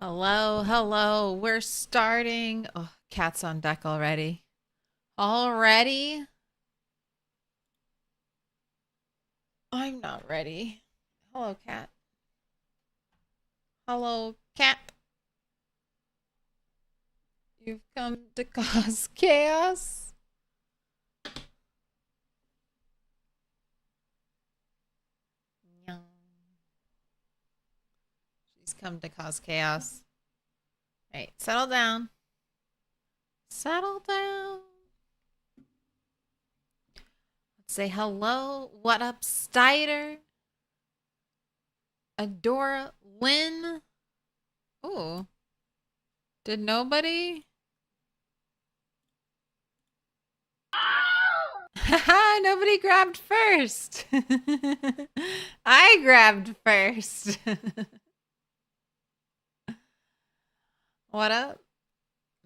Hello, hello. We're starting. Oh, cat's on deck already. Already? I'm not ready. Hello, cat. Hello, cat. You've come to cause chaos. She's come to cause chaos. All right, settle down. Settle down. Let's say hello. What up, Stider? Adora Lynn. Oh, did nobody? Haha, nobody grabbed first. I grabbed first. What up?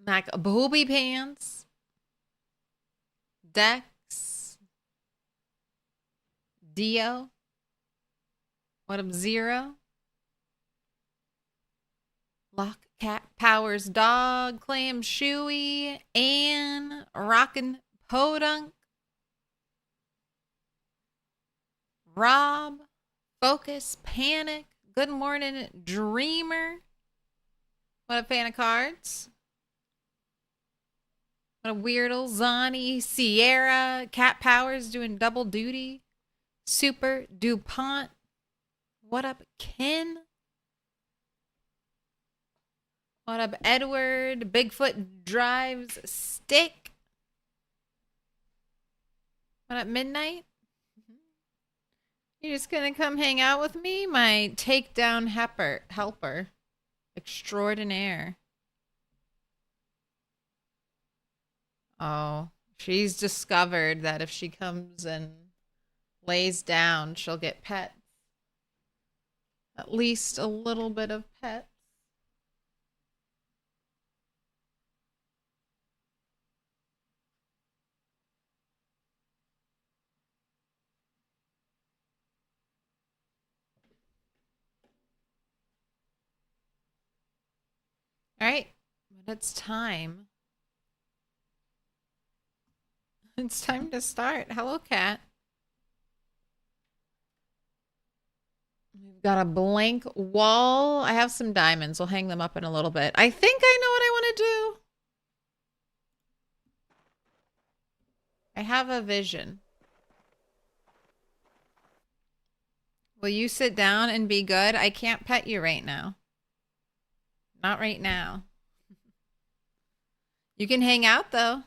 Mac Booby Pants. Dex. Dio. What up, Zero? Lock Cat Powers Dog. Clam Shoey. Ann. Rockin' Podunk. Rob. Focus. Panic. Good morning, Dreamer. What up, fan of cards? What a weirdo. Zani, Sierra, Cat Powers doing double duty. Super DuPont. What up, Ken? What up, Edward? Bigfoot drives stick. What up, Midnight? You're just gonna come hang out with me? My takedown helper extraordinaire. Oh, she's discovered that if she comes and lays down, she'll get pets. At least a little bit of pets. All right, but it's time. It's time to start. Hello, cat. We've got a blank wall. I have some diamonds. We'll hang them up in a little bit. I think I know what I want to do. I have a vision. Will you sit down and be good? I can't pet you right now. Not right now. You can hang out though.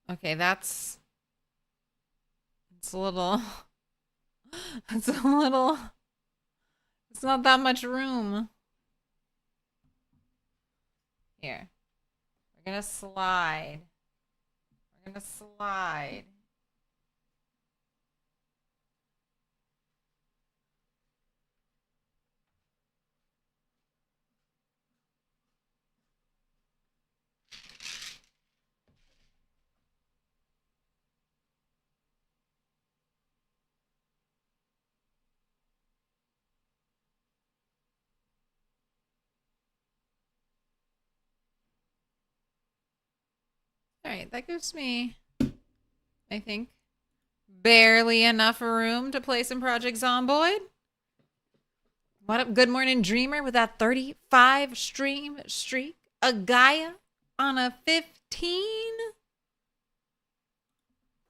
Okay, it's a little it's a little it's not that much room. Here. We're gonna slide. We're gonna slide. Alright, that gives me, I think, barely enough room to play some Project Zomboid. What up, Good Morning Dreamer with that 35 stream streak? A Gaia on a 15?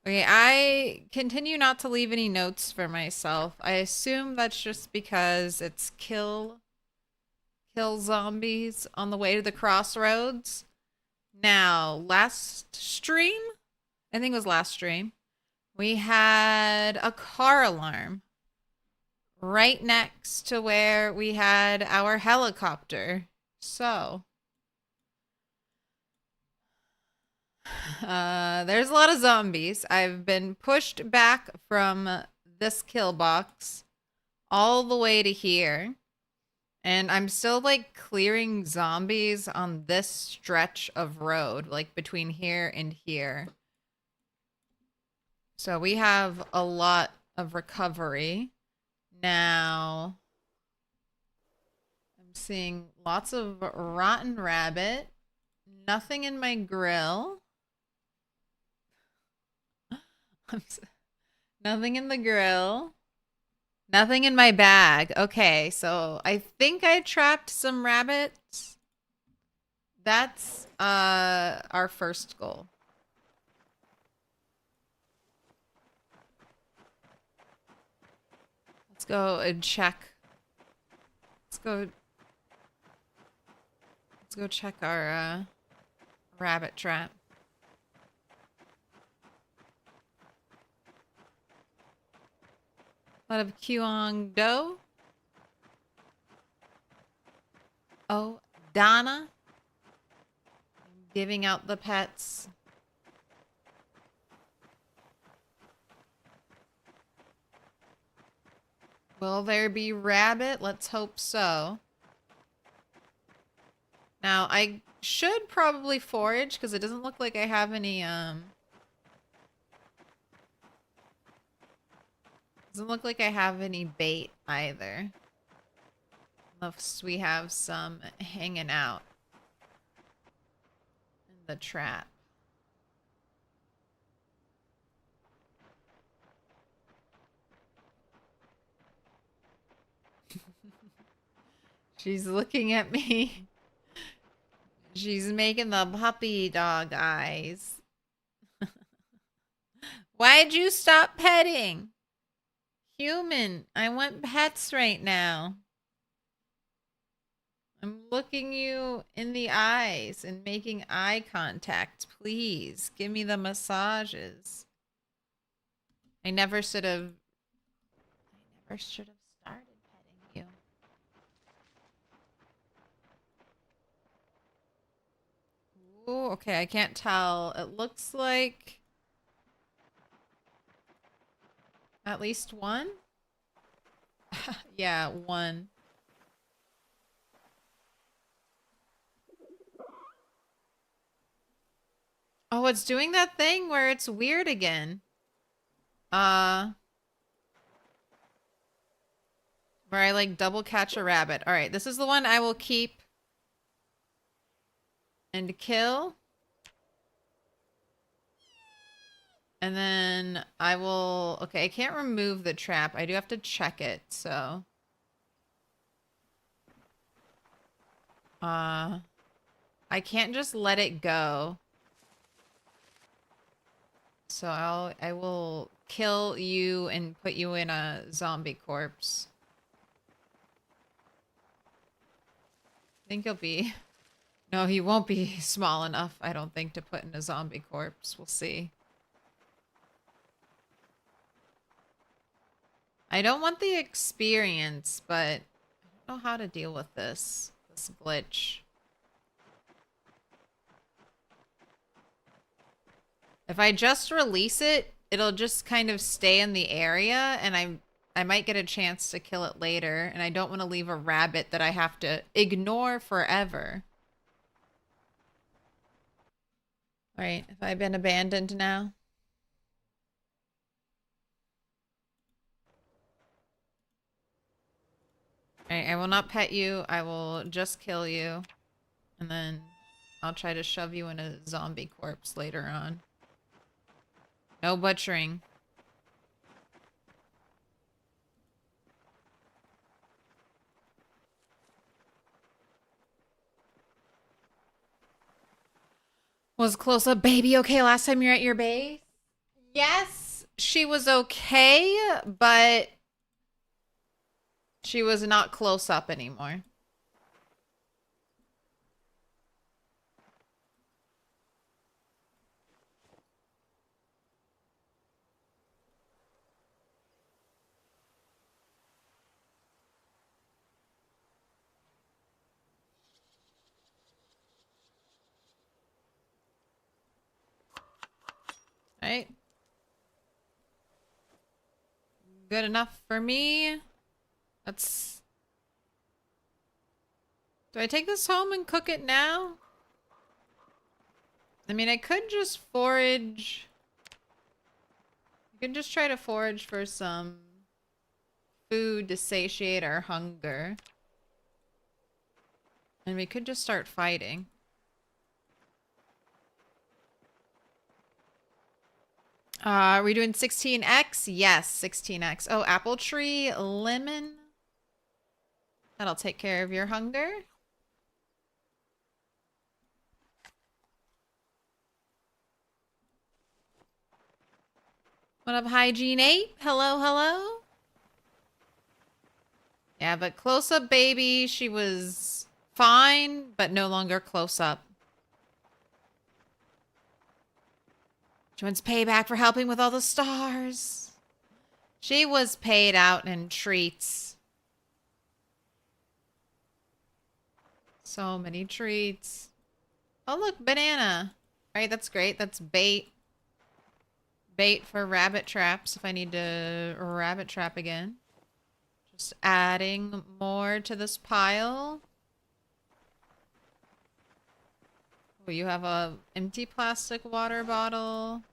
Okay, I continue not to leave any notes for myself. I assume that's just because it's kill zombies on the way to the crossroads. Now, last stream, I think it was last stream, we had a car alarm right next to where we had our helicopter. So, there's a lot of zombies. I've been pushed back from this kill box all the way to here. And I'm still like clearing zombies on this stretch of road, like between here and here. So we have a lot of recovery. Now, Seeing lots of rotten rabbit. Nothing in my grill. Nothing in the grill. Nothing in my bag. Okay, so I think I trapped some rabbits. That's our first goal. Let's go and check. Let's go check our rabbit trap. A lot of Kyong Do. Oh, Donna. Giving out the pets. Will there be rabbit? Let's hope so. Now, I should probably forage because it doesn't look like I have any, doesn't look like I have any bait either. Unless we have some hanging out in the trap. She's looking at me. She's making the puppy dog eyes. Why'd you stop petting? Human, I want pets right now. I'm looking you in the eyes and making eye contact. Please, give me the massages. I never should have started petting you. Ooh, okay, I can't tell. It looks like at least one. Yeah, one. Oh, it's doing that thing where it's weird again. Where I like double catch a rabbit. All right, this is the one I will keep and kill. And then I will, okay, I can't remove the trap. I do have to check it, so. I can't just let it go. So I will kill you and put you in a zombie corpse. I think he'll be, no, he won't be small enough, I don't think, to put in a zombie corpse. We'll see. I don't want the experience, but I don't know how to deal with this glitch. If I just release it, it'll just kind of stay in the area, and I might get a chance to kill it later, and I don't want to leave a rabbit that I have to ignore forever. All right, have I been abandoned now? All right, I will not pet you. I will just kill you. And then I'll try to shove you in a zombie corpse later on. No butchering. Was close up baby okay last time you were at your base? Yes, she was okay, but she was not close up anymore. Right? Good enough for me. That's... Do I take this home and cook it now? I mean, I could just forage. I could just try to forage for some food to satiate our hunger. And we could just start fighting. Are we doing 16x? Yes, 16x. Oh, apple tree, lemon. That'll take care of your hunger. What up, Hygiene 8? Hello, hello. Yeah, but close up baby, she was fine, but no longer close up. She wants payback for helping with all the stars. She was paid out in treats. So many treats. Oh, look, banana. All right, that's great. That's bait. Bait for rabbit traps if I need to rabbit trap again. Just adding more to this pile. Oh, you have a empty plastic water bottle.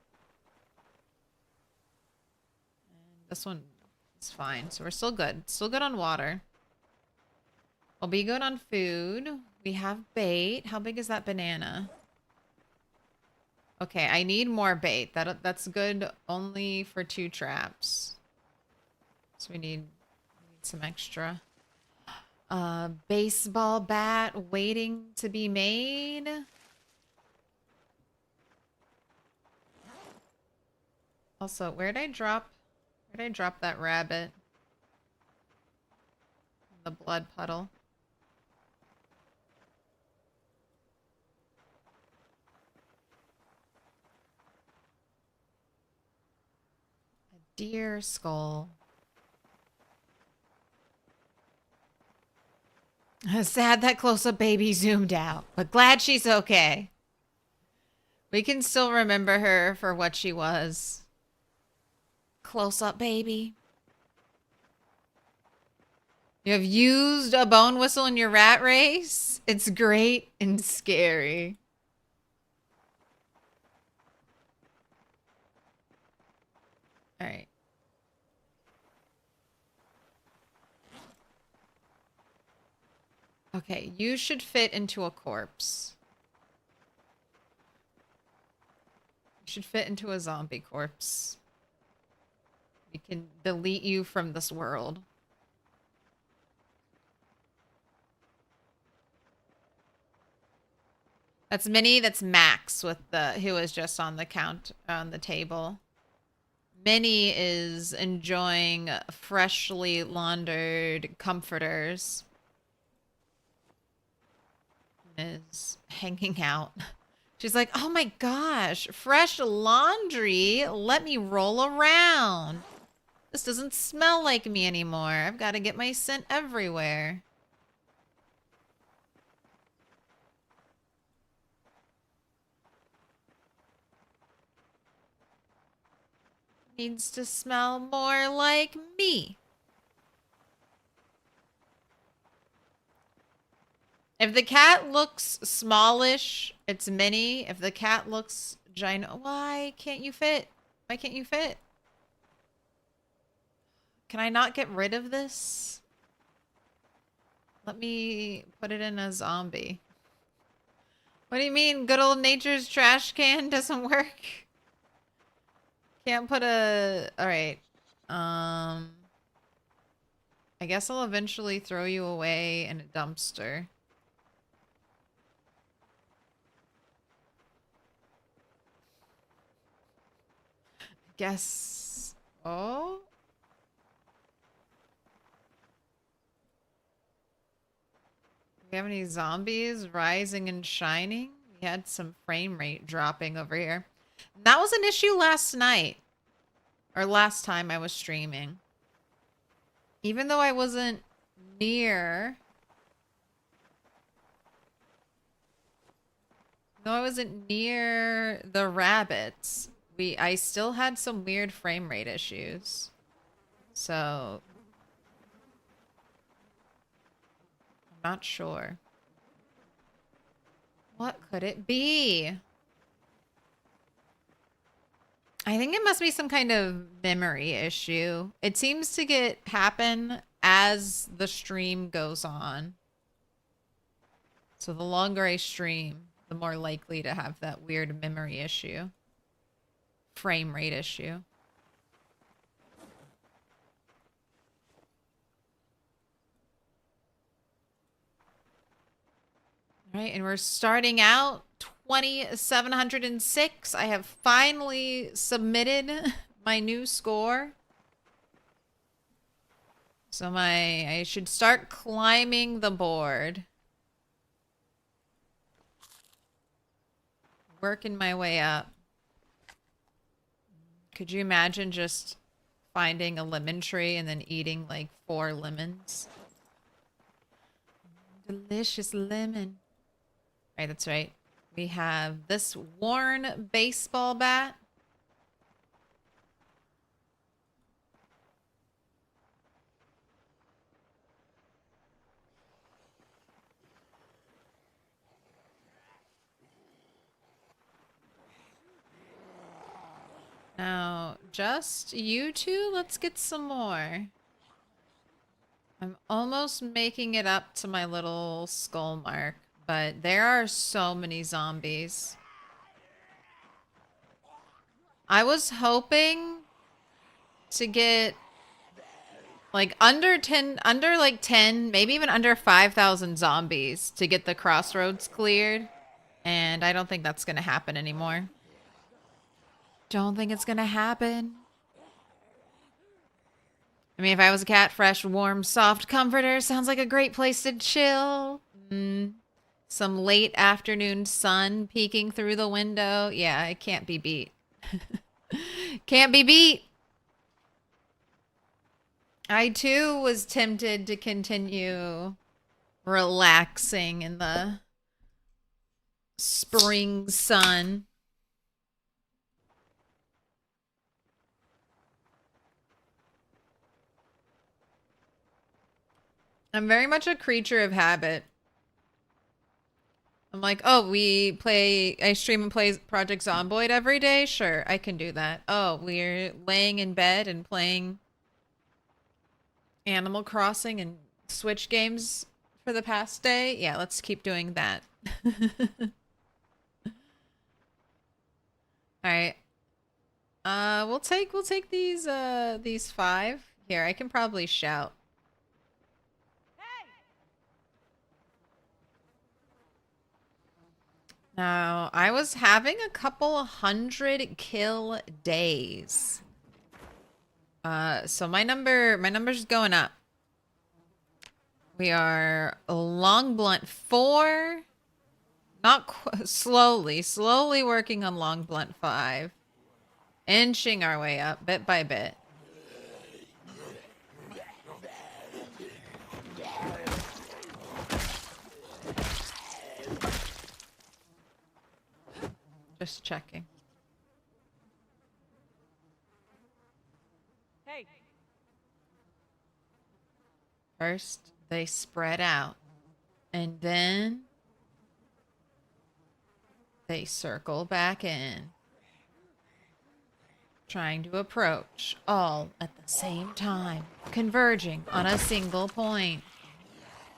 And this one is fine. So we're still good. Still good on water. We'll be good on food. We have bait. How big is that banana? Okay, I need more bait. That's good only for 2 traps. So we need some extra. Baseball bat waiting to be made. Also, where'd I drop that rabbit? The blood puddle. A deer skull. Sad that close-up baby zoomed out, but glad she's okay. We can still remember her for what she was. Close-up baby. You have used a bone whistle in your rat race? It's great and scary. All right. Okay, you should fit into a corpse. You should fit into a zombie corpse. We can delete you from this world. That's Minnie, that's Max with the who was just on the count on the table. Minnie is enjoying freshly laundered comforters. Is hanging out. She's like, oh my gosh, fresh laundry. Let me roll around. This doesn't smell like me anymore. I've got to get my scent everywhere. Needs to smell more like me. If the cat looks smallish, it's Minnie. If the cat looks giant, why can't you fit? Why can't you fit? Can I not get rid of this? Let me put it in a zombie. What do you mean? Good old nature's trash can doesn't work? Can't put a... Alright. I guess I'll eventually throw you away in a dumpster. Guess... Oh? Do we have any zombies rising and shining? We had some frame rate dropping over here. That was an issue last night. Or last time I was streaming. Even though I wasn't near... Though I wasn't near the rabbits, I still had some weird frame rate issues. So... I'm not sure. What could it be? I think it must be some kind of memory issue. It seems to happen as the stream goes on. So the longer I stream, the more likely to have that weird memory issue. Frame rate issue. All right, and we're starting out 2,706. I have finally submitted my new score. So I should start climbing the board. Working my way up. Could you imagine just finding a lemon tree and then eating like 4 lemons? Delicious lemon. Right, that's right. We have this worn baseball bat. Now, just you two, let's get some more. I'm almost making it up to my little skull mark, but there are so many zombies. I was hoping to get like under 10, maybe even under 5,000 zombies to get the crossroads cleared. And I don't think that's going to happen anymore. Don't think it's going to happen. I mean, if I was a cat, fresh, warm, soft comforter sounds like a great place to chill. Some late afternoon sun peeking through the window. Yeah, it can't be beat. Can't be beat. I too was tempted to continue relaxing in the spring sun. I'm very much a creature of habit. I'm like, oh, I stream and play Project Zomboid every day? Sure, I can do that. Oh, we're laying in bed and playing Animal Crossing and Switch games for the past day? Yeah, let's keep doing that. Alright. We'll take these 5. Here, I can probably shout. Now, I was having a couple 100 kill days. So my number's going up. We are long blunt 4. Not slowly working on long blunt 5. Inching our way up bit by bit. Just checking. Hey. First, they spread out. And then they circle back in. Trying to approach, all at the same time. Converging on a single point.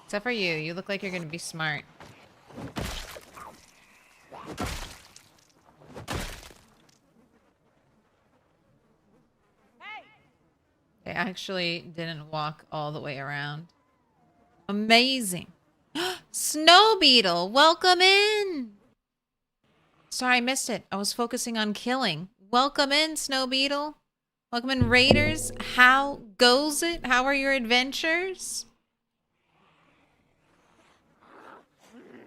Except for you. You look like you're going to be smart. They actually didn't walk all the way around. Amazing. Snow Beetle, welcome in. Sorry, I missed it. I was focusing on killing. Welcome in, Snow Beetle. Welcome in, Raiders. How goes it? How are your adventures?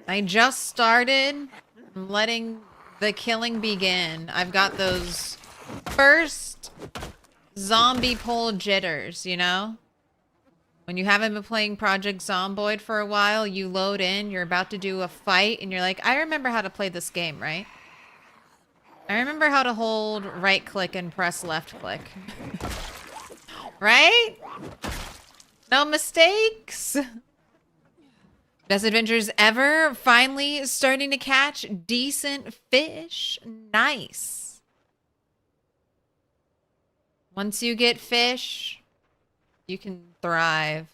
I just started. I'm letting the killing begin. I've got those first zombie pull jitters, you know? When you haven't been playing Project Zomboid for a while, you load in, you're about to do a fight, and you're like, I remember how to play this game, right? I remember how to hold right click and press left click. Right? No mistakes? Best adventures ever? Finally starting to catch decent fish? Nice. Once you get fish, you can thrive.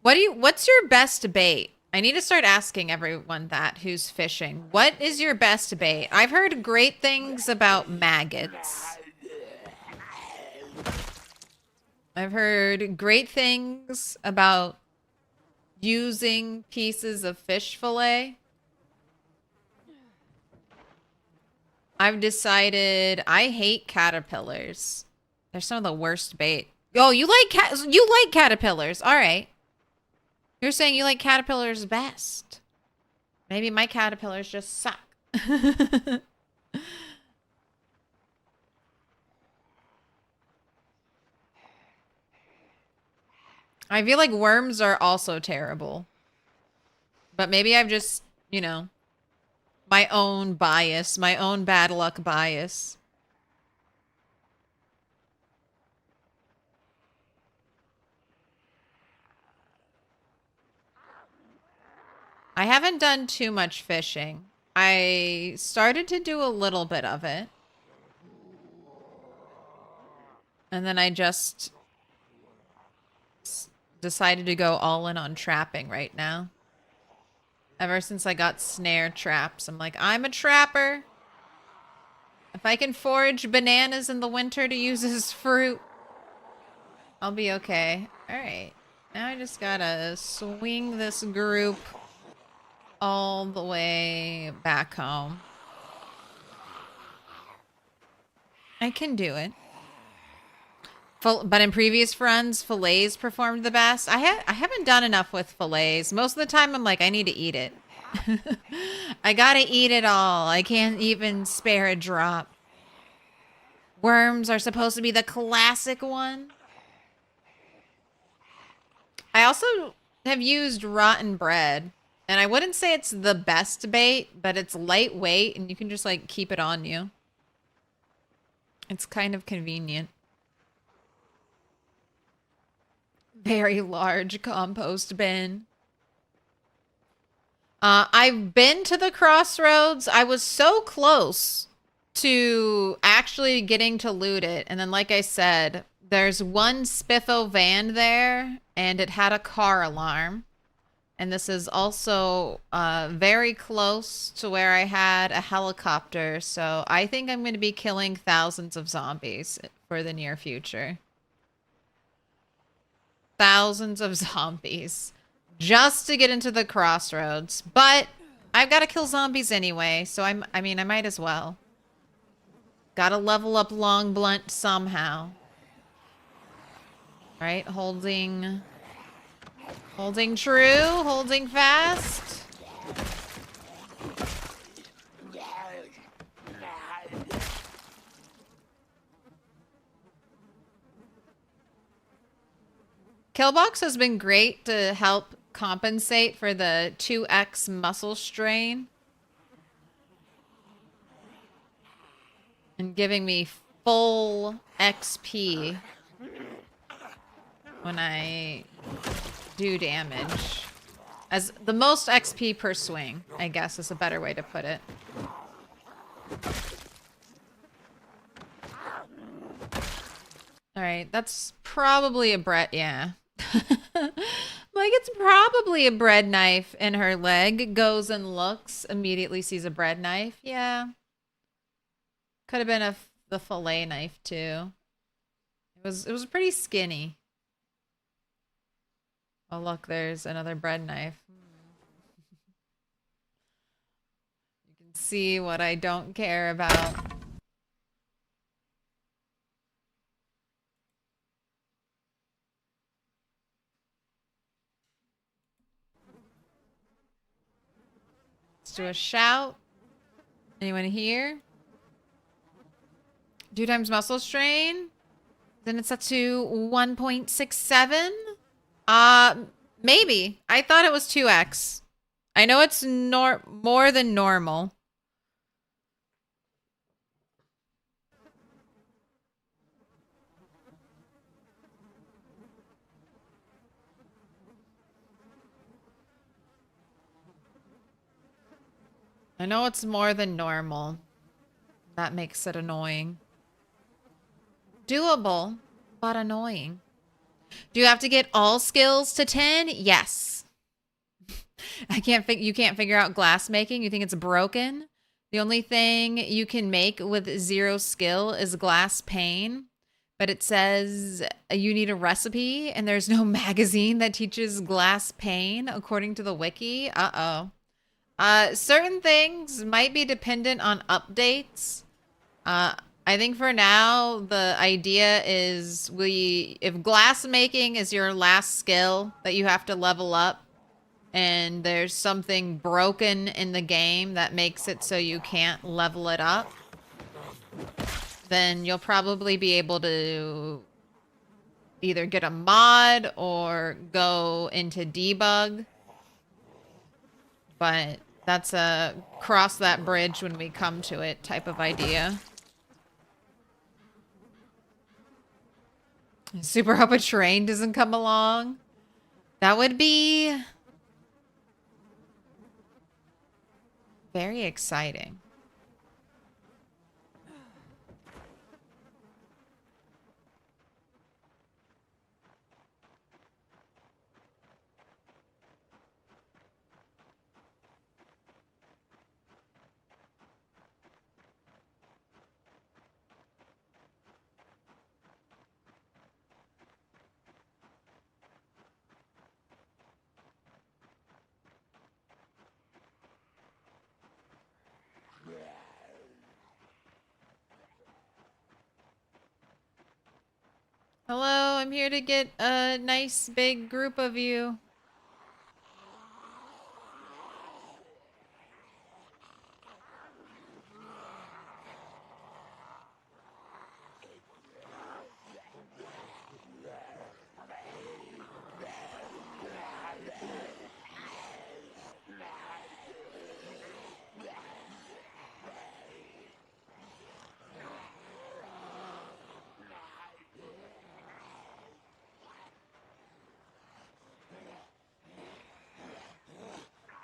What's your best bait? I need to start asking everyone that who's fishing. What is your best bait? I've heard great things about maggots. I've heard great things about using pieces of fish fillet. I've decided I hate caterpillars. They're some of the worst bait. Oh, you like caterpillars. All right. You're saying you like caterpillars best. Maybe my caterpillars just suck. I feel like worms are also terrible. But maybe I've just, you know, my own bias, my own bad luck bias. I haven't done too much fishing. I started to do a little bit of it. And then I just decided to go all in on trapping right now. Ever since I got snare traps, I'm like, I'm a trapper. If I can forage bananas in the winter to use as fruit, I'll be okay. All right. Now I just gotta swing this group all the way back home. I can do it. But in previous runs, fillets performed the best. I haven't done enough with fillets. Most of the time, I'm like, I need to eat it. I gotta eat it all. I can't even spare a drop. Worms are supposed to be the classic one. I also have used rotten bread. And I wouldn't say it's the best bait, but it's lightweight and you can just like keep it on you. It's kind of convenient. Very large compost bin. I've been to the crossroads. I was so close to actually getting to loot it. And then, like I said, there's one Spiffo van there and it had a car alarm. And this is also very close to where I had a helicopter. So I think I'm going to be killing thousands of zombies for the near future. Thousands of zombies just to get into the crossroads. But I've got to kill zombies anyway. So I mean, I might as well. Got to level up long blunt somehow. All right, holding true, holding fast. Killbox has been great to help compensate for the 2x muscle strain. And giving me full XP when I do damage. As the most XP per swing, I guess is a better way to put it. All right, that's probably a bread, yeah. Like, it's probably a bread knife in her leg. Goes and looks, immediately sees a bread knife. Yeah. Could have been the fillet knife too. It was pretty skinny. Oh look, there's another bread knife. You can see what I don't care about. Let's do a shout. Anyone here? 2 times muscle strain. Then it's set to 1.67. Maybe. I thought it was 2x. I know it's more than normal. I know it's more than normal. That makes it annoying. Doable, but annoying. Do you have to get all skills to 10? Yes. You can't figure out glass making. You think it's broken? The only thing you can make with 0 skill is glass pane. But it says you need a recipe and there's no magazine that teaches glass pane according to the wiki. Uh-oh. Certain things might be dependent on updates. I think for now, the idea is if glass making is your last skill that you have to level up, and there's something broken in the game that makes it so you can't level it up, then you'll probably be able to either get a mod or go into debug. But that's a cross that bridge when we come to it type of idea. Super hope a train doesn't come along. That would be very exciting. Hello, I'm here to get a nice big group of you.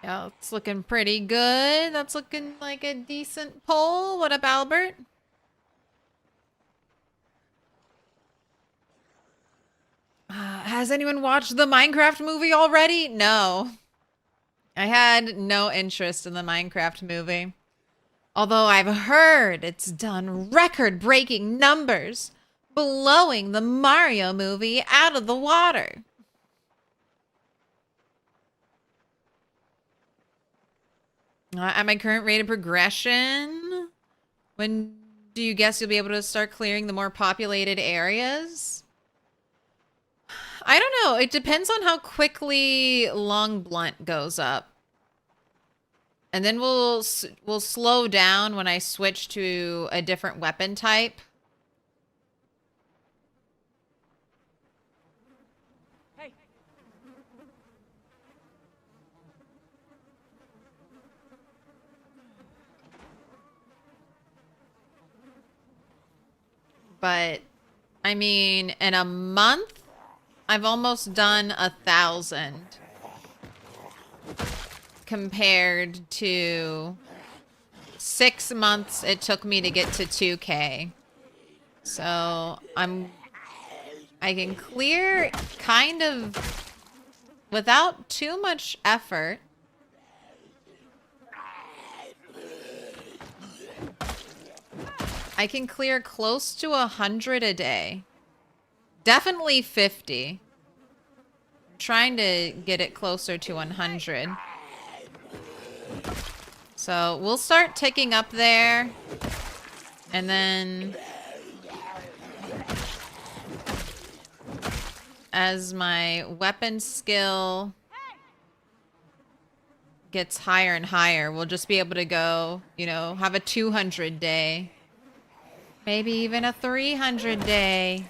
Yeah, it's looking pretty good. That's looking like a decent poll. What up, Albert? Has anyone watched the Minecraft movie already? No. I had no interest in the Minecraft movie. Although I've heard it's done record-breaking numbers, blowing the Mario movie out of the water. At my current rate of progression, when do you guess you'll be able to start clearing the more populated areas? I don't know. It depends on how quickly Long Blunt goes up. And then we'll slow down when I switch to a different weapon type. Hey. But I mean, in a month, I've almost done 1,000 compared to 6 months it took me to get to 2K. So I can clear kind of without too much effort. I can clear close to 100 a day. Definitely 50. I'm trying to get it closer to 100. So we'll start ticking up there. And then as my weapon skill gets higher and higher, we'll just be able to go, you know, have a 200 day. Maybe even a 300 day.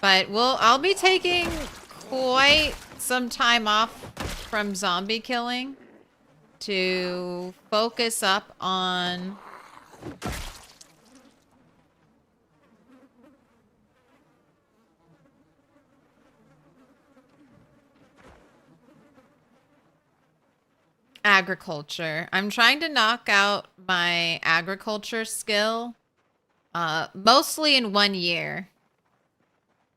But I'll be taking quite some time off from zombie killing to focus up on agriculture. I'm trying to knock out my agriculture skill Mostly in 1 year.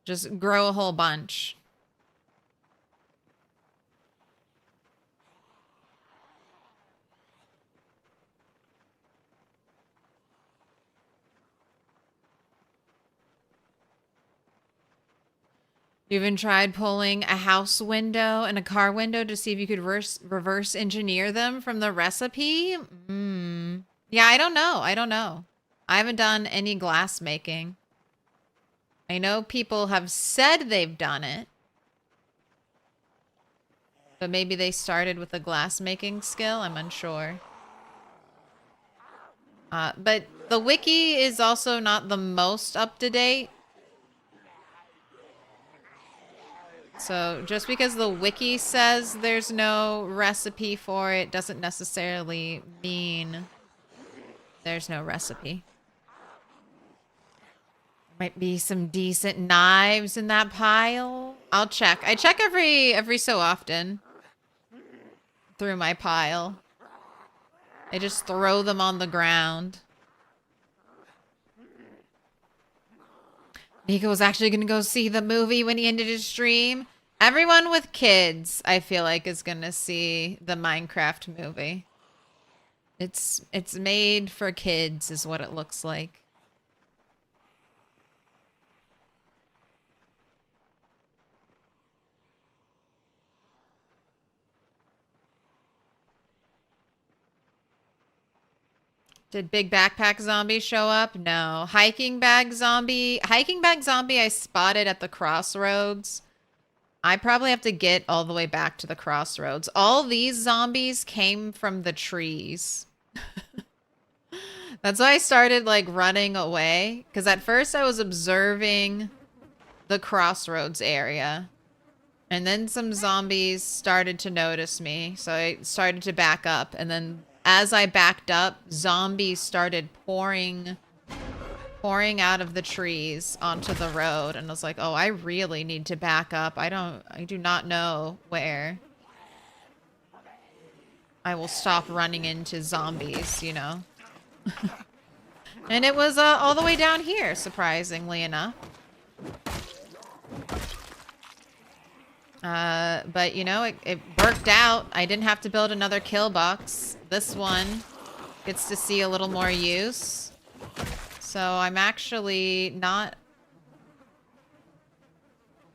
Just grow a whole bunch. You even tried pulling a house window and a car window to see if you could reverse engineer them from the recipe? Yeah, I don't know. I don't know. I haven't done any glass making. I know people have said they've done it. But maybe they started with a glass making skill. I'm unsure. But the wiki is also not the most up to date. So just because the wiki says there's no recipe for it doesn't necessarily mean there's no recipe. Might be some decent knives in that pile. I'll check. I check every so often through my pile. I just throw them on the ground. Nico was actually going to go see the movie when he ended his stream. Everyone with kids, I feel like, is going to see the Minecraft movie. It's made for kids, is what it looks like. Did Big Backpack Zombie show up? No. Hiking Bag Zombie I spotted at the crossroads. I probably have to get all the way back to the crossroads. All these zombies came from the trees. That's why I started like running away. Because at first I was observing the crossroads area. And then some zombies started to notice me. So I started to back up. And then as I backed up, zombies started pouring out of the trees onto the road. And I was like, oh, I really need to back up. I do not know where I will stop running into zombies, you know? And it was all the way down here, surprisingly enough. But you know, it worked out. I didn't have to build another kill box. This one gets to see a little more use. So I'm actually not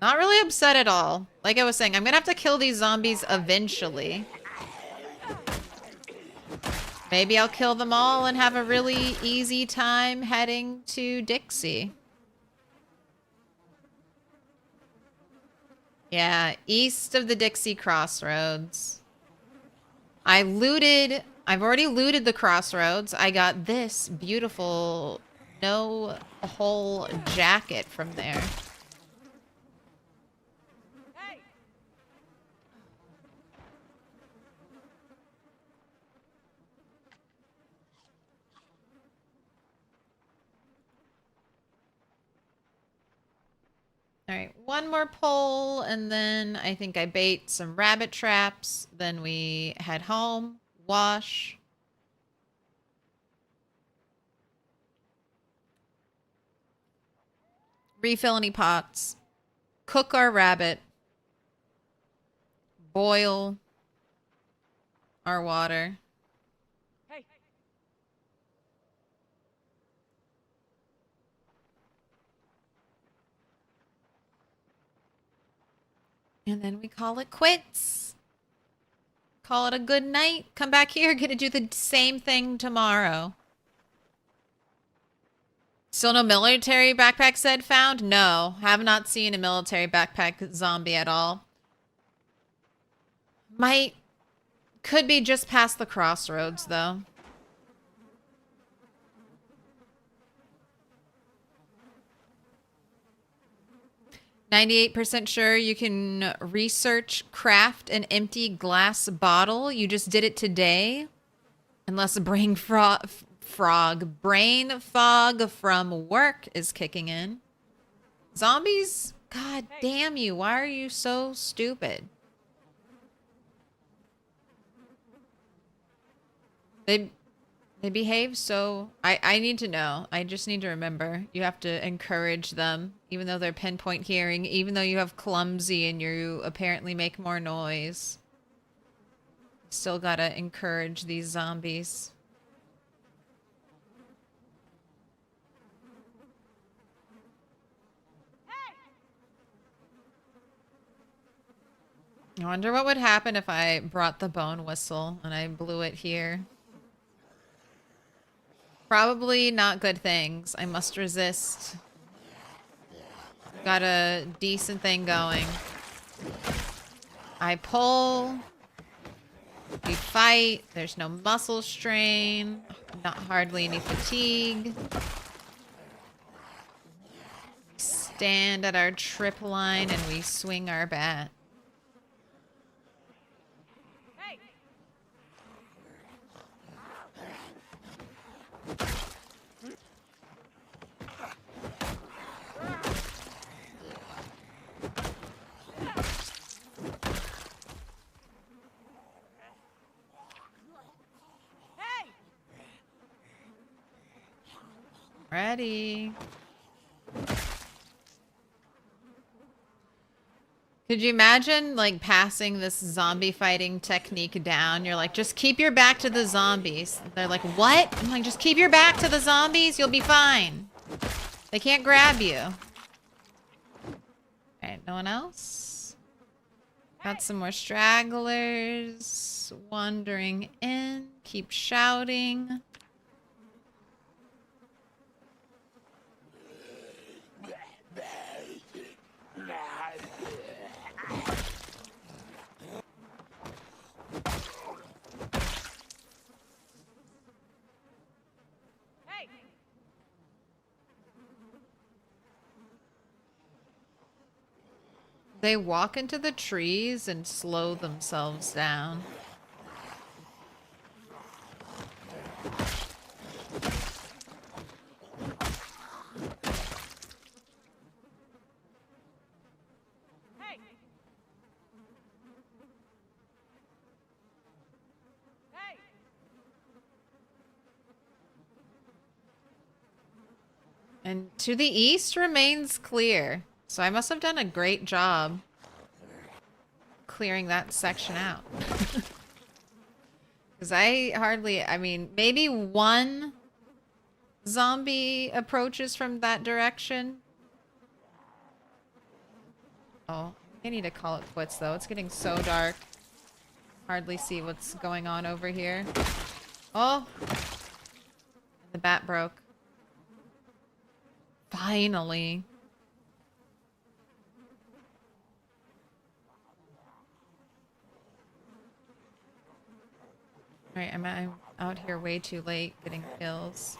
really upset at all. Like I was saying, I'm gonna have to kill these zombies eventually. Maybe I'll kill them all and have a really easy time heading to Dixie. Yeah, east of the Dixie Crossroads. I've already looted the crossroads. I got this beautiful no-hole jacket from there. All right, one more pole, and then I think I bait some rabbit traps. Then we head home, wash. Refill any pots. Cook our rabbit. Boil our water. And then we call it quits. Call it a good night. Come back here. Gonna do the same thing tomorrow. Still no military backpack said found? No. Have not seen a military backpack zombie at all. Could be just past the crossroads, though. "98% sure you can research craft an empty glass bottle. You just did it today. Unless a brain fog from work is kicking in. Zombies? God damn you. Why are you so stupid? They They behave so... I need to know. I just need to remember. You have to encourage them, even though they're pinpoint hearing, even though you have clumsy and you apparently make more noise. Still gotta encourage these zombies. I wonder what would happen if I brought the bone whistle and I blew it here. Probably not good things. I must resist. Got a decent thing going. I pull. We fight. There's no muscle strain. Not hardly any fatigue. We stand at our trip line and we swing our bat. Ready. Could you imagine, like, passing this zombie fighting technique down? You're like, just keep your back to the zombies. They're like, what? I'm like, just keep your back to the zombies. You'll be fine. They can't grab you. Alright, no one else? Got some more stragglers wandering in. Keep shouting. They walk into the trees and slow themselves down. And to the east remains clear. So I must have done a great job clearing that section out. Because I mean, maybe one zombie approaches from that direction. Oh, I need to call it quits though. It's getting so dark. Hardly see what's going on over here. Oh! The bat broke. Finally. Alright, I'm out here way too late getting kills.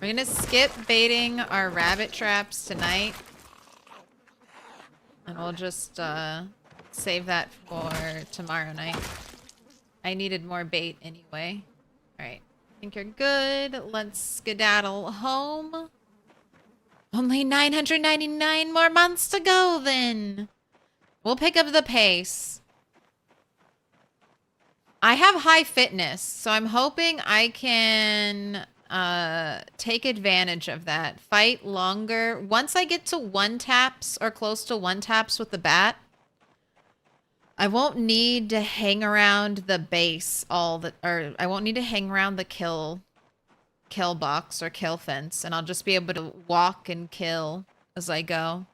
We're gonna skip baiting our rabbit traps tonight. And we'll just save that for tomorrow night. I needed more bait anyway. Alright. I think you're good. Let's skedaddle home. Only 999 more months to go then. We'll pick up the pace. I have high fitness, so I'm hoping I can take advantage of that. Fight longer. Once I get to 1-taps or close to 1-taps with the bat, I won't need to hang around the base or I won't need to hang around the kill box or kill fence, and I'll just be able to walk and kill as I go.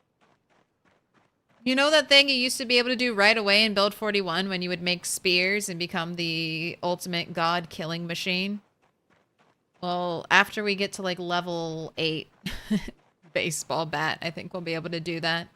You know that thing you used to be able to do right away in build 41 when you would make spears and become the ultimate god killing machine? Well, after we get to like level 8 baseball bat, I think we'll be able to do that.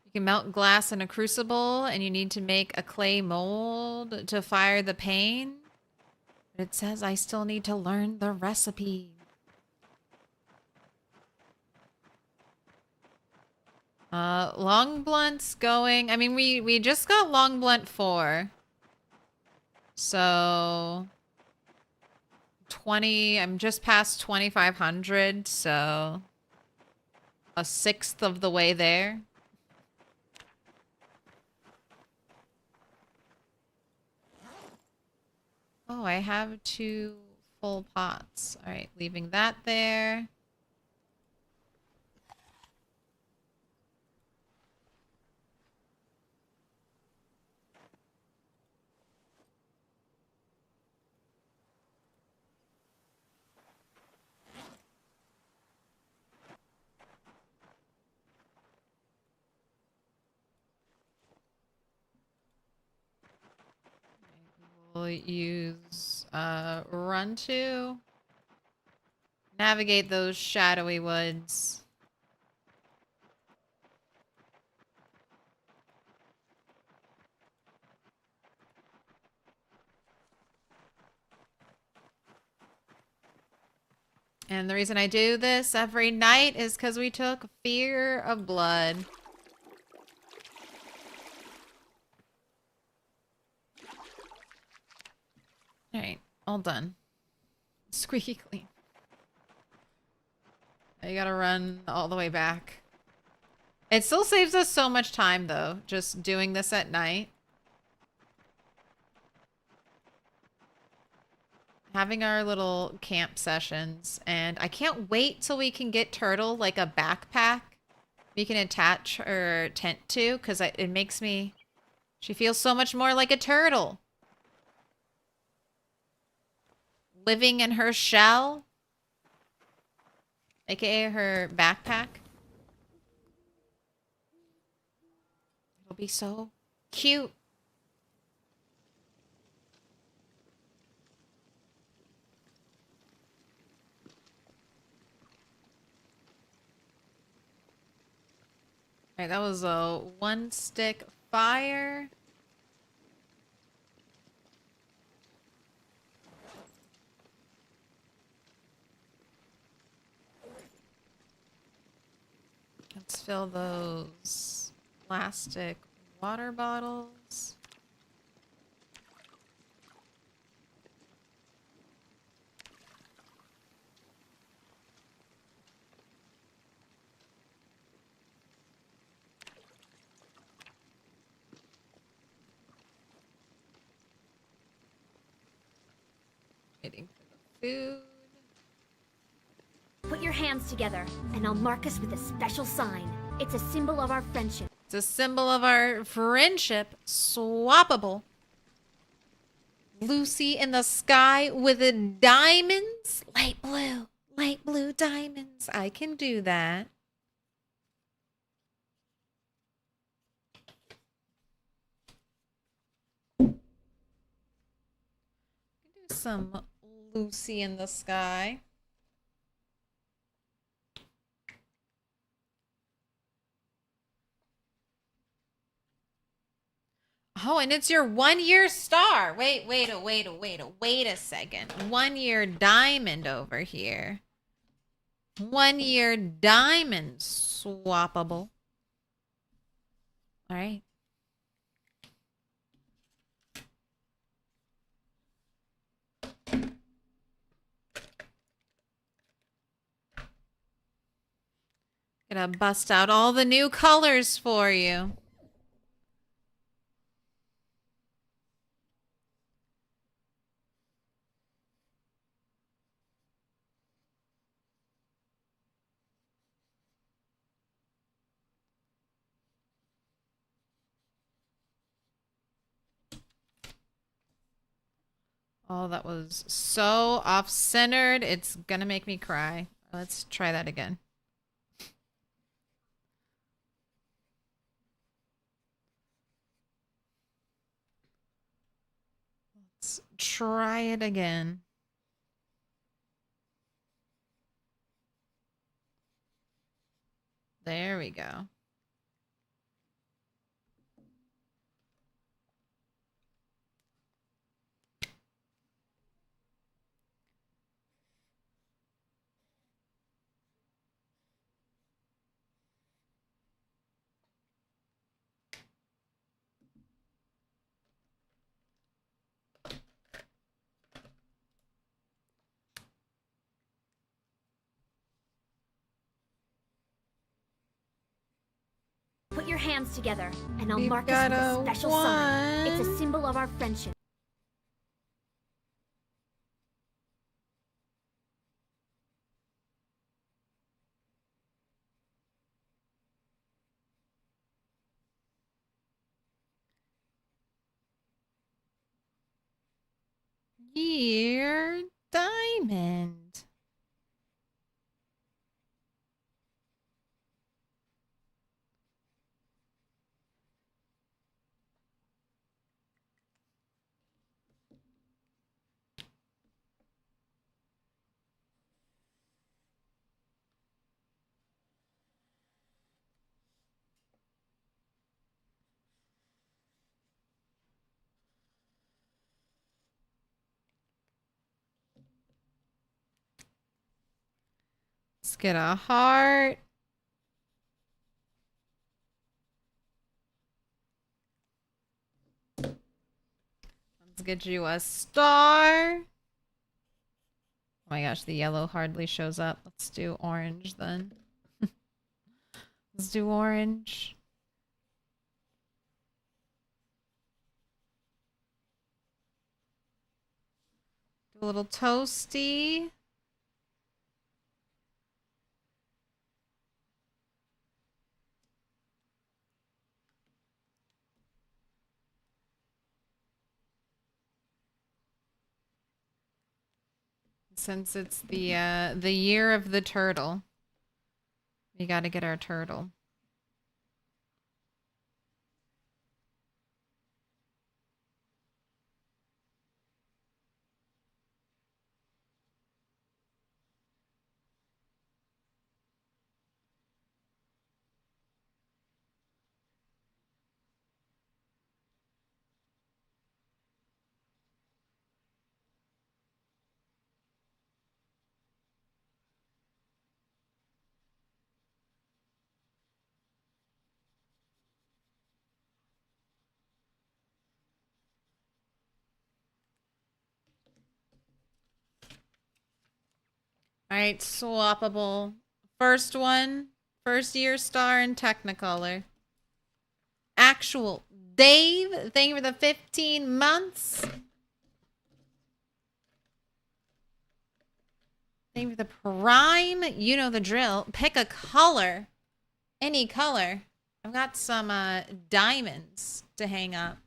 You can melt glass in a crucible, and you need to make a clay mold to fire the pane. But it says I still need to learn the recipe. Long blunt's going. I mean, we just got long blunt 4. So 20, I'm just past 2,500, so a sixth of the way there. Oh, I have 2 full pots. All right, leaving that there. We'll use run to navigate those shadowy woods. And the reason I do this every night is because we took Fear of Blood. Alright, all done. Squeaky clean. I gotta run all the way back. It still saves us so much time, though, just doing this at night. Having our little camp sessions. And I can't wait till we can get Turtle, like, a backpack we can attach her tent to, because it makes me... She feels so much more like a turtle. Living in her shell. AKA her backpack. It'll be so cute. Alright, that was a 1-stick fire. Let's fill those plastic water bottles. Waiting for the food. Put your hands together, and I'll mark us with a special sign. It's a symbol of our friendship. It's a symbol of our friendship. Swappable. Lucy in the sky with the diamonds. Light blue diamonds. I can do that. Do some Lucy in the sky. Oh, and it's your 1-year star. Wait a second. 1-year diamond over here. 1-year diamond swappable. All right. Gonna bust out all the new colors for you. Oh, that was so off-centered. It's gonna make me cry. Let's try that again. Let's try it again. There we go. hands together, and I'll We've mark us got with a a special sign. It's a one. symbol of our friendship. Year diamond. Let's get a heart. Let's get you a star. Oh my gosh, the yellow hardly shows up. Let's do orange then. Let's do orange. Do a little toasty. Since it's the year of the turtle, we got to get our turtle. All right, swappable. First one, first year star in Technicolor. Actual Dave, thank you for the 15 months. Thank you for the prime. You know the drill. Pick a color. Any color. I've got some diamonds to hang up.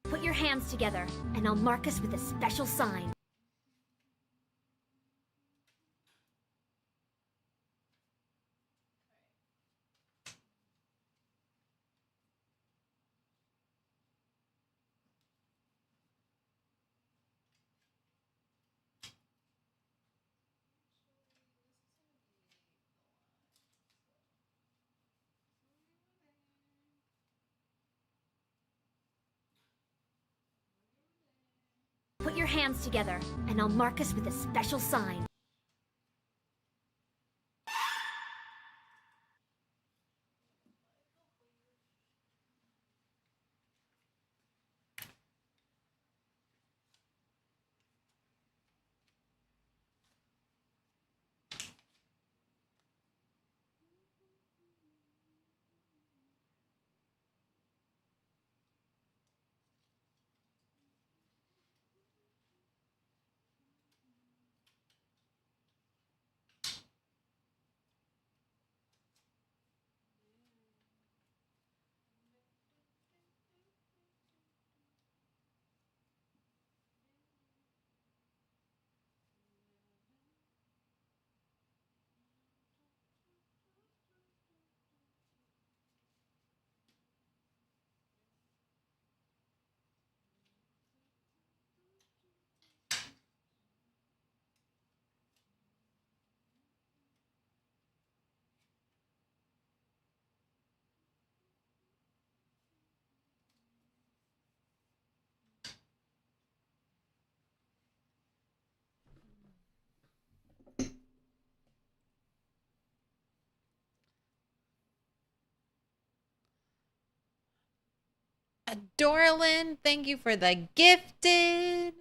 Put your hands together, and I'll mark us with a special sign. Put your hands together, and I'll mark us with a special sign. Dorlin, thank you for the gifted.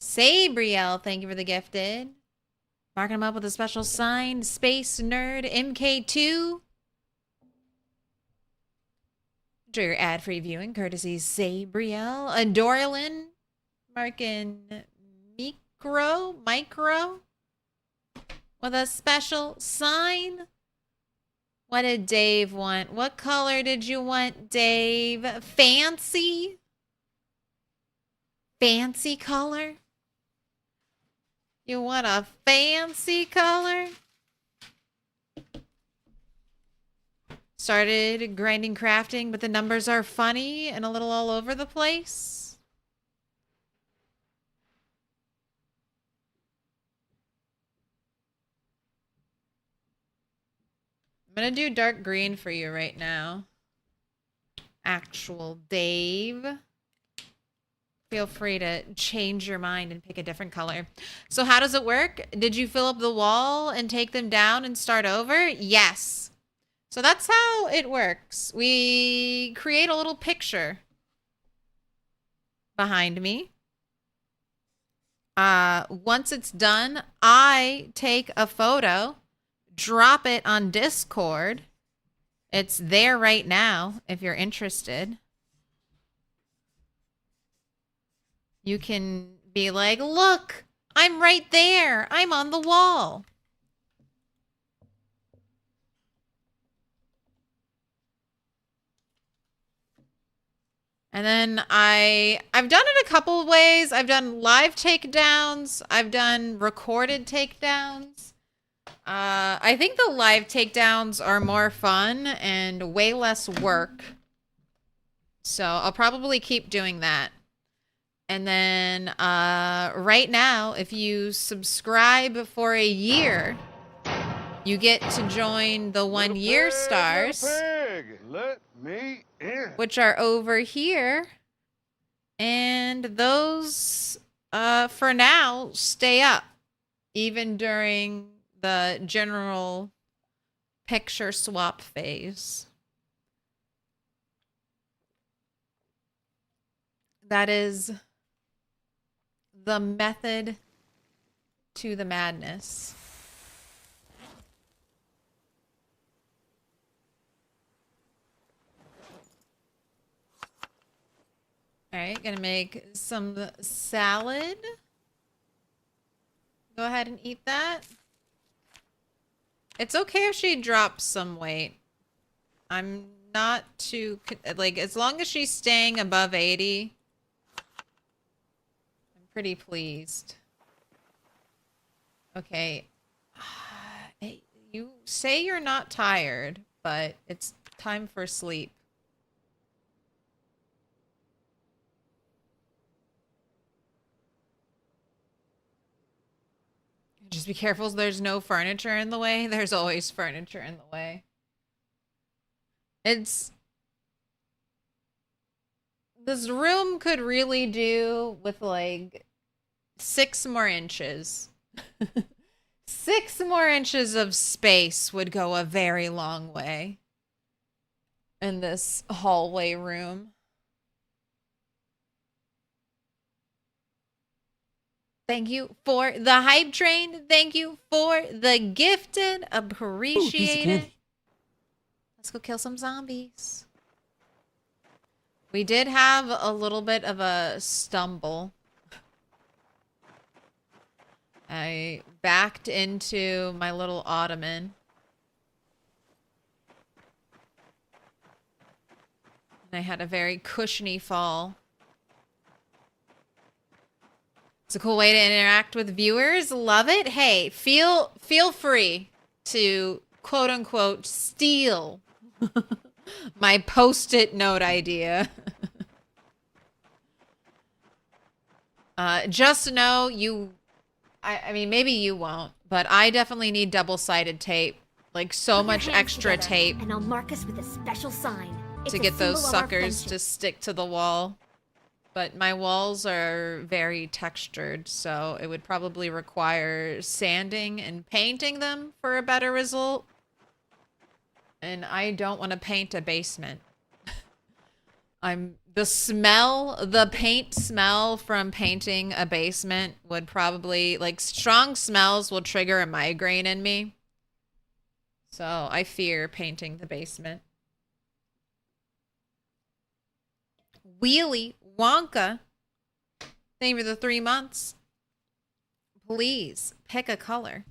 Sabriel, thank you for the gifted. Marking him up with a special sign. Space Nerd MK2. Enjoy your ad-free viewing, courtesy Sabriel. Dorlin, marking micro, with a special sign. What did Dave want? What color did you want, Dave? Fancy? Fancy color? You want a fancy color? Started grinding crafting, but the numbers are funny and a little all over the place. I'm gonna do dark green for you right now. Actual Dave. Feel free to change your mind and pick a different color. So how does it work? Did you fill up the wall and take them down and start over? Yes. So that's how it works. We create a little picture behind me. Once it's done, I take a photo, drop it on Discord. It's there right now if you're interested. You can be like, look, I'm right there. I'm on the wall. And then I've done it a couple of ways. I've done live takedowns. I've done recorded takedowns. I think the live takedowns are more fun and way less work. So I'll probably keep doing that. And then right now, if you subscribe for a year, you get to join the 1 year stars. Let me in. Which are over here. And those, for now, stay up. Even during the general picture swap phase. That is the method to the madness. All right, gonna make some salad. Go ahead and eat that. It's okay if she drops some weight. I'm not too, like, as long as she's staying above 80, I'm pretty pleased. Okay. Hey, you say you're not tired, but it's time for sleep. Just be careful there's no furniture in the way. There's always furniture in the way. This room could really do with like 6 more inches. 6 more inches of space would go a very long way in this hallway room. Thank you for the hype train. Thank you for the gifted. Appreciate it. Let's go kill some zombies. We did have a little bit of a stumble. I backed into my little ottoman. And I had a very cushiony fall. It's a cool way to interact with viewers. Love it. Hey, feel free to quote unquote steal my post-it note idea. Just know I mean, maybe you won't, but I definitely need double-sided tape. Like so much extra tape. And I'll mark us with a special sign. To get those suckers to stick to the wall. But my walls are very textured, so it would probably require sanding and painting them for a better result. And I don't want to paint a basement. The paint smell from painting a basement would probably, like, strong smells will trigger a migraine in me. So I fear painting the basement. Wheelie Wonka. Thank you for the 3 months. Please pick a color.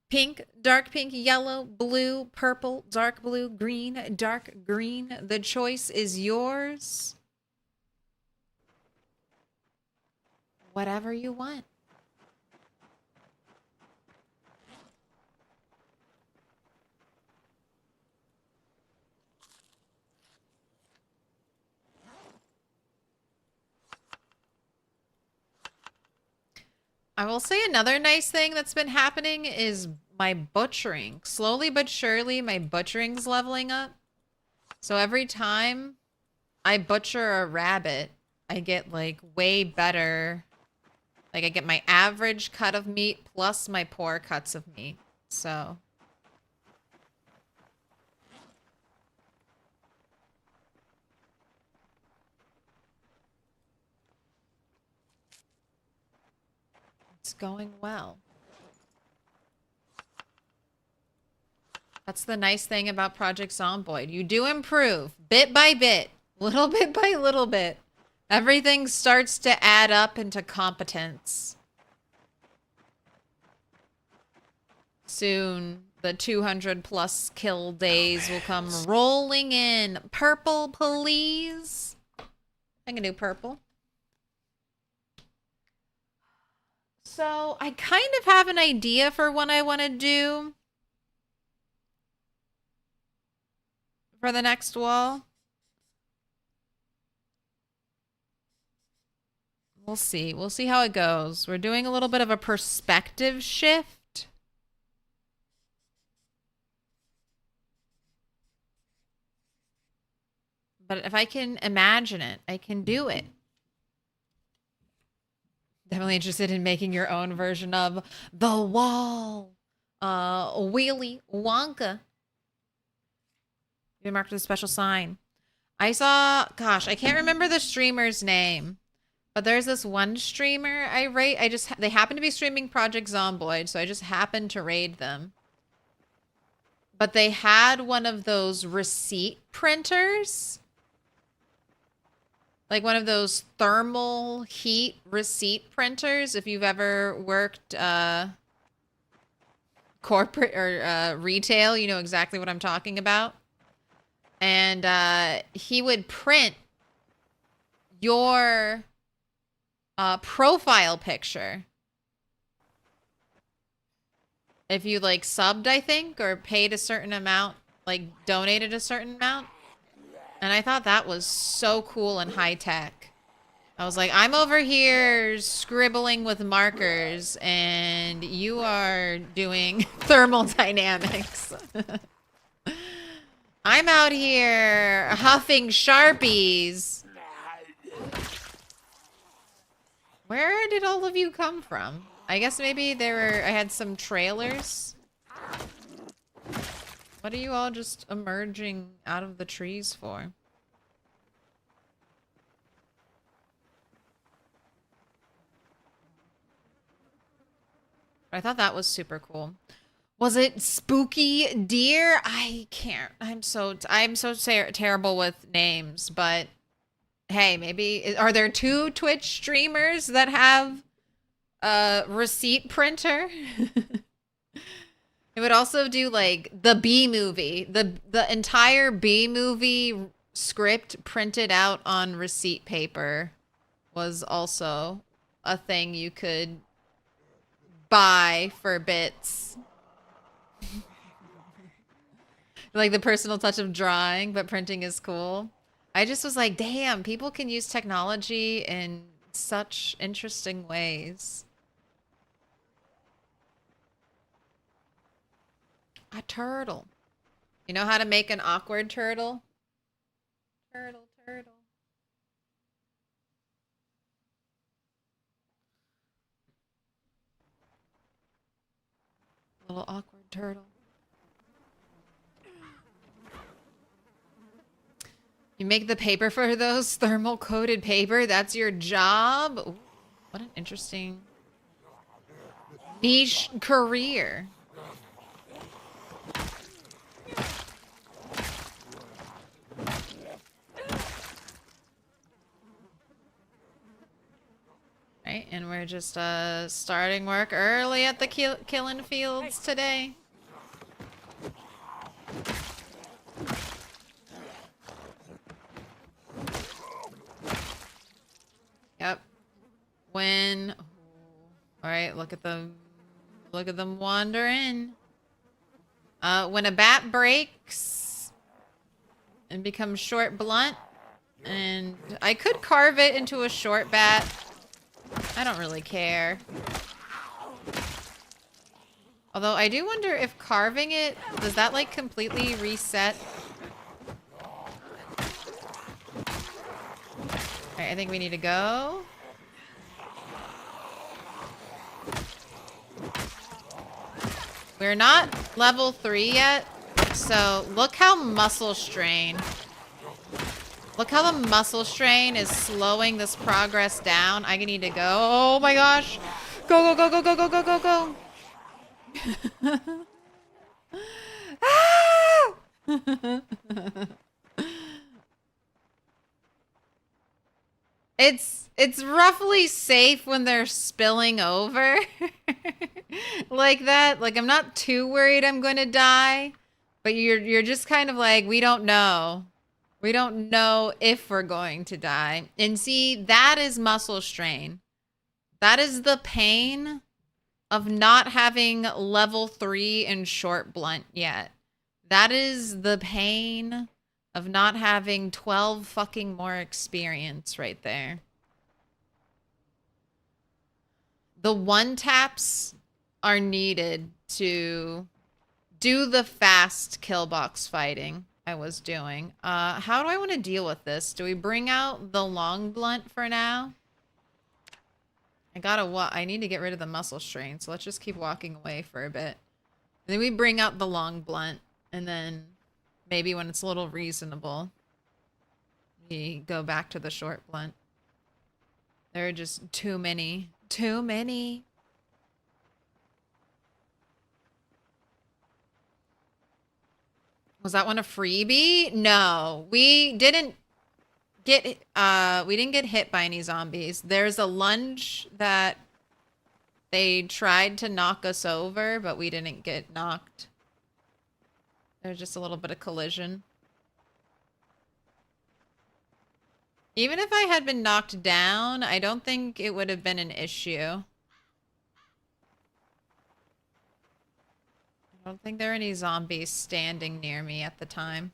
Pink, dark pink, yellow, blue, purple, dark blue, green, dark green. The choice is yours. Whatever you want. I will say another nice thing that's been happening is my butchering. Slowly but surely, my butchering's leveling up. So every time I butcher a rabbit, I get, like, way better. Like, I get my average cut of meat plus my poor cuts of meat. So it's going well. That's the nice thing about Project Zomboid. You do improve bit by bit, little bit by little bit. Everything starts to add up into competence. Soon, the 200 plus kill days will come rolling in. Purple, please. I can do purple. So, I kind of have an idea for what I want to do for the next wall. We'll see. We'll see how it goes. We're doing a little bit of a perspective shift. But if I can imagine it, I can do it. Definitely interested in making your own version of the wall. Wheelie Wonka. You marked with a special sign. I saw, gosh, I can't remember the streamer's name, but there's this one streamer I rate. They happen to be streaming Project Zomboid, so I just happened to raid them. But they had one of those receipt printers. Like one of those thermal heat receipt printers. If you've ever worked corporate or retail, you know exactly what I'm talking about. And he would print your profile picture if you, like, subbed, I think, or paid a certain amount, like donated a certain amount. And I thought that was so cool and high tech. I was like, I'm over here scribbling with markers and you are doing thermal dynamics. I'm out here huffing Sharpies. Where did all of you come from? I guess maybe I had some trailers. What are you all just emerging out of the trees for? I thought that was super cool. Was it spooky deer? I can't. I'm so terrible with names, but hey, maybe are there 2 Twitch streamers that have a receipt printer? It would also do, like, the B movie. The entire B movie script printed out on receipt paper was also a thing you could buy for bits. Like the personal touch of drawing, but printing is cool. I just was like, damn, people can use technology in such interesting ways. A turtle. You know how to make an awkward turtle? Turtle. Little awkward turtle. You make the paper for those thermal coated paper? That's your job? Ooh, what an interesting niche career. Right, and we're just starting work early at the killing fields today. Yep. When, all right, look at them wander in. When a bat breaks and becomes short blunt, and I could carve it into a short bat. I don't really care. Although I do wonder if carving it, does that like completely reset? Alright, I think we need to go. We're not level 3 yet, so look how muscle strain. Look how the muscle strain is slowing this progress down. I need to go. Oh my gosh. Go, go, go, go, go, go, go, go, go. Ah! It's roughly safe when they're spilling over. Like that. Like I'm not too worried I'm going to die, but you're just kind of like, we don't know. We don't know if we're going to die. And see, that is muscle strain. That is the pain of not having level 3 in short blunt yet. That is the pain of not having 12 fucking more experience right there. The one taps are needed to do the fast kill box fighting I was doing. How do I want to deal with this? Do we bring out the long blunt for now? I need to get rid of the muscle strain, so let's just keep walking away for a bit. And then we bring out the long blunt, and then maybe when it's a little reasonable, we go back to the short blunt. There are just too many. Too many. Was that one a freebie? No, we didn't get hit by any zombies. There's a lunge that they tried to knock us over, but we didn't get knocked. There's just a little bit of collision. Even if I had been knocked down, I don't think it would have been an issue. I don't think there are any zombies standing near me at the time.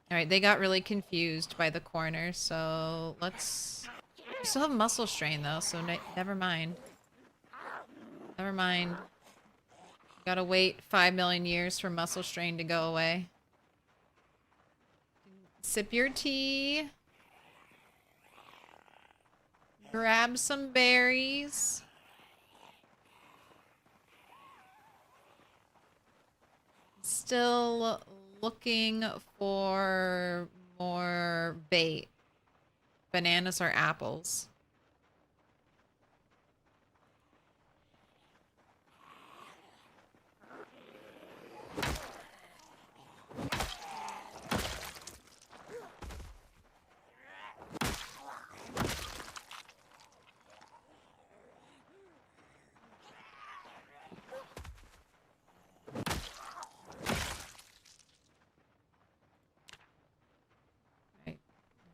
Alright, they got really confused by the corner, so let's... We still have muscle strain, though, so never mind. Never mind. Gotta wait 5 million years for muscle strain to go away. Sip your tea. Grab some berries. Still looking for more bait. Bananas or apples.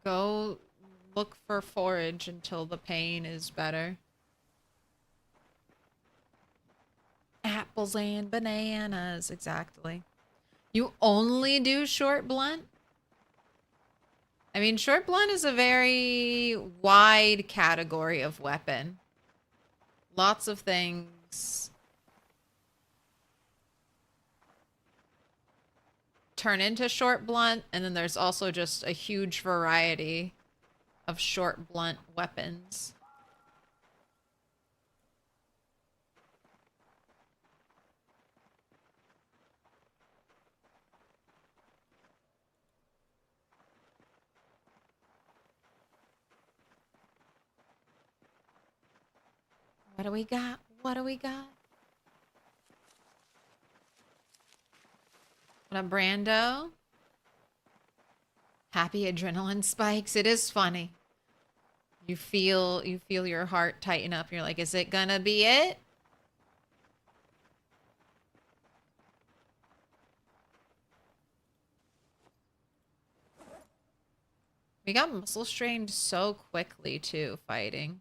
Go look for forage until the pain is better. Apples and bananas, exactly. You only do short blunt? I mean, short blunt is a very wide category of weapon. Lots of things turn into short blunt, and then there's also just a huge variety of short blunt weapons. What do we got? What do we got? What up, Brando? Happy adrenaline spikes. It is funny. You feel your heart tighten up. You're like, is it gonna be it? We got muscle strained so quickly too, fighting.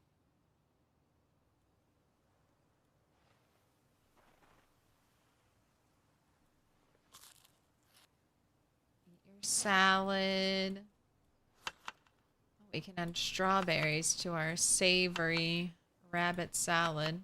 Eat your salad. We can add strawberries to our savory rabbit salad.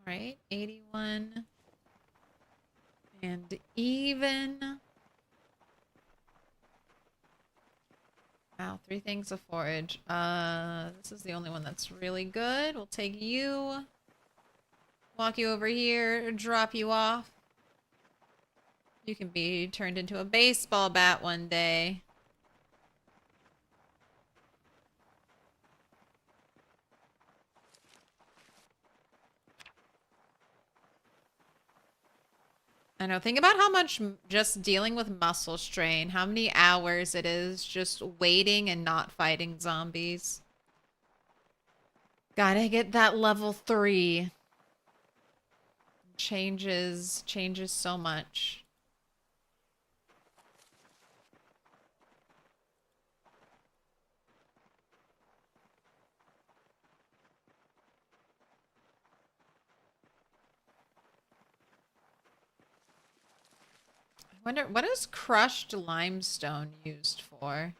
All right, 81 and even. Wow, 3 things of forage. This is the only one that's really good. We'll take you, walk you over here, drop you off. You can be turned into a baseball bat one day. I know, think about how much just dealing with muscle strain, how many hours it is just waiting and not fighting zombies. Gotta get that level 3. Changes so much. I wonder, what is crushed limestone used for?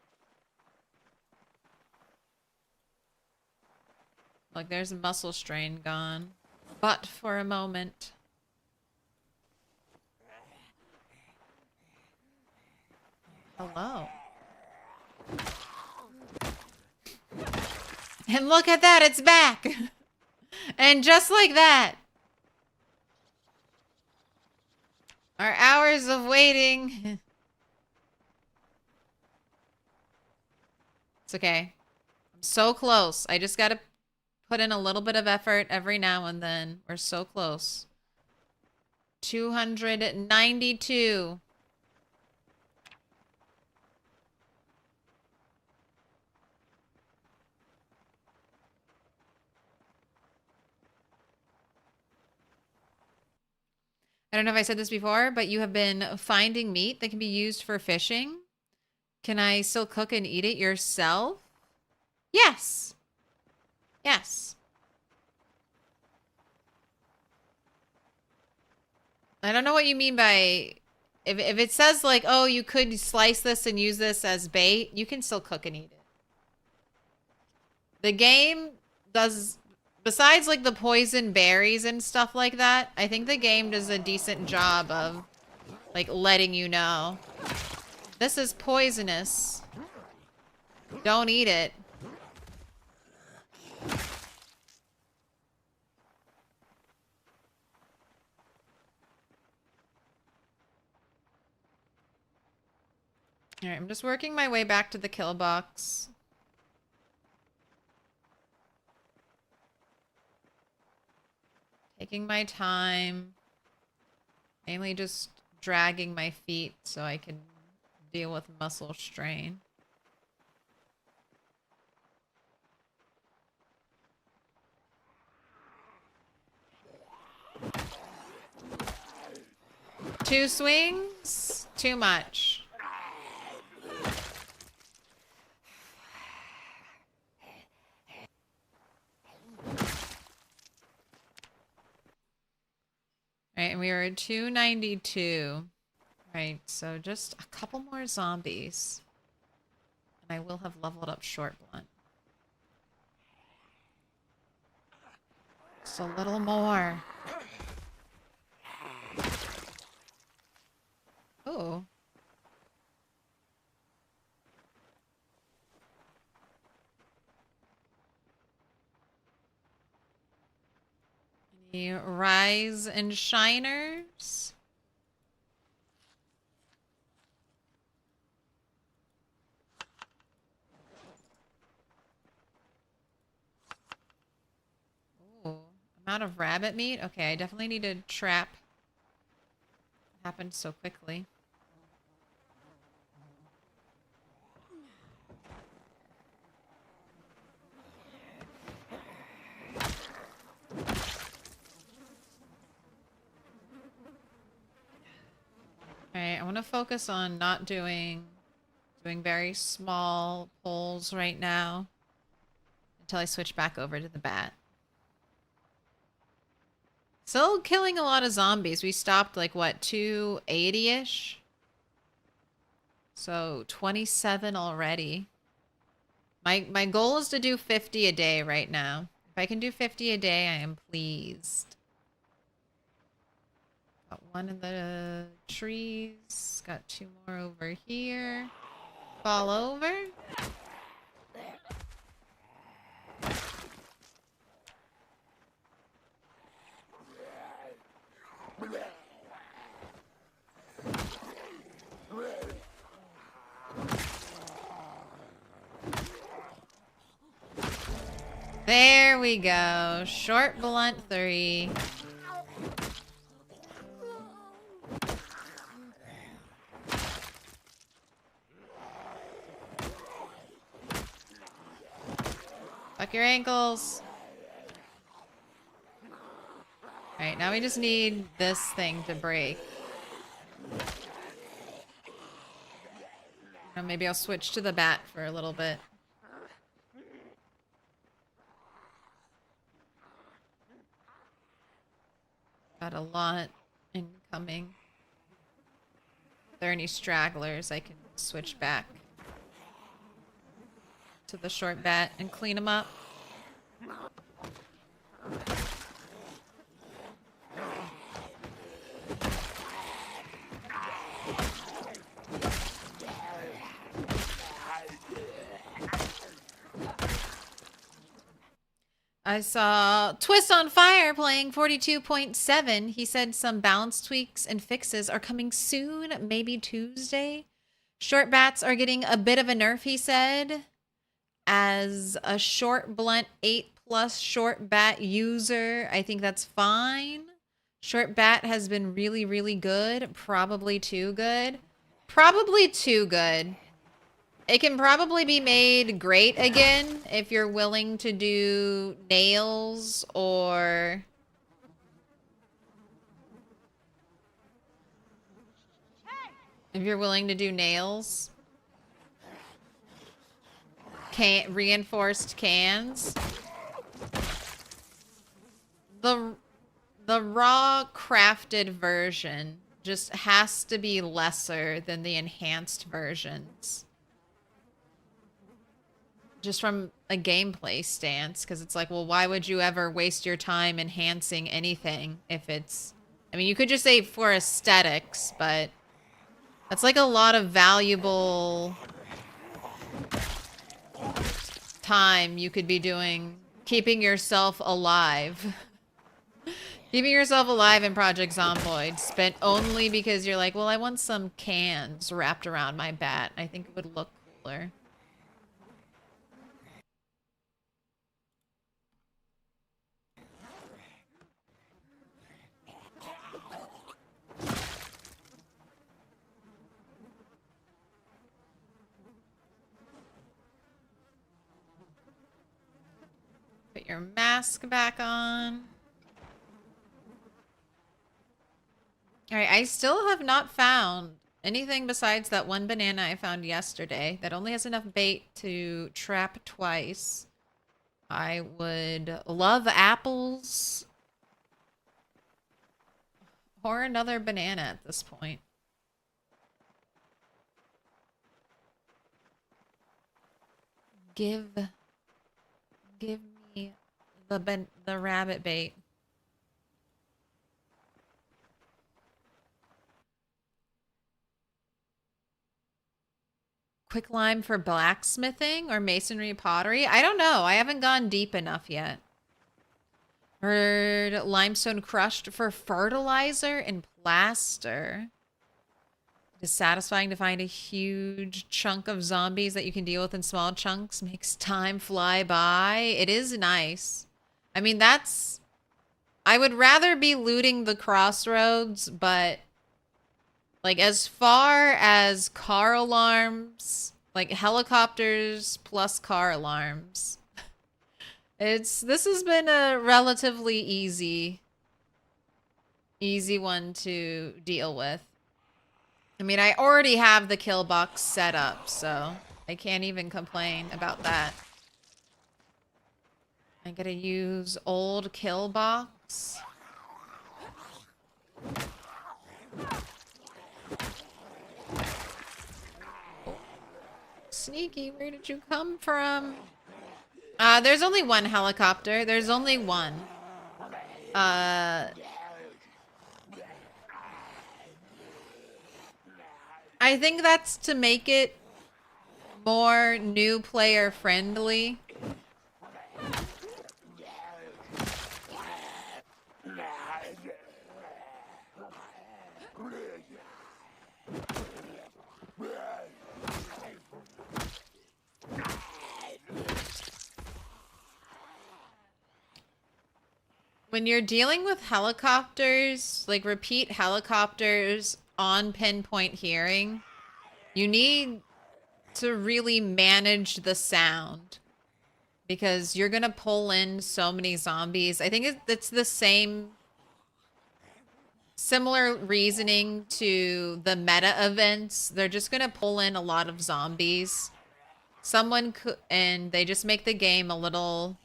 Like, there's muscle strain gone. But for a moment. Hello. And look at that, it's back! And just like that, our hours of waiting. It's okay. I'm so close. I just gotta put in a little bit of effort every now and then. We're so close. 292. I don't know if I said this before, but you have been finding meat that can be used for fishing. Can I still cook and eat it yourself? Yes. Yes. I don't know what you mean by... If it says like, oh, you could slice this and use this as bait, you can still cook and eat it. The game does... Besides like the poison berries and stuff like that, I think the game does a decent job of like letting you know. This is poisonous. Don't eat it. Alright, I'm just working my way back to the kill box. Taking my time. Mainly just dragging my feet so I can deal with muscle strain. Two swings? Too much. Alright, and we are at 292. Right, so just a couple more zombies. And I will have leveled up short blunt. Just a little more. Oh. I The Rise and Shiners. Ooh, amount of rabbit meat? Okay, I definitely need a trap. It happened so quickly. Alright, I want to focus on not doing very small pulls right now until I switch back over to the bat. Still killing a lot of zombies. We stopped like what, 280-ish? So 27 already. My goal is to do 50 a day right now. If I can do 50 a day, I am pleased. Got one in the trees. Got two more over here. Fall over. There we go. Short blunt 3. Fuck your ankles. Alright, now we just need this thing to break. Or maybe I'll switch to the bat for a little bit. Got a lot incoming. If there are any stragglers, I can switch back to the short bat and clean them up. I saw Twist on Fire playing 42.6. He said some balance tweaks and fixes are coming soon, maybe Tuesday. Short bats are getting a bit of a nerf, he said. As a short blunt 8+ short bat user, I think that's fine. Short bat has been really, really good. Probably too good. Probably too good. It can probably be made great again if you're willing to do nails or... If you're willing to do nails. Reinforced cans. The raw crafted version just has to be lesser than the enhanced versions. Just from a gameplay stance, because it's like, well, why would you ever waste your time enhancing anything if it's... I mean, you could just say for aesthetics, but that's like a lot of valuable time you could be doing keeping yourself alive. Keeping yourself alive in Project Zomboid, spent only because you're like, well, I want some cans wrapped around my bat. I think it would look cooler. Put your mask back on. Alright, I still have not found anything besides that one banana I found yesterday that only has enough bait to trap twice. I would love apples or another banana at this point. Give me the rabbit bait. Quicklime for blacksmithing or masonry pottery? I don't know. I haven't gone deep enough yet. Heard limestone crushed for fertilizer and plaster. It is satisfying to find a huge chunk of zombies that you can deal with in small chunks. Makes time fly by. It is nice. I mean, that's... I would rather be looting the crossroads, but... Like, as far as car alarms, like helicopters plus car alarms, this has been a relatively easy one to deal with. I mean, I already have the kill box set up, so I can't even complain about that. I gotta use old kill box. Sneaky, where did you come from? There's only one helicopter. There's only one. I think that's to make it more new player friendly. When you're dealing with helicopters, like repeat helicopters on pinpoint hearing, you need to really manage the sound because you're going to pull in so many zombies. I think it's the similar reasoning to the meta events. They're just going to pull in a lot of zombies. Someone could, and they just make the game a little...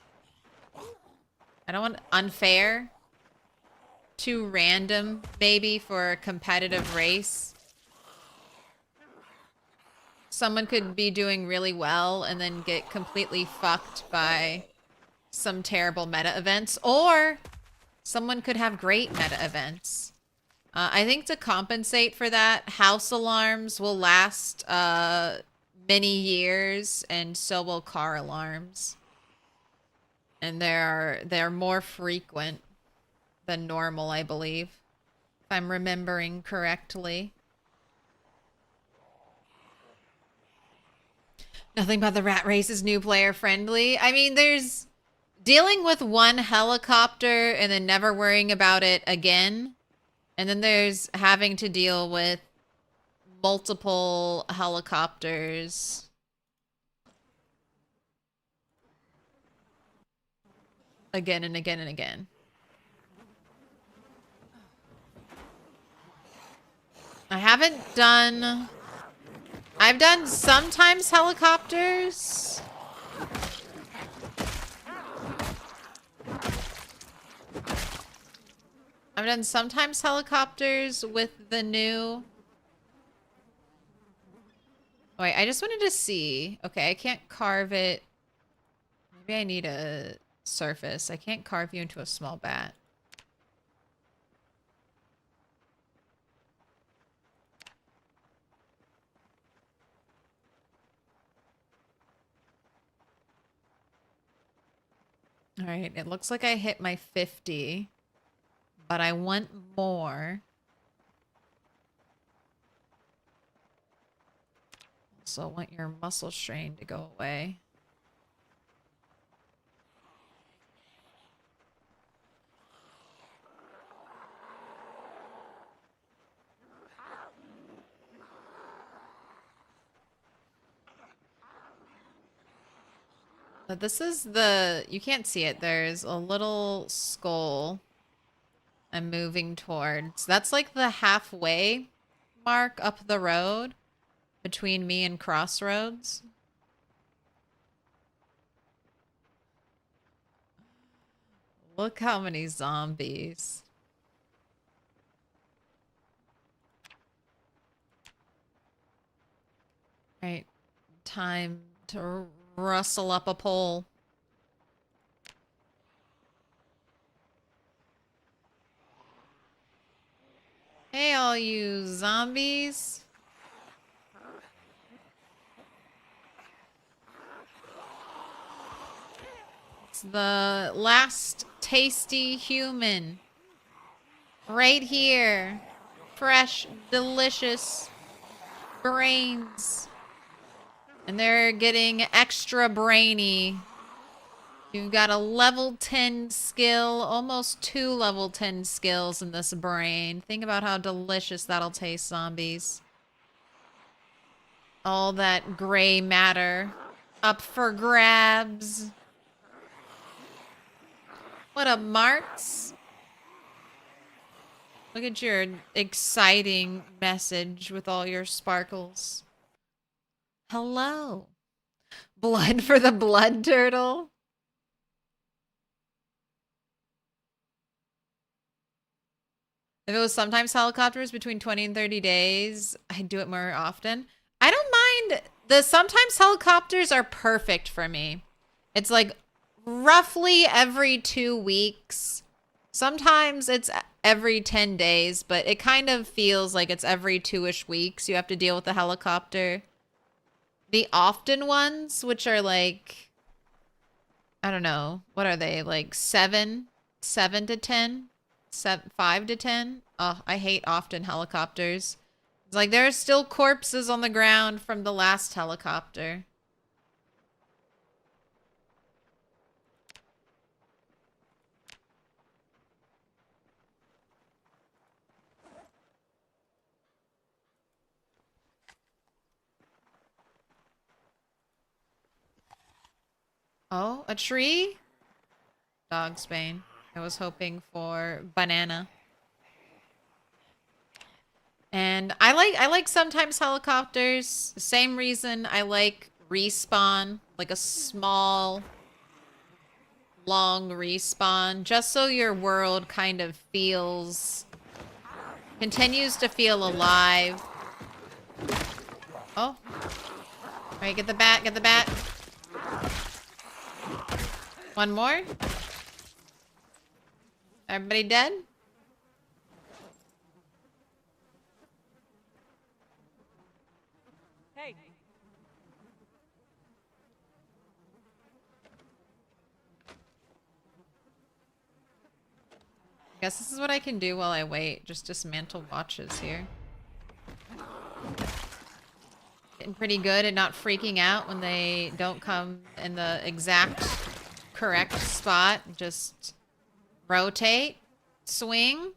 I don't want unfair. Too random, maybe, for a competitive race. Someone could be doing really well and then get completely fucked by some terrible meta events. Or someone could have great meta events. I think to compensate for that, house alarms will last many years, and so will car alarms. And they're more frequent than normal, I believe. If I'm remembering correctly. Nothing about the rat race is new player friendly. I mean, there's dealing with one helicopter and then never worrying about it again. And then there's having to deal with multiple helicopters. Again and again and again. I haven't done... I've done sometimes helicopters. I've done sometimes helicopters with the new... Wait, I just wanted to see. Okay, I can't carve it. Maybe I need a surface. I can't carve you into a small bat. All right, it looks like I hit my 50, but I want more. Also, I want your muscle strain to go away. But this is the... You can't see it. There's a little skull I'm moving towards. That's like the halfway mark up the road between me and Crossroads. Look how many zombies. Right. Time to rustle up a pole. Hey, all you zombies. It's the last tasty human. Right here. Fresh, delicious brains. And they're getting extra brainy. You've got a level 10 skill, almost 2 level 10 skills in this brain. Think about how delicious that'll taste, zombies. All that gray matter up for grabs. What up, Marts? Look at your exciting message with all your sparkles. Hello. Blood for the blood turtle? If it was sometimes helicopters between 20 and 30 days, I'd do it more often. I don't mind. The sometimes helicopters are perfect for me. It's like roughly every 2 weeks. Sometimes it's every 10 days, but it kind of feels like it's every 2-ish weeks you have to deal with the helicopter. The often ones, which are like, I don't know, what are they, like 7 to 10? 5 to 10? Oh, I hate often helicopters. It's like there are still corpses on the ground from the last helicopter. Oh, a tree? Dogsbane. I was hoping for banana. And I like sometimes helicopters. Same reason I like respawn, like a small, long respawn, just so your world kind of continues to feel alive. Oh. All right, get the bat, get the bat. One more. Everybody dead? Hey. I guess this is what I can do while I wait. Just dismantle watches here. Getting pretty good at not freaking out when they don't come in the exact correct spot. Just rotate, swing.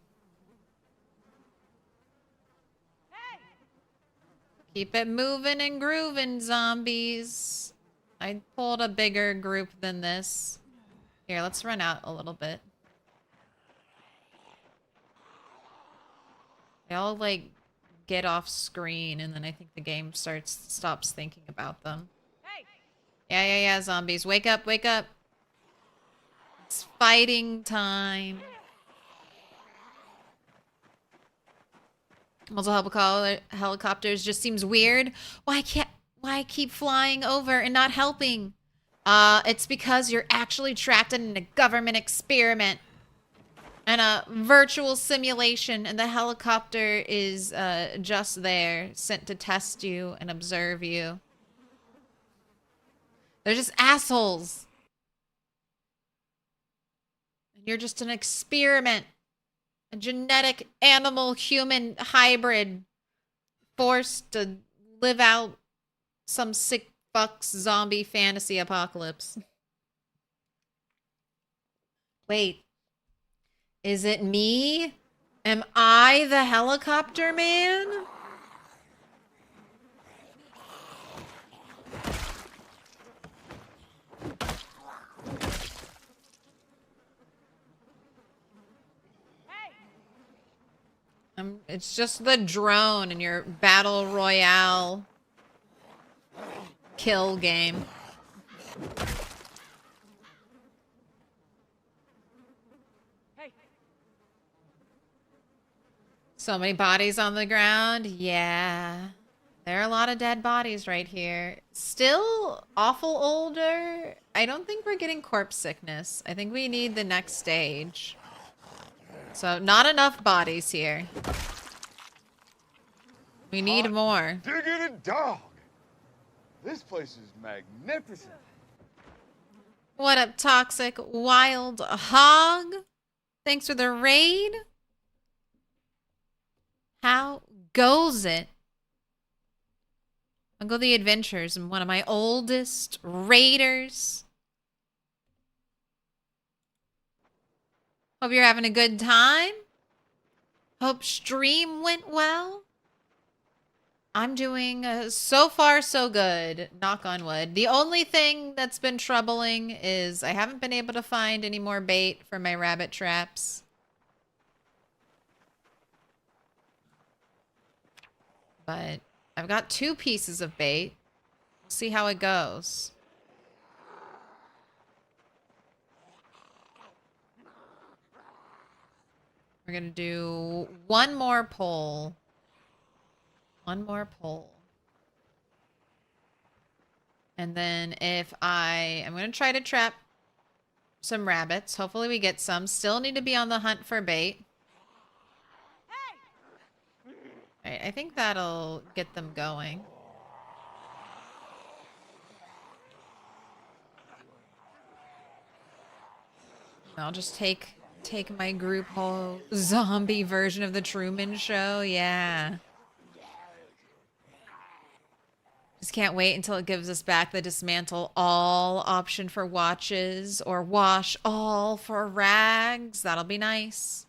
Keep it moving and grooving, zombies. I pulled a bigger group than this. Here, let's run out a little bit. They all, like, get off screen, and then I think the game stops thinking about them. Hey. Yeah, zombies. Wake up, wake up. It's fighting time. Multiple helicopters just seems weird. Why keep flying over and not helping? It's because you're actually trapped in a government experiment and a virtual simulation, and the helicopter is just there, sent to test you and observe you. They're just assholes. And you're just an experiment. A genetic animal-human hybrid forced to live out some sick fuck's zombie fantasy apocalypse. Wait. Is it me? Am I the helicopter man? It's just the drone in your battle royale kill game. Hey. So many bodies on the ground. Yeah. There are a lot of dead bodies right here. Still awful older. I don't think we're getting corpse sickness. I think we need the next stage. So, not enough bodies here. We need more. Diggity dog. This place is magnificent. What up, Toxic Wild Hog? Thanks for the raid. How goes it? I'll go the adventures. I'm one of my oldest raiders. Hope you're having a good time. Hope stream went well. I'm doing so far so good, knock on wood. The only thing that's been troubling is I haven't been able to find any more bait for my rabbit traps. But I've got 2 pieces of bait. We'll see how it goes. We're gonna do one more pull. One more pull. And then if I'm going to try to trap some rabbits. Hopefully we get some. Still need to be on the hunt for bait. Alright, I think that'll get them going. I'll just take my group whole zombie version of the Truman Show. Yeah. Just can't wait until it gives us back the dismantle all option for watches or wash all for rags. That'll be nice.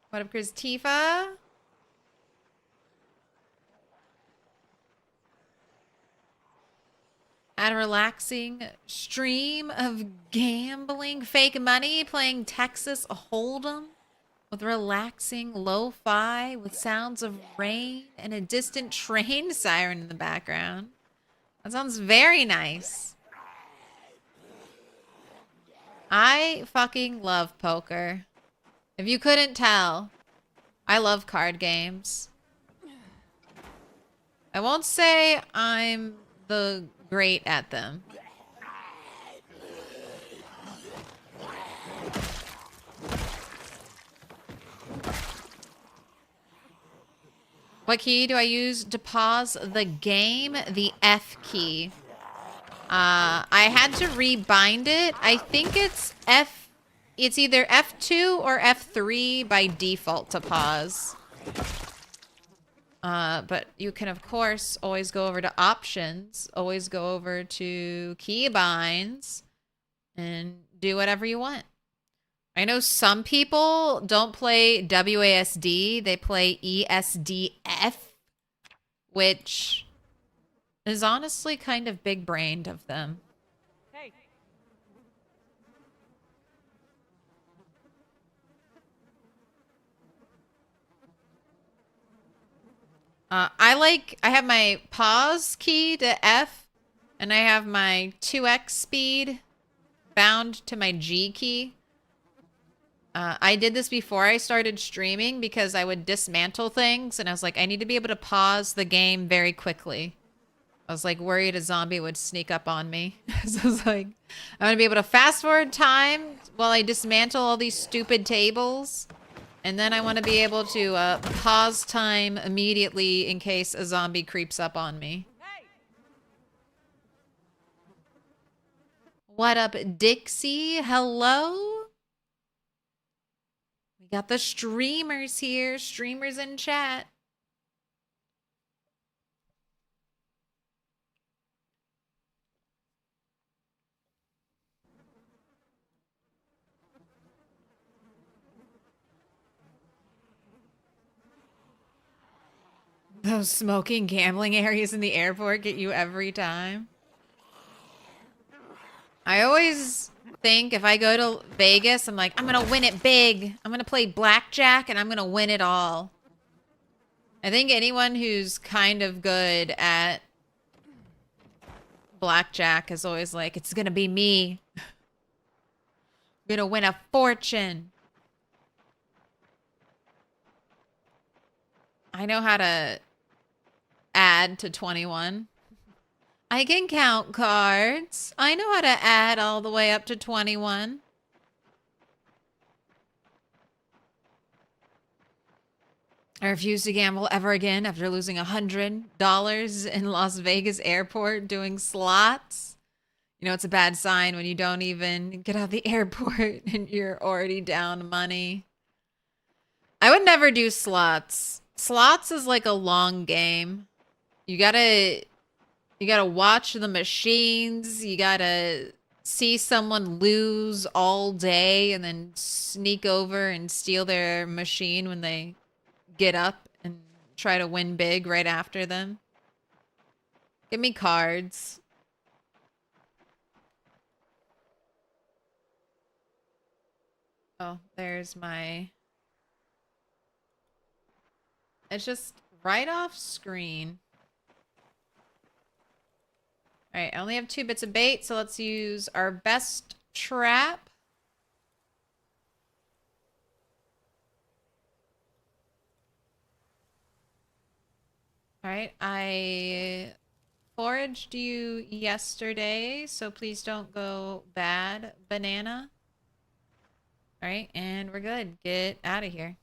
What up, Chris Tifa? Had a relaxing stream of gambling, fake money, playing Texas Hold'em with relaxing lo-fi with sounds of rain and a distant train siren in the background. That sounds very nice. I fucking love poker. If you couldn't tell, I love card games. I won't say I'm the great at them. What key do I use to pause the game? The F key. I had to rebind it. I think it's F. It's either F2 or F3 by default to pause. But you can, of course, always go over to options, always go over to keybinds, and do whatever you want. I know some people don't play WASD, they play ESDF, which is honestly kind of big-brained of them. Hey. I have my pause key to F, and I have my 2x speed bound to my G key. I did this before I started streaming because I would dismantle things, and I was like, I need to be able to pause the game very quickly. I was like worried a zombie would sneak up on me. So I was like, I'm gonna be able to fast forward time while I dismantle all these stupid tables. And then I want to be able to pause time immediately in case a zombie creeps up on me. Hey. What up, Dixie? Hello? We got the streamers here. Streamers in chat. Those smoking gambling areas in the airport get you every time. I always think if I go to Vegas, I'm like, I'm going to win it big. I'm going to play blackjack and I'm going to win it all. I think anyone who's kind of good at blackjack is always like, it's going to be me. I'm going to win a fortune. I know how to add to 21. I can count cards. I know how to add all the way up to 21. I refuse to gamble ever again after losing $100 in Las Vegas airport doing slots. You know, it's a bad sign when you don't even get out of the airport and you're already down money. I would never do slots. Slots is like a long game. You gotta watch the machines. You gotta see someone lose all day and then sneak over and steal their machine when they get up and try to win big right after them. Give me cards. Oh, there's my... It's just right off screen. All right, I only have 2 bits of bait, so let's use our best trap. All right, I foraged you yesterday, so please don't go bad, banana. All right, and we're good. Get out of here.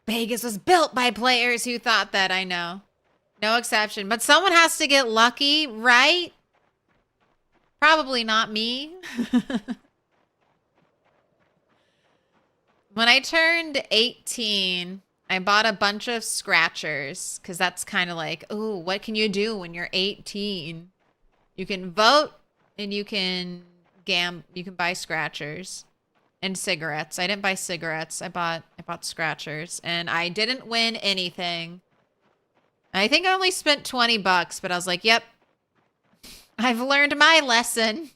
Vegas was built by players who thought that, I know. No exception. But someone has to get lucky, right? Probably not me. When I turned 18, I bought a bunch of scratchers because that's kind of like, oh, what can you do when you're 18? You can vote and you can buy scratchers and cigarettes. I didn't buy cigarettes. I bought scratchers and I didn't win anything. I think I only spent 20 bucks, but I was like, yep, I've learned my lesson.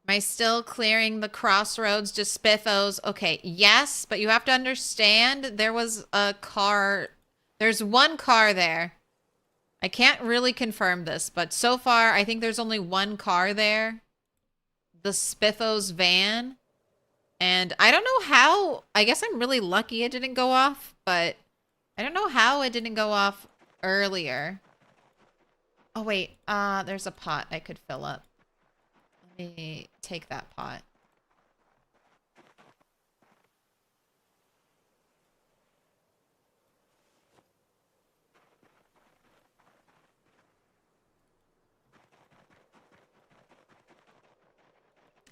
Am I still clearing the crossroads to Spiffos? Okay, yes, but you have to understand there was a car. There's one car there. I can't really confirm this, but so far I think there's only one car there. The Spiffos van. And I don't know how. I guess I'm really lucky it didn't go off, but I don't know how it didn't go off earlier. Oh, wait. There's a pot I could fill up. Let me take that pot.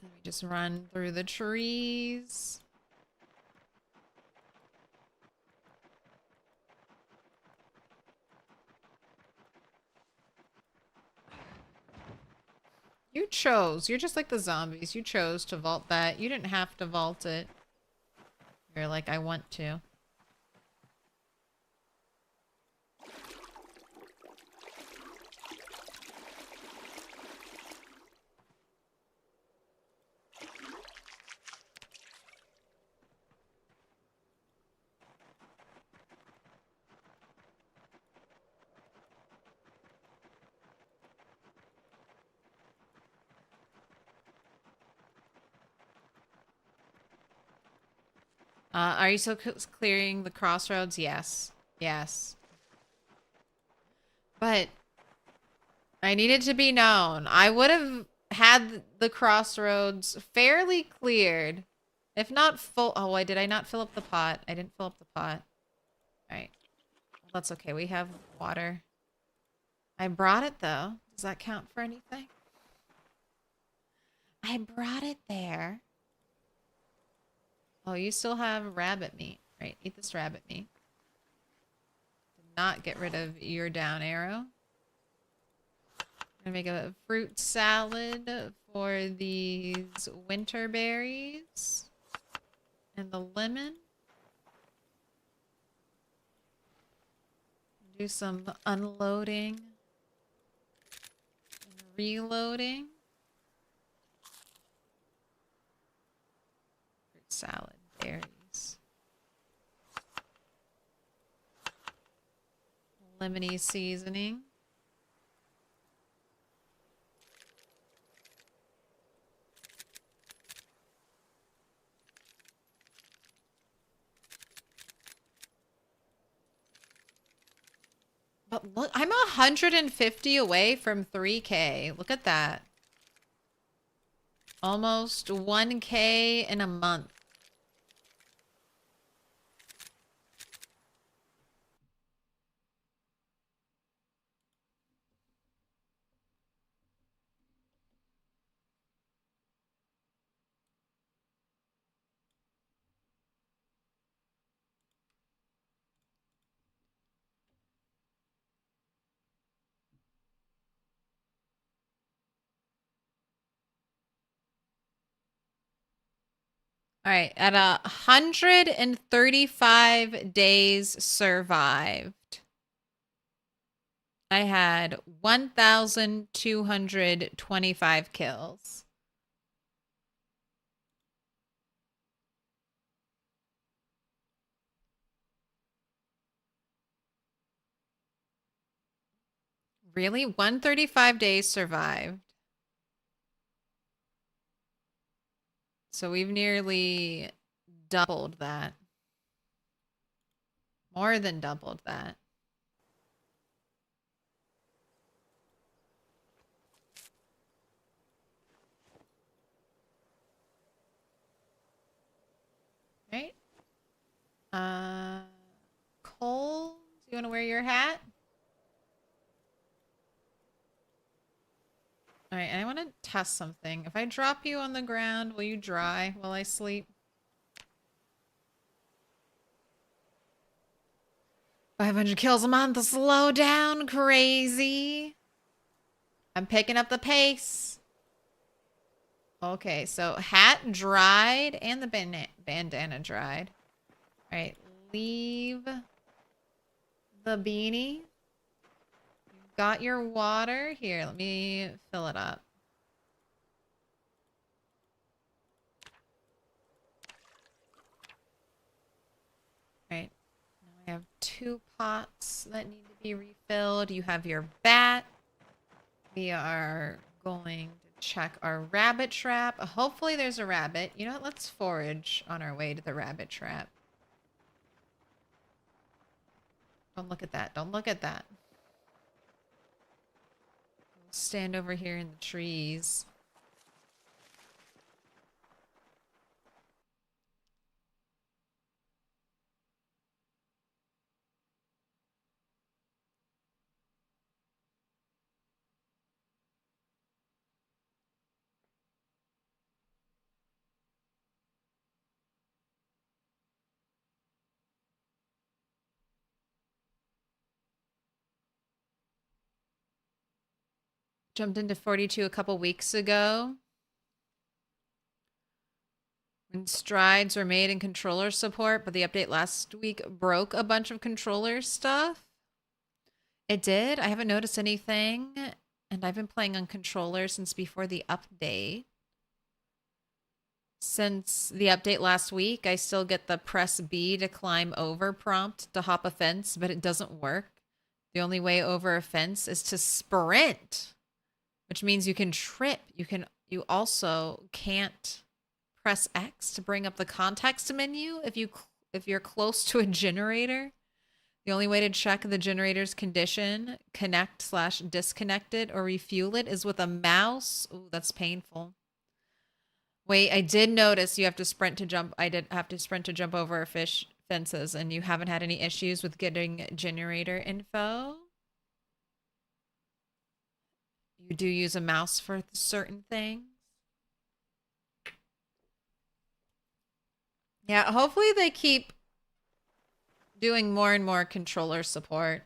Let me just run through the trees. You chose. You're just like the zombies. You chose to vault that. You didn't have to vault it. You're like, I want to. Are you still clearing the crossroads? Yes. Yes. But I needed to be known. I would have had the crossroads fairly cleared. If not full. Oh, wait, did I not fill up the pot? I didn't fill up the pot. All right. Well, that's okay. We have water. I brought it, though. Does that count for anything? I brought it there. Oh, you still have rabbit meat. Right, eat this rabbit meat. Did not get rid of your down arrow. I'm gonna make a fruit salad for these winter berries. And the lemon. Do some unloading. And reloading. Fruit salad. Berries. Lemony seasoning. But look, I'm 150 away from 3K. Look at that. Almost 1K in a month. All right, at 135 days survived, I had 1,225 kills. Really? 135 days survived. So we've nearly doubled that. More than doubled that. Right? Cole, do you want to wear your hat? All right, I want to test something. If I drop you on the ground, will you dry while I sleep? 500 kills a month. Slow down, crazy. I'm picking up the pace. Okay, so hat dried and the bandana dried. All right, leave the beanie. You've got your water. Here, let me fill it up. All right, now I have 2 pots that need to be refilled. You have your bat. We are going to check our rabbit trap. Hopefully there's a rabbit. You know what? Let's forage on our way to the rabbit trap. Don't look at that. Don't look at that. We'll stand over here in the trees. Jumped into 42 a couple weeks ago. When strides were made in controller support, but the update last week broke a bunch of controller stuff. It did. I haven't noticed anything. And I've been playing on controller since before the update. Since the update last week, I still get the press B to climb over prompt to hop a fence, but it doesn't work. The only way over a fence is to sprint, which means you can trip. You also can't press X to bring up the context menu if you're close to a generator. The only way to check the generator's condition, connect/disconnected or refuel it, is with a mouse. Ooh, that's painful. Wait, I did notice you have to sprint to jump. I did have to sprint to jump over fish fences, and you haven't had any issues with getting generator info. You do use a mouse for certain things. Yeah, hopefully they keep doing more and more controller support.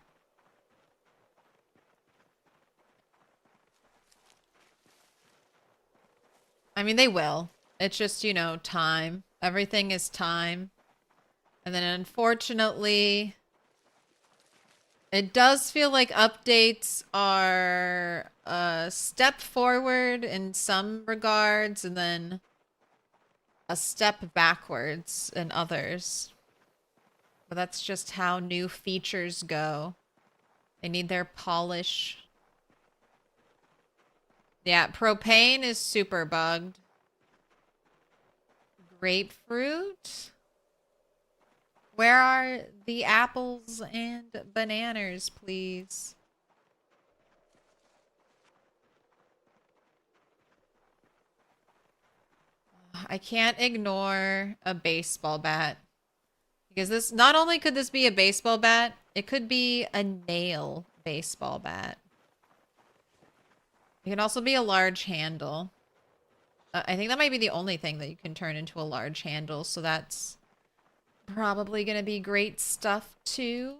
I mean, they will. It's just, you know, time. Everything is time. And then unfortunately, it does feel like updates are a step forward in some regards and then a step backwards in others. But that's just how new features go. They need their polish. Yeah, propane is super bugged. Grapefruit. Where are the apples and bananas, please? I can't ignore a baseball bat. Because this, not only could this be a baseball bat, it could be a nail baseball bat. It can also be a large handle. I think that might be the only thing that you can turn into a large handle, so that's probably going to be great stuff too.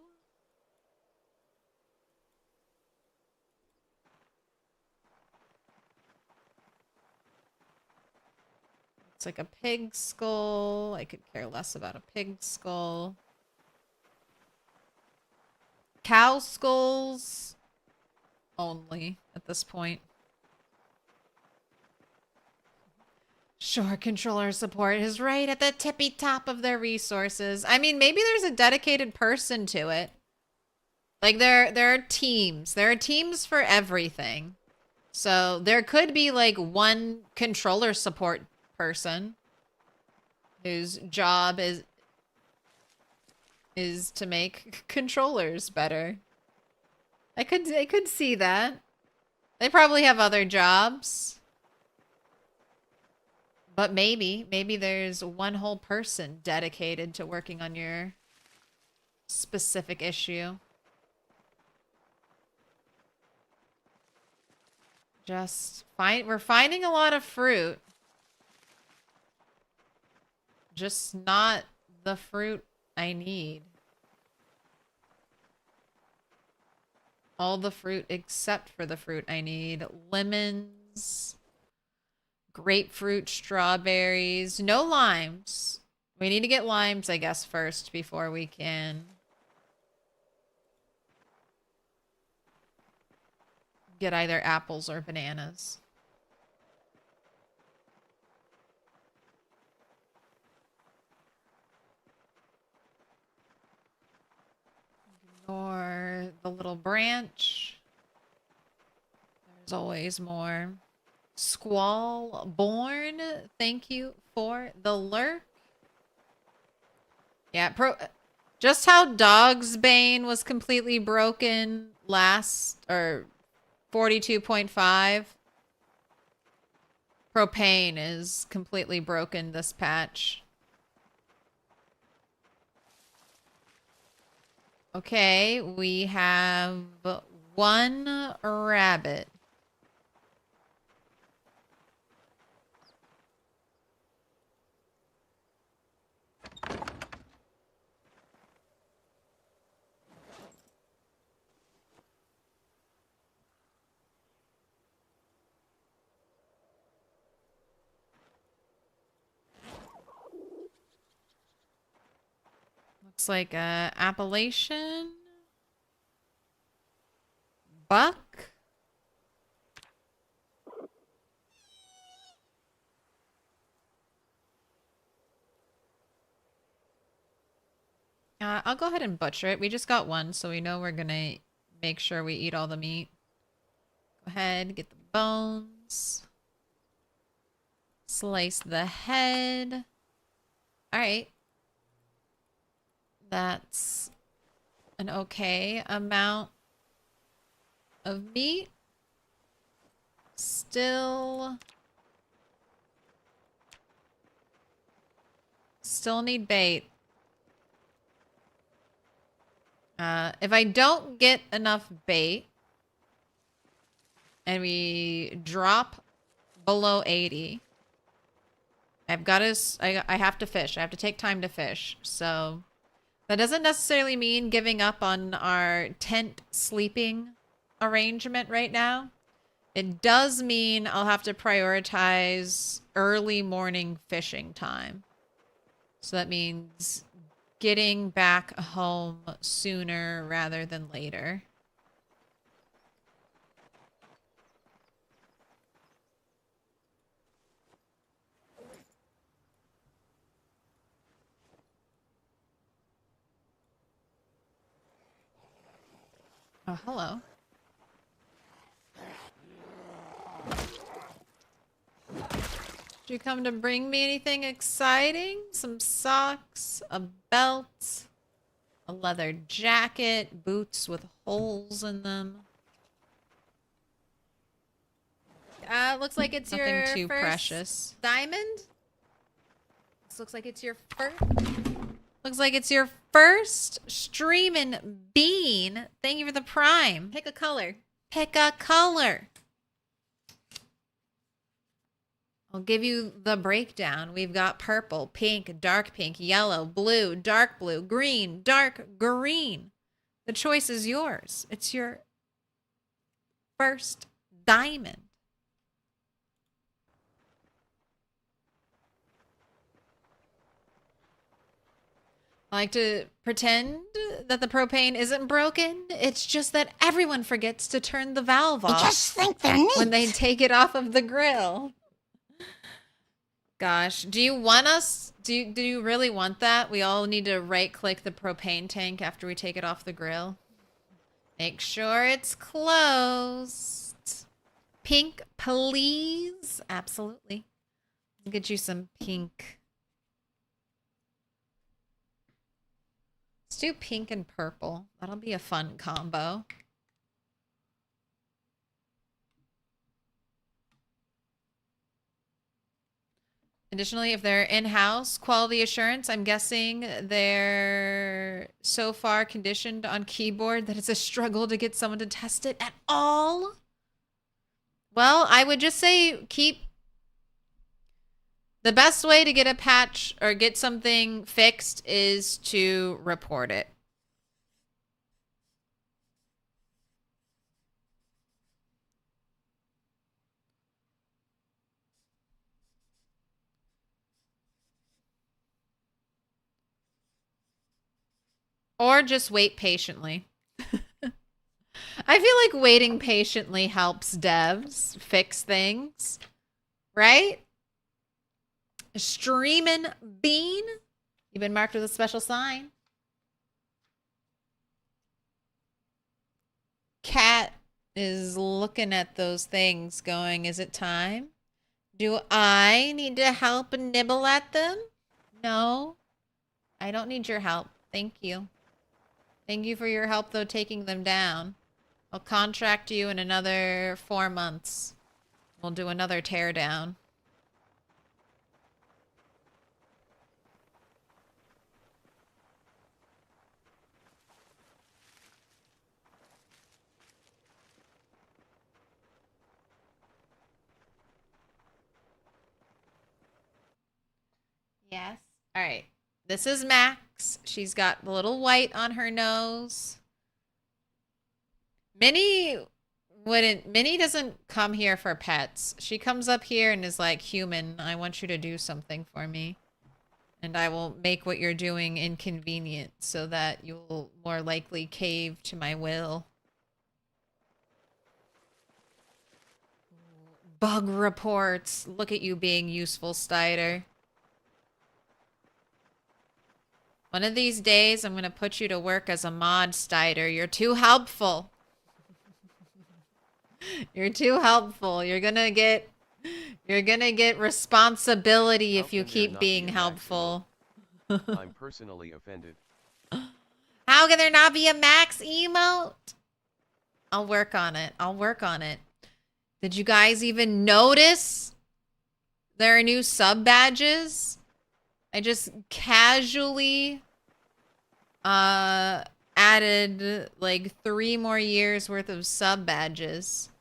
It's like a pig skull. I could care less about a pig skull. Cow skulls only at this point. Sure, controller support is right at the tippy top of their resources. I mean, maybe there's a dedicated person to it. Like there are teams. There are teams for everything. So there could be like one controller support person whose job is to make controllers better. I could see that. They probably have other jobs. But maybe there's one whole person dedicated to working on your specific issue. We're finding a lot of fruit. Just not the fruit I need. All the fruit except for the fruit I need. Lemons, grapefruit, strawberries, no limes. We need to get limes, I guess, first before we can get either apples or bananas. Ignore the little branch. There's always more. Squall Born, thank you for the lurk. Yeah, just how Dog's Bane was completely broken last, or 42.5. Propane is completely broken this patch. Okay, we have one rabbit. Looks like a Appalachian buck. I'll go ahead and butcher it. We just got one, so we know we're gonna make sure we eat all the meat. Go ahead, get the bones. Slice the head. Alright. That's an okay amount of meat. Still need bait. If I don't get enough bait and we drop below 80, I've got to, I have to fish. I have to take time to fish. So that doesn't necessarily mean giving up on our tent sleeping arrangement right now. It does mean I'll have to prioritize early morning fishing time. So that means getting back home sooner rather than later. Oh, hello. Did you come to bring me anything exciting? Some socks, a belt, a leather jacket, boots with holes in them. Looks like it's Nothing your too first precious. diamond. This looks like it's your first. Looks like it's your first streaming bean. Thank you for the prime. Pick a color. Pick a color. I'll give you the breakdown. We've got purple, pink, dark pink, yellow, blue, dark blue, green, dark green. The choice is yours. It's your first diamond. I like to pretend that the propane isn't broken. It's just that everyone forgets to turn the valve off. I just think they're neat. When they take it off of the grill. Gosh, do you want us? Do you really want that? We all need to right-click the propane tank after we take it off the grill. Make sure it's closed. Pink, please. Absolutely. I'll get you some pink. Let's do pink and purple. That'll be a fun combo. Additionally, if they're in-house quality assurance, I'm guessing they're so far conditioned on keyboard that it's a struggle to get someone to test it at all. Well, I would just say keep... The best way to get a patch or get something fixed is to report it. Or just wait patiently. I feel like waiting patiently helps devs fix things, right? Streamin' bean. You've been marked with a special sign. Cat is looking at those things going, is it time? Do I need to help nibble at them? No. I don't need your help. Thank you. Thank you for your help, though, taking them down. I'll contract you in another 4 months. We'll do another teardown. Yes. All right. This is Max. She's got a little white on her nose. Minnie doesn't come here for pets. She comes up here and is like, human, I want you to do something for me. And I will make what you're doing inconvenient so that you'll more likely cave to my will. Bug reports. Look at you being useful, Stider. One of these days, I'm going to put you to work as a mod, Stider. You're too helpful. You're too helpful. You're going to get responsibility if you keep being helpful. I'm personally offended. How can there not be a Max emote? I'll work on it. I'll work on it. Did you guys even notice there are new sub badges? I just casually added like 3 more years worth of sub badges.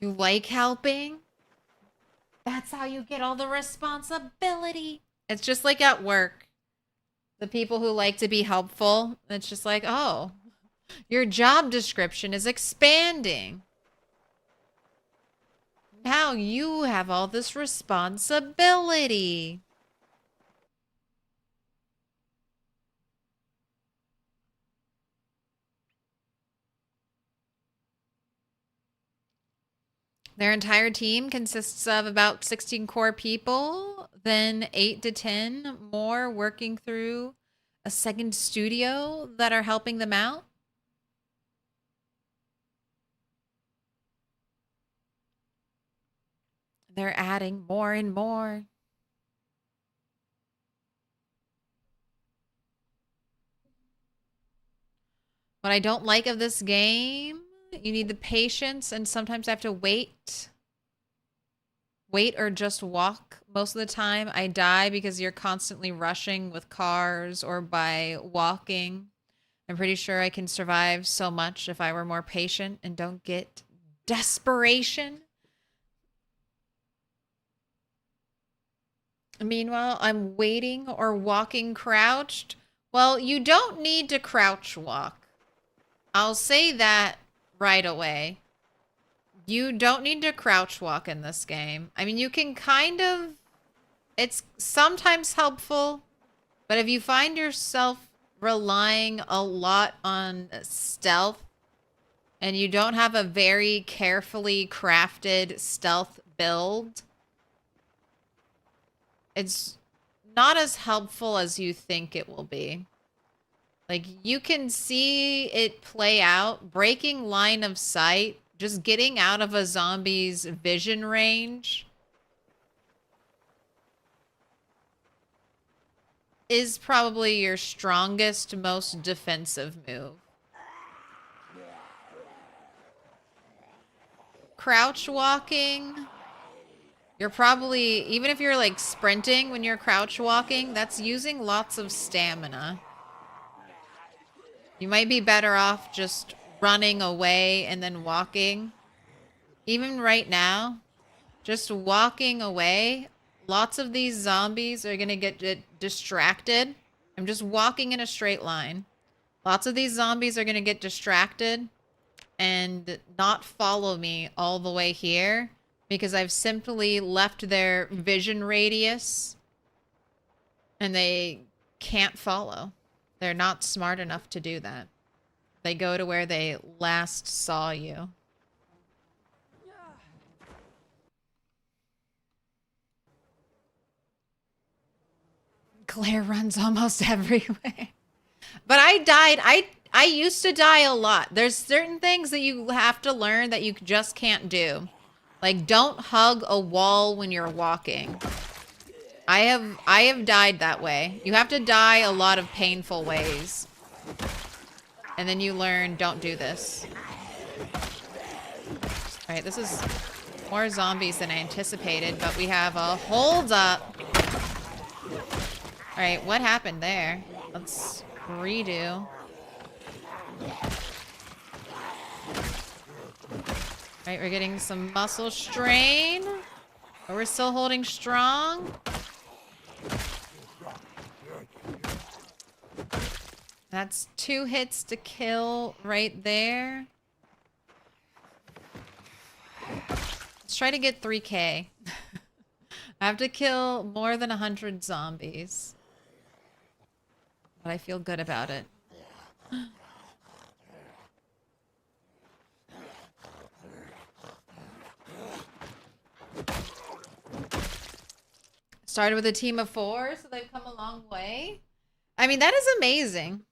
You like helping? That's how you get all the responsibility. It's just like at work. The people who like to be helpful, it's just like, oh, your job description is expanding. Now you have all this responsibility. Their entire team consists of about 16 core people, then 8 to 10 more working through a second studio that are helping them out. They're adding more and more. What I don't like of this game, you need the patience, and sometimes I have to wait. Wait or just walk. Most of the time I die because you're constantly rushing with cars or by walking. I'm pretty sure I can survive so much if I were more patient and don't get desperation. Meanwhile, I'm waiting or walking crouched. Well, you don't need to crouch walk. I'll say that right away. You don't need to crouch walk in this game. I mean, you can kind of... It's sometimes helpful, but if you find yourself relying a lot on stealth and you don't have a very carefully crafted stealth build, it's not as helpful as you think it will be. Like, you can see it play out, breaking line of sight, just getting out of a zombie's vision range is probably your strongest, most defensive move. Crouch walking, you're probably, even if you're like sprinting when you're crouch walking, that's using lots of stamina. You might be better off just running away and then walking. Even right now, just walking away, lots of these zombies are gonna get distracted. I'm just walking in a straight line. Lots of these zombies are gonna get distracted and not follow me all the way here because I've simply left their vision radius and they can't follow. They're not smart enough to do that. They go to where they last saw you. Claire runs almost everywhere. But I died. I used to die a lot. There's certain things that you have to learn that you just can't do. Like, don't hug a wall when you're walking. I have died that way. You have to die a lot of painful ways. And then you learn, don't do this. Alright, this is more zombies than I anticipated, but we have a hold up. Alright, what happened there? Let's redo. Alright, we're getting some muscle strain. But we're still holding strong. That's 2 hits to kill right there. Let's try to get 3K. I have to kill more than 100 zombies. But I feel good about it. Started with a team of 4, so they've come a long way. I mean, that is amazing.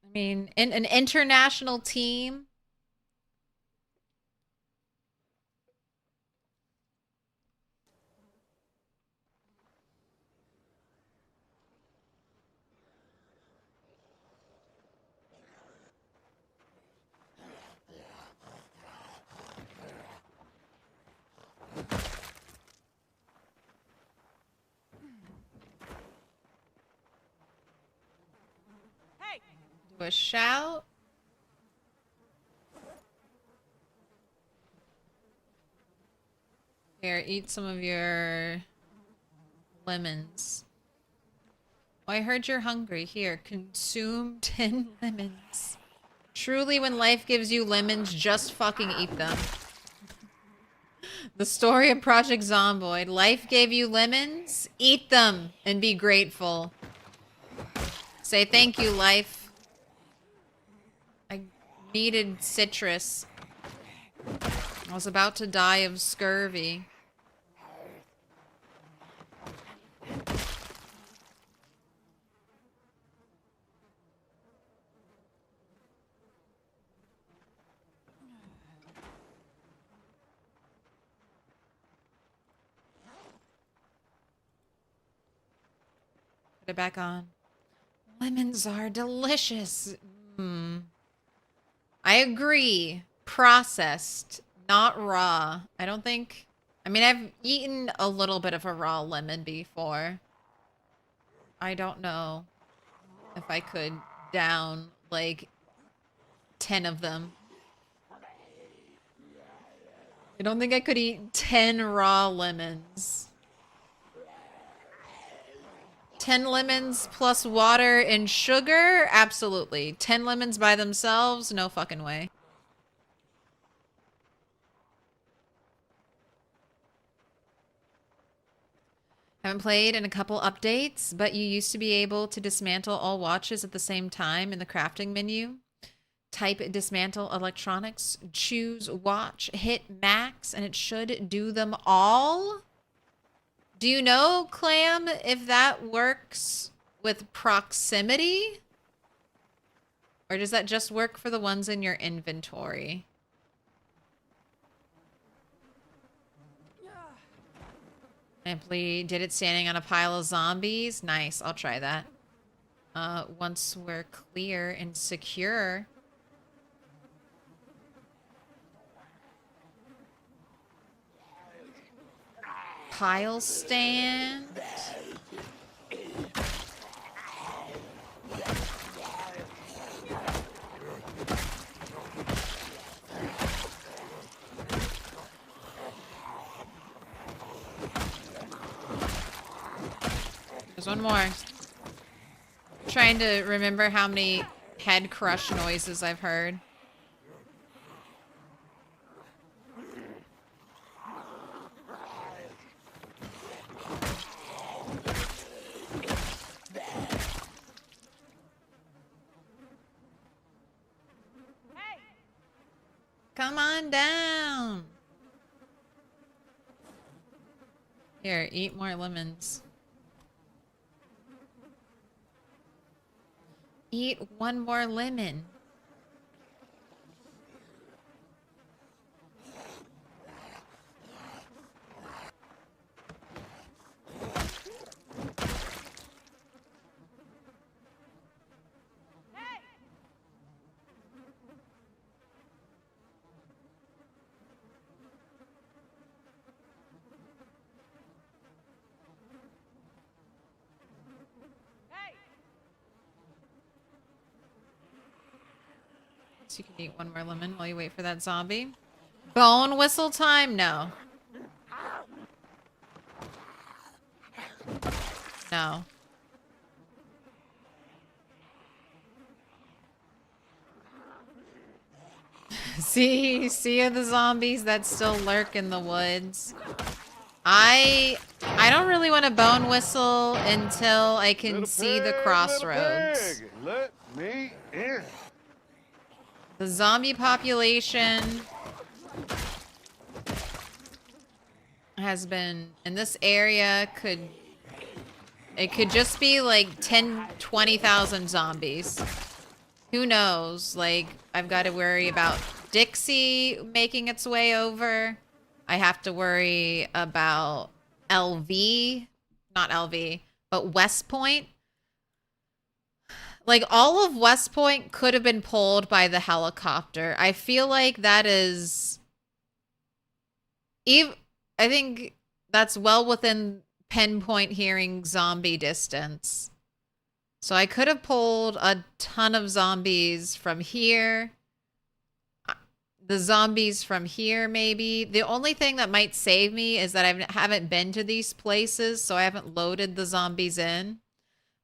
I mean, in an international team. Do a shout. Here, eat some of your lemons. Oh, I heard you're hungry. Here, consume 10 lemons. Truly, when life gives you lemons, just fucking eat them. The story of Project Zomboid. Life gave you lemons? Eat them and be grateful. Say thank you, life. I needed citrus. I was about to die of scurvy. Put it back on. Lemons are delicious. I agree. Processed, not raw. I don't think... I mean, I've eaten a little bit of a raw lemon before. I don't know if I could down, like, 10 of them. I don't think I could eat 10 raw lemons. 10 lemons plus water and sugar? Absolutely. 10 lemons by themselves? No fucking way. Haven't played in a couple updates, but you used to be able to dismantle all watches at the same time in the crafting menu. Type dismantle electronics, choose watch, hit max, and it should do them all. Do you know, Clam, if that works with proximity? Or does that just work for the ones in your inventory? Simply did it standing on a pile of zombies. Nice, I'll try that. Once we're clear and secure. Pile stand. There's one more. Trying to remember how many head crush noises I've heard. Come on down. Here, eat more lemons. Eat one more lemon. So you can eat one more lemon while you wait for that zombie. Bone whistle time? No. No. See the zombies that still lurk in the woods. I don't really want to bone whistle until I can see the crossroads. Pig, let me in. The zombie population has been in this area it could just be like 20,000 zombies. Who knows? Like, I've got to worry about Dixie making its way over. I have to worry about LV, not LV, but West Point. Like, all of West Point could have been pulled by the helicopter. I feel like that is... I think that's well within pinpoint hearing zombie distance. So I could have pulled a ton of zombies from here. The zombies from here, maybe. The only thing that might save me is that I haven't been to these places, so I haven't loaded the zombies in.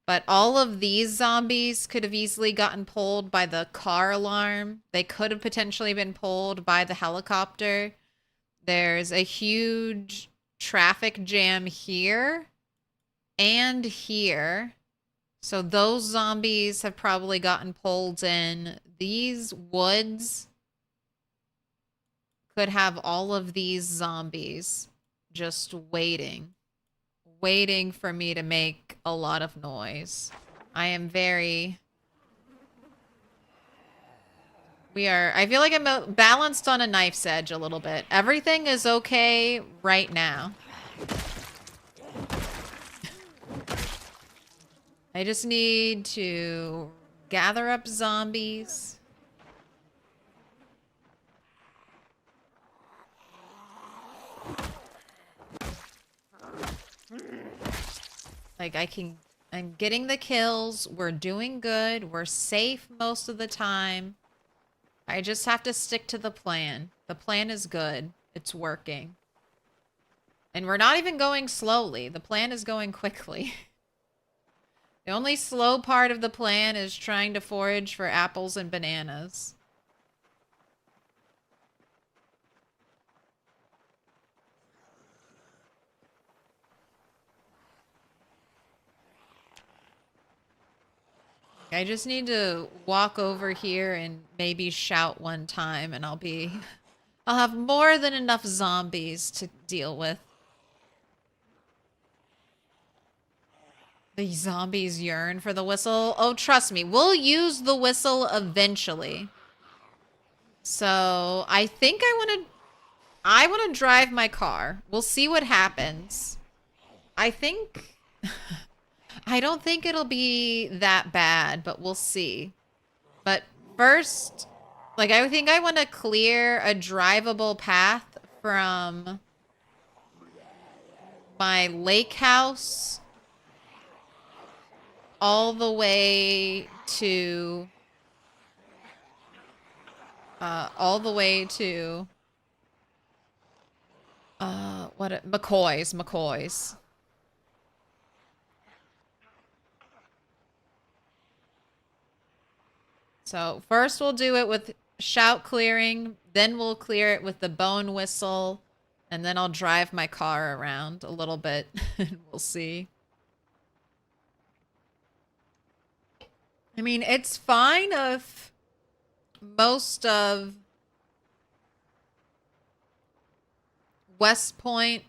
But all of these zombies could have easily gotten pulled by the car alarm. They could have potentially been pulled by the helicopter. There's a huge traffic jam here and here. So those zombies have probably gotten pulled in. These woods could have all of these zombies just waiting for me to make a lot of noise. I am very... I feel like I'm balanced on a knife's edge a little bit. Everything is okay right now. I just need to gather up zombies. Like, I'm getting the kills. We're doing good. We're safe most of the time. I just have to stick to the plan. The plan is good. It's working. And we're not even going slowly. The plan is going quickly. The only slow part of the plan is trying to forage for apples and bananas. I just need to walk over here and maybe shout one time and I'll have more than enough zombies to deal with. The zombies yearn for the whistle. Oh, trust me, we'll use the whistle eventually. So I think I want to drive my car. We'll see what happens. I don't think it'll be that bad, but we'll see. But first, like, I think I want to clear a drivable path from my lake house all the way to McCoy's. So first we'll do it with shout clearing, then we'll clear it with the bone whistle, and then I'll drive my car around a little bit and we'll see. I mean, it's fine if most of West Point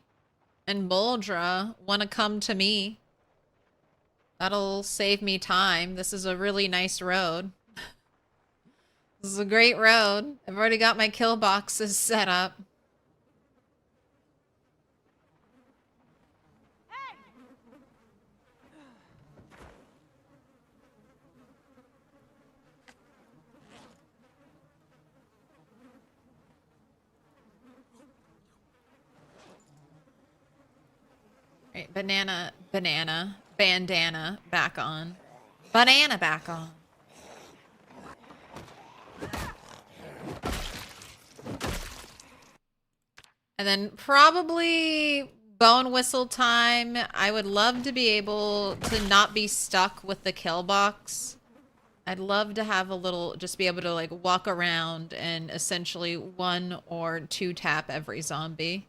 and Boldra want to come to me. That'll save me time. This is a really nice road. This is a great road. I've already got my kill boxes set up. Right, bandana back on. Banana back on. And then probably bone whistle time. I would love to be able to not be stuck with the kill box. I'd love to have a little, just be able to like walk around and essentially 1 or 2 tap every zombie.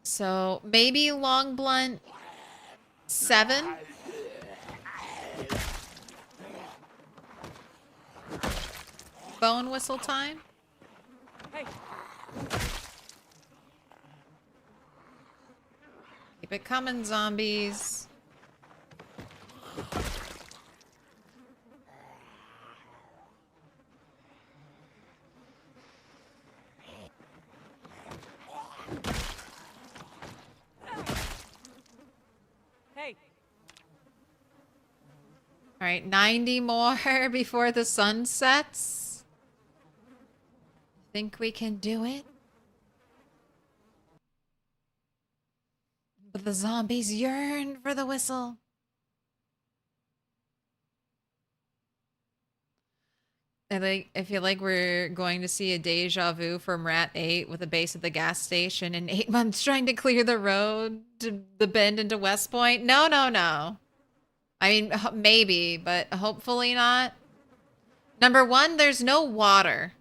So maybe long blunt 7. Bone whistle time. Hey. Keep it coming, zombies. Hey. All right, 90 more before the sun sets. Think we can do it? But the zombies yearn for the whistle. I feel like we're going to see a deja vu from Rat 8 with a base at the gas station and 8 months trying to clear the road to the bend into West Point. No, no, no. I mean, maybe, but hopefully not. Number 1, there's no water.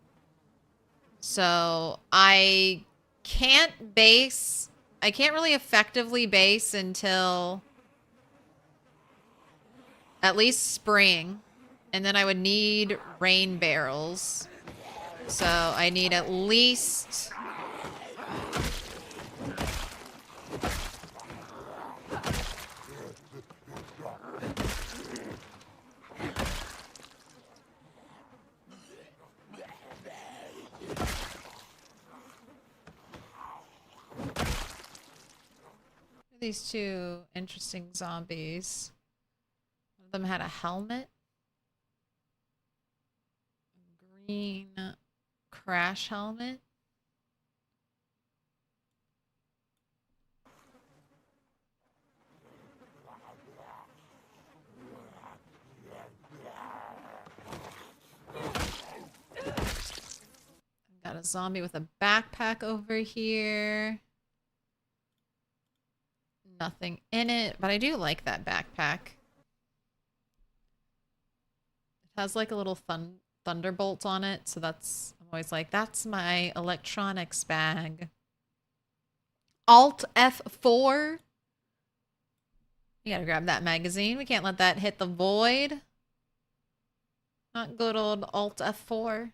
So I can't really effectively base until at least spring. And then I would need rain barrels. So I need at least... These 2 interesting zombies. them had a helmet. Green crash helmet. Got a zombie with a backpack over here. Nothing in it, but I do like that backpack. It has like a little thunderbolt on it, so that's, I'm always like, that's my electronics bag. Alt F4. You gotta grab that magazine. We can't let that hit the void. Not good old Alt F4.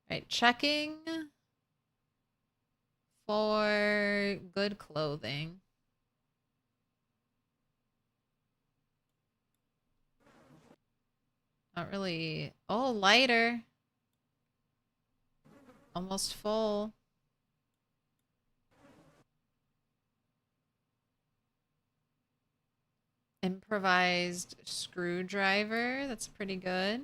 Right, checking for good clothing. Not really. Oh, lighter. Almost full. Improvised screwdriver. That's pretty good.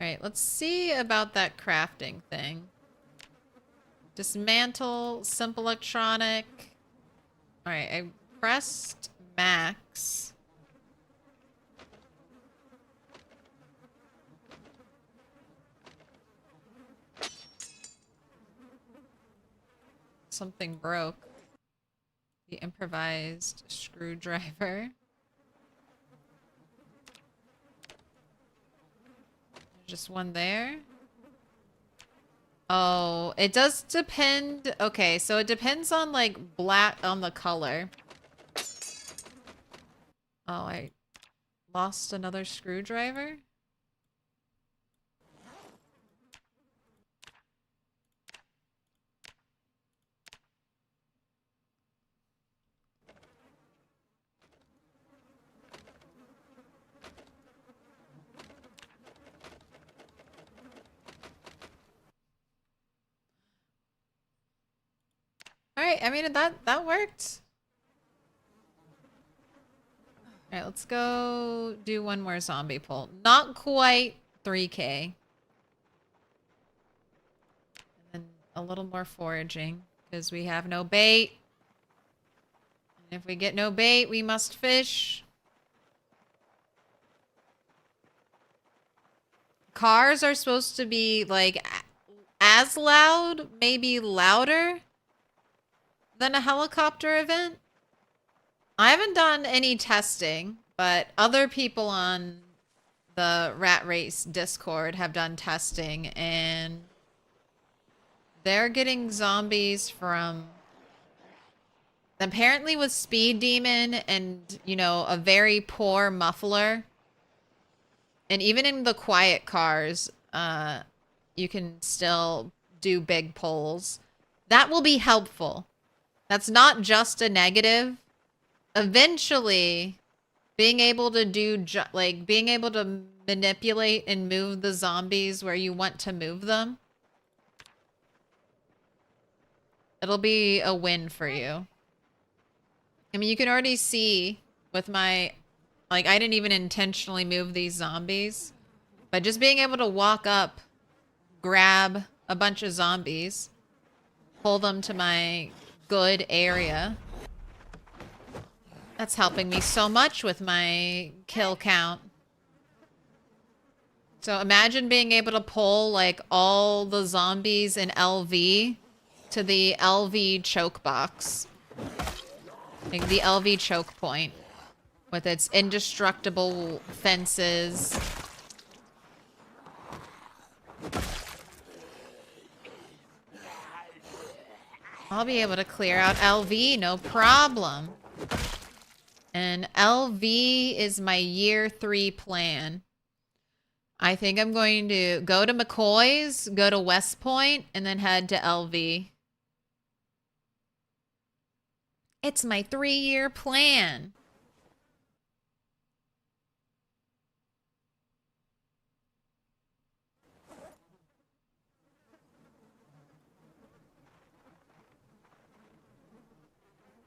Alright, let's see about that crafting thing. Dismantle, simple electronic. Alright, I pressed max. Something broke. The improvised screwdriver. Just one there. Oh, it does depend. Okay, so it depends on like black on the color. Oh, I lost another screwdriver. Alright, I mean, that worked. Alright, let's go do one more zombie pull. Not quite 3K. And then a little more foraging, because we have no bait. And if we get no bait, we must fish. Cars are supposed to be, like, as loud, maybe louder than a helicopter event. I haven't done any testing, but other people on the Rat Race Discord have done testing, and they're getting zombies from apparently with Speed Demon and, you know, a very poor muffler. And even in the quiet cars, you can still do big pulls. That will be helpful. That's not just a negative. Eventually, being able to do, like, being able to manipulate and move the zombies where you want to move them, it'll be a win for you. I mean, you can already see with my, like, I didn't even intentionally move these zombies, but just being able to walk up, grab a bunch of zombies, pull them to my good area. That's helping me so much with my kill count. So imagine being able to pull like all the zombies in LV to the LV choke box. Like the LV choke point with its indestructible fences. I'll be able to clear out LV, no problem. And LV is my year 3 plan. I think I'm going to go to McCoy's, go to West Point, and then head to LV. It's my 3-year plan.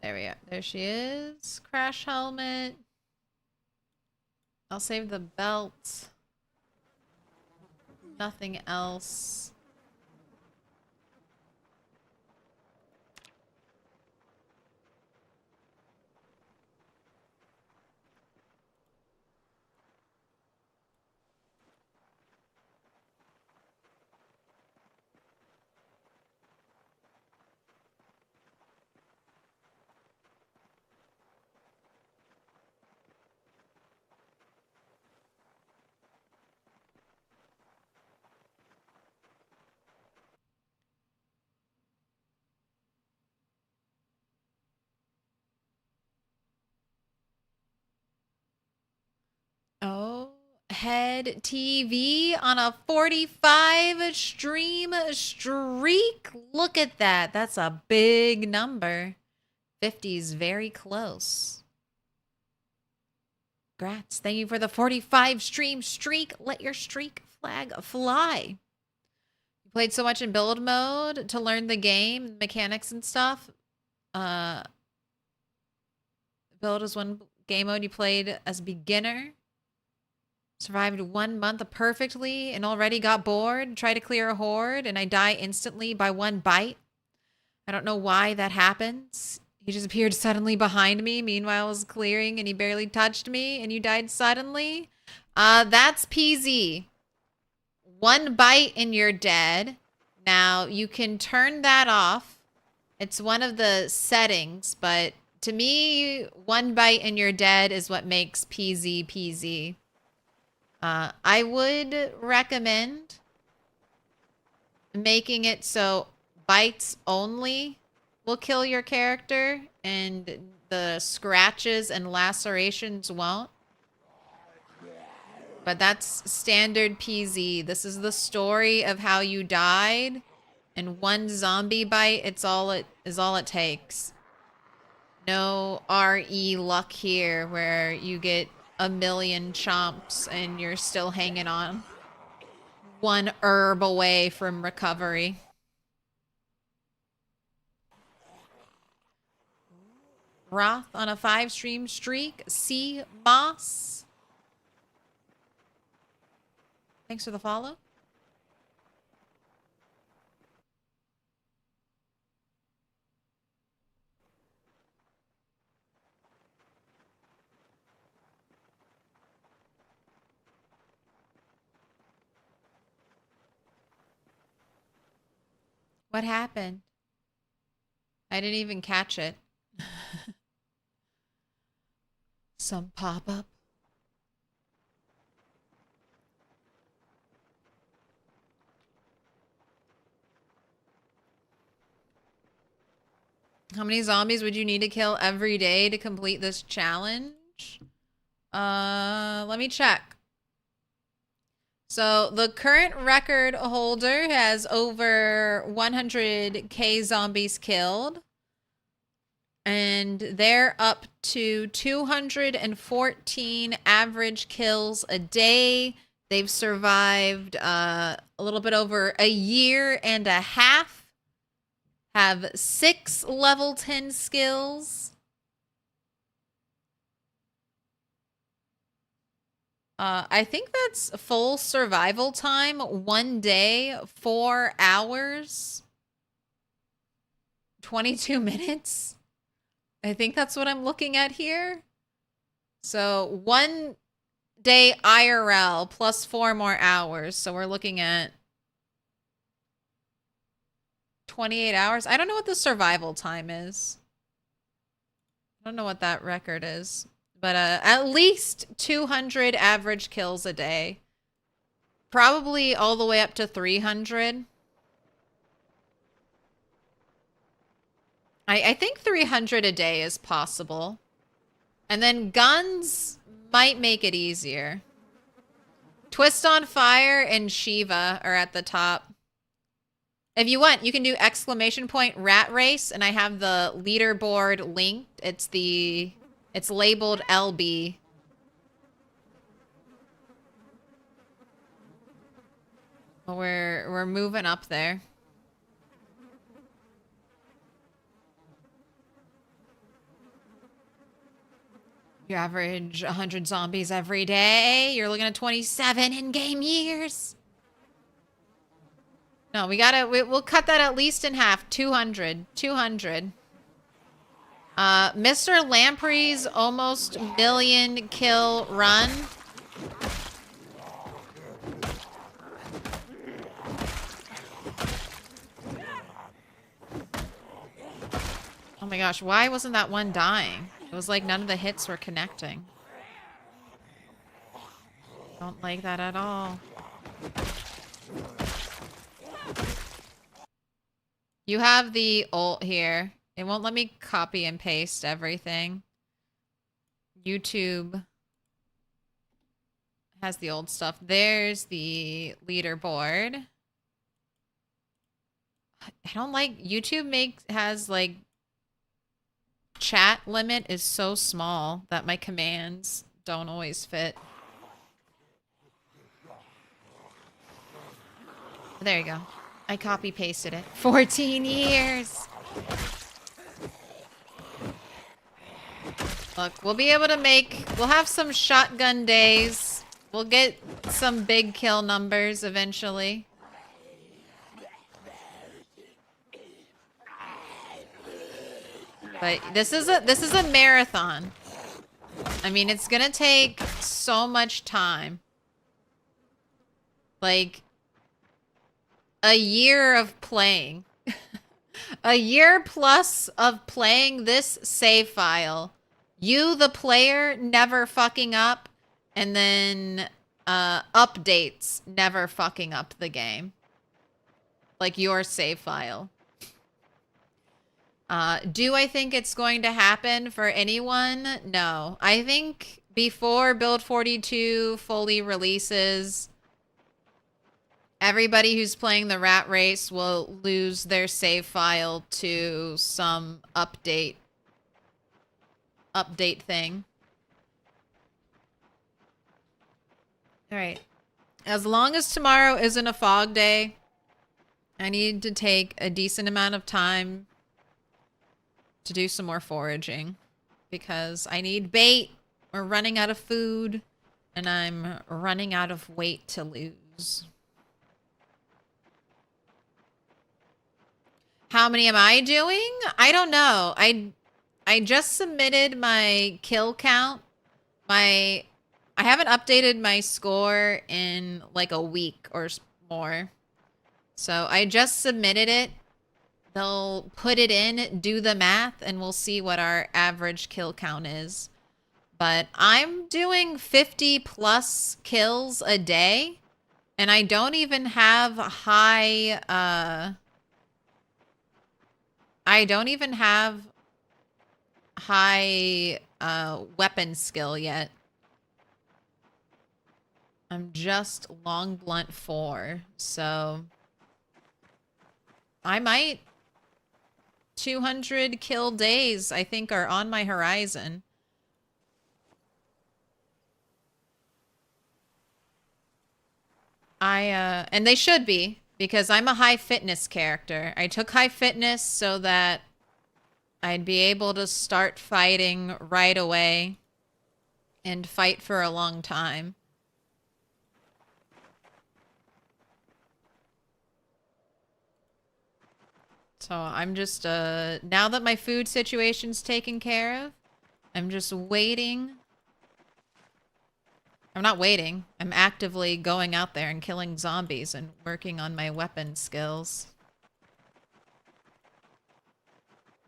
There we go. There she is. Crash helmet. I'll save the belt. Nothing else. Oh, head TV on a 45 stream streak. Look at that. That's a big number. 50's very close. Congrats. Thank you for the 45 stream streak. Let your streak flag fly. You played so much in build mode to learn the game, mechanics and stuff. Build is one game mode you played as a beginner. Survived 1 month perfectly and already got bored. Tried to clear a horde and I die instantly by one bite. I don't know why that happens. He just appeared suddenly behind me. Meanwhile, I was clearing and he barely touched me and you died suddenly. That's PZ. One bite and you're dead. Now, you can turn that off. It's one of the settings, but to me, one bite and you're dead is what makes PZ PZ. I would recommend making it so bites only will kill your character and the scratches and lacerations won't. But that's standard PZ. This is the story of how you died. And one zombie bite, it's all it takes. No RE luck here where you get a million chomps and you're still hanging on. One herb away from recovery. Roth on a 5 stream streak. C Moss. Thanks for the follow. What happened? I didn't even catch it. Some pop-up. How many zombies would you need to kill every day to complete this challenge? Let me check. So the current record holder has over 100k zombies killed. And they're up to 214 average kills a day. They've survived a little bit over a year and a half. Have 6 level 10 skills. I think that's full survival time. 1 day, 4 hours, 22 minutes. I think that's what I'm looking at here. So 1 day IRL plus 4 more hours. So we're looking at 28 hours. I don't know what the survival time is. I don't know what that record is. But at least 200 average kills a day. Probably all the way up to 300. I think 300 a day is possible. And then guns might make it easier. Twist on Fire and Shiva are at the top. If you want, you can do ! rat race, and I have the leaderboard linked. It's labeled LB. We're moving up there. You average 100 zombies every day. You're looking at 27 in-game years. No, we'll cut that at least in half. 200. 200. Mr. Lamprey's almost million kill run. Oh my gosh, why wasn't that one dying? It was like none of the hits were connecting. Don't like that at all. You have the ult here. It won't let me copy and paste everything. YouTube has the old stuff. There's the leaderboard. I don't like YouTube has like chat limit is so small that my commands don't always fit. There you go. I copy pasted it. 14 years. Look, we'll be able to we'll have some shotgun days. We'll get some big kill numbers eventually. But this is a marathon. I mean, it's gonna take so much time. Like a year of playing. A year plus of playing this save file. You, the player, never fucking up. And then updates never fucking up the game. Like your save file. Do I think it's going to happen for anyone? No. I think before Build 42 fully releases, everybody who's playing the rat race will lose their save file to some update thing. All right. As long as tomorrow isn't a fog day, I need to take a decent amount of time to do some more foraging because I need bait. We're running out of food and I'm running out of weight to lose. How many am I doing? I don't know. I just submitted my kill count. I haven't updated my score in like a week or more. So I just submitted it. They'll put it in, do the math, and we'll see what our average kill count is. But I'm doing 50 plus kills a day, and I don't even have high, weapon skill yet. I'm just long blunt 4, so I might 200 kill days, I think, are on my horizon. And they should be, because I'm a high fitness character. I took high fitness so that I'd be able to start fighting right away and fight for a long time. So I'm just, now that my food situation's taken care of, I'm just waiting. I'm not waiting. I'm actively going out there and killing zombies and working on my weapon skills.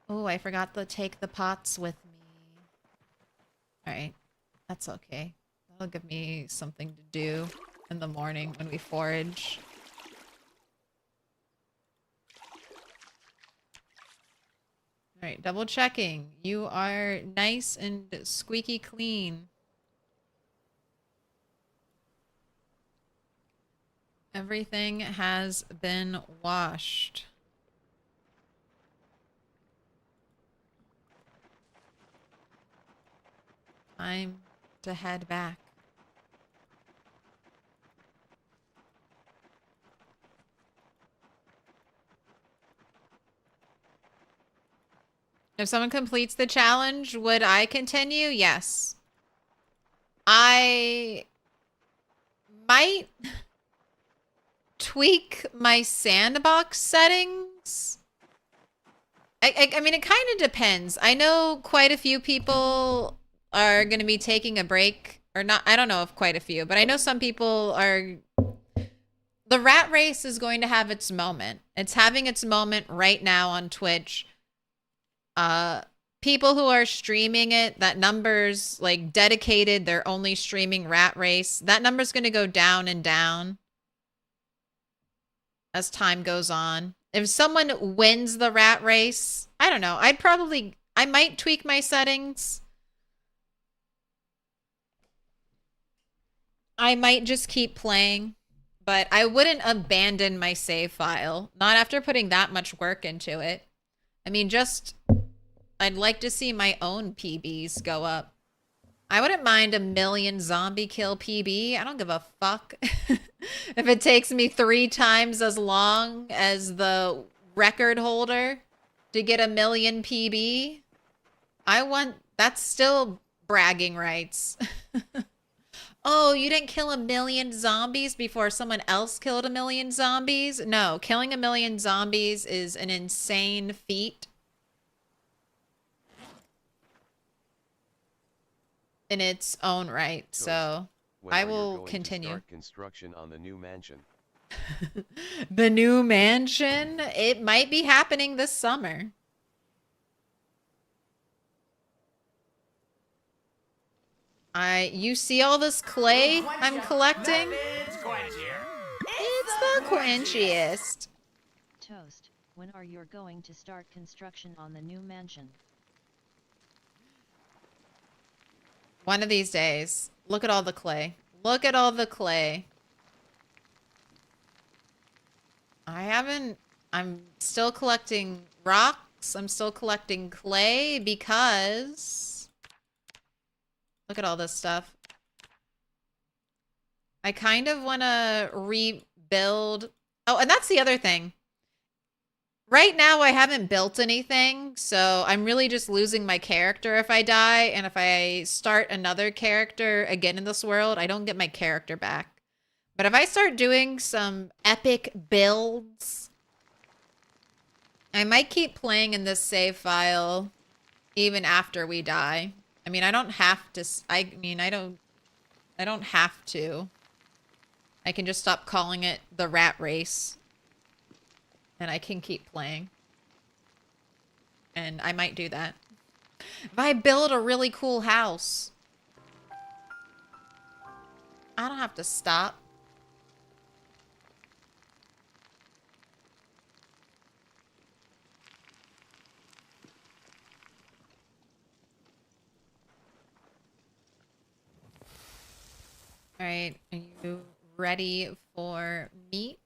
Oh, I forgot to take the pots with me. Alright. That's okay. That'll give me something to do in the morning when we forage. Alright, double checking. You are nice and squeaky clean. Everything has been washed. Time to head back. If someone completes the challenge, would I continue? Yes. I might tweak my sandbox settings. I mean, it kind of depends. I know quite a few people are going to be taking a break, or not. I don't know if quite a few, but I know some people are. The rat race is going to have its moment. It's having its moment right now on Twitch. People who are streaming it, that number's like dedicated, they're only streaming rat race. That number's going to go down and down as time goes on. If someone wins the rat race, I don't know. I might tweak my settings. I might just keep playing, but I wouldn't abandon my save file. Not after putting that much work into it. I mean, I'd like to see my own PBs go up. I wouldn't mind a 1,000,000 zombie kill PB. I don't give a fuck. If it takes me 3 times as long as the record holder to get 1,000,000 PB, that's still bragging rights. Oh, you didn't kill 1,000,000 zombies before someone else killed 1,000,000 zombies? No, killing 1,000,000 zombies is an insane feat. In its own right, so I will continue. Start construction on the new mansion. The new mansion? It might be happening this summer. You see all this clay I'm collecting? It's the quenchiest. Toast, when are you going to start construction on the new mansion? One of these days. Look at all the clay. Look at all the clay. I'm still collecting rocks. I'm still collecting clay because look at all this stuff. I kind of want to rebuild. Oh, and that's the other thing. Right now, I haven't built anything, so I'm really just losing my character if I die, and if I start another character again in this world, I don't get my character back. But if I start doing some epic builds, I might keep playing in this save file even after we die. I mean, I don't have to. I don't have to. I can just stop calling it the rat race. And I can keep playing. And I might do that. If I build a really cool house, I don't have to stop. All right, are you ready for meat?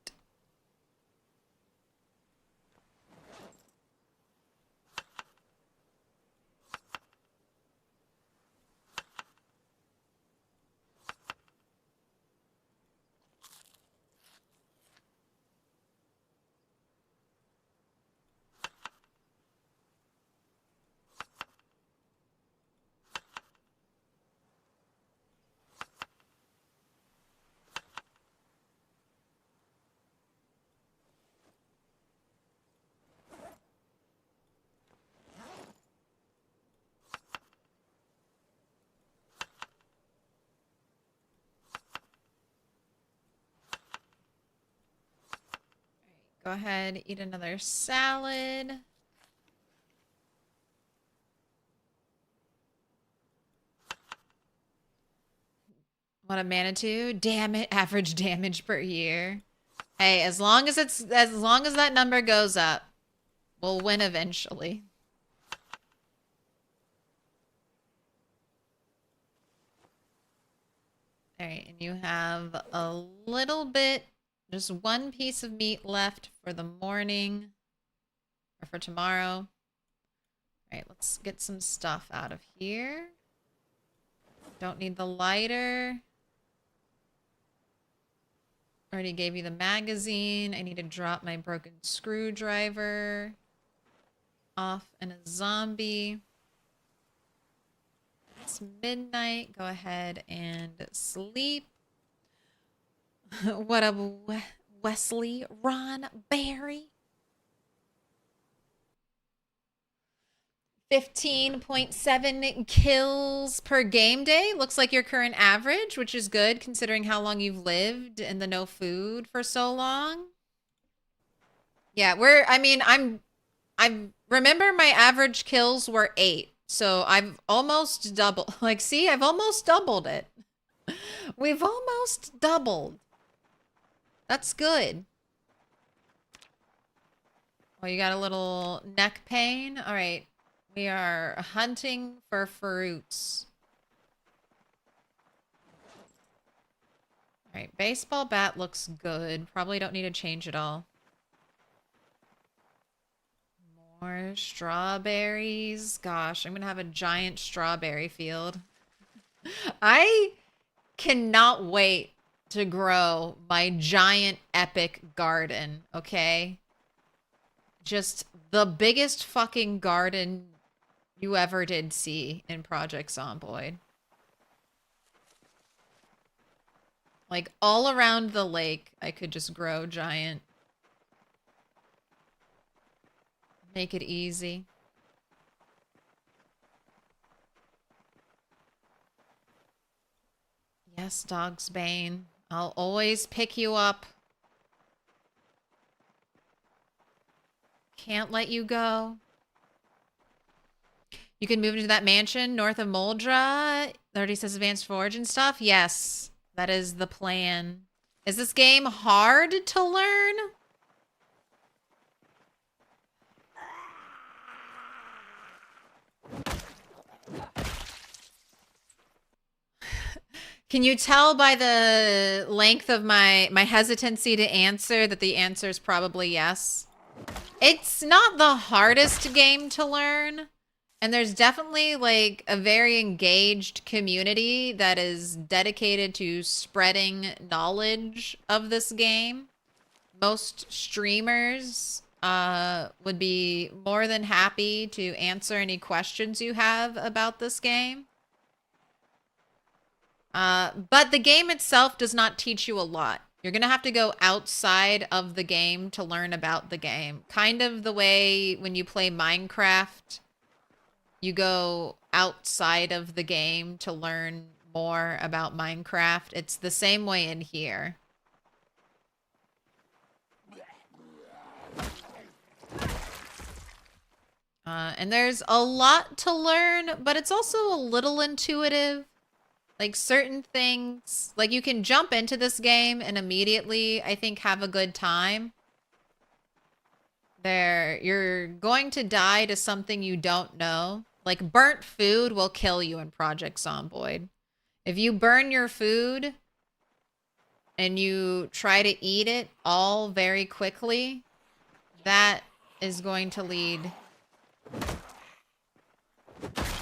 Go ahead, eat another salad. What a Manitou. Damn it, average damage per year. Hey, as long as that number goes up, we'll win eventually. All right, and you have a little bit, just one piece of meat left for the morning or for tomorrow. All right, let's get some stuff out of here. Don't need the lighter. Already gave you the magazine. I need to drop my broken screwdriver off in a zombie. past midnight. Go ahead and sleep. What up, Wesley? Ron Barry? 15.7 kills per game day. Looks like your current average, which is good considering how long you've lived and the no food for so long. Yeah, I remember my average kills were 8. So I've almost doubled. Like, see, I've almost doubled it. We've almost doubled. That's good. Oh, you got a little neck pain? All right. We are hunting for fruits. All right. Baseball bat looks good. Probably don't need to change it all. More strawberries. Gosh, I'm going to have a giant strawberry field. I cannot wait to grow my giant epic garden, okay? Just the biggest fucking garden you ever did see in Project Zomboid. Like, all around the lake, I could just grow giant. Make it easy. Yes, Dog's Bane. I'll always pick you up. Can't let you go. You can move into that mansion north of Moldra. It already says advanced foraging stuff. Yes, that is the plan. Is this game hard to learn? Can you tell by the length of my hesitancy to answer that the answer is probably yes? It's not the hardest game to learn. And there's definitely like a very engaged community that is dedicated to spreading knowledge of this game. Most streamers would be more than happy to answer any questions you have about this game. But the game itself does not teach you a lot. You're going to have to go outside of the game to learn about the game. Kind of the way when you play Minecraft, you go outside of the game to learn more about Minecraft. It's the same way in here. And there's a lot to learn, but it's also a little intuitive. Like certain things, like you can jump into this game and immediately, I think, have a good time. You're going to die to something you don't know. Like burnt food will kill you in Project Zomboid. If you burn your food and you try to eat it all very quickly, that is going to lead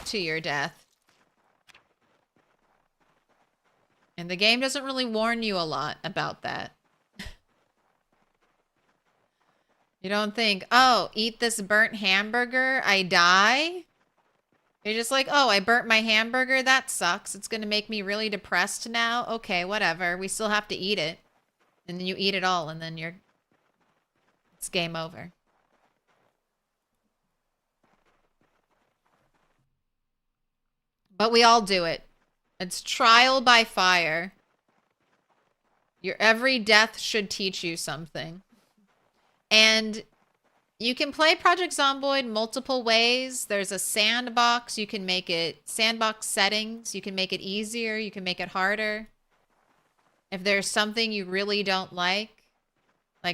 to your death. And the game doesn't really warn you a lot about that. You don't think, oh, eat this burnt hamburger, I die? You're just like, oh, I burnt my hamburger, that sucks. It's gonna make me really depressed now. Okay, whatever. We still have to eat it. And then you eat it all, and then it's game over. But we all do it. It's trial by fire. Your every death should teach you something. And you can play Project Zomboid multiple ways. There's a sandbox. You can make it sandbox settings. You can make it easier. You can make it harder. If there's something you really don't like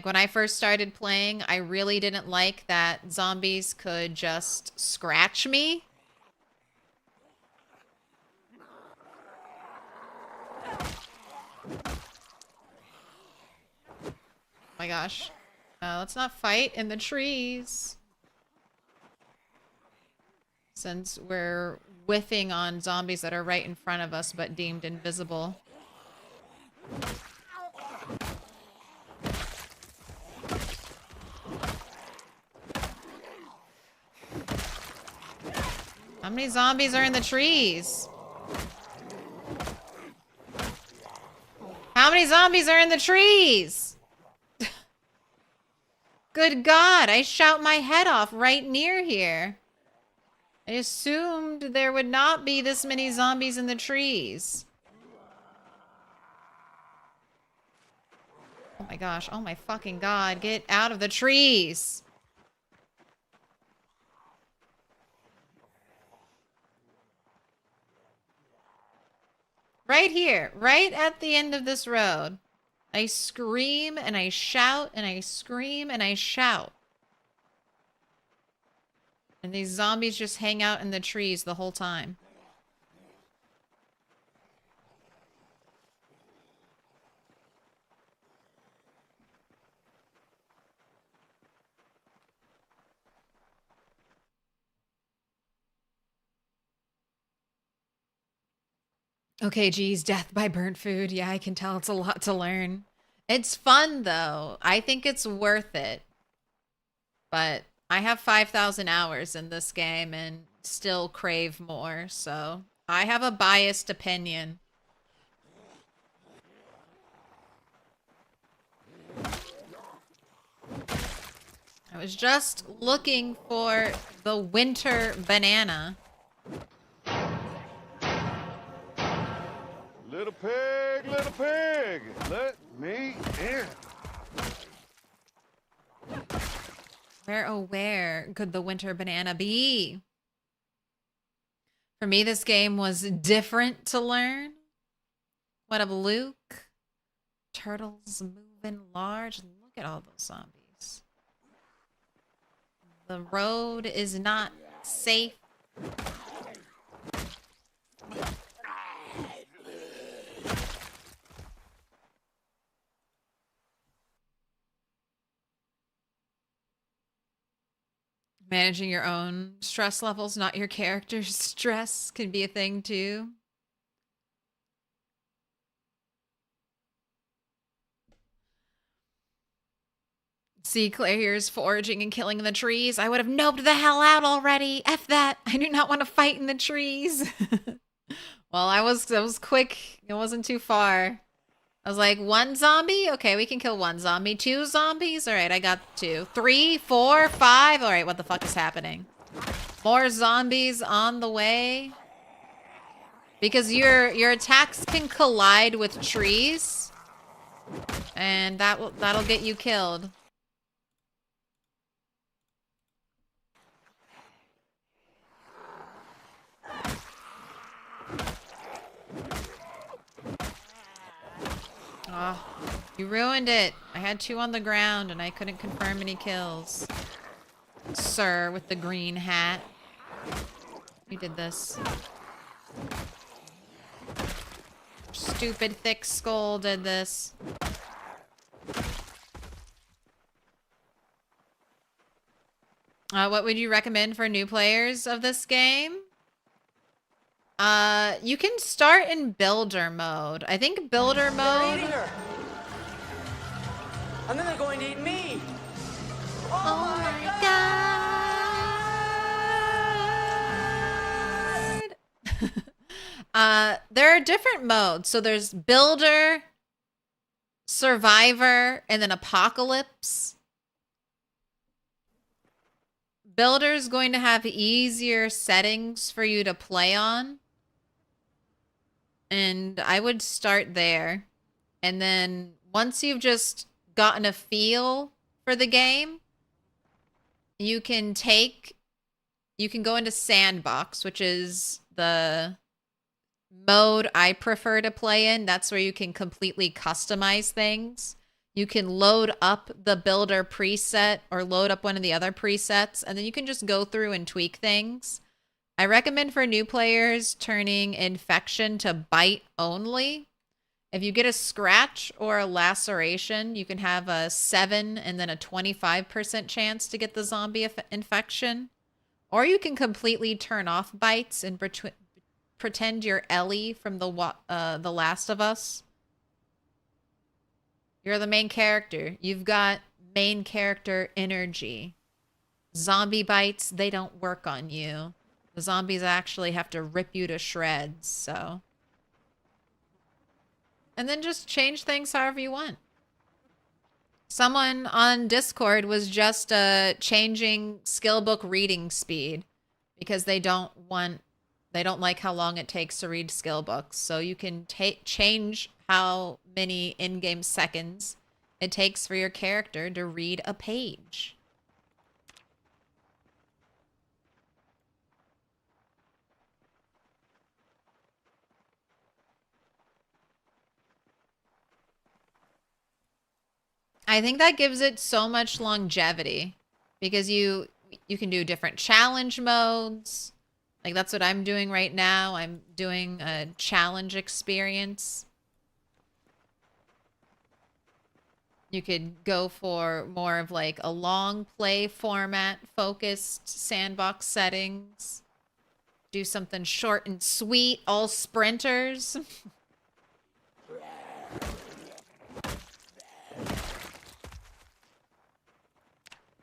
when I first started playing, I really didn't like that zombies could just scratch me. Oh my gosh. Let's not fight in the trees. Since we're whiffing on zombies that are right in front of us but deemed invisible. How many zombies are in the trees? How many zombies are in the trees? Good God, I shout my head off right near here. I assumed there would not be this many zombies in the trees. Oh my gosh, oh my fucking God, get out of the trees. Right here, right at the end of this road. I scream and I shout and I scream and I shout. And these zombies just hang out in the trees the whole time. Okay, geez, death by burnt food. Yeah, I can tell it's a lot to learn. It's fun, though. I think it's worth it. But I have 5,000 hours in this game and still crave more, so I have a biased opinion. I was just looking for the winter banana. Little pig, let me in. Where, oh, where could the winter banana be? For me, this game was different to learn. What up, Luke? Turtles moving large. Look at all those zombies. The road is not safe. Managing your own stress levels, not your character's stress, can be a thing too. See, Claire here's foraging and killing in the trees. I would have noped the hell out already. F that. I do not want to fight in the trees. Well, I was quick. It wasn't too far. I was like, 1 zombie? Okay, we can kill 1 zombie. 2 zombies? All right, I got 2. 3, 4, 5. All right, what the fuck is happening? More zombies on the way. Because your attacks can collide with trees. And that'll get you killed. Oh, you ruined it. I had 2 on the ground and I couldn't confirm any kills. Sir with the green hat. You did this. Stupid thick skull did this. What would you recommend for new players of this game? You can start in builder mode. I think builder mode. Eating her. And then they're going to eat me. Oh my god. There are different modes. So there's builder, survivor, and then apocalypse. Builder's going to have easier settings for you to play on. And I would start there. And then once you've just gotten a feel for the game, you can go into sandbox, which is the mode I prefer to play in. That's where you can completely customize things. You can load up the builder preset or load up one of the other presets, and then you can just go through and tweak things. I recommend for new players turning infection to bite only. If you get a scratch or a laceration, you can have a 7 and then a 25% chance to get the zombie infection. Or you can completely turn off bites and pretend you're Ellie from The Last of Us. You're the main character. You've got main character energy. Zombie bites, they don't work on you. The zombies actually have to rip you to shreds, so. And then just change things however you want. Someone on Discord was just changing skill book reading speed because they don't like how long it takes to read skill books. So you can change how many in-game seconds it takes for your character to read a page. I think that gives it so much longevity because you can do different challenge modes. Like that's what I'm doing right now. I'm doing a challenge experience. You could go for more of like a long play format focused sandbox settings. Do something short and sweet, all sprinters.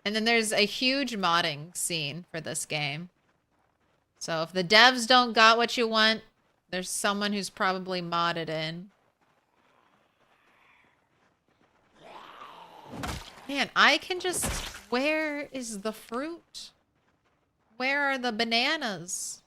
And then there's a huge modding scene for this game. So if the devs don't got what you want, there's someone who's probably modded in. Man, I can just... Where is the fruit? Where are the bananas?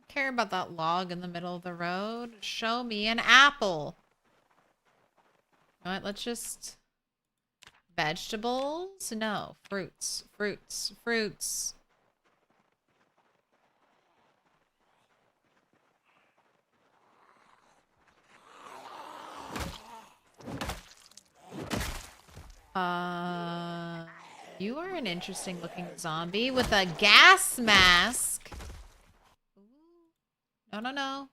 Care about that log in the middle of the road. Show me an apple. You know what? Let's just... Vegetables? No. Fruits. Fruits. Fruits. You are an interesting looking zombie with a gas mask. Ooh. No, no, no.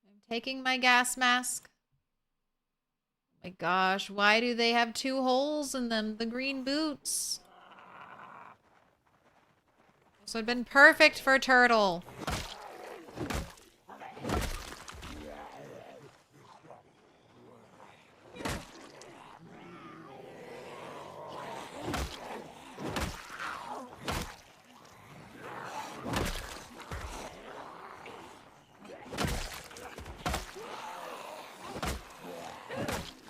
I'm taking my gas mask. Oh my gosh, why do they have 2 holes in them? The green boots. This would have been perfect for Turtle.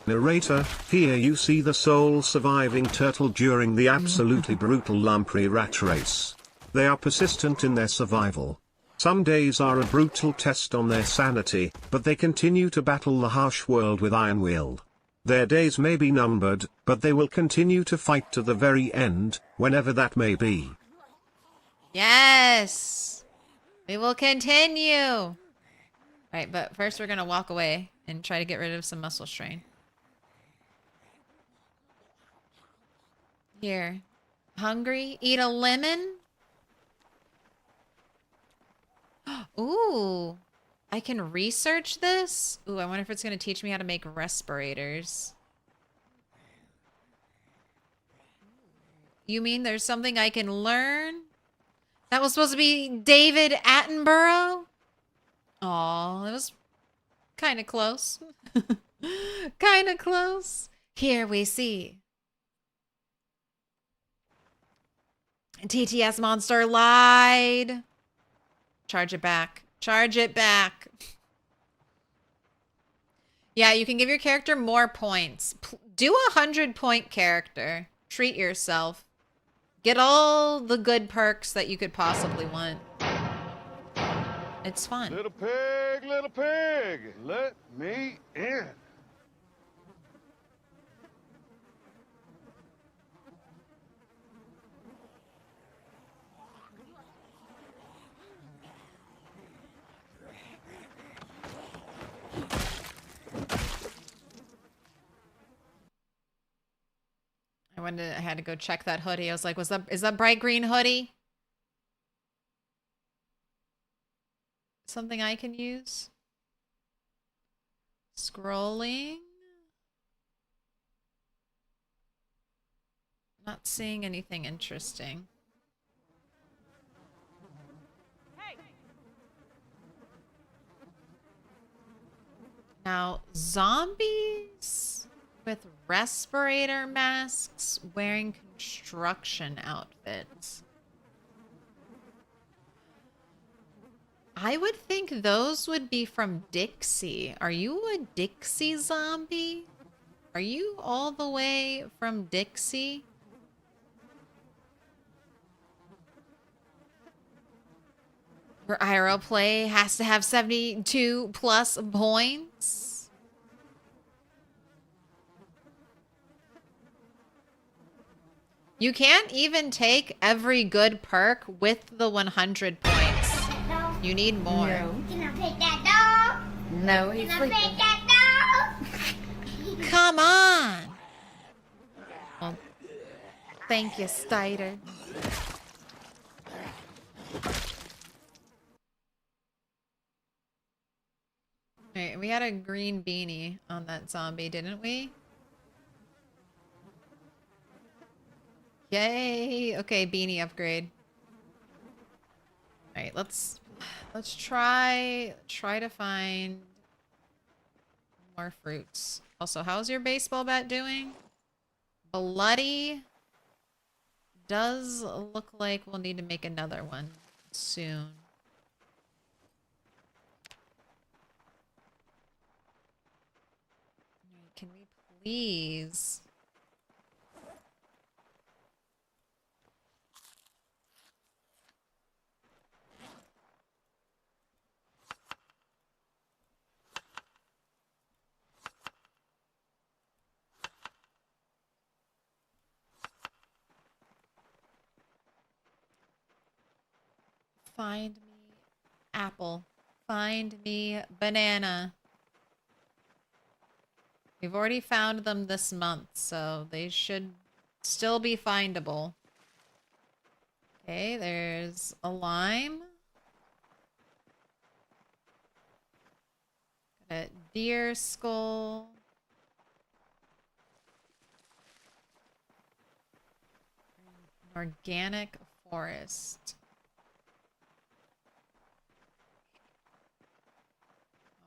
Narrator, here you see the sole surviving turtle during the absolutely brutal Lamprey rat race. They are persistent in their survival. Some days are a brutal test on their sanity, but they continue to battle the harsh world with iron will. Their days may be numbered, but they will continue to fight to the very end, whenever that may be. Yes! We will continue! Alright, but first we're gonna walk away and try to get rid of some muscle strain. Here. Hungry? Eat a lemon? Ooh. I can research this? Ooh, I wonder if it's going to teach me how to make respirators. You mean there's something I can learn? That was supposed to be David Attenborough? Aw, it was kind of close. Kind of close. Here we see. TTS monster lied. Charge it back. Charge it back. Yeah, you can give your character more points. Do 100-point character. Treat yourself. Get all the good perks that you could possibly want. It's fun. Little pig, let me in. I had to go check that hoodie. I was like, is that bright green hoodie? something I can use? Scrolling. Not seeing anything interesting. Hey! Now, zombies with respirator masks wearing construction outfits. I would think those would be from Dixie. Are you a Dixie zombie? Are you all the way from Dixie? Your IRL play has to have 72 plus points. You can't even take every good perk with the 100 points. You need more. No. Can I pick that dog? No, he's Can I sleeping. pick that dog? Come on. Well, thank you, Stider. Alright, we had a green beanie on that zombie, didn't we? Yay! Okay, beanie upgrade. Alright, let's try to find more fruits. Also, how's your baseball bat doing? Bloody. Does look like we'll need to make another one soon. Alright, can we please... Find me apple. Find me banana. We've already found them this month, so they should still be findable. Okay, there's a lime. Got a deer skull. An organic forest.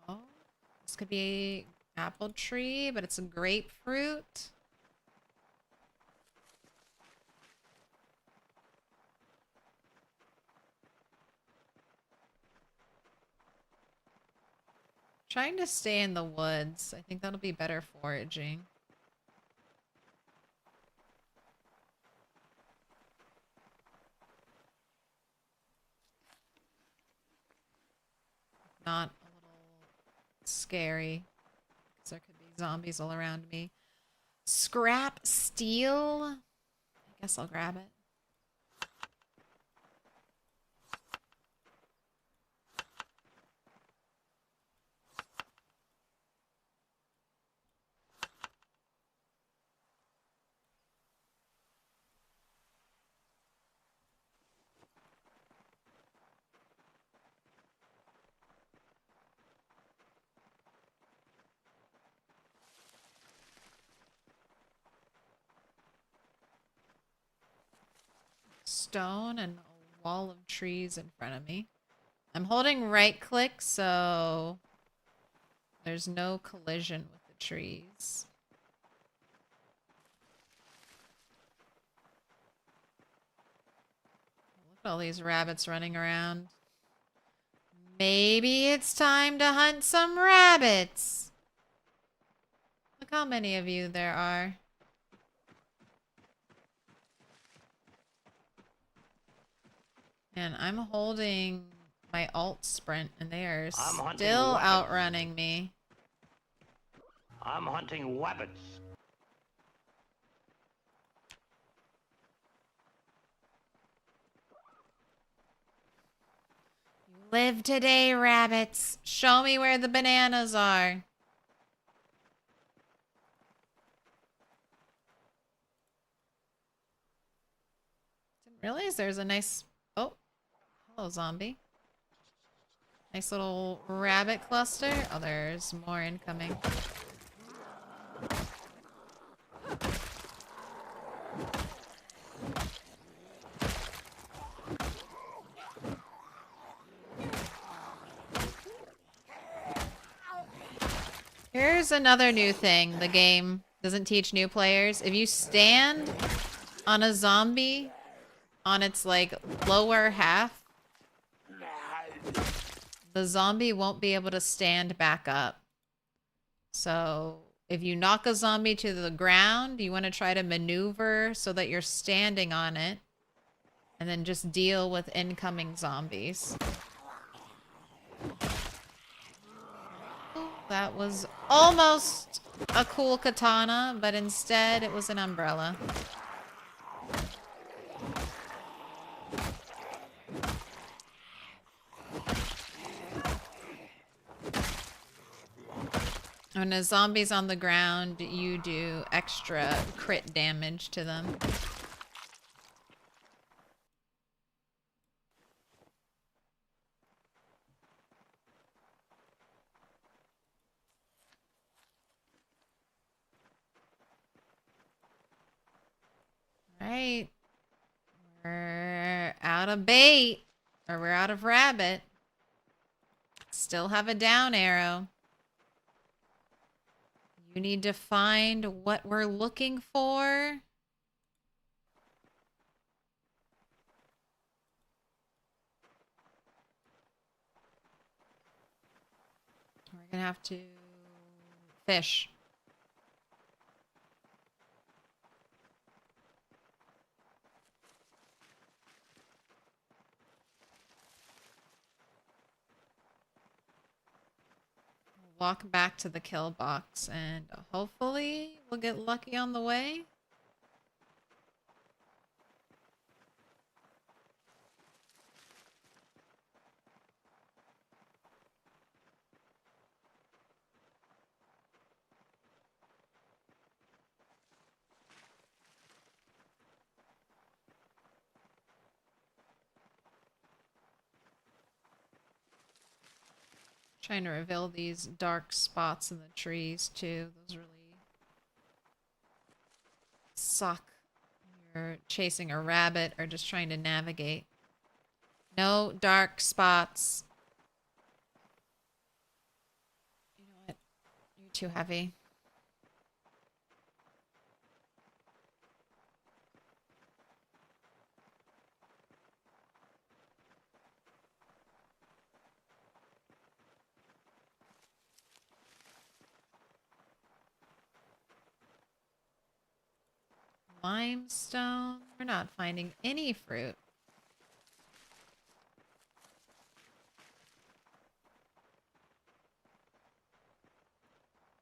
Oh, this could be apple tree, but it's a grapefruit. Trying to stay in the woods. I think that'll be better foraging. Not a little scary. Because there could be zombies all around me. Scrap steel. I guess I'll grab it. Stone and a wall of trees in front of me. I'm holding right click, so there's no collision with the trees. Look at all these rabbits running around. Maybe it's time to hunt some rabbits. Look how many of you there are. And I'm holding my alt sprint, and they are still outrunning me. I'm hunting rabbits. Live today, rabbits. Show me where the bananas are. Didn't realize there's a nice... Oh, hello, zombie. Nice little rabbit cluster. Oh, there's more incoming. Here's another new thing the game doesn't teach new players. If you stand on a zombie on its like lower half, the zombie won't be able to stand back up. So if you knock a zombie to the ground, you want to try to maneuver so that you're standing on it and then just deal with incoming zombies. That was almost a cool katana, but instead it was an umbrella. When a zombie's on the ground, you do extra crit damage to them. Right. We're out of bait. Or we're out of rabbit. Still have a down arrow. You need to find what we're looking for. We're gonna have to fish. Walk back to the kill box and hopefully we'll get lucky on the way. Trying to reveal these dark spots in the trees too. Those really suck when you're chasing a rabbit or just trying to navigate. No dark spots. You know what? You're too heavy. Limestone. We're not finding any fruit.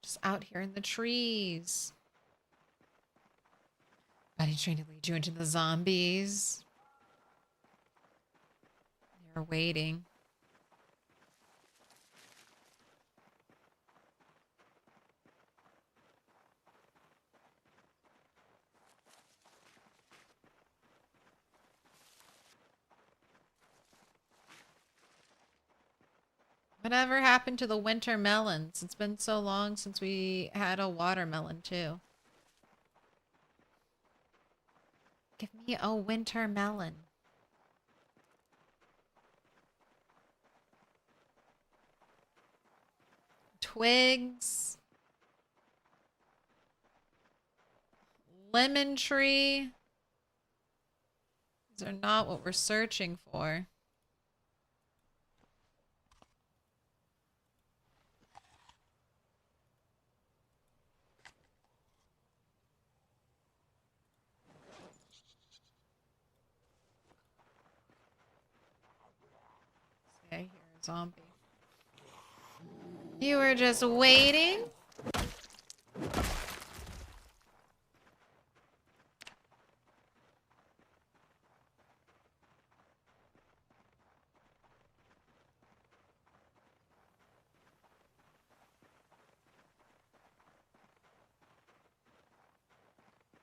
Just out here in the trees. Body's trying to lead you into the zombies. They're waiting. Whatever happened to the winter melons? It's been so long since we had a watermelon too. Give me a winter melon. Twigs. Lemon tree. These are not what we're searching for. I hear a zombie. You were just waiting?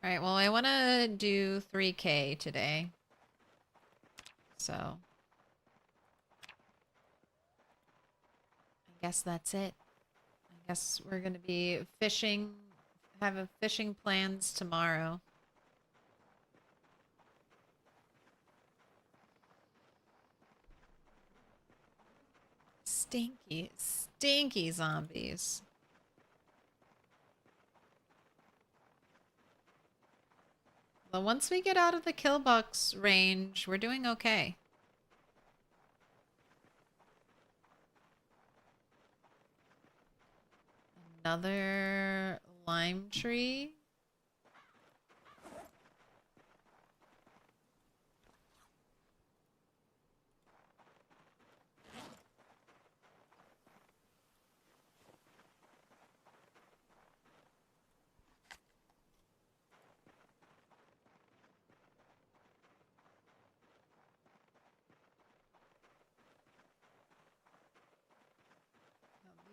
Alright, well, I want to do 3K today. So. guess that's it. I guess we're gonna be fishing, have a fishing plans tomorrow. Stinky, stinky zombies. Well, once we get out of the kill box range, we're doing okay. Another lime tree.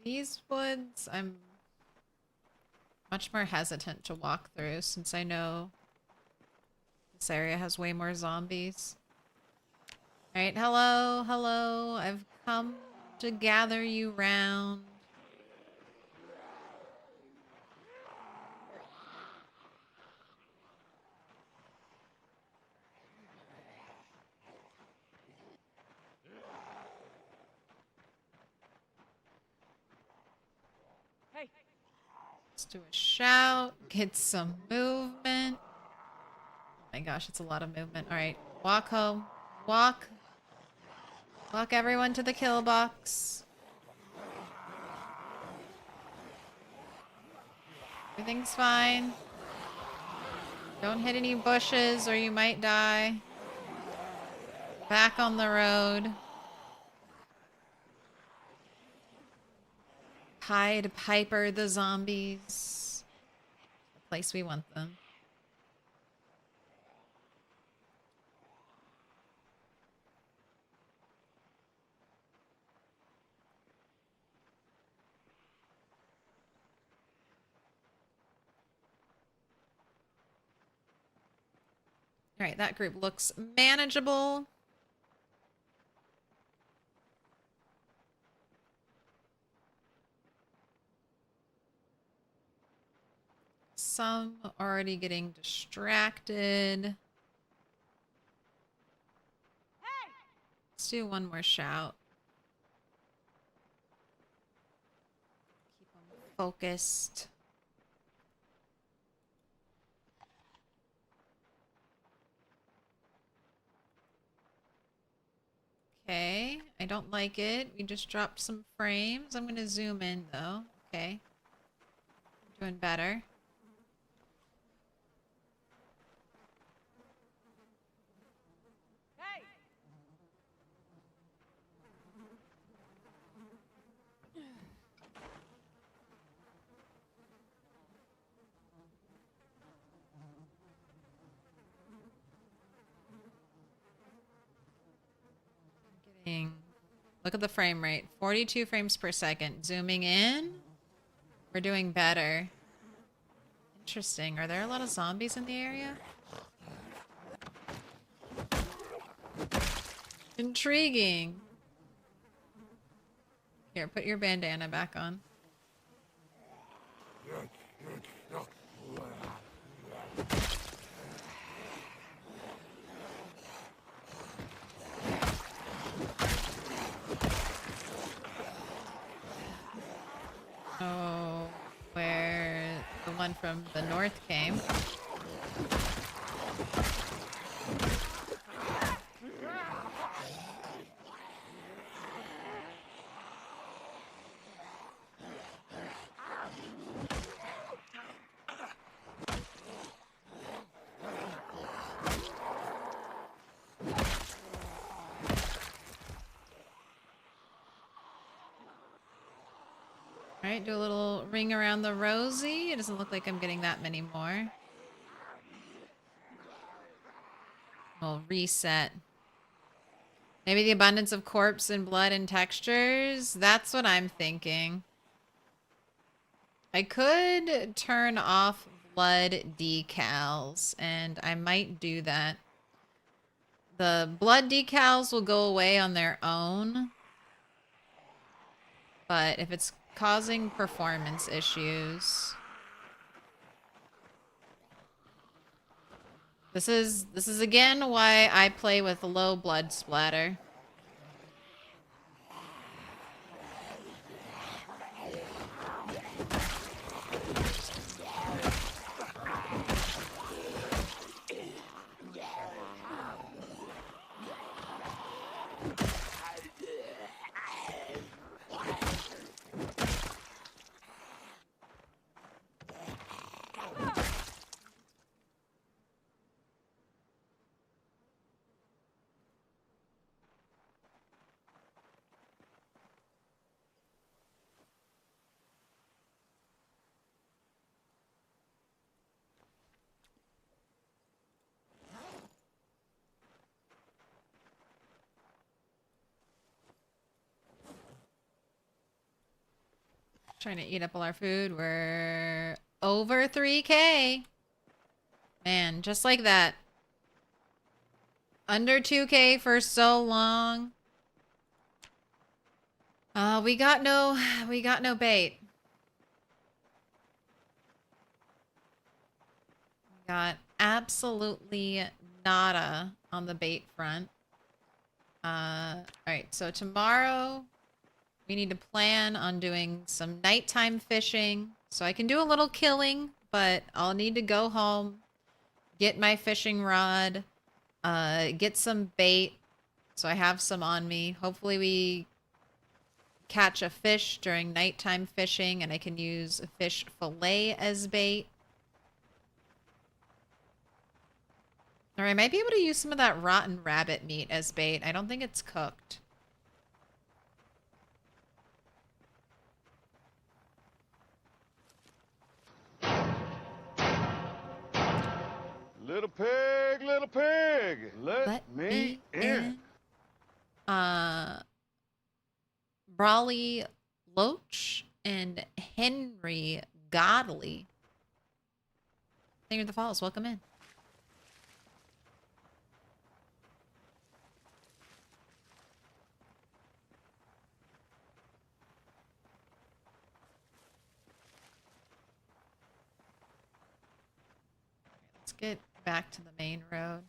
These woods, I'm much more hesitant to walk through since I know this area has way more zombies. Alright, hello, hello. I've come to gather you round. Hey! Let's do a shout, get some movement. Oh my gosh, it's a lot of movement. Alright, walk home. Walk. Walk everyone to the kill box. Everything's fine. Don't hit any bushes or you might die. Back on the road. Pied Piper the zombies. The place we want them. Alright, that group looks manageable. Some already getting distracted. Let's do one more shout. Keep them focused. Okay, I don't like it. We just dropped some frames. I'm gonna zoom in though. Okay. Doing better. Hey! Look at the frame rate. 42 frames per second. Zooming in. We're doing better. Interesting. Are there a lot of zombies in the area? Intriguing. Here, put your bandana back on. Oh, where the one from the north came. Alright, do a little ring around the rosy. It doesn't look like I'm getting that many more. We'll reset. Maybe the abundance of corpse and blood and textures. That's what I'm thinking. I could turn off blood decals, and I might do that. The blood decals will go away on their own. But if it's causing performance issues... This is again why I play with low blood splatter. Trying to eat up all our food. We're over 3K. Man, just like that. Under 2K for so long. We got no bait. We got absolutely nada on the bait front. Alright, so tomorrow we need to plan on doing some nighttime fishing. So I can do a little killing, but I'll need to go home, get my fishing rod, get some bait so I have some on me. Hopefully we catch a fish during nighttime fishing and I can use a fish fillet as bait. Or I might be able to use some of that rotten rabbit meat as bait. I don't think it's cooked. Little pig, let me in. Brawley Loach and Henry Godley. Thank you for the follows. Welcome in. Let's get back to the main road.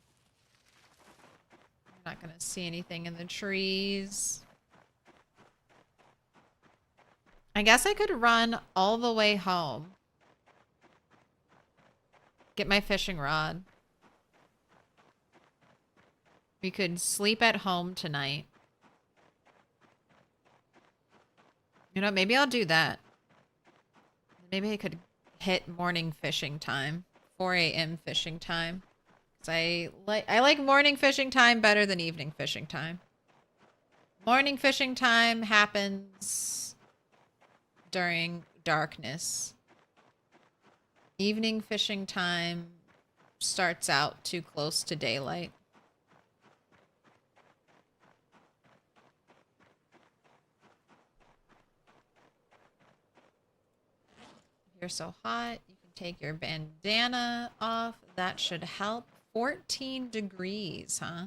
I'm not gonna see anything in the trees. I guess I could run all the way home. Get my fishing rod. We could sleep at home tonight. You know, maybe I'll do that. Maybe I could hit morning fishing time. 4 a.m. fishing time. 'Cause I like morning fishing time better than evening fishing time. Morning fishing time happens during darkness. Evening fishing time starts out too close to daylight. You're so hot. You can take your bandana off. That should help. 14 degrees, huh?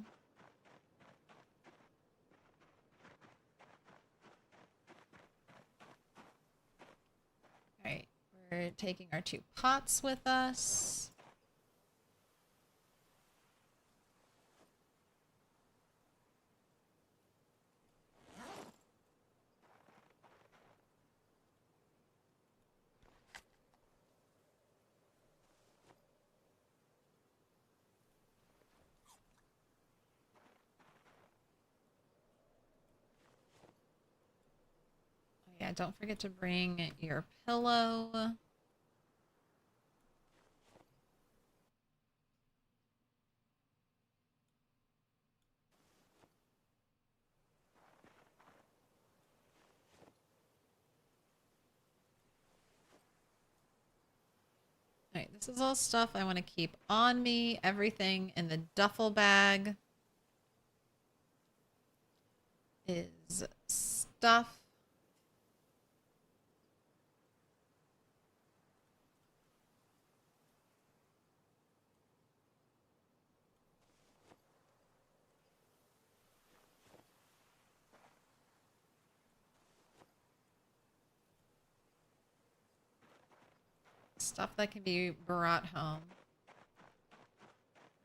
All right. We're taking our 2 pots with us. Yeah, don't forget to bring your pillow. Alright, this is all stuff I want to keep on me. Everything in the duffel bag is stuff. Stuff that can be brought home.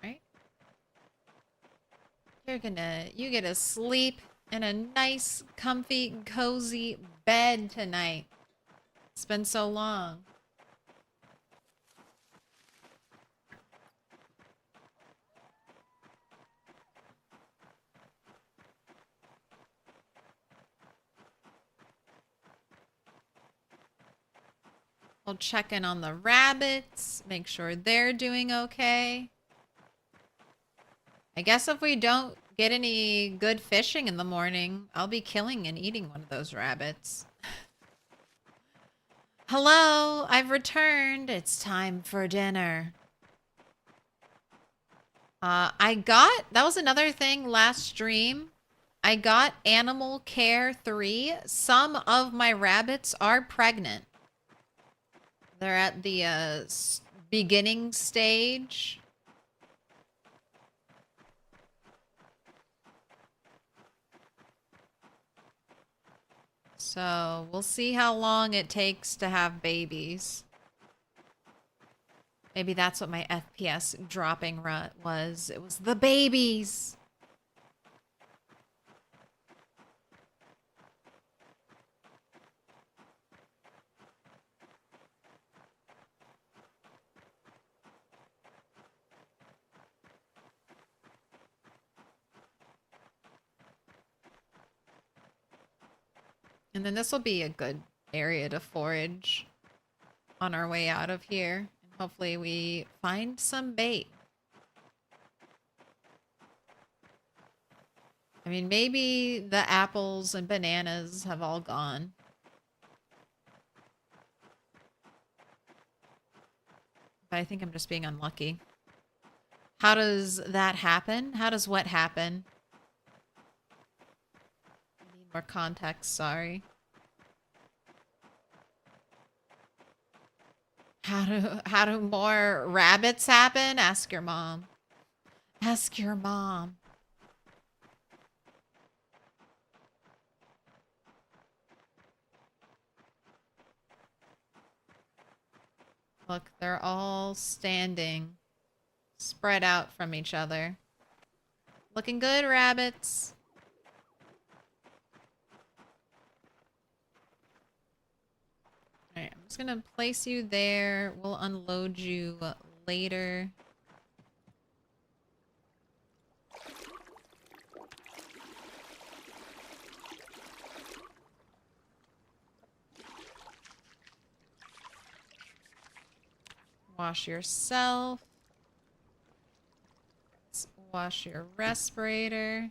Right? You get to sleep in a nice, comfy, cozy bed tonight. It's been so long. We'll check in on the rabbits, make sure they're doing okay. I guess if we don't get any good fishing in the morning, I'll be killing and eating one of those rabbits. Hello, I've returned. It's time for dinner. That was another thing last stream. I got Animal Care 3. Some of my rabbits are pregnant. They're at the beginning stage. So we'll see how long it takes to have babies. Maybe that's what my FPS dropping rut was. It was the babies. And then this will be a good area to forage on our way out of here. And hopefully we find some bait. I mean, maybe the apples and bananas have all gone. But I think I'm just being unlucky. How does that happen? How does what happen? I need more context, sorry. How do more rabbits happen? Ask your mom. Ask your mom. Look, they're all standing, spread out from each other. Looking good, rabbits. Alright, I'm just gonna place you there. We'll unload you later. Wash yourself. Let's wash your respirator.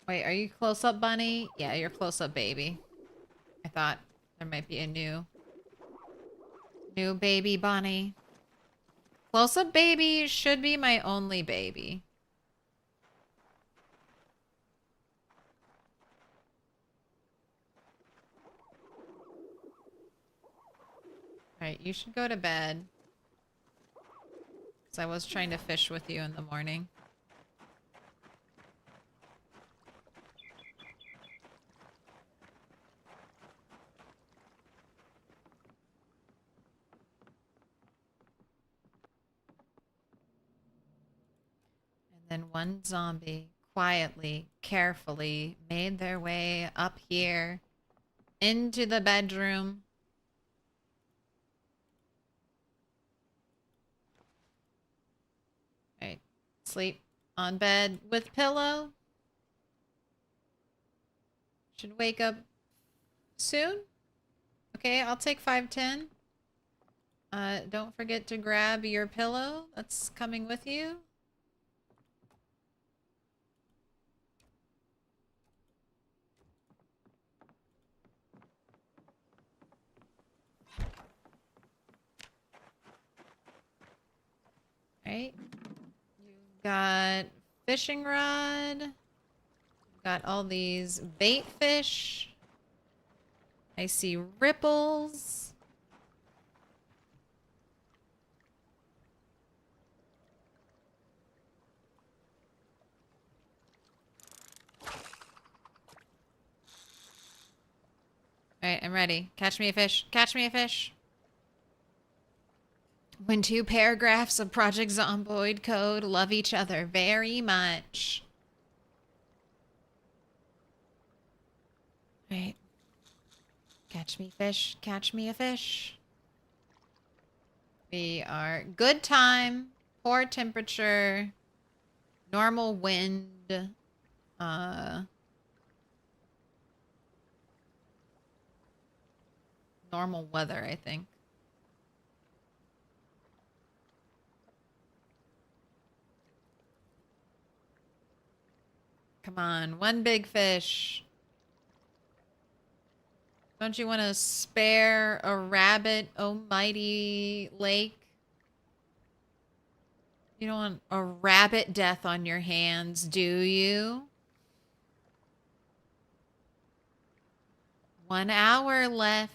Wait, are you close up, bunny? Yeah, you're close up, baby. I thought there might be a new baby bunny. Close up baby should be my only baby. Alright, you should go to bed. Because I was trying to fish with you in the morning. And then one zombie quietly, carefully made their way up here into the bedroom. Right. Sleep on bed with pillow. Should wake up soon. Okay, I'll take 510. Don't forget to grab your pillow that's coming with you. Right. You got fishing rod. Got all these bait fish. I see ripples. Alright, I'm ready. Catch me a fish. Catch me a fish. When two paragraphs of Project Zomboid code love each other very much. Right. Catch me fish. Catch me a fish. We are good time, poor temperature, normal wind, normal weather, I think. Come on, one big fish. Don't you want to spare a rabbit, oh mighty lake? You don't want a rabbit death on your hands, do you? 1 hour left.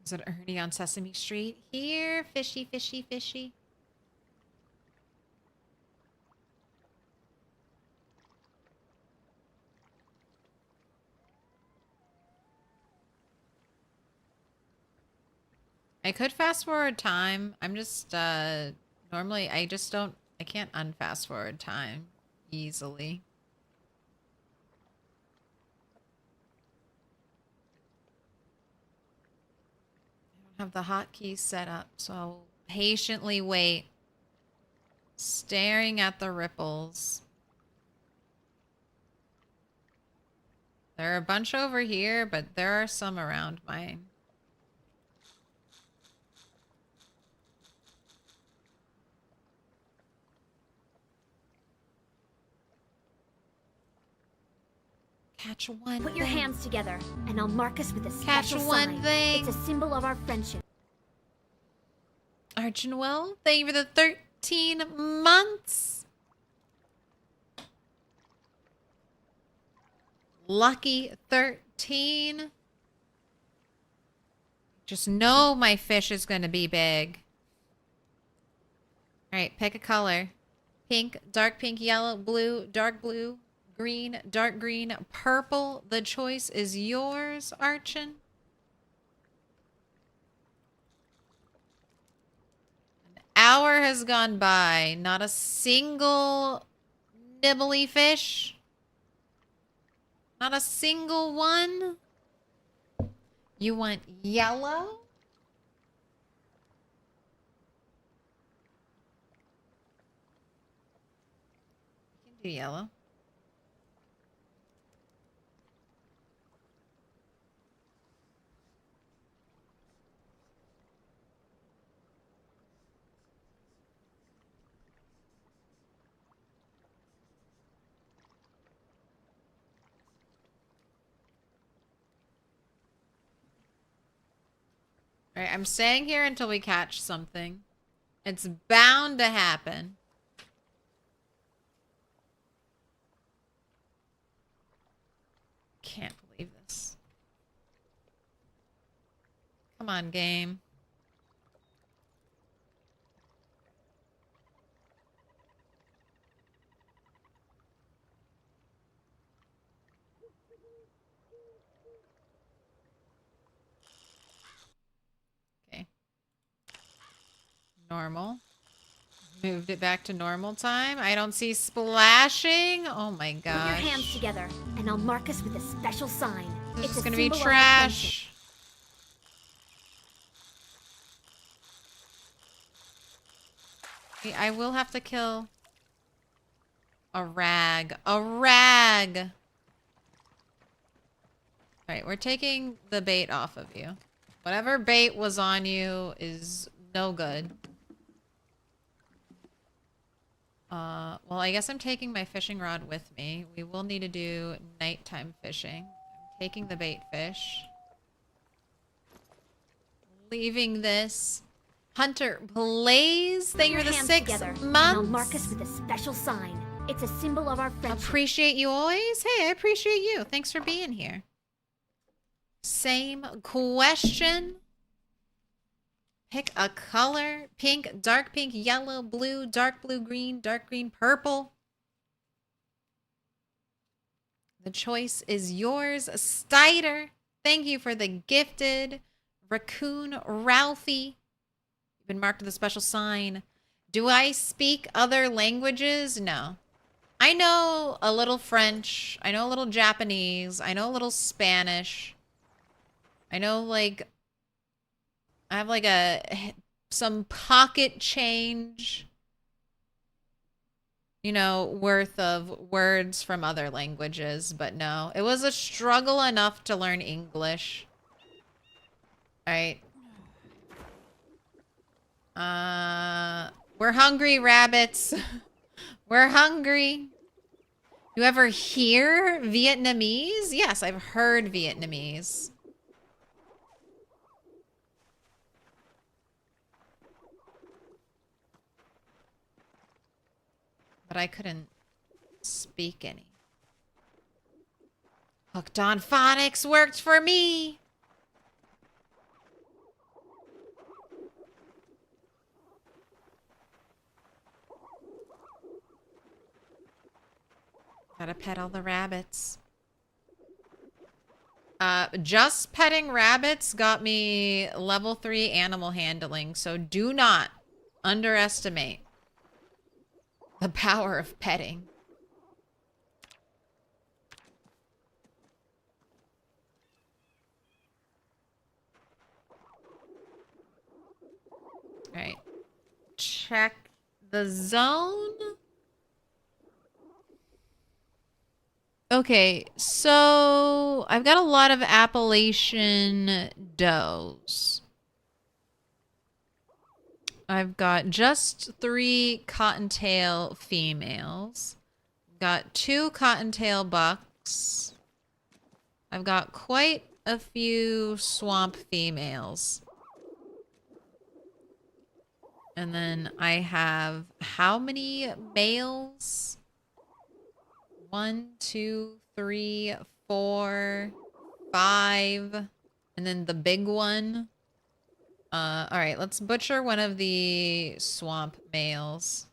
Is it Ernie on Sesame Street? Here, fishy, fishy, fishy. I could fast forward time. I'm just, normally I can't unfast forward time easily. I don't have the hotkeys set up, so I'll patiently wait, staring at the ripples. There are a bunch over here, but there are some around mine. Catch one Put your thing. hands together, and I'll mark us with a Catch special one sign. thing. It's a symbol of our friendship. Archinwell, thank you for the 13 months. Lucky 13. Just know my fish is going to be big. All right, pick a color. Pink, dark pink, yellow, blue, dark blue, green, dark green, purple. The choice is yours, Archin. An hour has gone by. Not a single nibbly fish. Not a single one. You want yellow? You can do yellow. All right, I'm staying here until we catch something. It's bound to happen. Can't believe this. Come on, game. Okay. Normal. Moved it back to normal time. I don't see splashing. Oh my gosh. Put your hands together, and I'll mark us with a special sign. This It's is a gonna be symbol of our friendship. trash. I will have to kill a rag. A rag! Alright, we're taking the bait off of you. Whatever bait was on you is no good. Well, I guess I'm taking my fishing rod with me. We will need to do nighttime fishing. I'm taking the bait fish. leaving this. Hunter Blaze, thank you for the Hands 6 together, months. and I'll mark us with a special sign. It's a symbol of our friendship. Appreciate you always. Hey, I appreciate you. Thanks for being here. Same question. Pick a color. Pink, dark pink, yellow, blue, dark blue, green, dark green, purple. The choice is yours. Stider, thank you for the gifted. Raccoon Ralphie, you've been marked with a special sign. Do I speak other languages? No. I know a little French. I know a little Japanese. I know a little Spanish. I know, like, I have, like, some pocket change, you know, worth of words from other languages. But no, it was a struggle enough to learn English. All right. We're hungry, rabbits. We're hungry. You ever hear Vietnamese? Yes, I've heard Vietnamese. But I couldn't speak any. Hooked on phonics worked for me. Gotta pet all the rabbits. Just petting rabbits got me level 3 animal handling, so do not underestimate the power of petting. All right. Check the zone. Okay, so I've got a lot of Appalachian does. I've got just 3 cottontail females. Got 2 cottontail bucks. I've got quite a few swamp females. And then I have how many males? 1, 2, 3, 4, 5. And then the big one. All right, let's butcher one of the swamp males.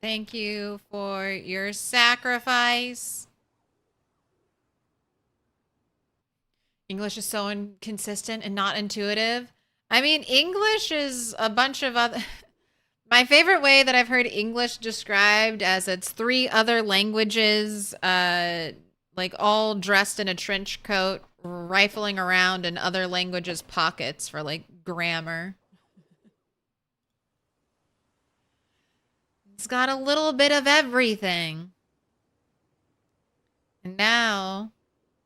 Thank you for your sacrifice. English is so inconsistent and not intuitive. I mean, English is a bunch of other... My favorite way that I've heard English described as it's 3 other languages, like all dressed in a trench coat, rifling around in other languages' pockets for like grammar. It's got a little bit of everything. And now,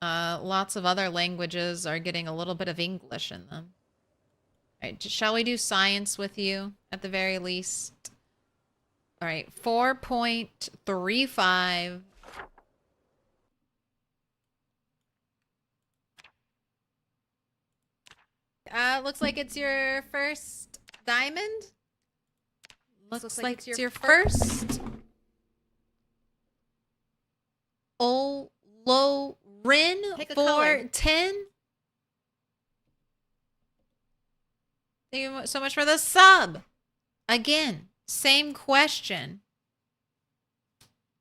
lots of other languages are getting a little bit of English in them. All right, shall we do science with you at the very least? All right, 4.35. Looks like it's your first diamond. Looks like it's your first. Olorin for 10. Thank you so much for the sub. Again, same question.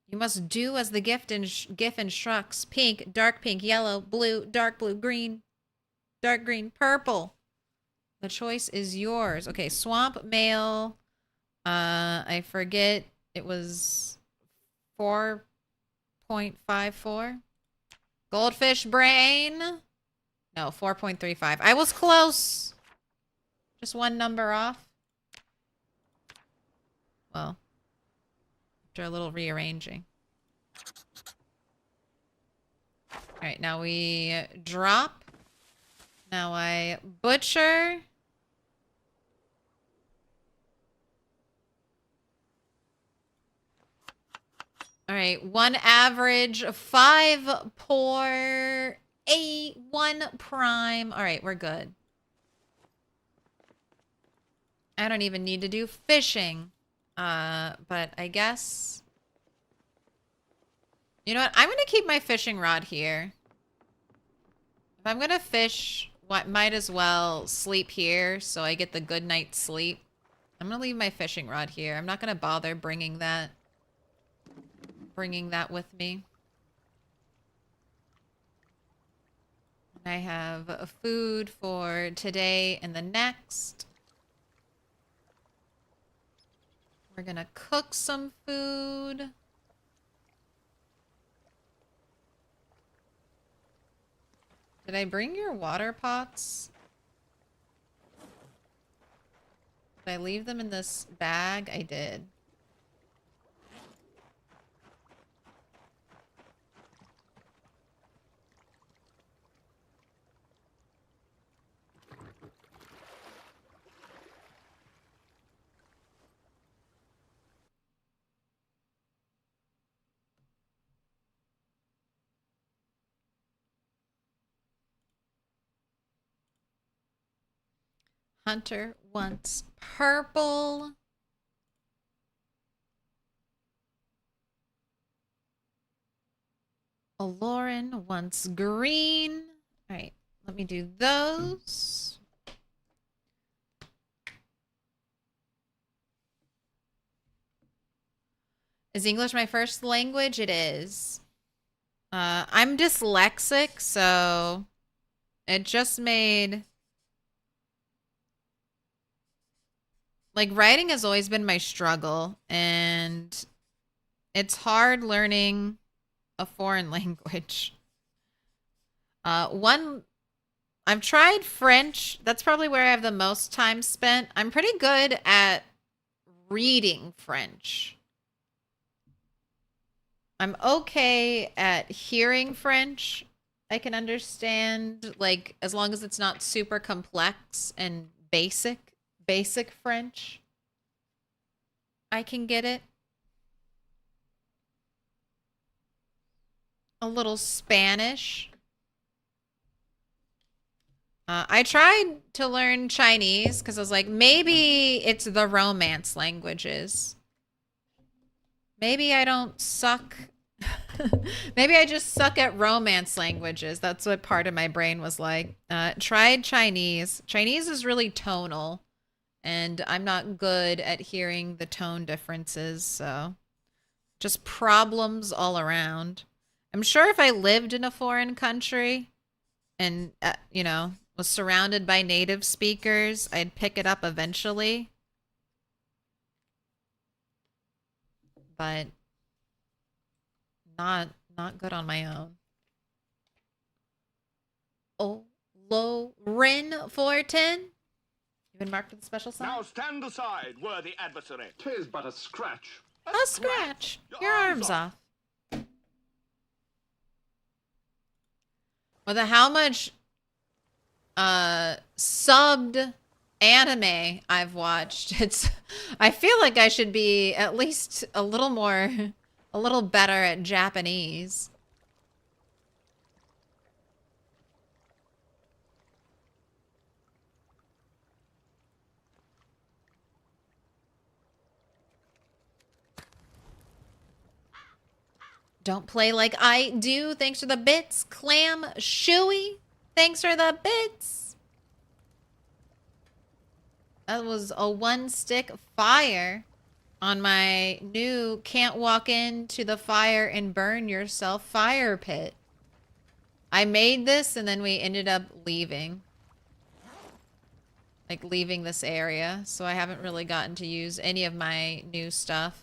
You must do as the GIF instructs. Pink, dark pink, yellow, blue, dark blue, green, dark green, purple. The choice is yours. Okay, swamp male. I forget. It was 4.54. Goldfish brain. No, 4.35. I was close. Just one number off. Well, after a little rearranging. Alright, now we drop. Now I butcher. Alright, 1 average, 5 poor, 8, 1 prime. Alright, we're good. I don't even need to do fishing. But I guess... You know what? I'm going to keep my fishing rod here. If I'm going to fish, might as well sleep here so I get the good night's sleep. I'm going to leave my fishing rod here. I'm not going to bother bringing that with me. I have a food for today and the next. We're going to cook some food. Did I bring your water pots? Did I leave them in this bag? I did. Hunter wants purple. Lauren wants green. All right, let me do those. Is English my first language? It is. I'm dyslexic, so it just made... Like, writing has always been my struggle, and it's hard learning a foreign language. I've tried French. That's probably where I have the most time spent. I'm pretty good at reading French. I'm okay at hearing French. I can understand, like, as long as it's not super complex and basic French. I can get it. A little Spanish. I tried to learn Chinese because I was like, maybe it's the Romance languages. Maybe I don't suck. Maybe I just suck at Romance languages. That's what part of my brain was like. Tried Chinese. Chinese is really tonal, and I'm not good at hearing the tone differences, so just problems all around. I'm sure if I lived in a foreign country and, you know, was surrounded by native speakers, I'd pick it up eventually. But not good on my own. Oh, Ren 410. You've been marked with a special sign. Now stand aside, worthy adversary. 'Tis but a scratch. A scratch. Your arm's off. With how much subbed anime I've watched, I feel like I should be at least a little better at Japanese. Don't play like I do. Thanks for the bits. Clam Shuey. Thanks for the bits. That was a 1-stick fire on my new can't walk into the fire and burn yourself fire pit. I made this and then we ended up leaving. Like leaving this area. So I haven't really gotten to use any of my new stuff.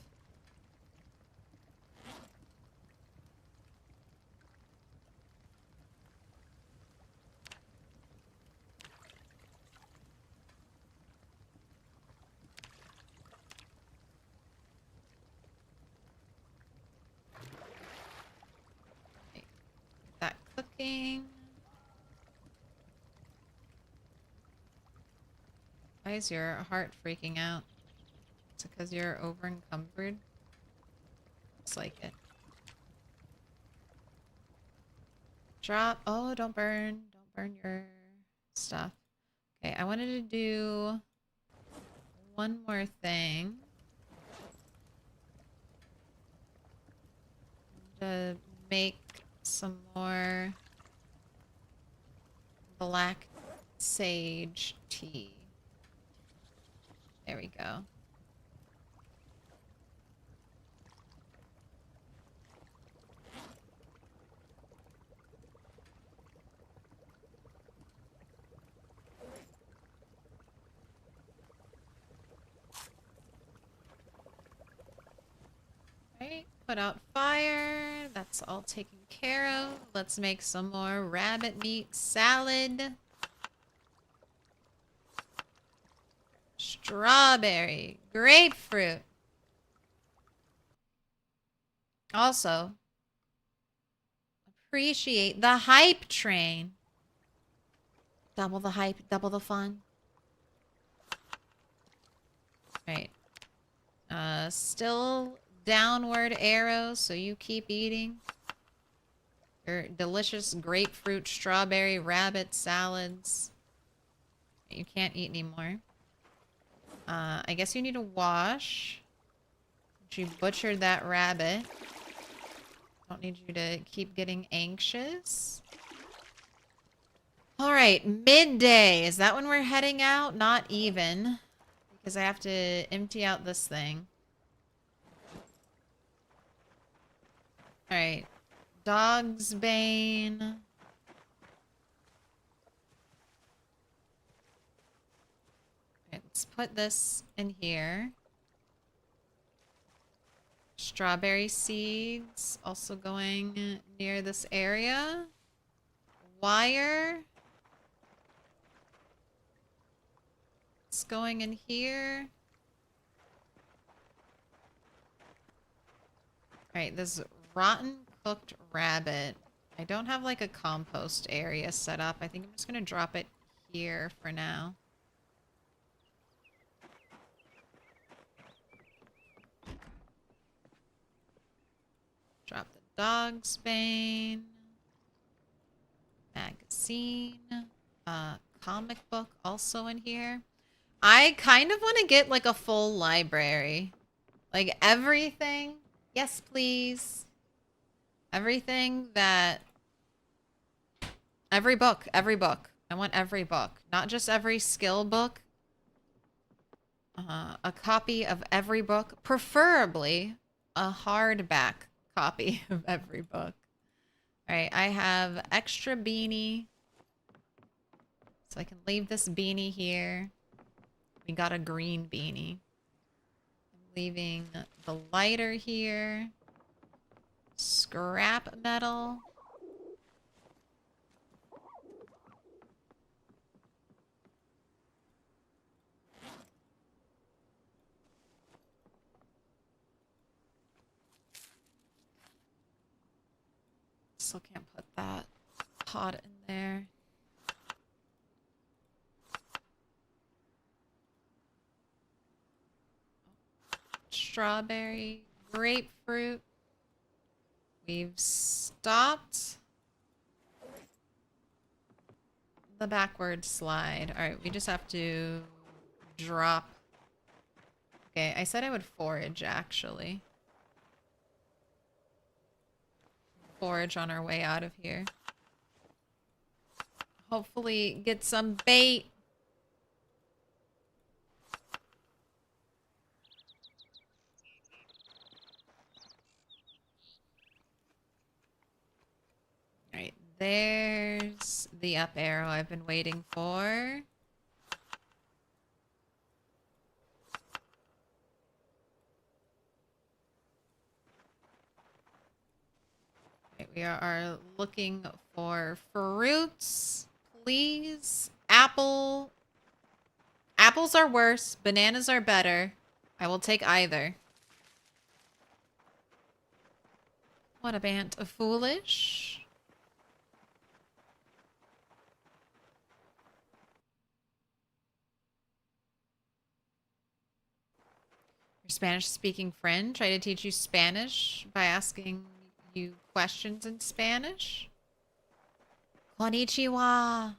freaking... Why is your heart freaking out? Is it because you're over encumbered? Looks like it. Drop. Oh, don't burn. Don't burn your stuff. Okay, I wanted to do one more thing. To make some more black sage tea. There we go. Right, put out fire. That's all taken care of. Let's make some more rabbit meat salad. Strawberry, grapefruit. Also, appreciate the hype train. Double the hype, double the fun. Right. Still downward arrows, so you keep eating your delicious grapefruit, strawberry, rabbit salads. You can't eat anymore. I guess you need to wash. You butchered that rabbit. Don't need you to keep getting anxious. Alright, midday. Is that when we're heading out? Not even. Because I have to empty out this thing. Alright. Dog's Bane. Okay, let's put this in here. Strawberry seeds also going near this area. Wire. It's going in here. Alright, this rotten cooked rabbit. I don't have like a compost area set up. I think I'm just gonna drop it here for now. Drop the dog's bane. Magazine. Comic book also in here. I kind of want to get like a full library. Like everything. Yes, please. Everything that... Every book. Every book. I want every book. Not just every skill book. A copy of every book. Preferably a hardback copy of every book. Alright, I have extra beanie. So I can leave this beanie here. We got a green beanie. I'm leaving the lighter here. Scrap metal. Still can't put that pot in there. Strawberry, grapefruit. We've stopped the backward slide. All right, we just have to drop. Okay, I said I would forage actually. Forage on our way out of here. Hopefully get some bait. Alright, there's the up arrow I've been waiting for. We are looking for fruits, please. Apple. Apples are worse. Bananas are better. I will take either. What a band of foolish. Spanish speaking friend try to teach you Spanish by asking you questions in Spanish? Konnichiwa.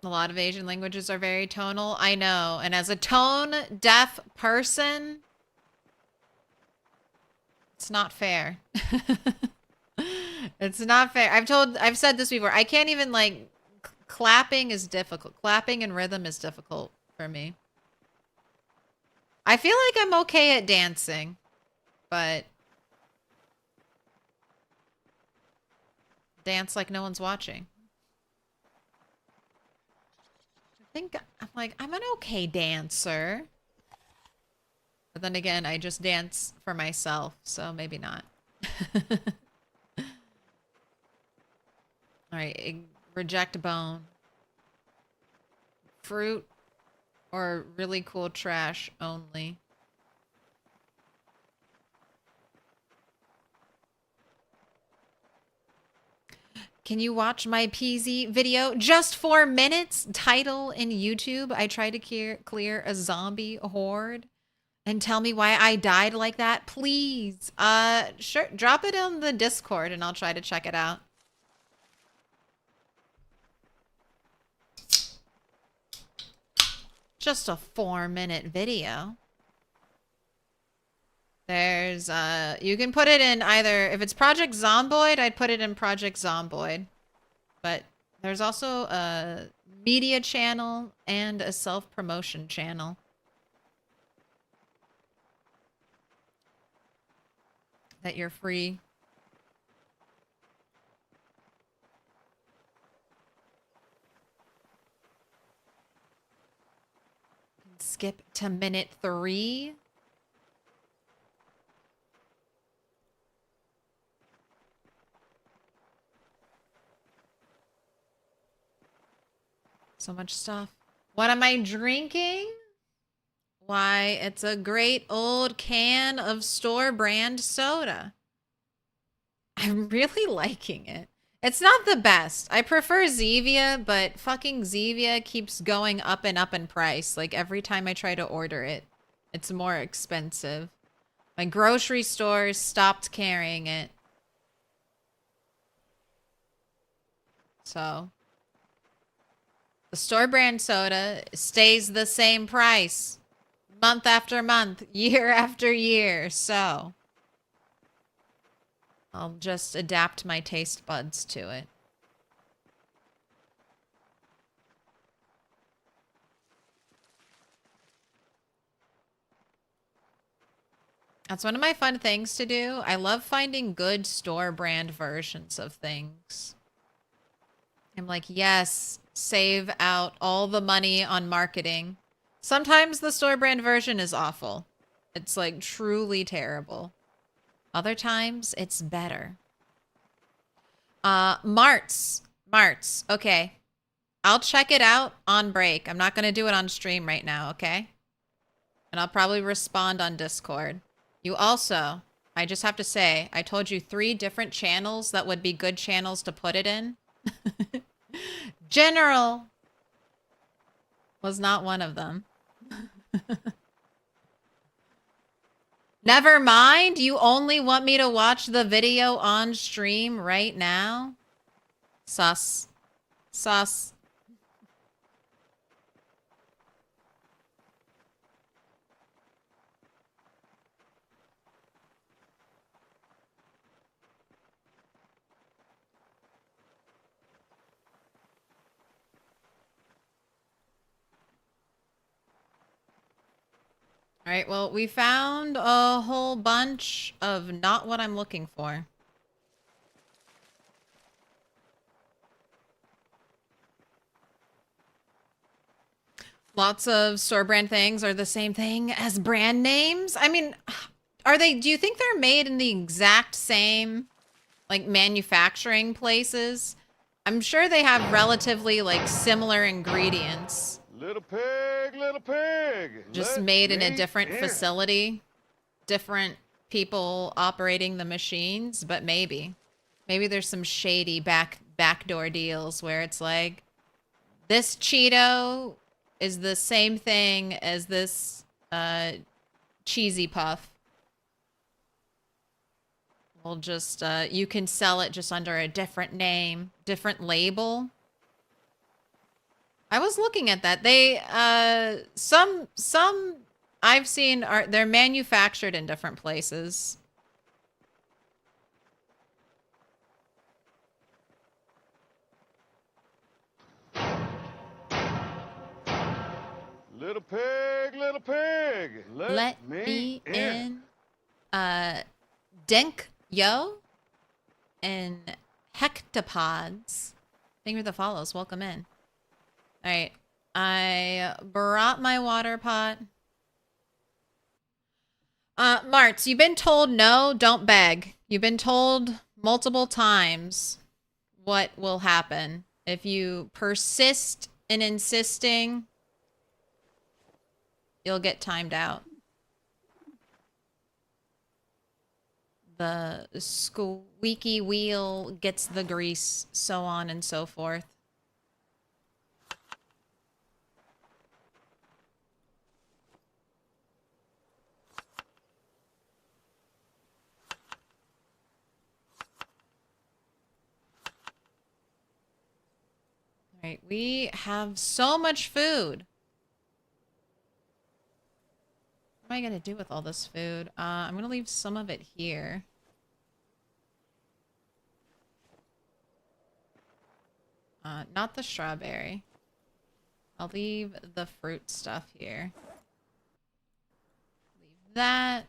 A lot of Asian languages are very tonal. I know. And as a tone deaf person, it's not fair. It's not fair. I've said this before. I can't even like clapping is difficult. Clapping and rhythm is difficult for me. I feel like I'm okay at dancing, but dance like no one's watching. I'm an okay dancer. But then again, I just dance for myself, so maybe not. Alright, reject bone. Fruit or really cool trash only. Can you watch my PZ video? Just 4 minutes? Title in YouTube. I tried to clear a zombie horde. And tell me why I died like that, please. Sure. Drop it on the Discord and I'll try to check it out. Just a 4-minute video. There's, you can put it in either, if it's Project Zomboid, I'd put it in Project Zomboid. But there's also a media channel and a self-promotion channel. That you're free. Skip to minute 3. So much stuff. What am I drinking? Why, it's a great old can of store brand soda. I'm really liking it. It's not the best. I prefer Zevia, but fucking Zevia keeps going up and up in price. Like every time I try to order it, it's more expensive. My grocery stores stopped carrying it. So the store brand soda stays the same price. Month after month, year after year, so I'll just adapt my taste buds to it. That's one of my fun things to do. I love finding good store brand versions of things. I'm like, yes, save out all the money on marketing. Sometimes the store brand version is awful. It's like truly terrible. Other times it's better. Marts. Okay. I'll check it out on break. I'm not going to do it on stream right now, okay? And I'll probably respond on Discord. You also, I just have to say, I told you 3 different channels that would be good channels to put it in. General was not one of them. Never mind. You only want me to watch the video on stream right now? Sus. Sus. All right, well, we found a whole bunch of not what I'm looking for. Lots of store brand things are the same thing as brand names. I mean, do you think they're made in the exact same, like, manufacturing places? I'm sure they have relatively, like, similar ingredients. Little pig, little pig. Just let made in a me different in. facility. Different people operating the machines, but maybe. Maybe there's some shady backdoor deals where it's like, this Cheeto is the same thing as this cheesy puff. We'll just, you can sell it just under a different name, different label. I was looking at that. They, some I've seen they're manufactured in different places. Little pig, Let me in. Denk Yo and Hectopods. Thank you for the follows. Welcome in. All right. I brought my water pot. Martz, you've been told no, don't beg. You've been told multiple times what will happen. If you persist in insisting, you'll get timed out. The squeaky wheel gets the grease, so on and so forth. All right, we have so much food. What am I going to do with all this food? I'm going to leave some of it here. Not the strawberry. I'll leave the fruit stuff here. Leave that.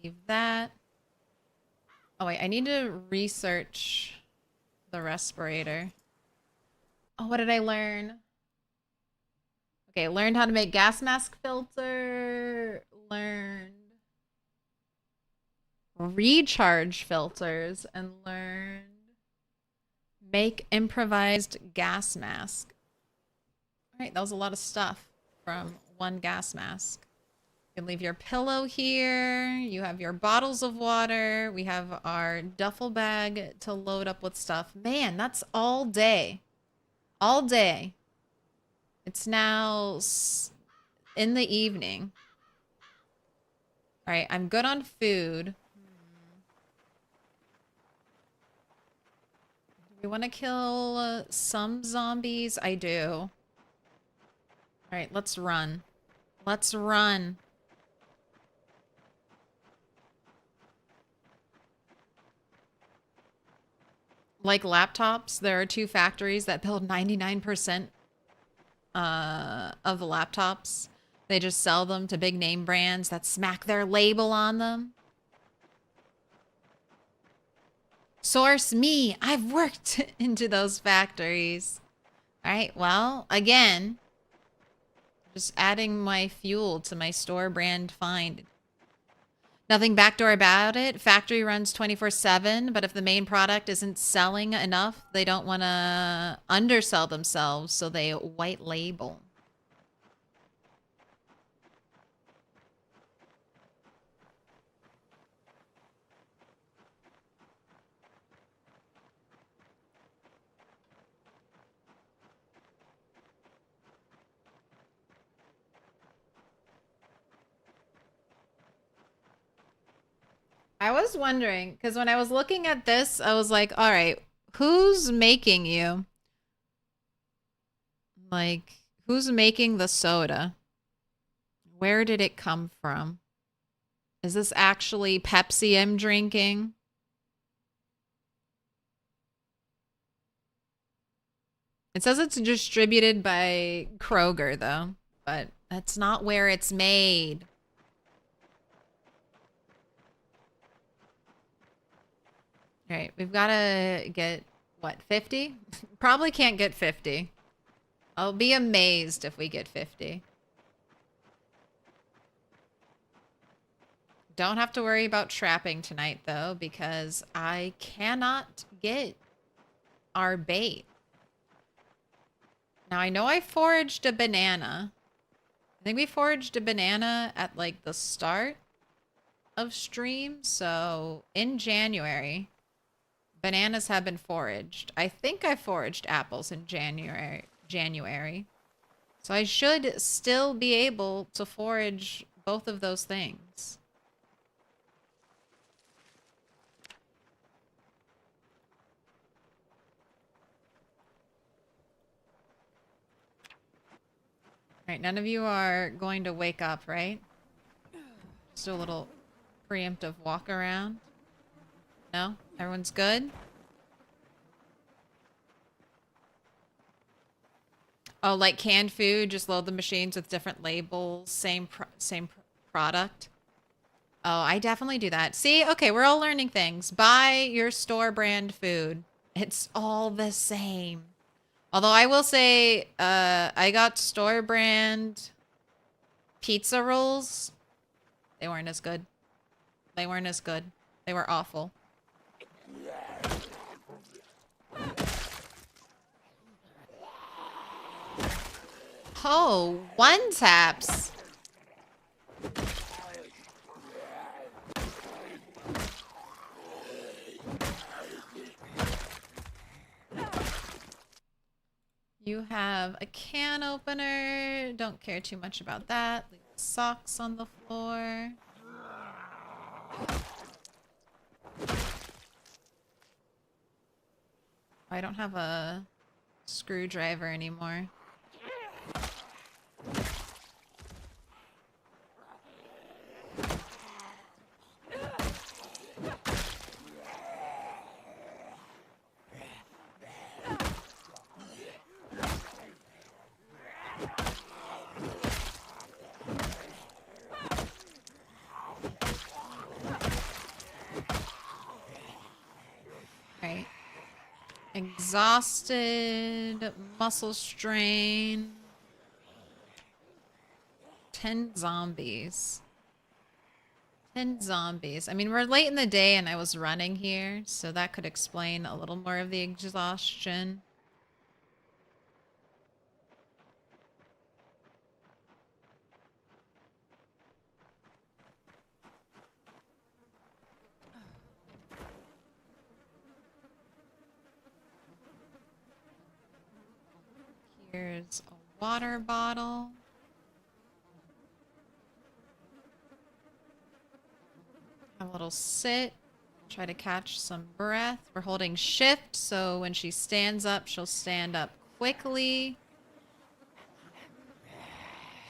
Leave that. Oh, wait. I need to research the respirator. Oh, what did I learn? Okay, learned how to make gas mask filter. Learned recharge filters and learned make improvised gas mask. All right, that was a lot of stuff from one gas mask. You can leave your pillow here. You have your bottles of water. We have our duffel bag to load up with stuff. Man, that's all day. All day. It's now in the evening. All right, I'm good on food. Do we want to kill some zombies? I do. All right, let's run. Let's run. Like laptops, there are two factories that build 99% of the laptops. They just sell them to big name brands that smack their label on them. Source me. I've worked into those factories. All right, well, again, just adding my fuel to my store brand find. Nothing backdoor about it. Factory runs 24/7, but if the main product isn't selling enough, they don't want to undersell themselves, so they white label. I was wondering, because when I was looking at this, I was like, all right, who's making you? Like, who's making the soda? Where did it come from? Is this actually Pepsi I'm drinking? It says it's distributed by Kroger, though, but that's not where it's made. All right, we've got to get, what, 50? Probably can't get 50. I'll be amazed if we get 50. Don't have to worry about trapping tonight, though, because I cannot get our bait. Now, I know I foraged a banana. I think we foraged a banana at, like, the start. of stream. So in January, bananas have been foraged. I think I foraged apples in January. So I should still be able to forage both of those things. All right, none of you are going to wake up, right? Just do a little preemptive walk around. No? Everyone's good? Oh, like canned food, just load the machines with different labels, same product. Oh, I definitely do that. See? Okay, we're all learning things. Buy your store brand food. It's all the same. Although I will say, I got store brand pizza rolls. They weren't as good. They weren't as good. They were awful. Oh, one taps. You have a can opener. Don't care too much about that. Leave the socks on the floor. I don't have a screwdriver anymore. Right. Exhausted, muscle strain. 10 zombies. 10 zombies. I mean, we're late in the day and I was running here, so that could explain a little more of the exhaustion. Here's a water bottle. Have a little sit. Try to catch some breath. We're holding shift, so when she stands up, she'll stand up quickly.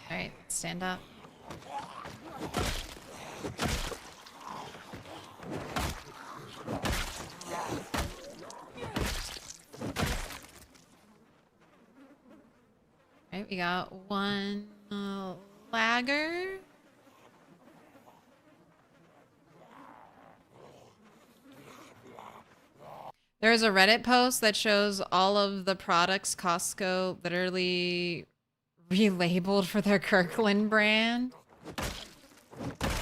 Alright, stand up. Alright, we got one lagger. There's a Reddit post that shows all of the products Costco literally relabeled for their Kirkland brand.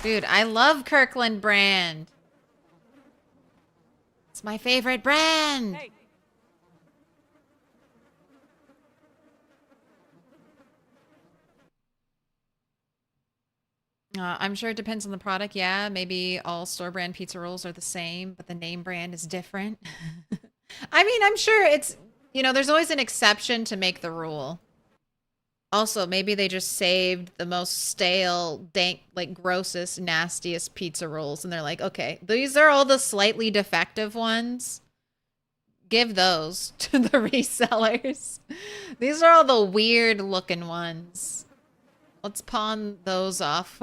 Dude, I love Kirkland brand. It's my favorite brand. Hey. I'm sure it depends on the product. Yeah, maybe all store brand pizza rolls are the same, but the name brand is different. I mean, I'm sure it's, you know, there's always an exception to make the rule. Also, maybe they just saved the most stale, dank, like grossest, nastiest pizza rolls. And they're like, okay, these are all the slightly defective ones. Give those to the resellers. These are all the weird looking ones. Let's pawn those off.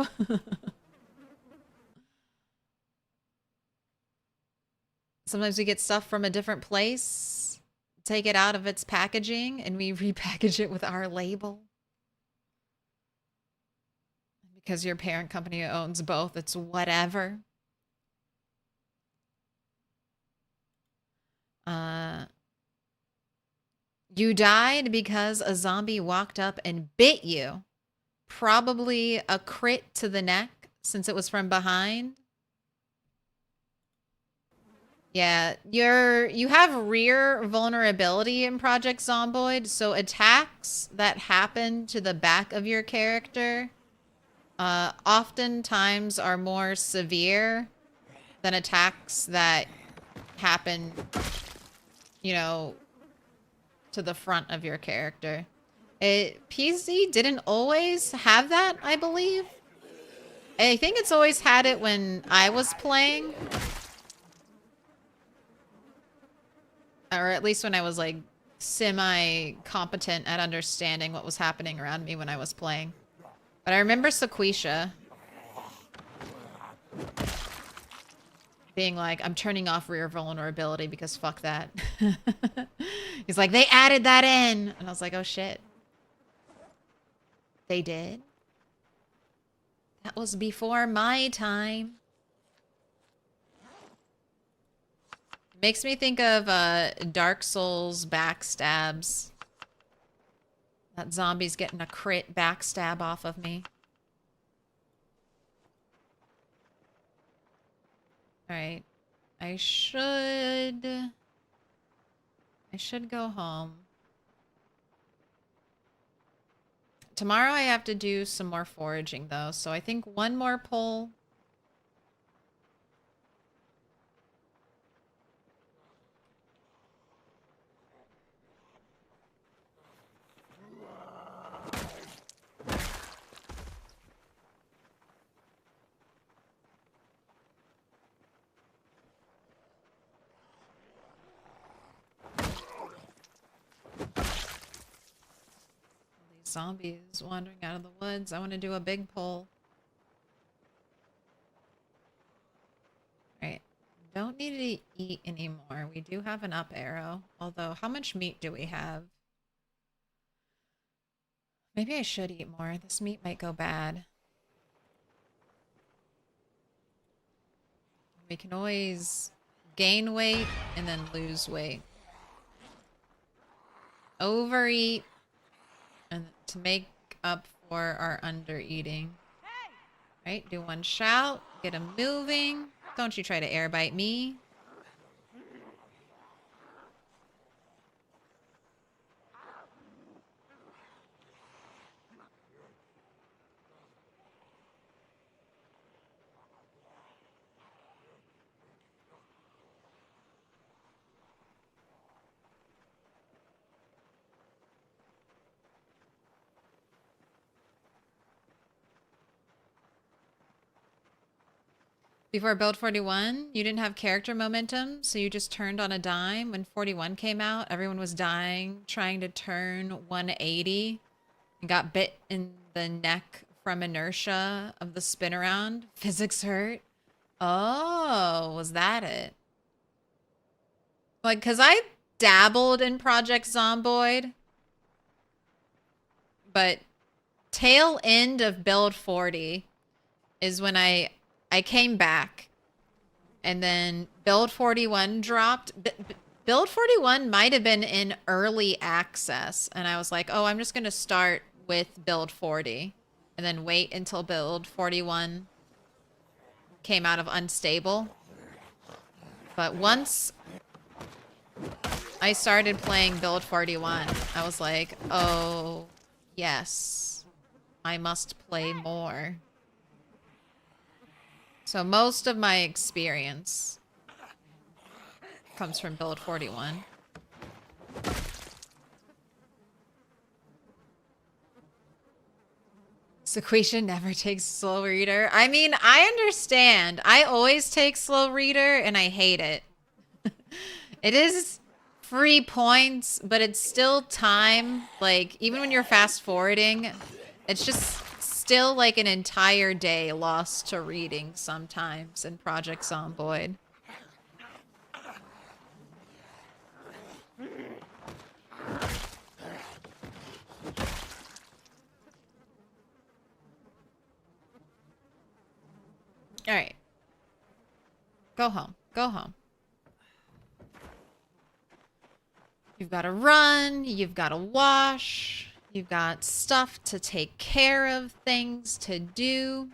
Sometimes we get stuff from a different place, take it out of its packaging, and we repackage it with our label. Because your parent company owns both, it's whatever. You died because a zombie walked up and bit you. Probably a crit to the neck, since it was from behind. Yeah, you have rear vulnerability in Project Zomboid, so attacks that happen to the back of your character oftentimes are more severe than attacks that happen, you know, to the front of your character. PC didn't always have that, I believe. I think it's always had it when I was playing. Or at least when I was like semi-competent at understanding what was happening around me when I was playing. But I remember Sequisha being like, I'm turning off rear vulnerability because fuck that. He's like, they added that in. And I was like, oh shit. They did? That was before my time. Makes me think of Dark Souls backstabs. That zombie's getting a crit backstab off of me. Alright. I should go home. Tomorrow I have to do some more foraging though, so I think one more pull. Zombies wandering out of the woods. I want to do a big pull. Alright. Don't need to eat anymore. We do have an up arrow. Although, how much meat do we have? Maybe I should eat more. This meat might go bad. We can always gain weight and then lose weight. Overeat and to make up for our under eating. Right, do one shout, get him moving. Don't you try to air bite me. Before build 41, you didn't have character momentum, so you just turned on a dime. When 41 came out, everyone was dying, trying to turn 180, and got bit in the neck from inertia of the spin around. Physics hurt. Oh, was that it? Like, because I dabbled in Project Zomboid, but tail end of build 40 is when I came back, and then build 41 dropped. Build 41 might have been in early access, and I was like, oh, I'm just going to start with build 40 and then wait until build 41 came out of unstable. But once I started playing build 41, I was like, oh, yes, I must play more. So most of my experience comes from build 41. Sequisha never takes slow reader. I mean, I understand. I always take slow reader and I hate it. It is free points, but it's still time. Like, even when you're fast forwarding, it's just still like an entire day lost to reading sometimes in Project Zomboid. All right. Go home. Go home. You've got to run. You've got to wash. You've got stuff to take care of, things to do.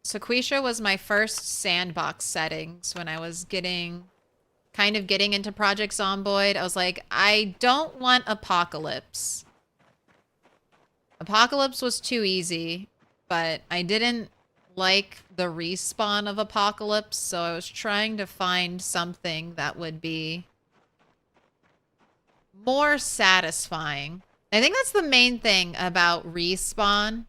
Sequisha was my first sandbox settings when I was getting kind of getting into Project Zomboid, I was like, I don't want Apocalypse. Apocalypse was too easy, but I didn't like the respawn of Apocalypse, so I was trying to find something that would be more satisfying. I think that's the main thing about respawn.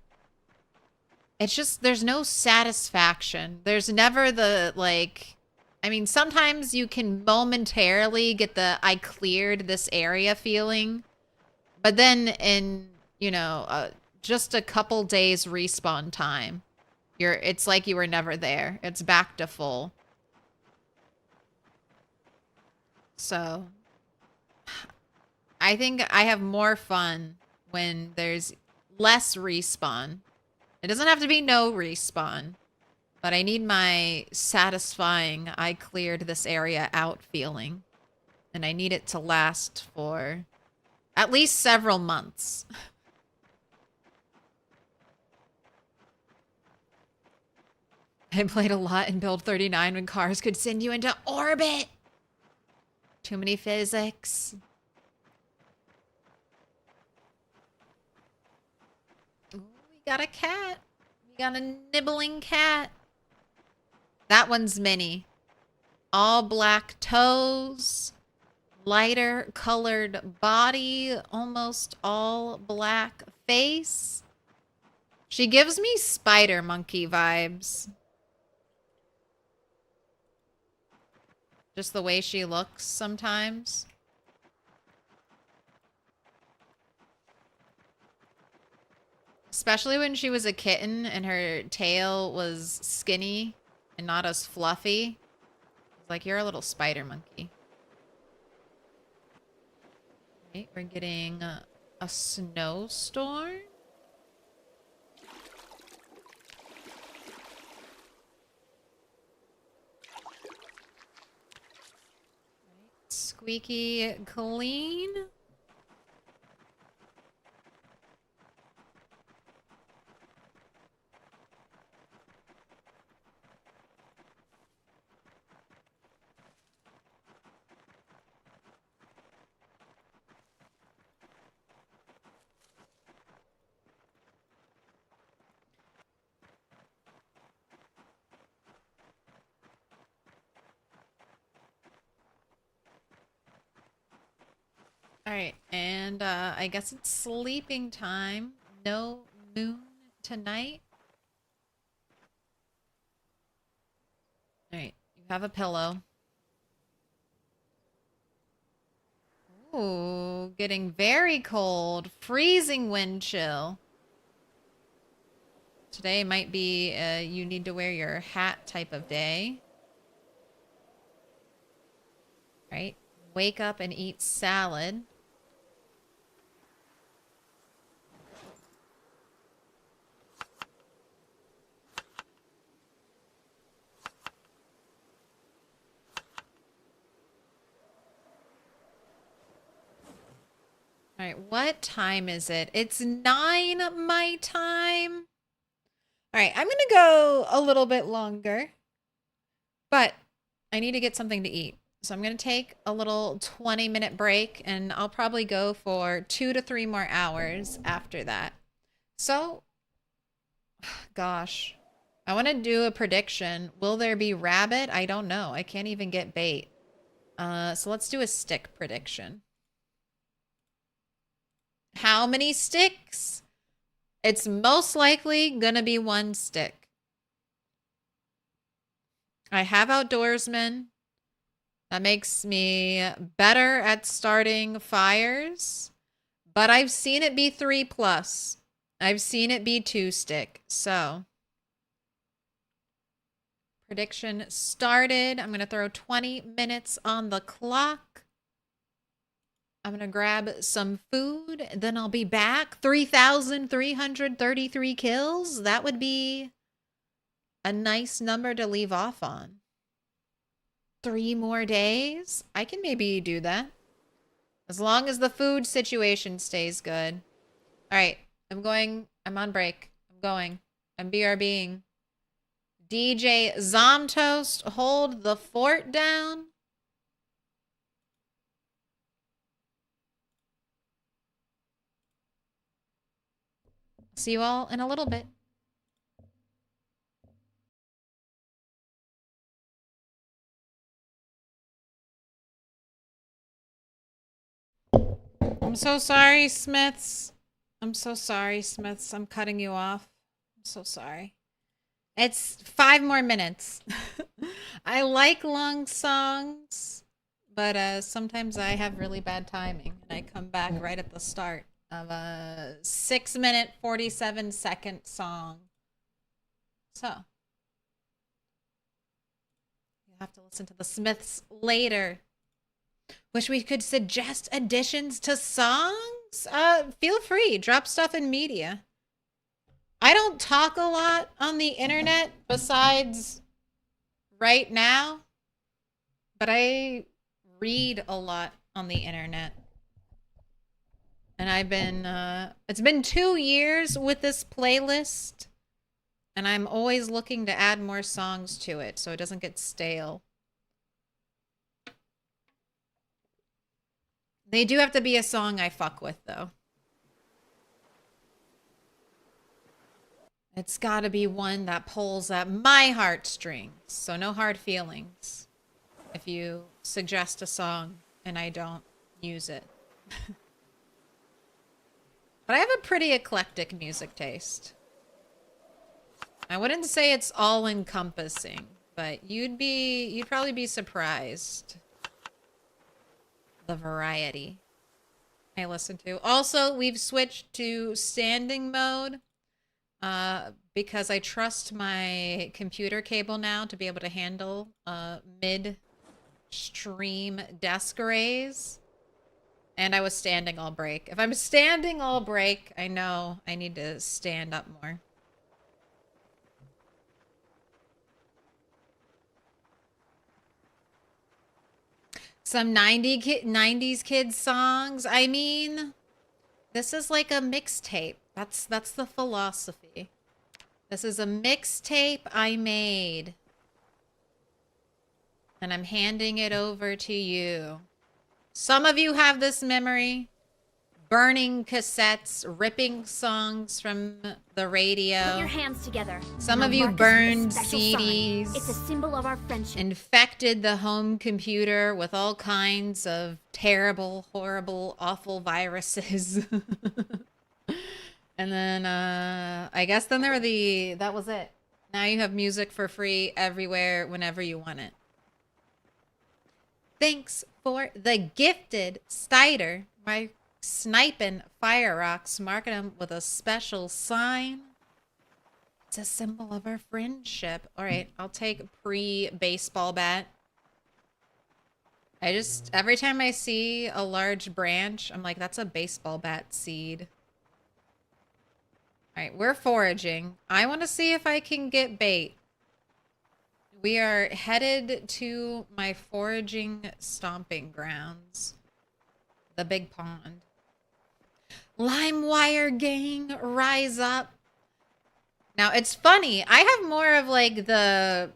It's just, there's no satisfaction. There's never the, like... I mean, sometimes you can momentarily get the I cleared this area feeling. But then in, you know, just a couple days respawn time, it's like you were never there. It's back to full. So, I think I have more fun when there's less respawn. It doesn't have to be no respawn. But I need my satisfying I cleared this area out feeling. And I need it to last for at least several months. I played a lot in Build 39 when cars could send you into orbit. Too many physics. Ooh, we got a cat. We got a nibbling cat. That one's mini. All black toes, lighter colored body, almost all black face. She gives me spider monkey vibes. Just the way she looks sometimes. Especially when she was a kitten and her tail was skinny and not as fluffy. It's like, you're a little spider monkey. Okay, we're getting a snowstorm. Squeaky clean. Alright, and I guess it's sleeping time. No moon tonight. Alright, you have a pillow. Ooh, getting very cold. Freezing wind chill. Today might be you need to wear your hat type of day. Right? Wake up and eat salad. All right, what time is it? It's 9 my time. All right, I'm going to go a little bit longer, but I need to get something to eat. So I'm going to take a little 20-minute break, and I'll probably go for 2 to 3 more hours after that. So, gosh, I want to do a prediction. Will there be rabbit? I don't know. I can't even get bait. So let's do a stick prediction. How many sticks? It's most likely gonna be 1 stick. I have outdoorsmen. That makes me better at starting fires. But I've seen it be 3+. I've seen it be 2 stick. So, prediction started. I'm gonna throw 20 minutes on the clock. I'm going to grab some food, then I'll be back. 3,333 kills. That would be a nice number to leave off on. 3 more days. I can maybe do that. As long as the food situation stays good. All right. I'm on break. I'm going. I'm BRBing. DJ Zomtoast, hold the fort down. See you all in a little bit. I'm so sorry, Smiths. I'm so sorry, Smiths. I'm cutting you off. I'm so sorry. It's 5 more minutes. I like long songs, but sometimes I have really bad timing, and I come back right at the start of a 6-minute, 47-second song. So, you'll have to listen to the Smiths later. Wish we could suggest additions to songs? Feel free. Drop stuff in media. I don't talk a lot on the internet besides right now, but I read a lot on the internet. And I've been, it's been 2 years with this playlist, and I'm always looking to add more songs to it so it doesn't get stale. They do have to be a song I fuck with, though. It's gotta be one that pulls at my heartstrings, so no hard feelings if you suggest a song and I don't use it. But I have a pretty eclectic music taste. I wouldn't say it's all-encompassing, but you'd probably be surprised the variety I listen to. Also, we've switched to standing mode because I trust my computer cable now to be able to handle mid-stream desk raise. And I was standing all break. If I'm standing all break, I know I need to stand up more. Some 90s kids songs. I mean, this is like a mixtape. That's the philosophy. This is a mixtape I made. And I'm handing it over to you. Some of you have this memory. Burning cassettes, ripping songs from the radio. Put your hands together. Some Now of you mark us with a burned special CDs. sign. It's a symbol of our friendship. Infected the home computer with all kinds of terrible, horrible, awful viruses. And then, I guess then there were that was it. Now you have music for free everywhere, whenever you want it. Thanks for the gifted Stider. My sniping fire rocks, marking them with a special sign. It's a symbol of our friendship. All right, I'll take pre-baseball bat. Every time I see a large branch, I'm like, that's a baseball bat seed. All right, we're foraging. I want to see if I can get bait. We are headed to my foraging stomping grounds. The big pond. LimeWire gang, rise up. Now, it's funny. I have more of like the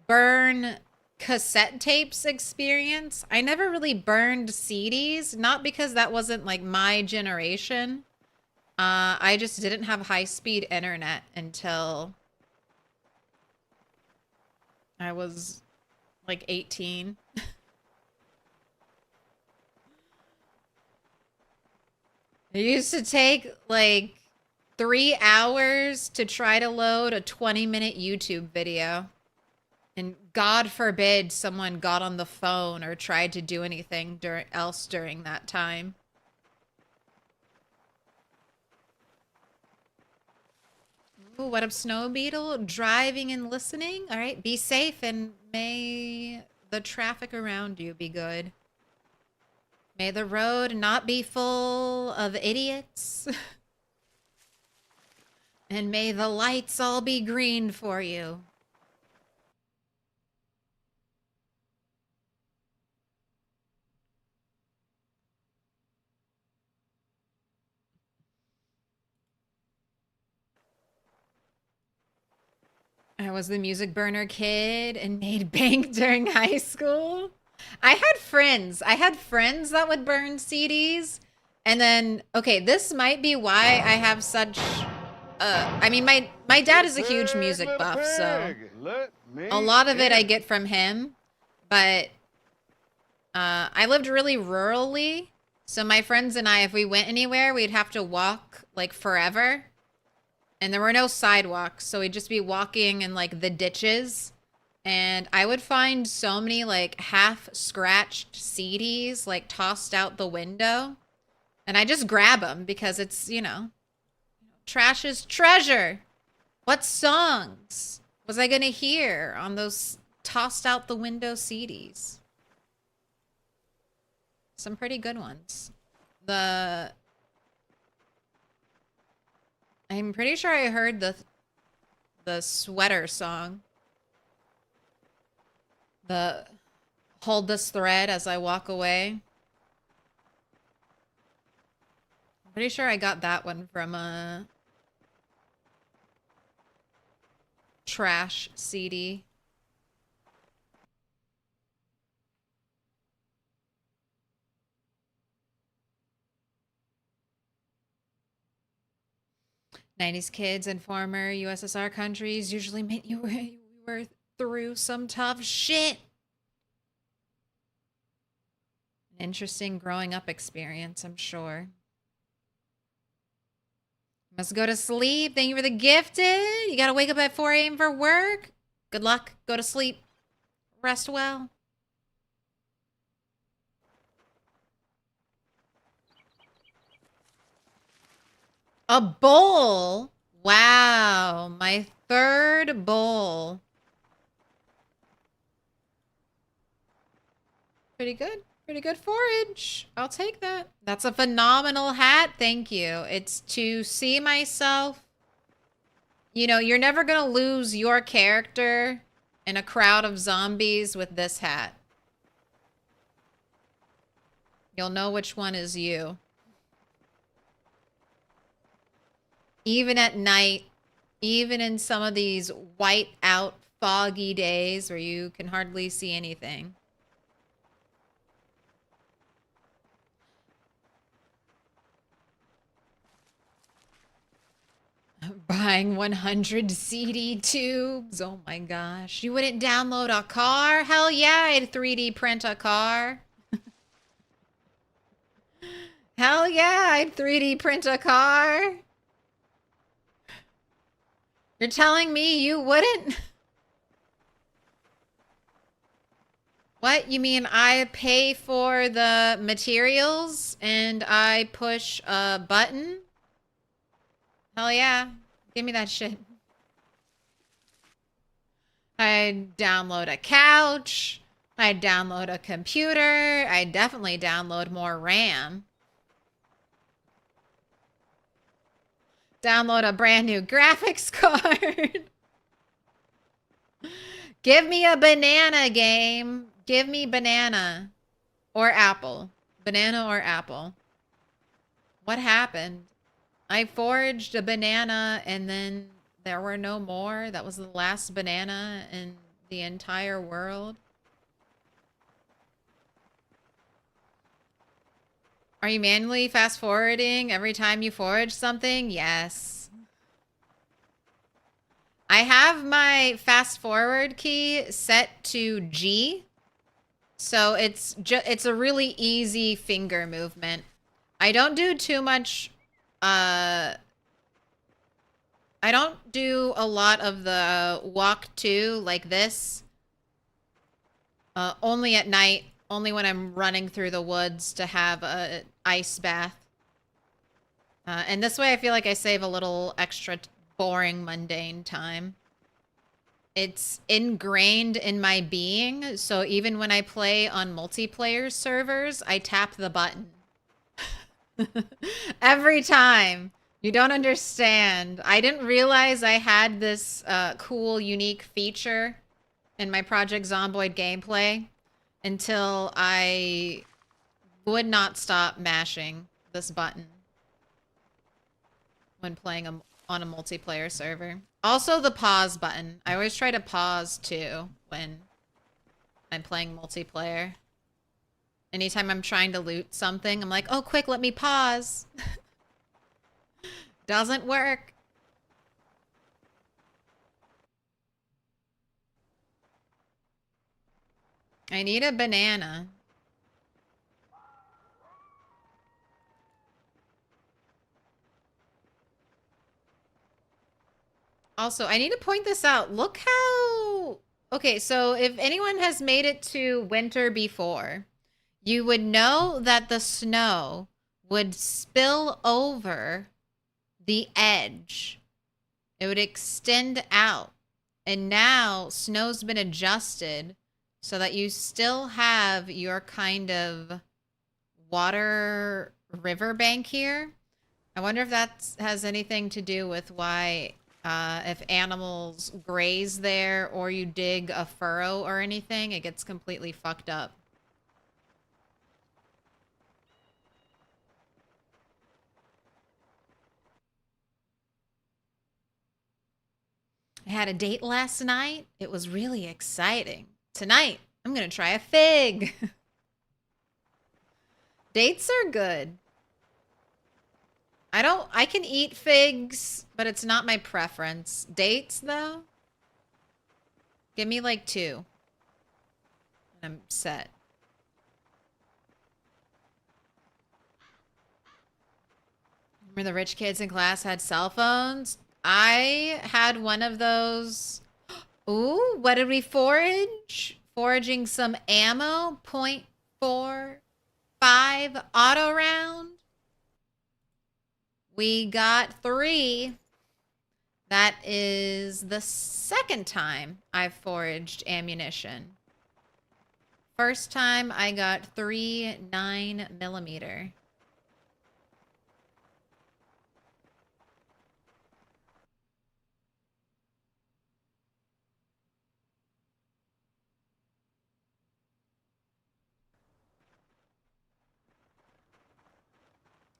burn cassette tapes experience. I never really burned CDs, not because that wasn't like my generation. I just didn't have high-speed internet until I was like 18. It used to take like 3 hours to try to load a 20-minute YouTube video. And God forbid someone got on the phone or tried to do anything else during that time. Ooh, what up, Snow Beetle? Driving and listening? All right, be safe and may the traffic around you be good. May the road not be full of idiots. And may the lights all be green for you. I was the music burner kid and made bank during high school. I had friends that would burn CDs. And then, okay, this might be why I have such I mean, my dad is a huge music buff, so a lot of it I get from him, but I lived really rurally, so my friends and I, if we went anywhere, we'd have to walk like forever, and there were no sidewalks, so we'd just be walking in like the ditches, and I would find so many like half-scratched CDs like tossed out the window, and I just grab them because it's, you know, trash is treasure. What songs was I gonna hear on those tossed out the window CDs? Some pretty good ones. I'm pretty sure I heard the sweater song. The hold this thread as I walk away. I'm pretty sure I got that one from a trash CD. '90s kids in former USSR countries usually meant you were through some tough shit. An interesting growing up experience, I'm sure. Must go to sleep. Thank you for the gifted. You gotta wake up at 4 a.m. for work. Good luck. Go to sleep. Rest well. A bowl? Wow. My third bowl. Pretty good. Pretty good forage. I'll take that. That's a phenomenal hat. Thank you. It's to see myself. You know, you're never going to lose your character in a crowd of zombies with this hat. You'll know which one is you. Even at night, even in some of these white out foggy days where you can hardly see anything. Buying 100 CD tubes. Oh my gosh. You wouldn't download a car? Hell yeah, I'd 3D print a car. Hell yeah, I'd 3D print a car. You're telling me you wouldn't? What? You mean I pay for the materials and I push a button? Hell yeah. Give me that shit. I'd download a couch. I'd download a computer. I'd definitely download more RAM. Download a brand new graphics card. Give me a banana game. Give me banana. Or apple. Banana or apple. What happened? I foraged a banana and then there were no more. That was the last banana in the entire world. Are you manually fast forwarding every time you forage something? Yes. I have my fast forward key set to G. So it's a really easy finger movement. I don't do too much I don't do a lot of the walk to like this. Only at night. Only when I'm running through the woods to have a ice bath. And this way I feel like I save a little extra boring, mundane time. It's ingrained in my being, so even when I play on multiplayer servers, I tap the button. Every time. You don't understand. I didn't realize I had this cool, unique feature in my Project Zomboid gameplay until I would not stop mashing this button when playing on a multiplayer server. Also the pause button. I always try to pause too when I'm playing multiplayer. Anytime I'm trying to loot something, I'm like, oh, quick, let me pause. Doesn't work. I need a banana. Also, I need to point this out. Look how... Okay, so if anyone has made it to winter before, you would know that the snow would spill over the edge. It would extend out. And now snow's been adjusted so that you still have your kind of water riverbank here. I wonder if that has anything to do with why if animals graze there or you dig a furrow or anything, it gets completely fucked up. I had a date last night. It was really exciting. Tonight, I'm going to try a fig. Dates are good. I can eat figs, but it's not my preference. Dates, though? Give me like 2. And I'm set. Remember the rich kids in class had cell phones? I had one of those. Ooh, what did we forage? Foraging some ammo. .45 auto round. We got 3. That is the second time I've foraged ammunition. First time I got 3 9mm.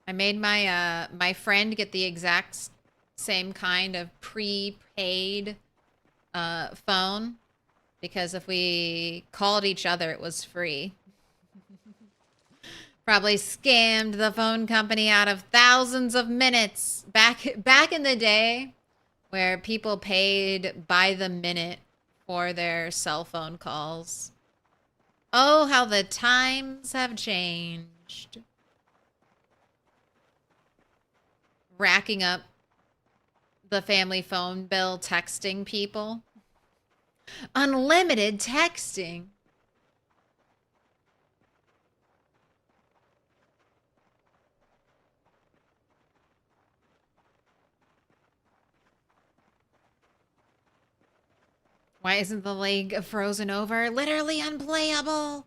I made my my friend get the exact same kind of prepaid phone because if we called each other, it was free. Probably scammed the phone company out of thousands of minutes back in the day where people paid by the minute for their cell phone calls. Oh, how the times have changed. Racking up the family phone bill texting people. Unlimited texting. Why isn't the league frozen over? Literally unplayable.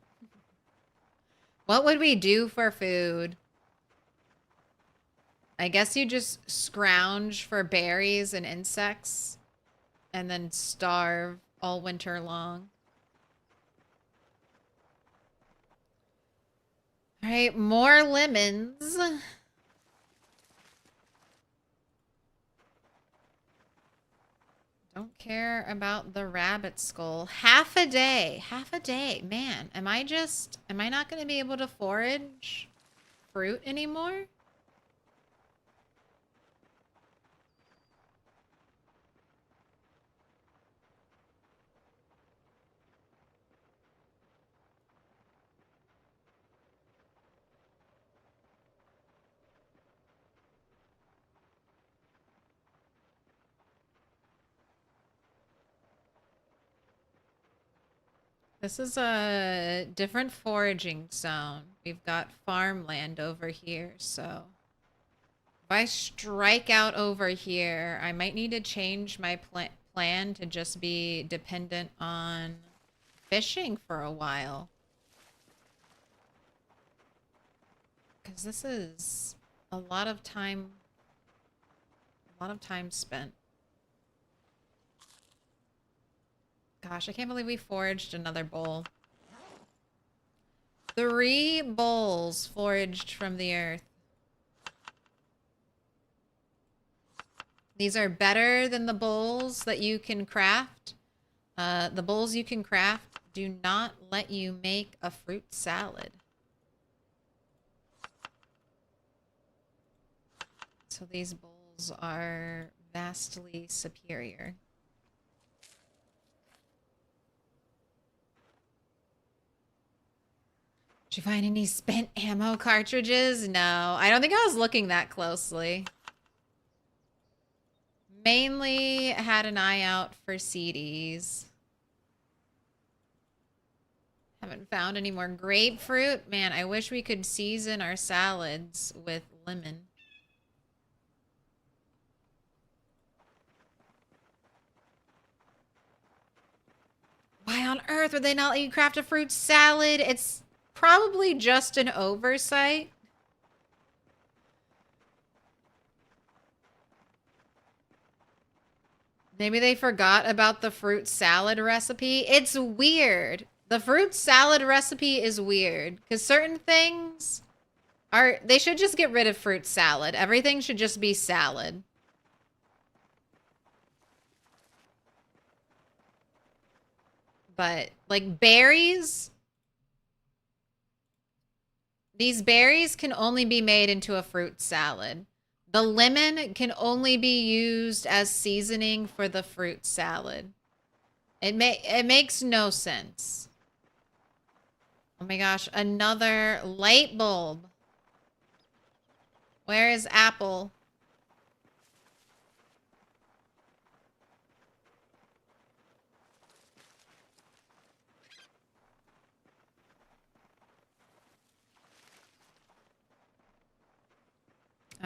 What would we do for food? I guess you just scrounge for berries and insects and then starve all winter long. All right, more lemons. Don't care about the rabbit skull. Half a day. Half a day. Man, am I not going to be able to forage fruit anymore? This is a different foraging zone. We've got farmland over here, so if I strike out over here, I might need to change my plan to just be dependent on fishing for a while. Because this is a lot of time spent. Gosh, I can't believe we foraged another bowl. 3 bowls foraged from the earth. These are better than the bowls that you can craft. The bowls you can craft do not let you make a fruit salad. So these bowls are vastly superior. Did you find any spent ammo cartridges? No, I don't think I was looking that closely. Mainly had an eye out for CDs. Haven't found any more grapefruit. Man, I wish we could season our salads with lemon. Why on earth would they not let you craft a fruit salad? It's probably just an oversight. Maybe they forgot about the fruit salad recipe. It's weird. The fruit salad recipe is weird because certain things are, they should just get rid of fruit salad. Everything should just be salad. But like berries, these berries can only be made into a fruit salad. The lemon can only be used as seasoning for the fruit salad. It makes no sense. Oh my gosh, another light bulb. Where is Apple?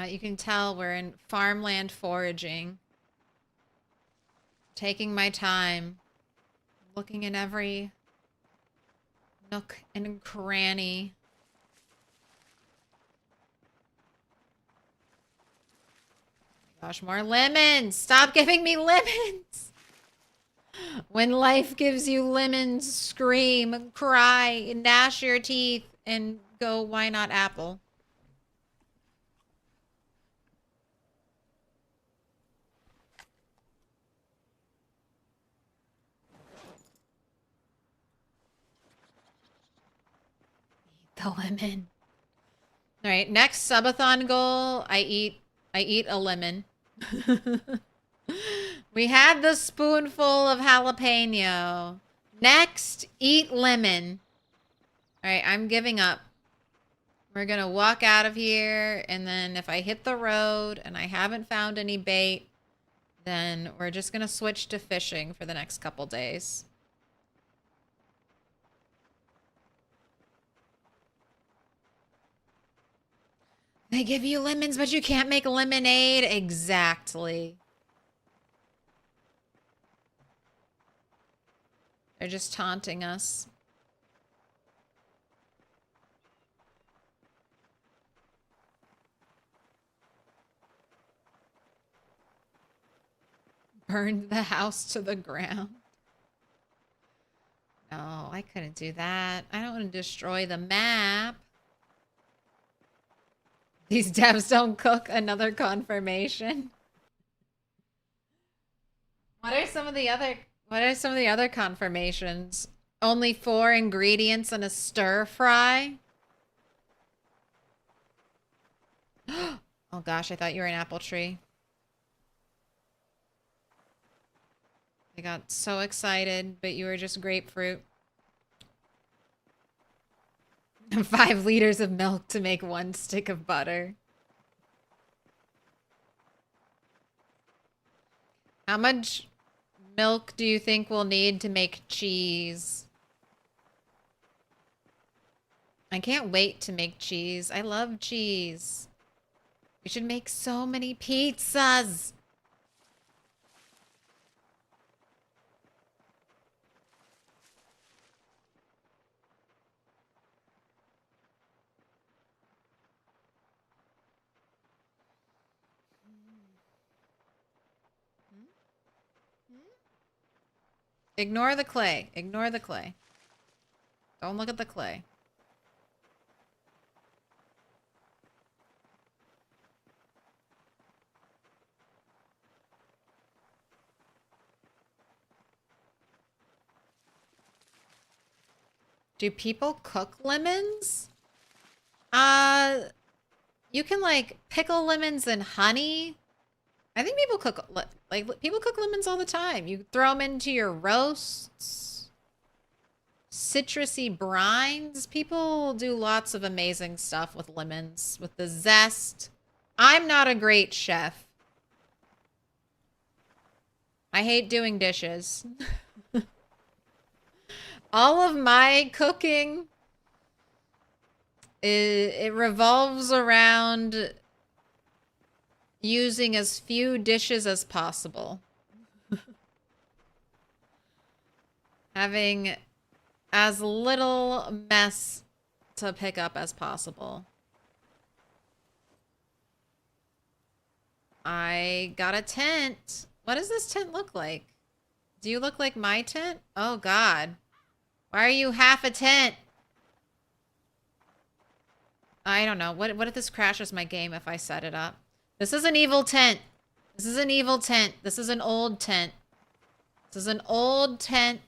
You can tell we're in farmland foraging. Taking my time. Looking in every nook and cranny. Gosh, more lemons! Stop giving me lemons! When life gives you lemons, scream, cry, gnash your teeth, and go, why not apple? The lemon. All right, next subathon goal, I eat a lemon. We had the spoonful of jalapeno. Next, eat lemon. All right, I'm giving up. We're going to walk out of here, and then if I hit the road and I haven't found any bait, then we're just going to switch to fishing for the next couple days. They give you lemons, but you can't make lemonade. Exactly. They're just taunting us. Burned the house to the ground. No, I couldn't do that. I don't want to destroy the map. These devs don't cook. Another confirmation. What are some of the other confirmations? Only 4 ingredients in a stir fry? Oh gosh, I thought you were an apple tree. I got so excited, but you were just grapefruit. 5 liters of milk to make 1 stick of butter. How much milk do you think we'll need to make cheese? I can't wait to make cheese. I love cheese. We should make so many pizzas. Ignore the clay. Ignore the clay. Don't look at the clay. Do people cook lemons? You can like pickle lemons in honey. I think people cook people cook lemons all the time. You throw them into your roasts. citrusy brines. People do lots of amazing stuff with lemons, with the zest. I'm not a great chef. I hate doing dishes. All of my cooking, it revolves around using as few dishes as possible. Having as little mess to pick up as possible. I got a tent. What does this tent look like? Do you look like my tent? Oh, God. Why are you half a tent? I don't know. What if this crashes my game if I set it up? This is an evil tent. This is an evil tent. This is an old tent. This is an old tent.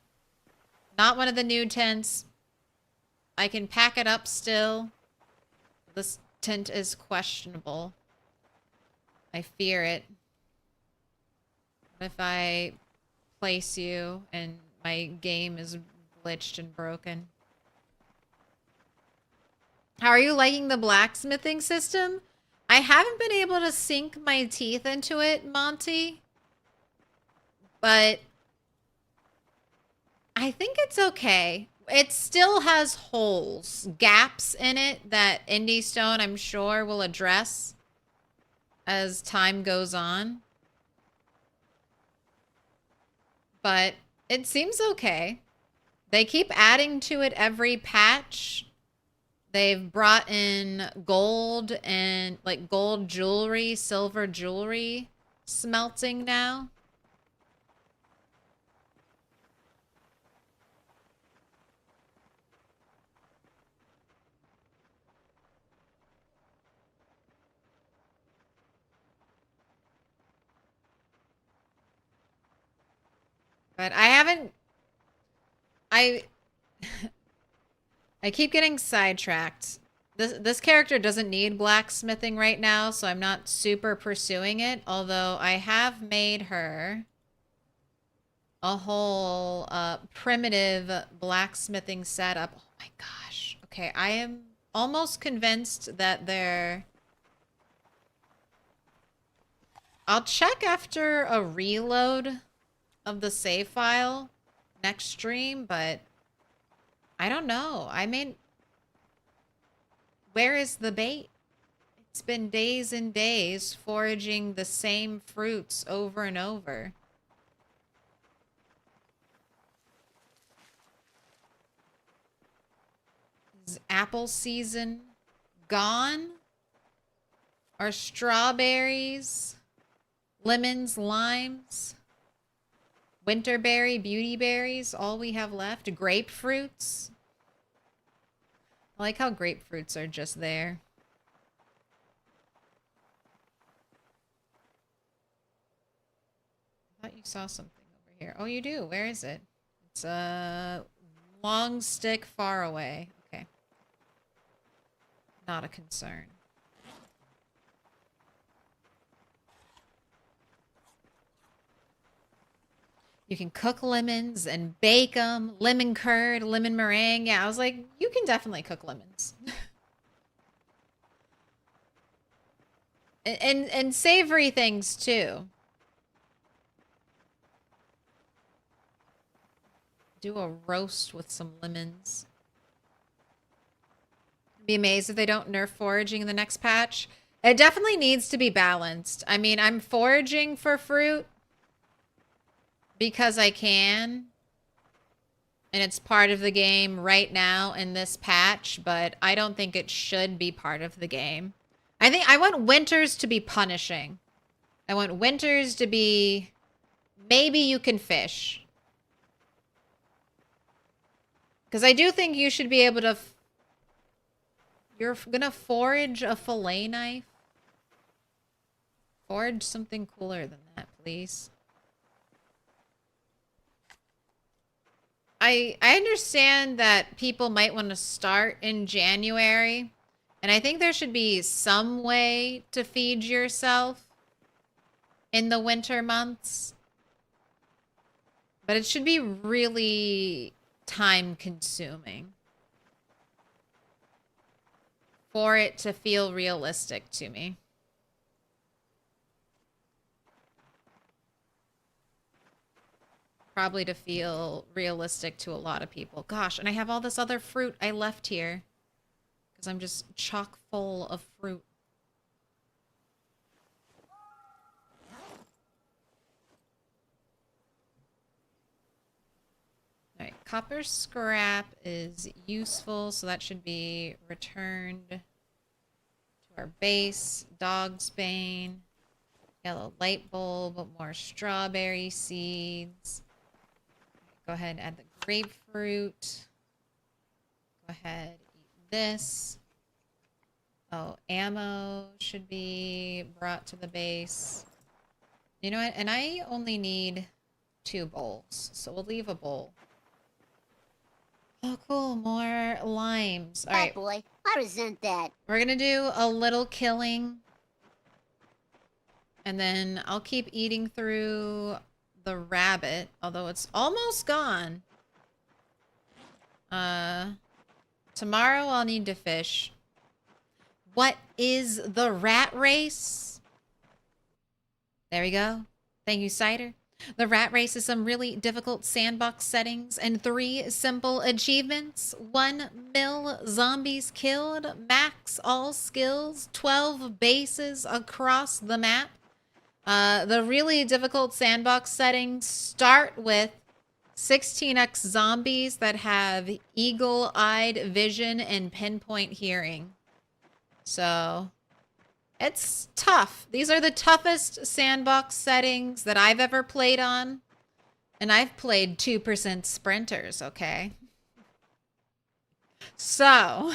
Not one of the new tents. I can pack it up still. This tent is questionable. I fear it. What if I place you and my game is glitched and broken? How are you liking the blacksmithing system? I haven't been able to sink my teeth into it, Monty. But I think it's okay. It still has holes, gaps in it that Indie Stone, I'm sure, will address as time goes on. But it seems okay. They keep adding to it every patch. They've brought in gold and like gold jewelry, silver jewelry smelting now. But I haven't... I keep getting sidetracked. This character doesn't need blacksmithing right now, so I'm not super pursuing it. Although I have made her a whole primitive blacksmithing setup. Oh my gosh. Okay, I am almost convinced that they're... I'll check after a reload of the save file next stream, but I don't know. I mean, where is the bait? It's been days and days foraging the same fruits over and over. Is apple season gone? Are strawberries, lemons, limes, winterberry, beauty berries all we have left? Grapefruits? I like how grapefruits are just there. I thought you saw something over here. Oh, you do. Where is it? It's a long stick far away. Okay. Not a concern. You can cook lemons and bake them. Lemon curd, lemon meringue. Yeah, I was like, you can definitely cook lemons. and savory things too. Do a roast with some lemons. Be amazed if they don't nerf foraging in the next patch. It definitely needs to be balanced. I mean, I'm foraging for fruit because I can, and it's part of the game right now in this patch, but I don't think it should be part of the game. I want winters to be punishing. I want winters to be, maybe you can fish. Because I do think you should be able to, you're gonna forage a fillet knife? Forage something cooler than that, please. I understand that people might want to start in January, and I think there should be some way to feed yourself in the winter months. But it should be really time consuming for it to feel realistic to me. Probably to feel realistic to a lot of people. Gosh, and I have all this other fruit I left here because I'm just chock full of fruit. Alright, copper scrap is useful, so that should be returned to our base. Dog's bane. Yellow light bulb, more strawberry seeds. Go ahead and add the grapefruit. Go ahead, eat this. Oh, ammo should be brought to the base. You know what? And I only need 2 bowls, so we'll leave a bowl. Oh, cool. More limes. All right. boy, I resent that. We're going to do a little killing. And then I'll keep eating through the rabbit, although it's almost gone. Tomorrow I'll need to fish. What is the rat race? There we go. Thank you, Cider. The rat race is some really difficult sandbox settings and 3 simple achievements. 1 mil zombies killed, max all skills, 12 bases across the map. The really difficult sandbox settings start with 16x zombies that have eagle-eyed vision and pinpoint hearing. So, it's tough. These are the toughest sandbox settings that I've ever played on. And I've played 2% sprinters, okay? So,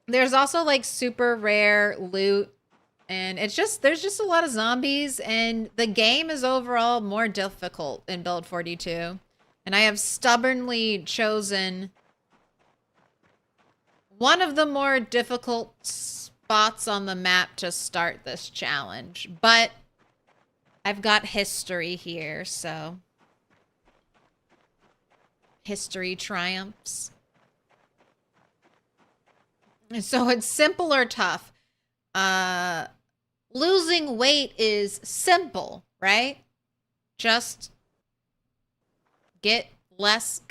there's also like super rare loot, and it's just, there's just a lot of zombies, and the game is overall more difficult in Build 42. And I have stubbornly chosen one of the more difficult spots on the map to start this challenge. But I've got history here, so history triumphs. So it's simple or tough. Losing weight is simple, right? Just get less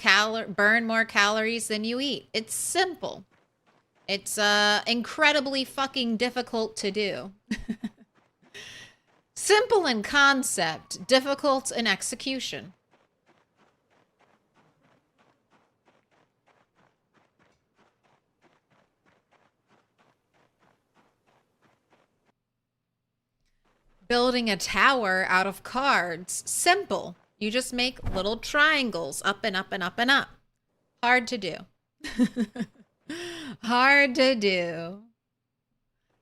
burn more calories than you eat. It's simple. It's incredibly fucking difficult to do. Simple in concept, difficult in execution. Building a tower out of cards. Simple. You just make little triangles up and up and up and up. Hard to do. Hard to do.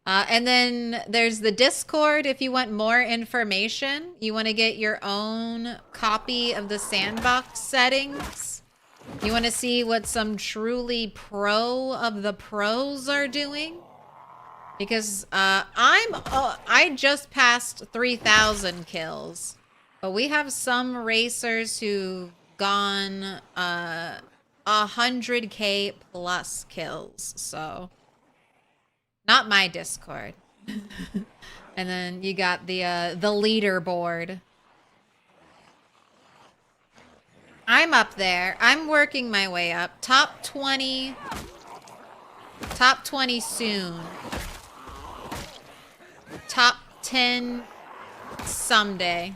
And then there's the Discord if you want more information. You want to get your own copy of the sandbox settings. You want to see what some truly pro of the pros are doing. Because I just passed 3,000 kills. But we have some racers who've gone 100k plus kills. So not my Discord. And then you got the leaderboard. I'm up there. I'm working my way up. Top 20. Top 20 soon. Top 10 someday.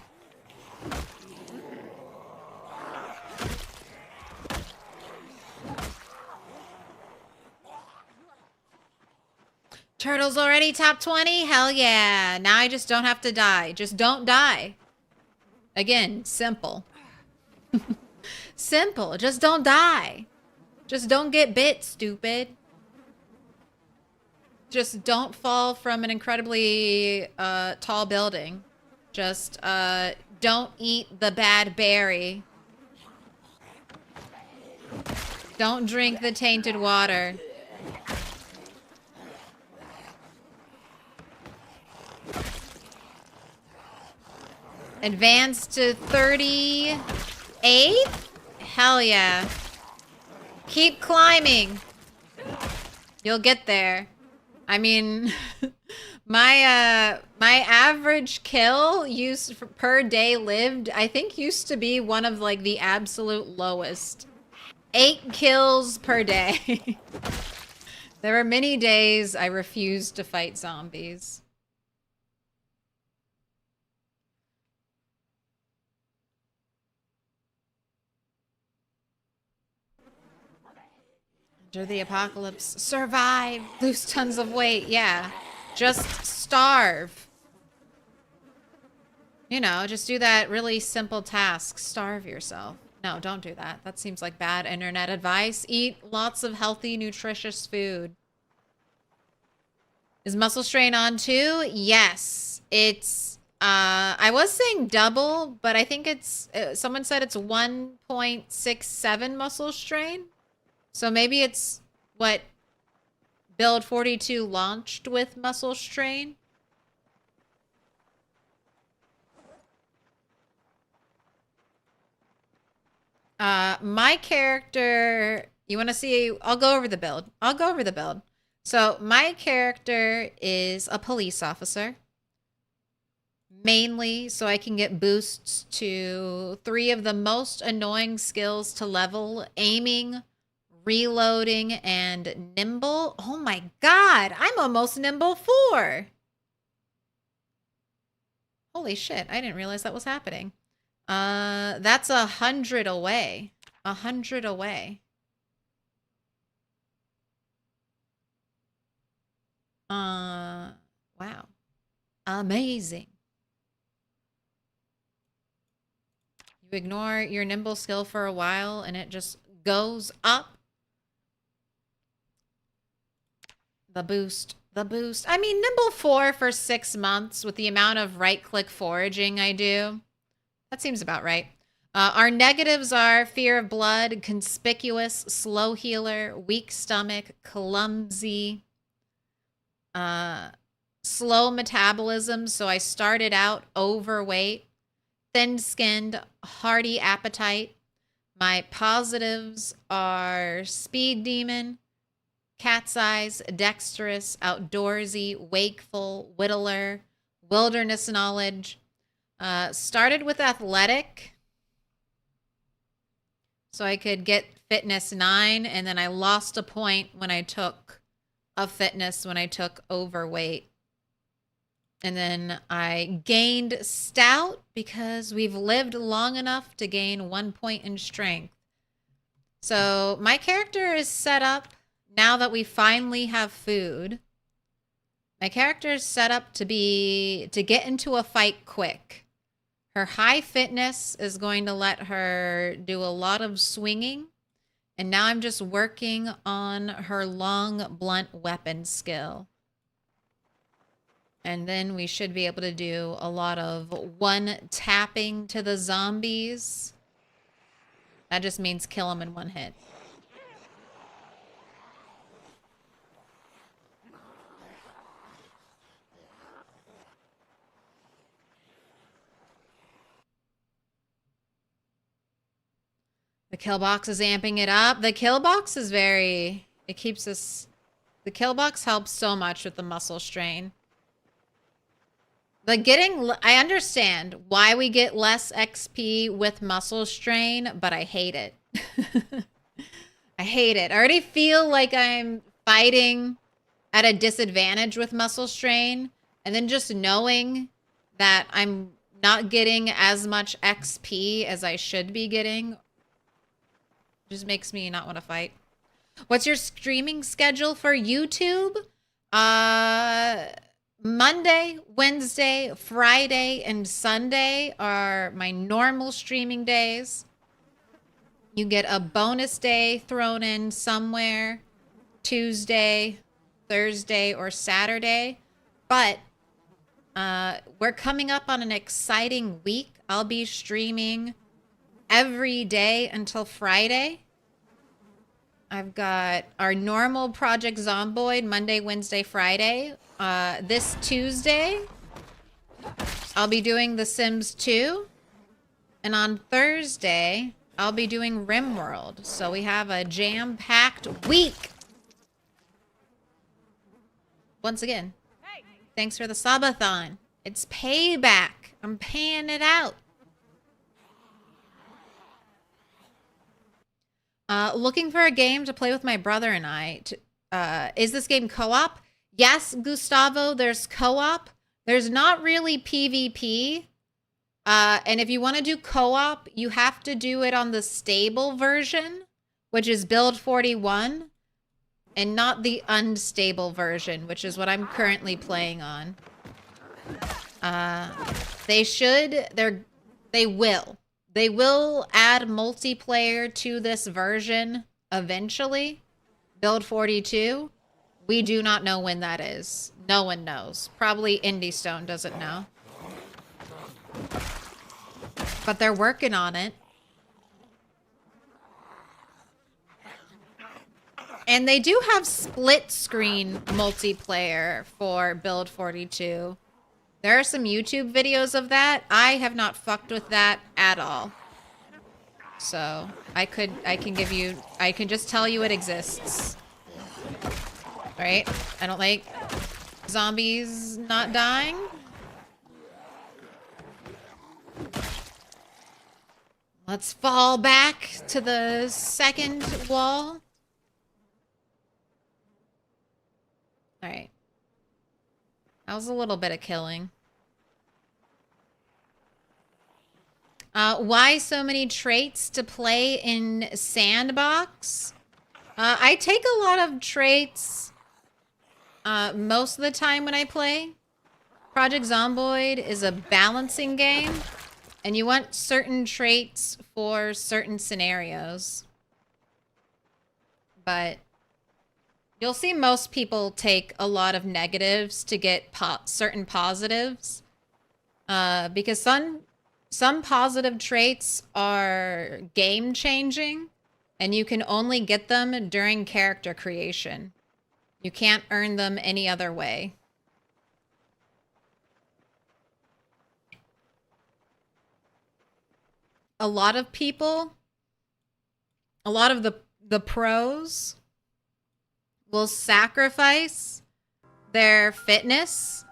Turtle's already top 20? Hell yeah. Now I just don't have to die. Just don't die. Again, simple. Simple. Just don't die. Just don't get bit, stupid. Just don't fall from an incredibly tall building. Just don't eat the bad berry. Don't drink the tainted water. Advance to 38? Hell yeah. Keep climbing. You'll get there. I mean, my average kill per day lived, I think used to be one of like the absolute lowest. 8 kills per day. There were many days I refused to fight zombies. Enter the apocalypse. Survive. Lose tons of weight. Yeah. Just starve. You know, just do that really simple task. Starve yourself. No, don't do that. That seems like bad internet advice. Eat lots of healthy, nutritious food. Is muscle strain on too? Yes. It's, I was saying double, but I think it's, someone said it's 1.67 muscle strain. So maybe it's what Build 42 launched with muscle strain. My character, you want to see, I'll go over the build. So my character is a police officer. Mainly so I can get boosts to 3 of the most annoying skills to level: aiming, reloading, and nimble. Oh my god, I'm almost nimble 4. Holy shit, I didn't realize that was happening. That's 100 away. 100 away. Wow. Amazing. You ignore your nimble skill for a while and it just goes up. The boost. I mean, nimble 4 for 6 months with the amount of right-click foraging I do. That seems about right. Our negatives are fear of blood, conspicuous, slow healer, weak stomach, clumsy, slow metabolism. So I started out overweight, thin-skinned, hearty appetite. My positives are speed demon, cat's eyes, dexterous, outdoorsy, wakeful, whittler, wilderness knowledge. Started with athletic, so I could get fitness 9, and then I lost a point when I took a fitness when I took overweight. And then I gained stout because we've lived long enough to gain 1 point in strength. So my character is set up now that we finally have food. My character is set up to get into a fight quick. Her high fitness is going to let her do a lot of swinging. And now I'm just working on her long, blunt weapon skill. And then we should be able to do a lot of one-tapping to the zombies. That just means kill them in 1 hit. The kill box is amping it up. The kill box is it keeps us, the kill box helps so much with the muscle strain. I understand why we get less XP with muscle strain, but I hate it. I hate it. I already feel like I'm fighting at a disadvantage with muscle strain, and then just knowing that I'm not getting as much XP as I should be getting just makes me not want to fight. What's your streaming schedule for YouTube? Monday, Wednesday, Friday, and Sunday are my normal streaming days. You get a bonus day thrown in somewhere, Tuesday, Thursday, or Saturday. But we're coming up on an exciting week. I'll be streaming every day until Friday. I've got our normal Project Zomboid Monday, Wednesday, Friday. This Tuesday, I'll be doing The Sims 2. And on Thursday, I'll be doing RimWorld. So we have a jam-packed week. Once again, thanks for the subathon. It's payback. I'm paying it out. Looking for a game to play with my brother and I. Is this game co-op? Yes, Gustavo, there's co-op. There's not really PvP. And if you want to do co-op, you have to do it on the stable version, which is build 41, and not the unstable version, which is what I'm currently playing on. They will add multiplayer to this version eventually. Build 42. We do not know when that is. No one knows. Probably Indie Stone doesn't know. But they're working on it. And they do have split screen multiplayer for Build 42. There are some YouTube videos of that. I have not fucked with that at all. So I can just tell you it exists. Right? I don't like zombies not dying. Let's fall back to the second wall. Alright. That was a little bit of killing. Why so many traits to play in Sandbox? I take a lot of traits most of the time when I play. Project Zomboid is a balancing game, and you want certain traits for certain scenarios. But you'll see most people take a lot of negatives to get certain positives. Because some positive traits are game-changing, and you can only get them during character creation. You can't earn them any other way. A lot of people, a lot of the pros will sacrifice their fitness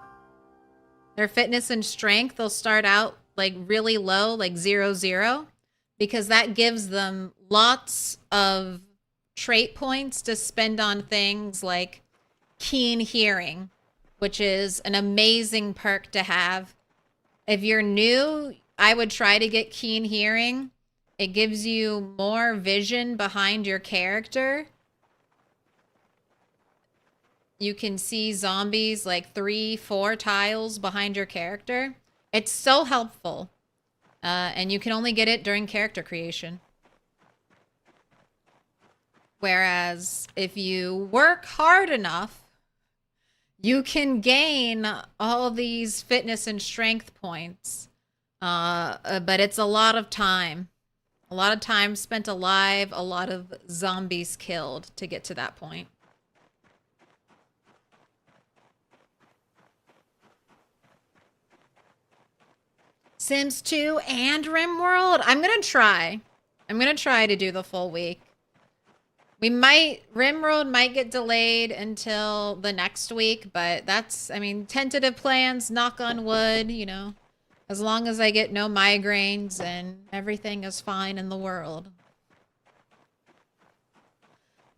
and strength. They'll start out like really low, like 0-0, because that gives them lots of trait points to spend on things like keen hearing, which is an amazing perk to have. If you're new, I would try to get keen hearing. It gives you more vision behind your character. You can see zombies like 3-4 tiles behind your character. It's so helpful. And you can only get it during character creation. Whereas if you work hard enough, you can gain all these fitness and strength points. But it's a lot of time. A lot of time spent alive, a lot of zombies killed to get to that point. Sims 2 and RimWorld? I'm going to try. I'm going to try to do the full week. RimWorld might get delayed until the next week, but that's, I mean, tentative plans, knock on wood, you know. As long as I get no migraines and everything is fine in the world.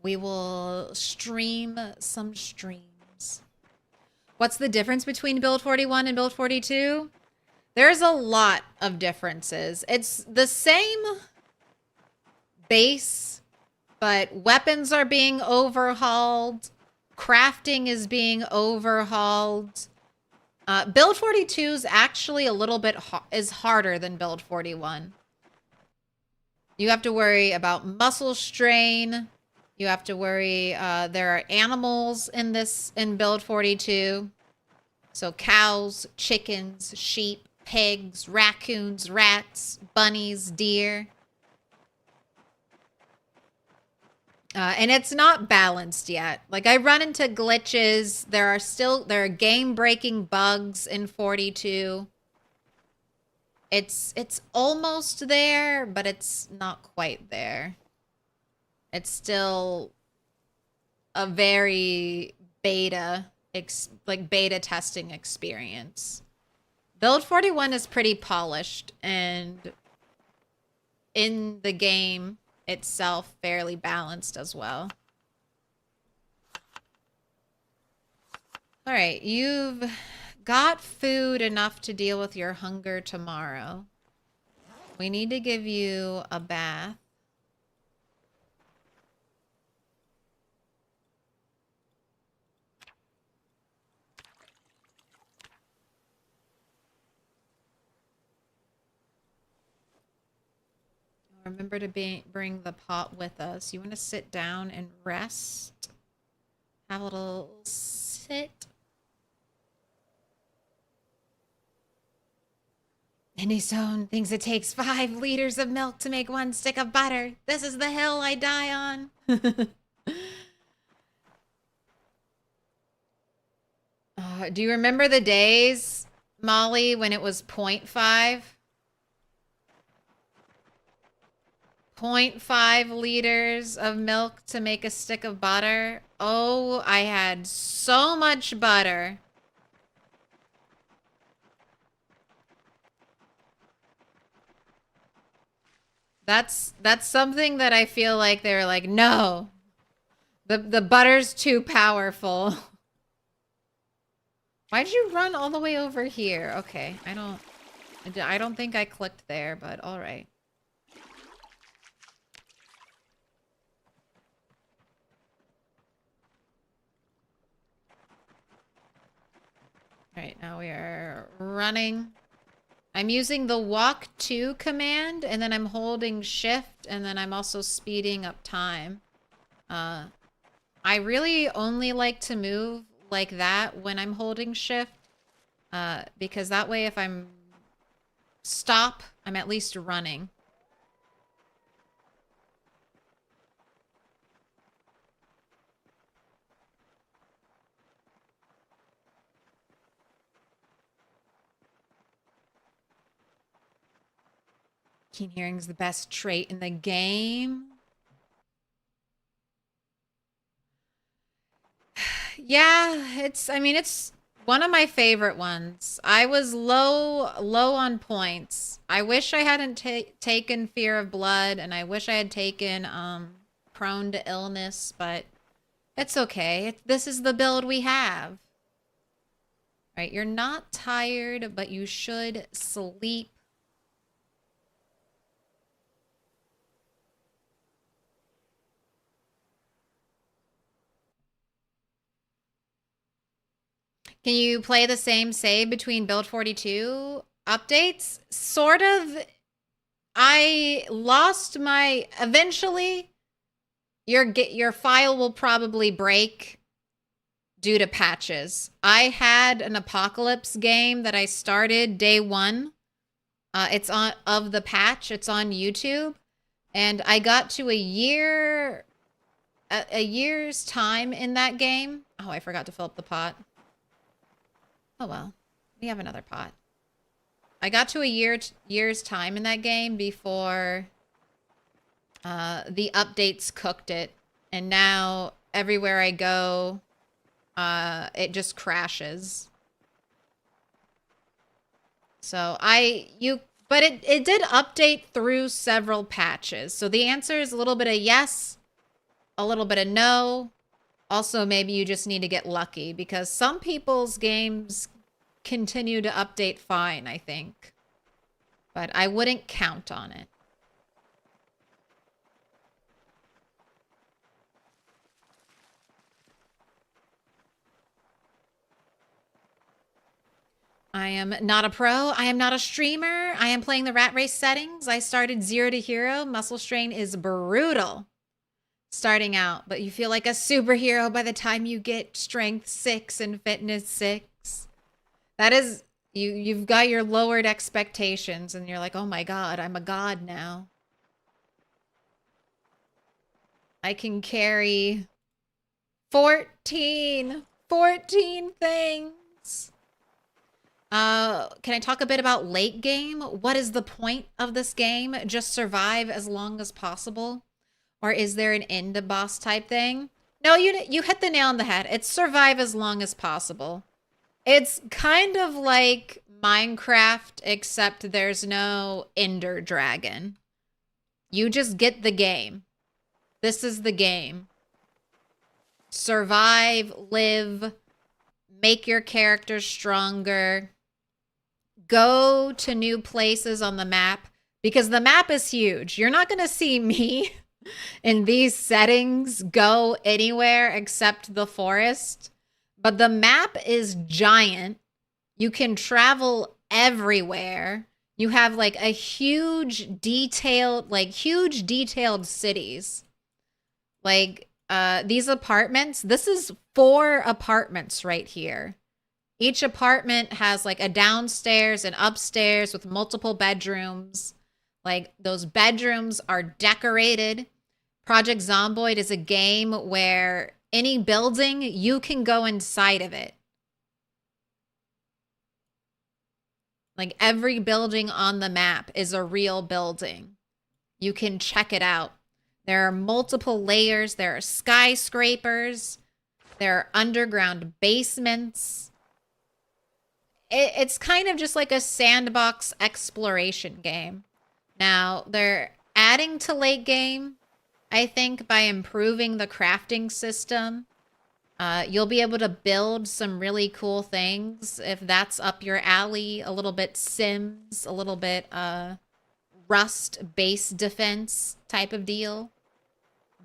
We will stream some streams. What's the difference between Build 41 and Build 42? There's a lot of differences. It's the same base, but weapons are being overhauled. Crafting is being overhauled. Build 42 is actually a little bit harder than Build 41. You have to worry about muscle strain. You have to worry, there are animals in Build 42. So cows, chickens, sheep, pigs, raccoons, rats, bunnies, deer. And it's not balanced yet. Like, I run into glitches. There are game-breaking bugs in 42. It's almost there, but it's not quite there. It's still a very beta beta testing experience. Build 41 is pretty polished, and in the game itself fairly balanced as well. All right, you've got food enough to deal with your hunger tomorrow. We need to give you a bath. Remember to bring the pot with us. You want to sit down and rest? Have a little sit. Anyzone thinks it takes 5 liters of milk to make 1 stick of butter. This is the hill I die on. Do you remember the days, Molly, when it was 0.5? 0.5 liters of milk to make a stick of butter. Oh, I had so much butter. That's something that I feel like they were like, no. The butter's too powerful. Why'd you run all the way over here? Okay, I don't think I clicked there, but all right. All right, now we are running. I'm using the walk to command, and then I'm holding shift, and then I'm also speeding up time. I really only like to move like that when I'm holding shift, because that way if I'm stop, I'm at least running. Keen hearing's the best trait in the game. Yeah, it's one of my favorite ones. I was low on points. I wish I hadn't taken Fear of Blood, and I wish I had taken Prone to Illness, but it's okay. This is the build we have. Right, you're not tired, but you should sleep. Can you play the same save between Build 42 updates? Sort of. I lost my... Eventually, your file will probably break due to patches. I had an Apocalypse game that I started day 1. It's on of the patch. It's on YouTube. And I got to a year's time in that game. Oh, I forgot to fill up the pot. Oh well, we have another pot. I got to a year's time in that game before the updates cooked it, and now everywhere I go, it just crashes. So but it did update through several patches. So the answer is a little bit of yes, a little bit of no. Also, maybe you just need to get lucky, because some people's games continue to update fine, I think. But I wouldn't count on it. I am not a pro. I am not a streamer. I am playing the rat race settings. I started 0 to hero. Muscle strain is brutal starting out, but you feel like a superhero by the time you get strength 6 and fitness 6. That is, you've got your lowered expectations, and you're like, oh my god, I'm a god now. I can carry 14 things. Can I talk a bit about late game? What is the point of this game? Just survive as long as possible? Or is there an end boss type thing? No, you hit the nail on the head. It's survive as long as possible. It's kind of like Minecraft, except there's no Ender Dragon. You just get the game. This is the game. Survive, live, make your character stronger, go to new places on the map, because the map is huge. You're not going to see me in these settings go anywhere except the forest. But the map is giant. You can travel everywhere. You have like a huge detailed cities. Like these apartments, this is 4 apartments right here. Each apartment has like a downstairs and upstairs with multiple bedrooms. Like those bedrooms are decorated. Project Zomboid is a game where any building, you can go inside of it. Like every building on the map is a real building. You can check it out. There are multiple layers. There are skyscrapers. There are underground basements. It's kind of just like a sandbox exploration game. Now, they're adding to late game, I think, by improving the crafting system. You'll be able to build some really cool things if that's up your alley. A little bit Sims, a little bit Rust base defense type of deal.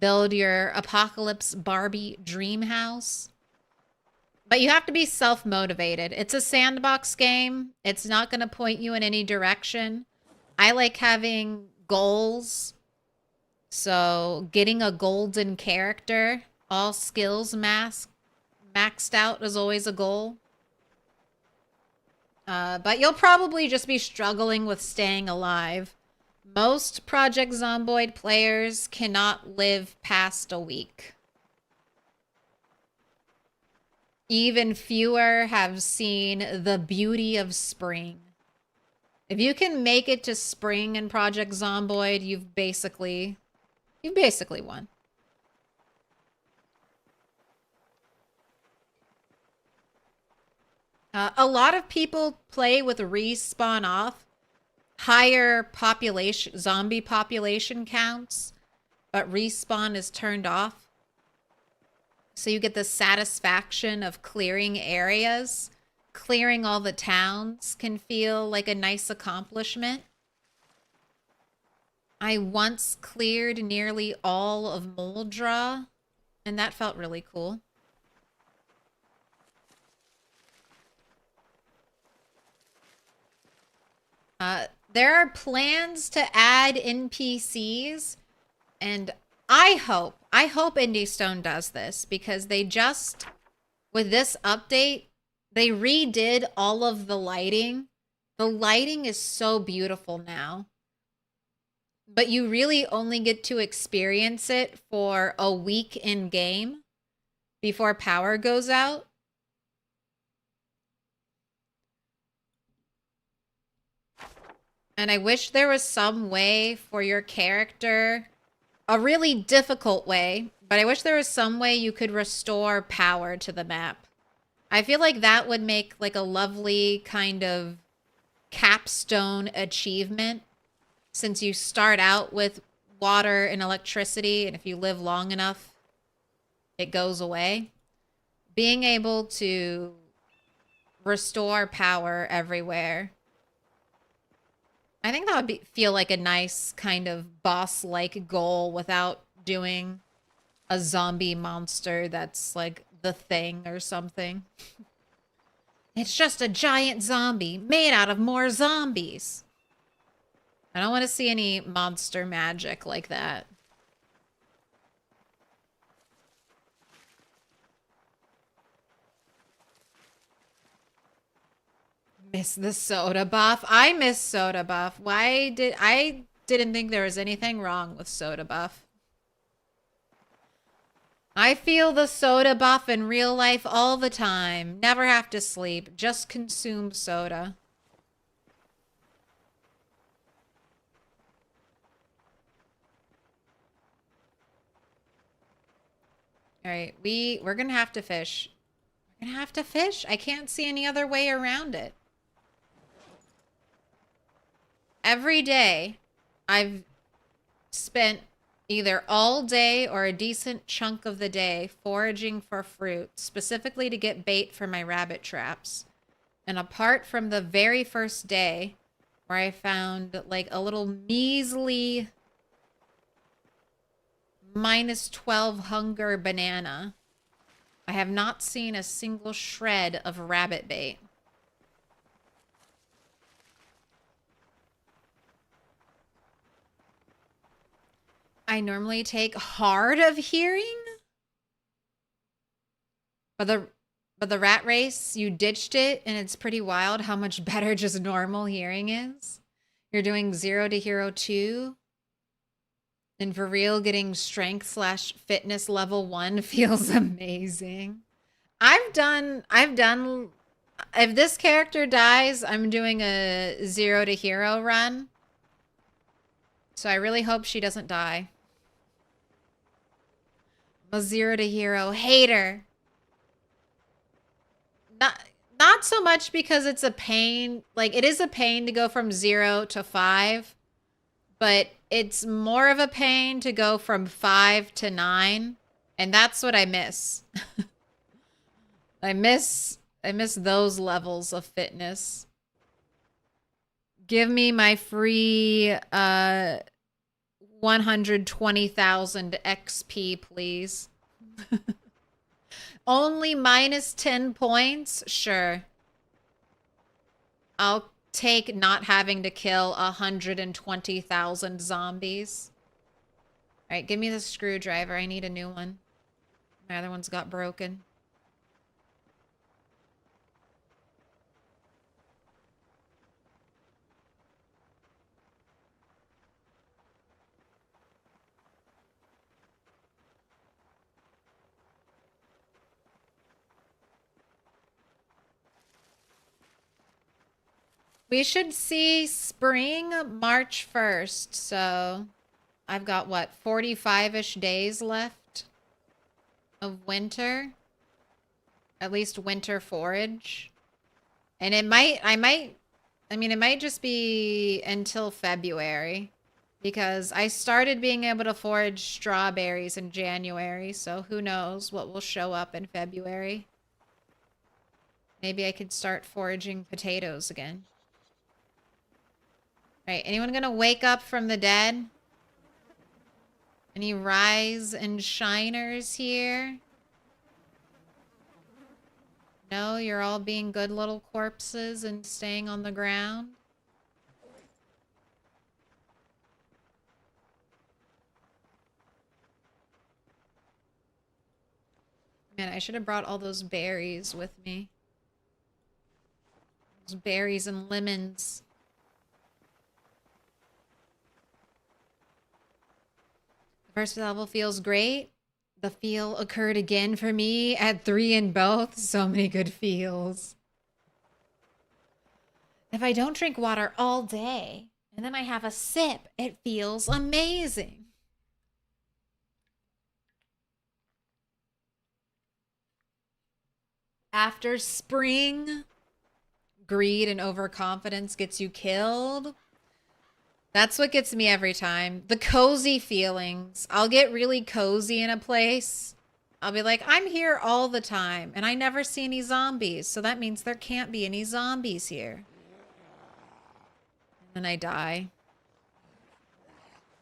Build your Apocalypse Barbie dream house. But you have to be self-motivated. It's a sandbox game. It's not going to point you in any direction. I like having goals. So getting a golden character, all skills maxed out is always a goal. But you'll probably just be struggling with staying alive. Most Project Zomboid players cannot live past a week. Even fewer have seen the beauty of spring. If you can make it to spring in Project Zomboid, you've basically won. A lot of people play with respawn off, higher population, zombie population counts, but respawn is turned off. So you get the satisfaction of clearing areas. Clearing all the towns can feel like a nice accomplishment. I once cleared nearly all of Moldra, and that felt really cool. There are plans to add NPCs, and I hope Indie Stone does this, because they just, with this update, they redid all of the lighting. The lighting is so beautiful now. But you really only get to experience it for a week in game before power goes out. And I wish there was some way for your character, a really difficult way, but I wish there was some way you could restore power to the map. I feel like that would make like a lovely kind of capstone achievement, since you start out with water and electricity, and if you live long enough, it goes away. Being able to restore power everywhere, I think that would feel like a nice kind of boss-like goal without doing a zombie monster that's like the Thing or something. It's just a giant zombie made out of more zombies. I don't want to see any monster magic like that. Miss the soda buff. I miss soda buff. I didn't think there was anything wrong with soda buff. I feel the soda buff in real life all the time. Never have to sleep. Just consume soda. All right, we're gonna have to fish. We're gonna have to fish. I can't see any other way around it. Every day, I've spent either all day or a decent chunk of the day foraging for fruit, specifically to get bait for my rabbit traps. And apart from the very first day, where I found like a little measly -12 hunger banana, I have not seen a single shred of rabbit bait. I normally take hard of hearing, but the rat race, you ditched it, and it's pretty wild how much better just normal hearing is. You're doing 0 to hero 2. And for real, getting strength/fitness level 1 feels amazing. I've done, if this character dies, I'm doing a 0 to hero run. So I really hope she doesn't die. I'm a 0 to hero hater. Not so much because it's a pain. Like, it is a pain to go from 0 to 5. But it's more of a pain to go from 5 to 9. And that's what I miss. I miss those levels of fitness. Give me my free 120,000 XP, please. Only -10 points? Sure. I'll take not having to kill 120,000 zombies. All right, give me the screwdriver. I need a new one. My other one's got broken. We should see spring March 1st, so I've got, what, 45-ish days left of winter? At least winter forage. And it might just be until February, because I started being able to forage strawberries in January, so who knows what will show up in February. Maybe I could start foraging potatoes again. Right, anyone gonna wake up from the dead? Any rise and shiners here? No, you're all being good little corpses and staying on the ground? Man, I should have brought all those berries with me. Those berries and lemons. First level feels great. The feel occurred again for me at 3 in both. So many good feels. If I don't drink water all day and then I have a sip, it feels amazing. After spring, greed and overconfidence gets you killed. That's what gets me every time. The cozy feelings. I'll get really cozy in a place. I'll be like, I'm here all the time, and I never see any zombies, so that means there can't be any zombies here. And then I die.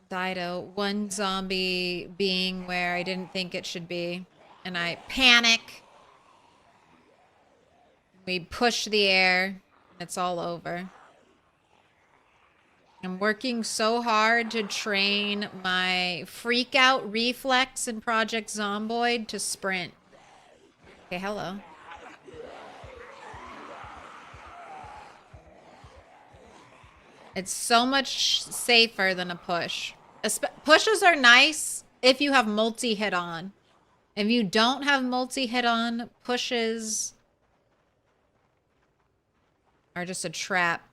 Die to one zombie being where I didn't think it should be. And I panic. We push the air, and it's all over. I'm working so hard to train my freak out reflex in Project Zomboid to sprint. Okay, hello. It's so much safer than a push. Pushes are nice if you have multi-hit on. If you don't have multi-hit on, pushes are just a trap.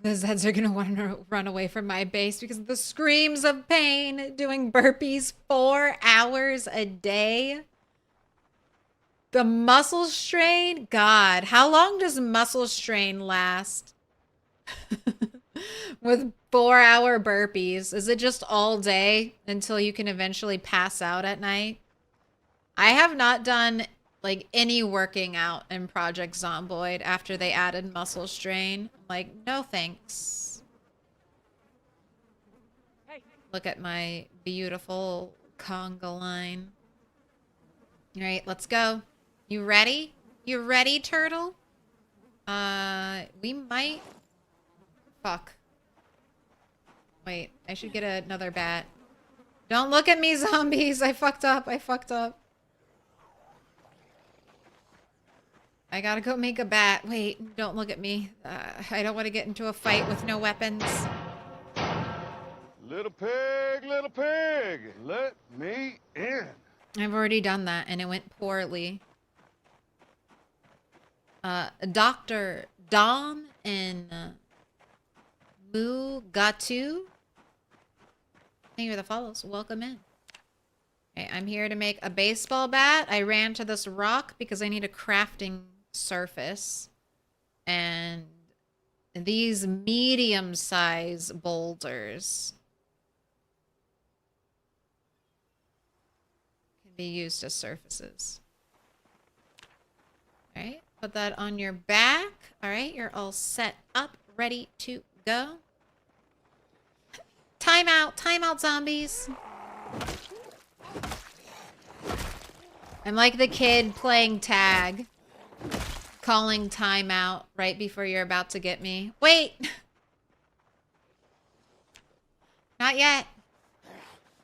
The Zeds are gonna want to run away from my base because of the screams of pain doing burpees 4 hours a day. The muscle strain? God, how long does muscle strain last? With 4-hour burpees. Is it just all day until you can eventually pass out at night? I have not done like any working out in Project Zomboid after they added muscle strain. Like, no thanks. Hey. Look at my beautiful conga line. All right, let's go. You ready? You ready, turtle? We might... Fuck. Wait, I should get another bat. Don't look at me, zombies! I fucked up, I fucked up. I gotta go make a bat. Wait, don't look at me. I don't want to get into a fight with no weapons. Little pig, let me in. I've already done that, and it went poorly. Dr. Dom and Milquetoast. Thank you for the follows. Welcome in. Okay, I'm here to make a baseball bat. I ran to this rock because I need a crafting surface. And these medium-sized boulders can be used as surfaces. All right, put that on your back. All right, you're all set up, ready to go. Time out, zombies. I'm like the kid playing tag, calling time out right before you're about to get me. Wait! Not yet.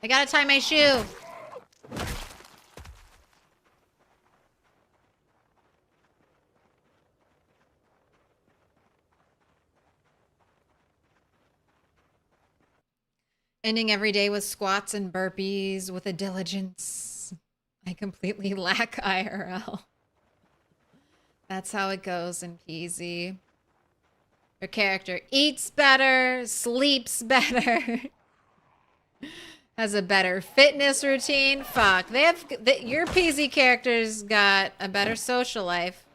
I gotta tie my shoe. Ending every day with squats and burpees with a diligence. I completely lack IRL. That's how it goes in PZ. Your character eats better, sleeps better, has a better fitness routine. Fuck, they have your PZ characters got a better social life.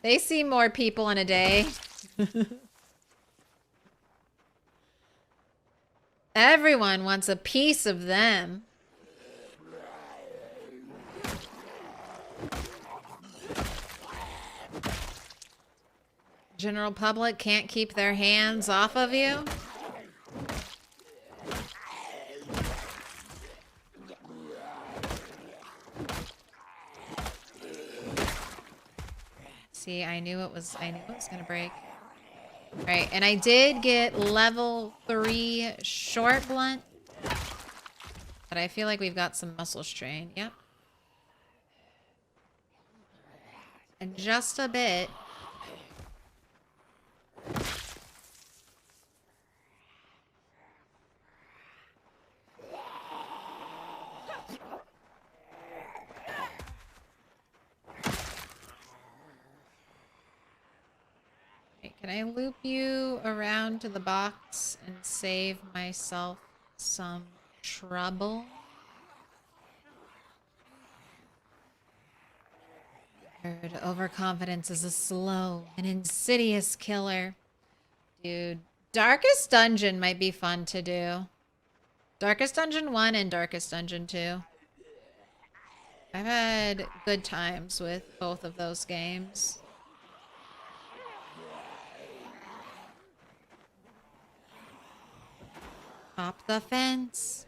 They see more people in a day. Everyone wants a piece of them. General public can't keep their hands off of you. See, I knew it was gonna break. All right, and I did get level 3 short blunt, but I feel like we've got some muscle strain. Yep. And just a bit. Can I loop you around to the box and save myself some trouble? Heard overconfidence is a slow and insidious killer. Dude, Darkest Dungeon might be fun to do. Darkest Dungeon 1 and Darkest Dungeon 2. I've had good times with both of those games. Hop the fence.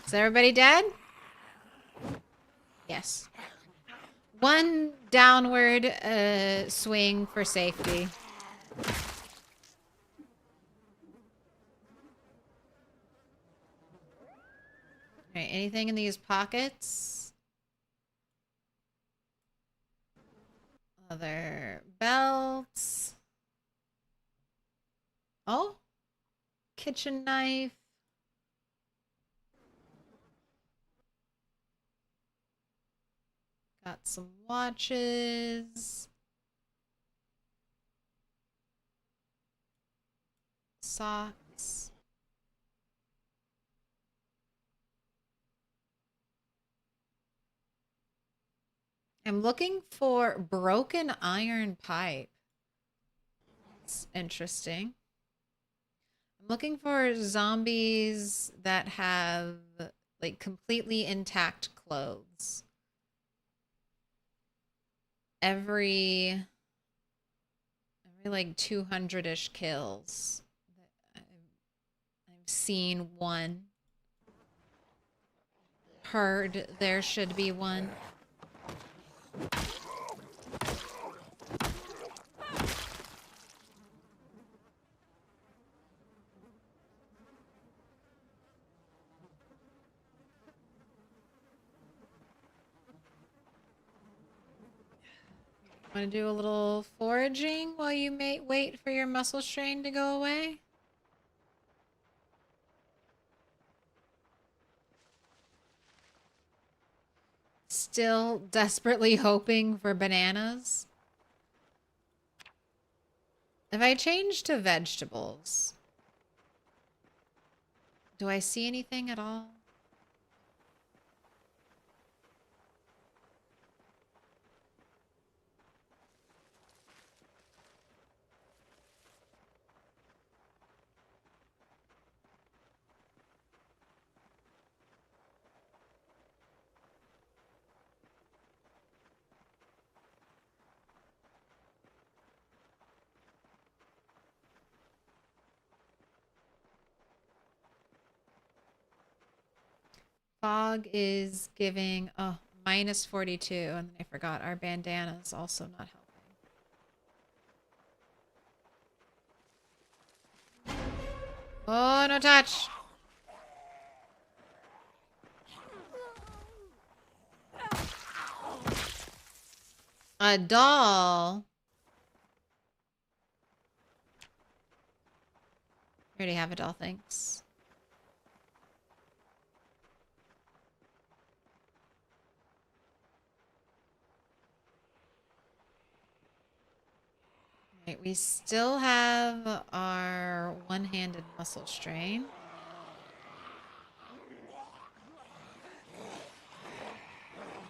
Is everybody dead? Yes. One downward swing for safety. Alright, anything in these pockets? Other belts. Oh, kitchen knife. Got some watches. Socks. I'm looking for broken iron pipe. It's interesting. I'm looking for zombies that have like completely intact clothes. Every like 200-ish kills. I've seen one. Heard there should be one. Want to do a little foraging while you wait for your muscle strain to go away? Still desperately hoping for bananas? If I change to vegetables, do I see anything at all? Fog is giving, oh, minus 42, and then I forgot our bandana is also not helping. Oh, no touch! A doll? I already have a doll, thanks. Right, we still have our one-handed muscle strain.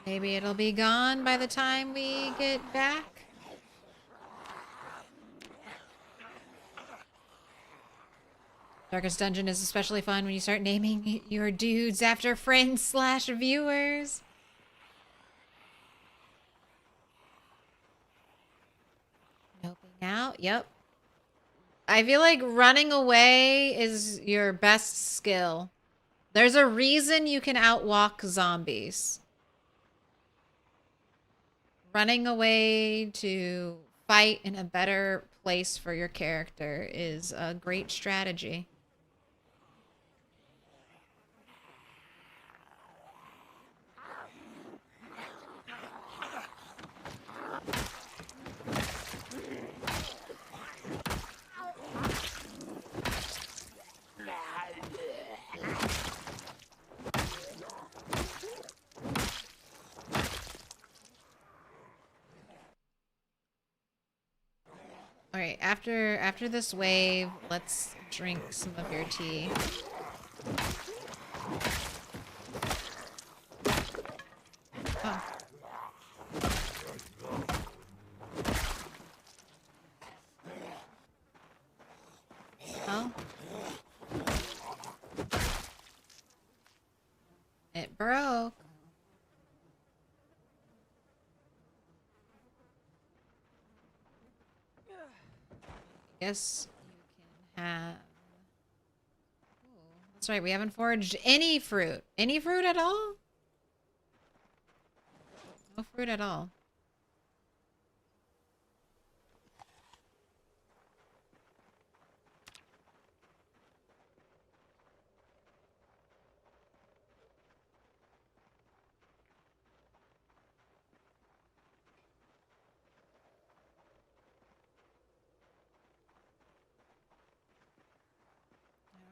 Maybe it'll be gone by the time we get back. Darkest Dungeon is especially fun when you start naming your dudes after friends/viewers. Noping out, yep. I feel like running away is your best skill. There's a reason you can outwalk zombies. Running away to fight in a better place for your character is a great strategy. All right, after this wave, let's drink some of your tea. Oh. Oh. It broke. Guess you can have... Ooh, that's right, we haven't foraged any fruit. Any fruit at all? fruit at all.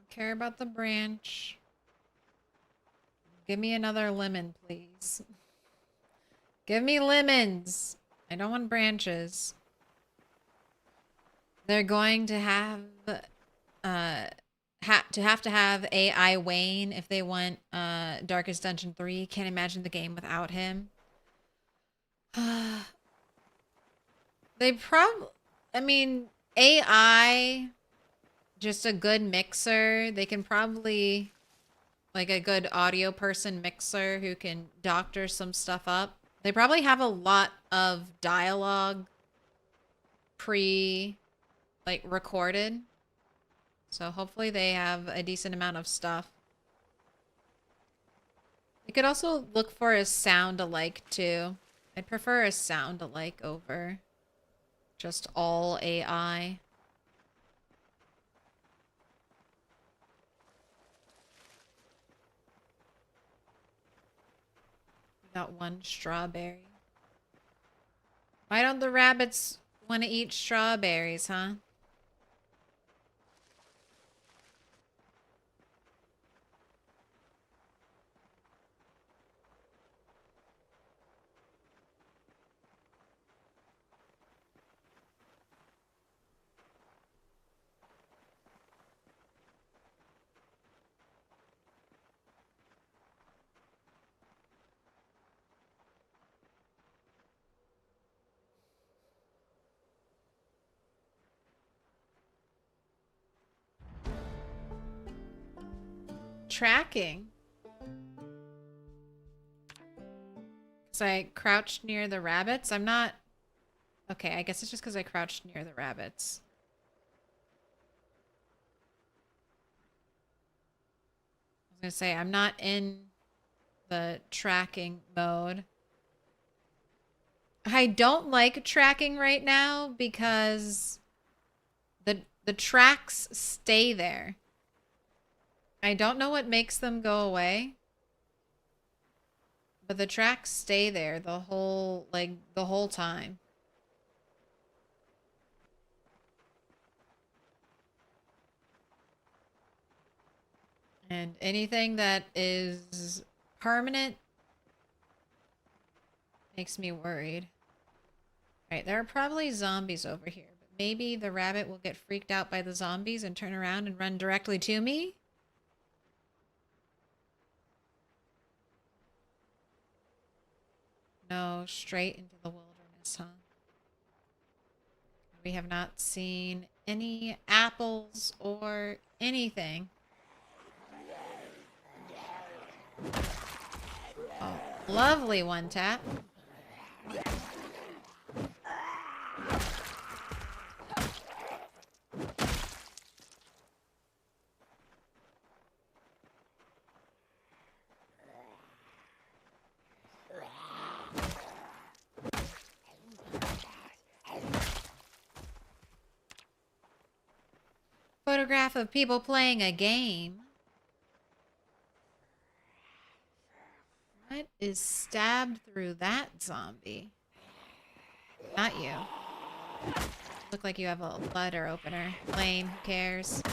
Care about the branch. Give me another lemon, please. Give me lemons. I don't want branches. They're going to have to have AI Wayne if they want Darkest Dungeon 3. Can't imagine the game without him. I mean, AI, just a good mixer. They can probably, like a good audio person mixer who can doctor some stuff up. They probably have a lot of dialogue recorded. So hopefully they have a decent amount of stuff. You could also look for a sound alike too. I'd prefer a sound alike over just all AI. Got one strawberry. Why don't the rabbits want to eat strawberries, huh? Tracking. Because I crouched near the rabbits. I'm not... Okay, I guess it's just because I crouched near the rabbits. I was going to say, I'm not in the tracking mode. I don't like tracking right now because the tracks stay there. I don't know what makes them go away. But the tracks stay there the whole time. And anything that is permanent makes me worried. Alright, there are probably zombies over here. But maybe the rabbit will get freaked out by the zombies and turn around and run directly to me? No, straight into the wilderness, huh? We have not seen any apples or anything. Oh, lovely one tap. Photograph of people playing a game. What is stabbed through that zombie? Not you. Look like you have a letter opener. Lame, who cares?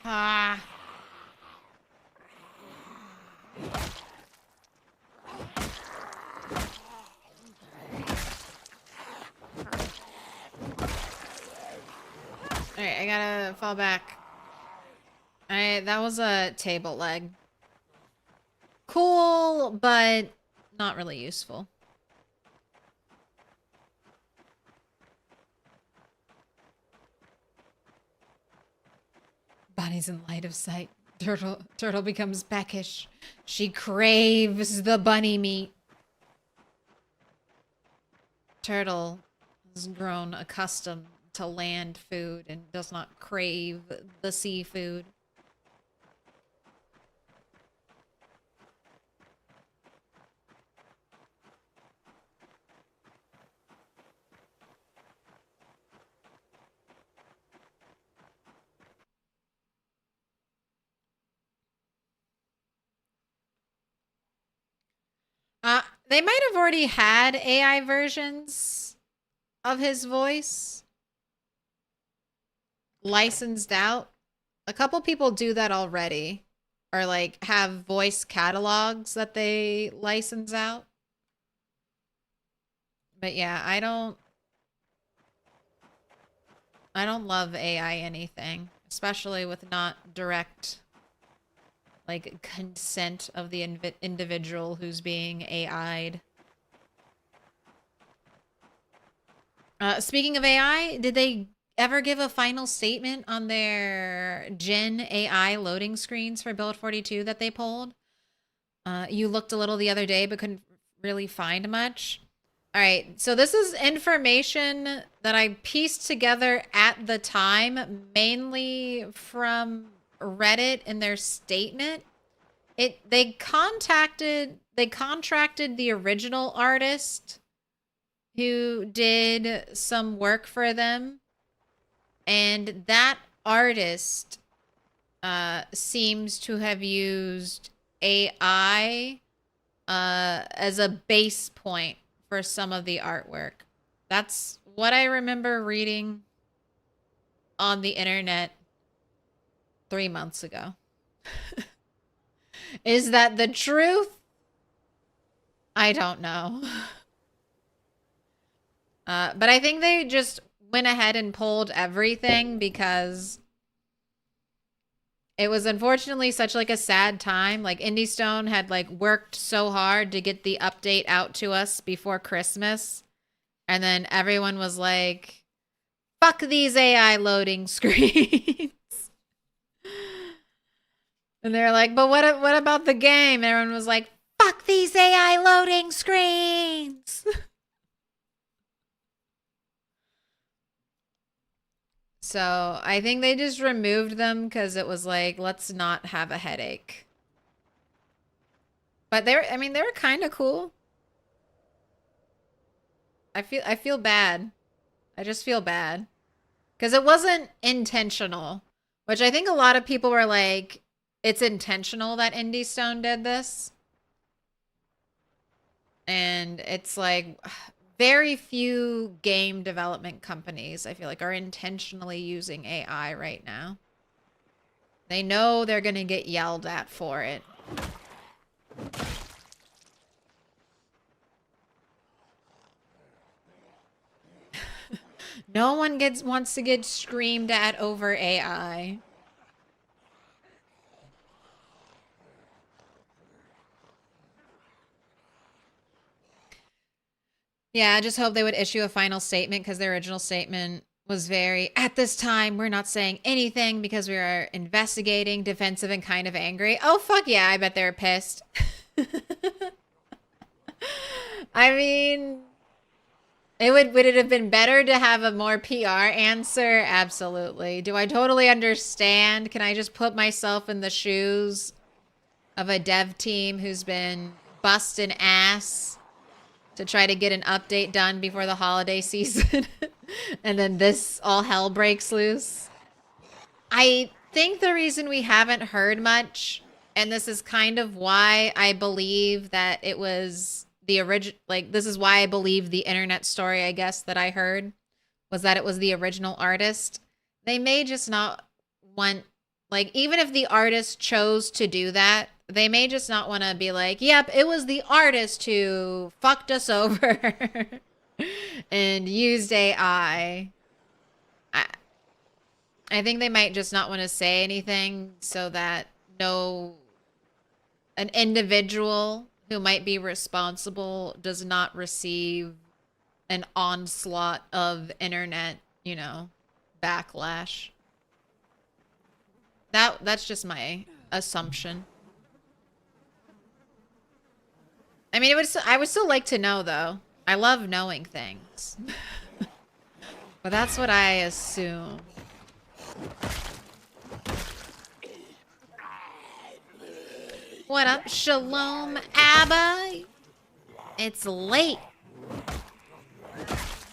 Ah. Alright, I gotta fall back. Alright, that was a table leg. Cool, but not really useful. Bonnie's in light of sight. Turtle becomes peckish. She craves the bunny meat. Turtle has grown accustomed to land food and does not crave the seafood. They might have already had AI versions of his voice licensed out. A couple people do that already, or like have voice catalogs that they license out. But yeah, I don't love AI anything, especially with not direct like consent of the individual who's being AI'd. Speaking of AI, did they ever give a final statement on their Gen AI loading screens for Build 42 that they pulled? You looked a little the other day, but couldn't really find much. All right, so this is information that I pieced together at the time, mainly from Reddit in their statement. They contracted the original artist who did some work for them, and that artist seems to have used AI as a base point for some of the artwork. That's what I remember reading on the internet 3 months ago. Is that the truth? I don't know. But I think they just went ahead and pulled everything because it was unfortunately such like a sad time. Like Indie Stone had like worked so hard to get the update out to us before Christmas. And then everyone was like, fuck these AI loading screens. And they're like, but what about the game? And everyone was like, fuck these AI loading screens. So I think they just removed them because it was like, let's not have a headache. But they were kind of cool. I feel bad. I just feel bad. Because it wasn't intentional. Which I think a lot of people were like, it's intentional that Indie Stone did this. And it's like very few game development companies, I feel like, are intentionally using AI right now. They know they're going to get yelled at for it. No one wants to get screamed at over AI. Yeah, I just hope they would issue a final statement because their original statement was very, at this time, we're not saying anything because we are investigating, defensive, and kind of angry. Oh, fuck yeah, I bet they're pissed. I mean, would it have been better to have a more PR answer? Absolutely. Do I totally understand? Can I just put myself in the shoes of a dev team who's been busting ass to try to get an update done before the holiday season? And then this all hell breaks loose? I think the reason we haven't heard much, and this is kind of why I believe that it was the original, like, this is why I believe the internet story, I guess, that I heard, was that it was the original artist. They may just not want, like, even if the artist chose to do that, they may just not want to be like, yep, it was the artist who fucked us over and used AI. I think they might just not want to say anything so that an individual who might be responsible does not receive an onslaught of internet, backlash. That's just my assumption. I mean, I would still like to know, though. I love knowing things. But that's what I assume. What up, Shalom Abba? It's late.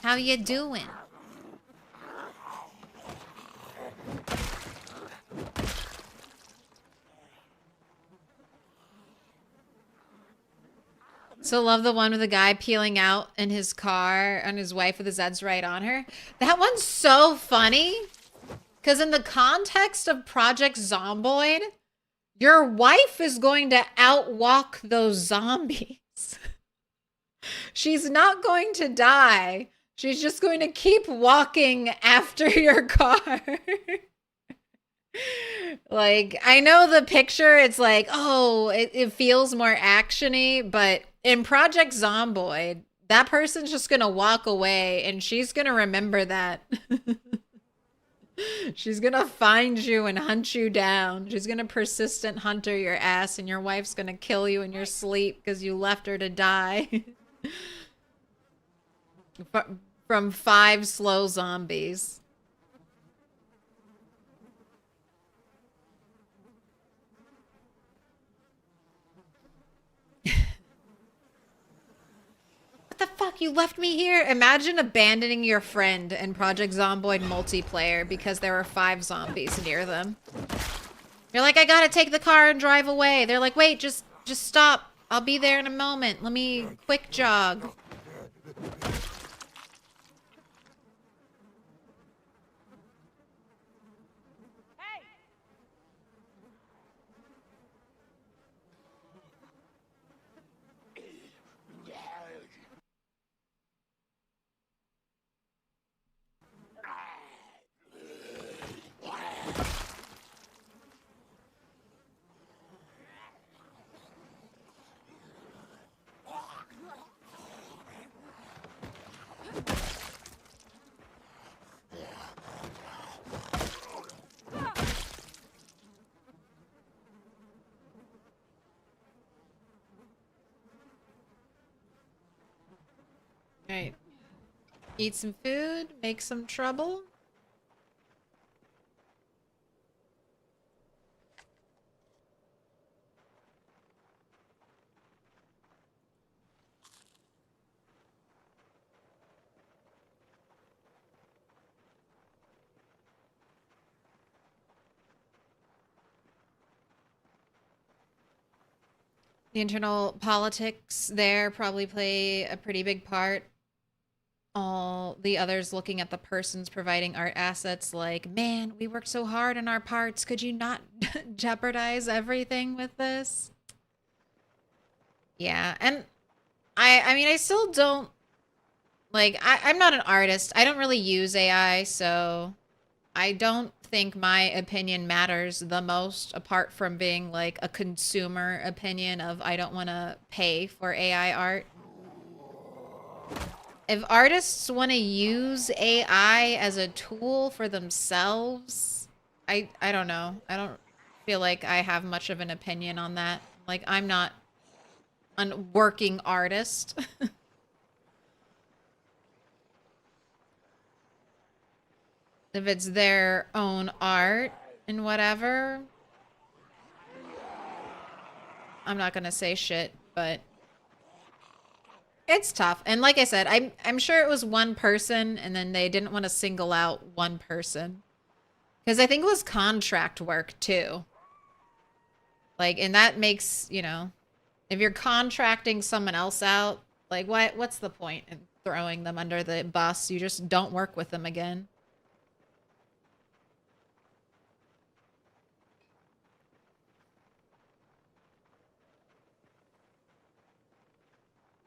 How you doing? So love the one with the guy peeling out in his car and his wife with his Zeds right on her. That one's so funny. Because in the context of Project Zomboid, your wife is going to outwalk those zombies. She's not going to die. She's just going to keep walking after your car. Like, I know the picture, it's like, oh, it feels more action-y, but in Project Zomboid, that person's just gonna walk away and she's gonna remember that. She's gonna find you and hunt you down. She's gonna persistent hunter your ass, and your wife's gonna kill you in your sleep because you left her to die. From 5 slow zombies. What the fuck? You left me here? Imagine abandoning your friend in Project Zomboid multiplayer because there were 5 zombies near them. You're like, I gotta take the car and drive away. They're like, wait, just stop. I'll be there in a moment. Let me quick jog. Alright. Eat some food, make some trouble. The internal politics there probably play a pretty big part. All the others looking at the persons providing art assets like, man, we worked so hard on our parts. Could you not jeopardize everything with this? Yeah, and I mean, I still don't, like, I'm not an artist. I don't really use AI, so I don't think my opinion matters the most, apart from being like a consumer opinion of I don't want to pay for AI art. If artists want to use AI as a tool for themselves, I don't know. I don't feel like I have much of an opinion on that. Like, I'm not a working artist. If it's their own art and whatever, I'm not gonna say shit, but it's tough. And like I said, I'm sure it was one person and then they didn't want to single out one person. Because I think it was contract work too. Like, and that makes, you know, if you're contracting someone else out, like what's the point in throwing them under the bus? You just don't work with them again.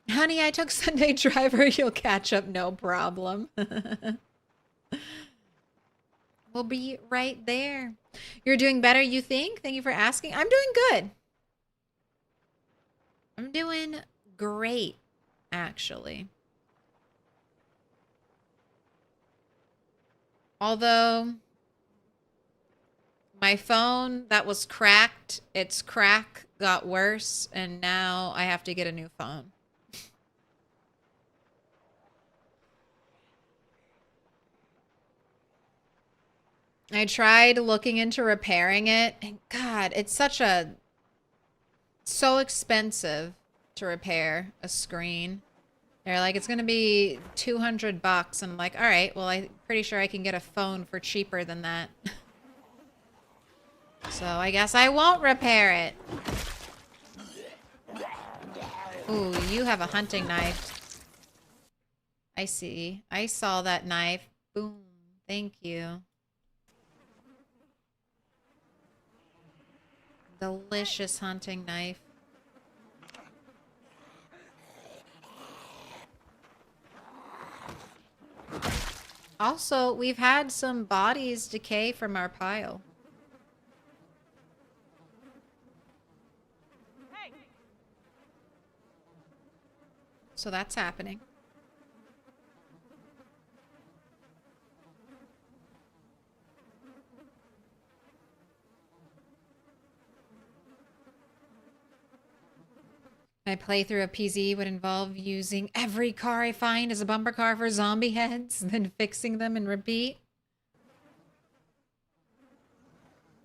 Honey, I took Sunday driver. You'll catch up, no problem. We'll be right there. You're doing better, you think? Thank you for asking. I'm doing good. I'm doing great, actually. Although my phone that was cracked, its crack got worse, and now I have to get a new phone. I tried looking into repairing it, and God, it's so expensive to repair a screen. They're like, it's gonna be $200, and I'm like, all right, well, I'm pretty sure I can get a phone for cheaper than that. So I guess I won't repair it. Ooh, you have a hunting knife. I see. I saw that knife. Boom. Thank you. Delicious hunting knife. Also, we've had some bodies decay from our pile. Hey! So that's happening. My playthrough of PZ would involve using every car I find as a bumper car for zombie heads, then fixing them and repeat.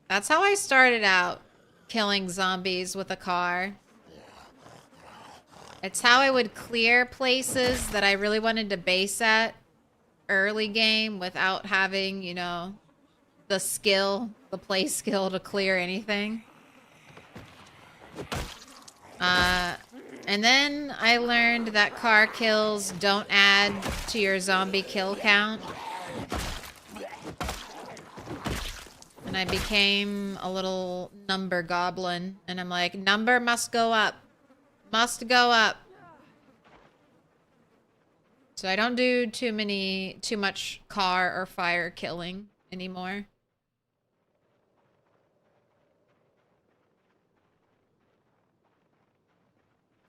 That's how I started out, killing zombies with a car. It's how I would clear places that I really wanted to base at early game without having, you know, the skill, the play skill to clear anything. And then I learned that car kills don't add to your zombie kill count. And I became a little number goblin. And I'm like, number must go up. Must go up. So I don't do too much car or fire killing anymore.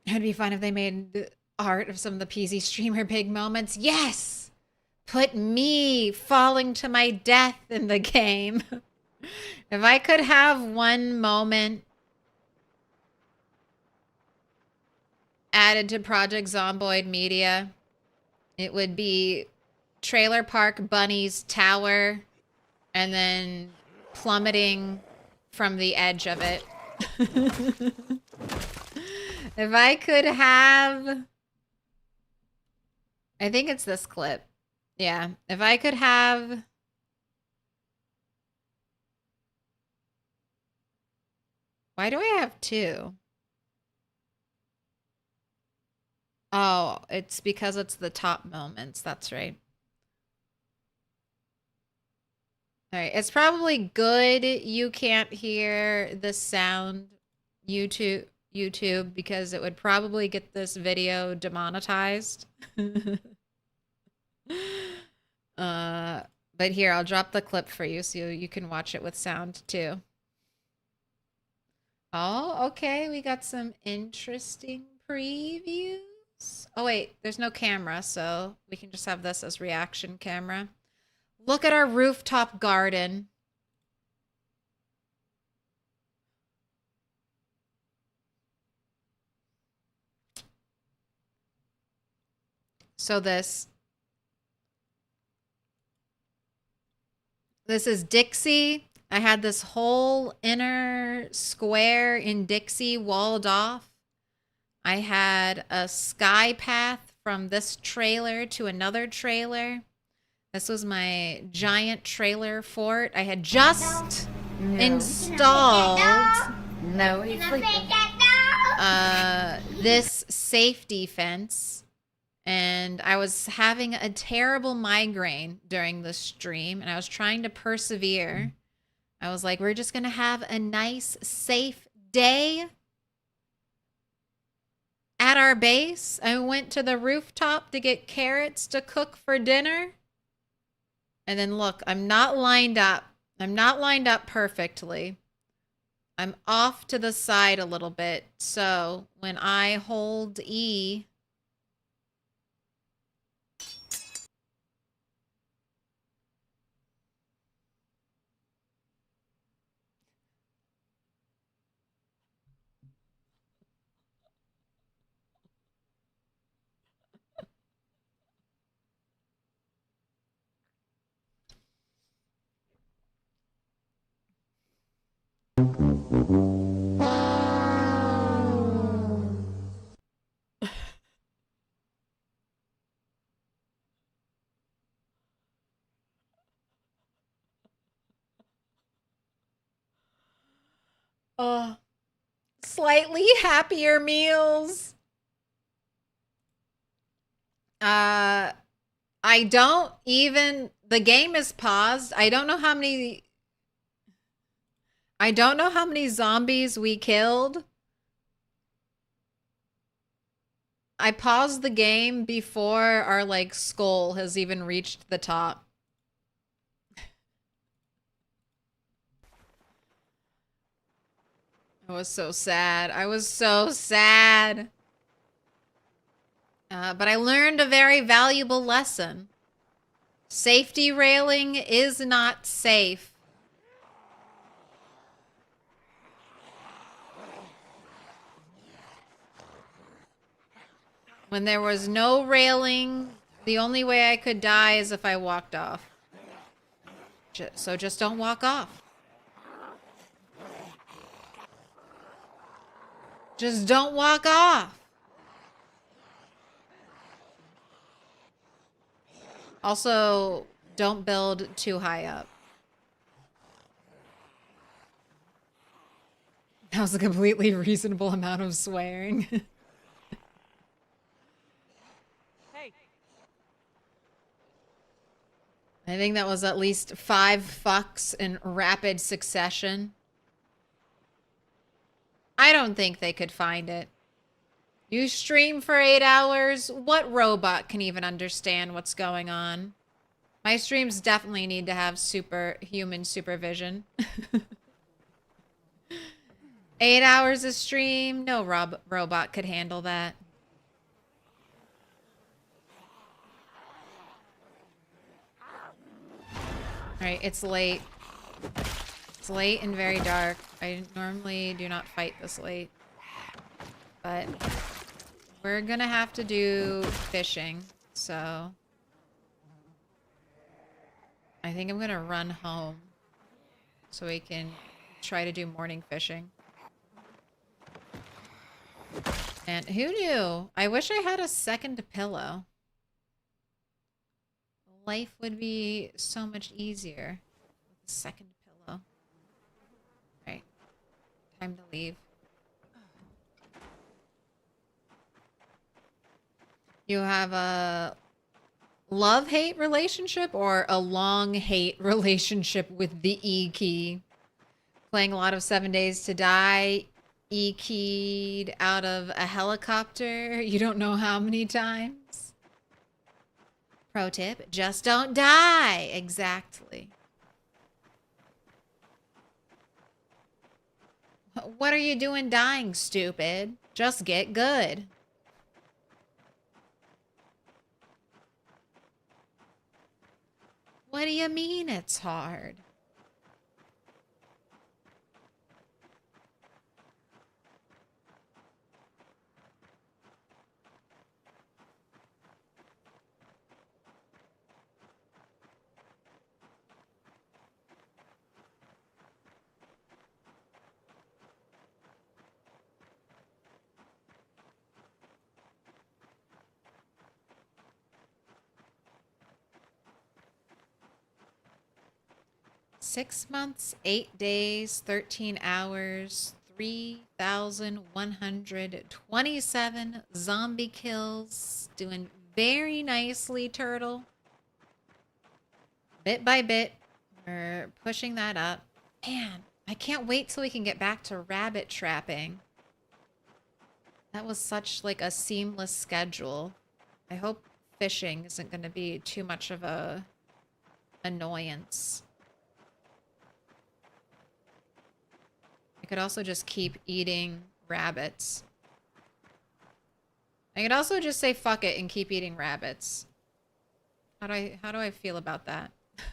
It'd be fun if they made art of some of the PZ streamer big moments. Yes! Put me falling to my death in the game. If I could have one moment added to Project Zomboid Media, it would be Trailer Park Bunny's tower and then plummeting from the edge of it. If I could have... I think it's this clip. Yeah. If I could have... Why do I have two? Oh, it's because it's the top moments. That's right. All right. It's probably good you can't hear the sound YouTube because it would probably get this video demonetized. But here, I'll drop the clip for you so you can watch it with sound too. Oh, okay. We got some interesting previews. Oh, wait. There's no camera, so we can just have this as reaction camera. Look at our rooftop garden. So this is Dixie. I had this whole inner square in Dixie walled off. I had a sky path from this trailer to another trailer. This was my giant trailer fort. I had just installed this safety fence. And I was having a terrible migraine during the stream, and I was trying to persevere. I was like, we're just going to have a nice, safe day at our base. I went to the rooftop to get carrots to cook for dinner. And then look, I'm not lined up. I'm not lined up perfectly. I'm off to the side a little bit. So when I hold E... Oh, slightly happier meals. I don't even, the game is paused. I don't know how many zombies we killed. I paused the game before our like skull has even reached the top. I was so sad. I was so sad. But I learned a very valuable lesson. Safety railing is not safe. When there was no railing, the only way I could die is if I walked off. So just don't walk off. Just don't walk off. Also, don't build too high up. That was a completely reasonable amount of swearing. Hey, I think that was at least 5 fucks in rapid succession. I don't think they could find it. You stream for 8 hours? What robot can even understand what's going on? My streams definitely need to have superhuman supervision. 8 hours a stream? No robot could handle that. Alright, it's late. It's late and very dark. I normally do not fight this late. But we're gonna have to do fishing, so I think I'm gonna run home so we can try to do morning fishing. And who knew? I wish I had a second pillow. Life would be so much easier with a second pillow. Alright. Time to leave. You have a love-hate relationship or a long-hate relationship with the E key? Playing a lot of 7 Days to Die, E keyed out of a helicopter. You don't know how many times. Pro tip, just don't die. Exactly. What are you doing dying, stupid? Just get good. What do you mean it's hard? Six months, 8 days, 13 hours, 3,127 zombie kills. Doing very nicely, Turtle. Bit by bit, we're pushing that up. Man, I can't wait till we can get back to rabbit trapping. That was such like a seamless schedule. I hope fishing isn't going to be too much of a annoyance. I could also just keep eating rabbits. I could also just say fuck it and keep eating rabbits. How do I feel about that? I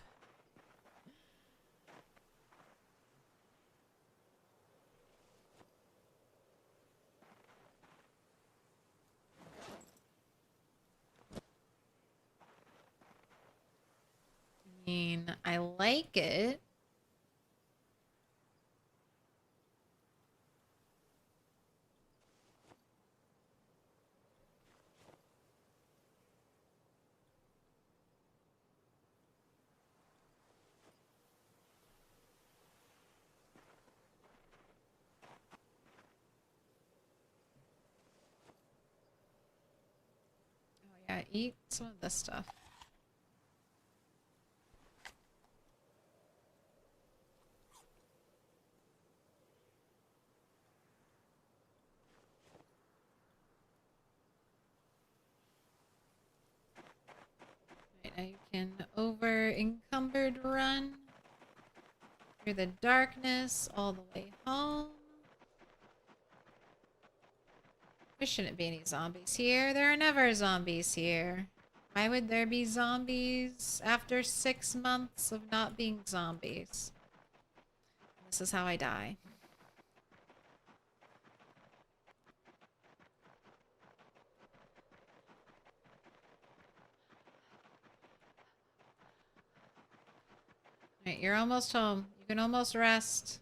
mean, I like it. Yeah, eat some of this stuff. Right, now you can over encumbered run through the darkness all the way home. There shouldn't be any zombies here. There are never zombies here. Why would there be zombies after 6 months of not being zombies? This is how I die. Alright, you're almost home. You can almost rest.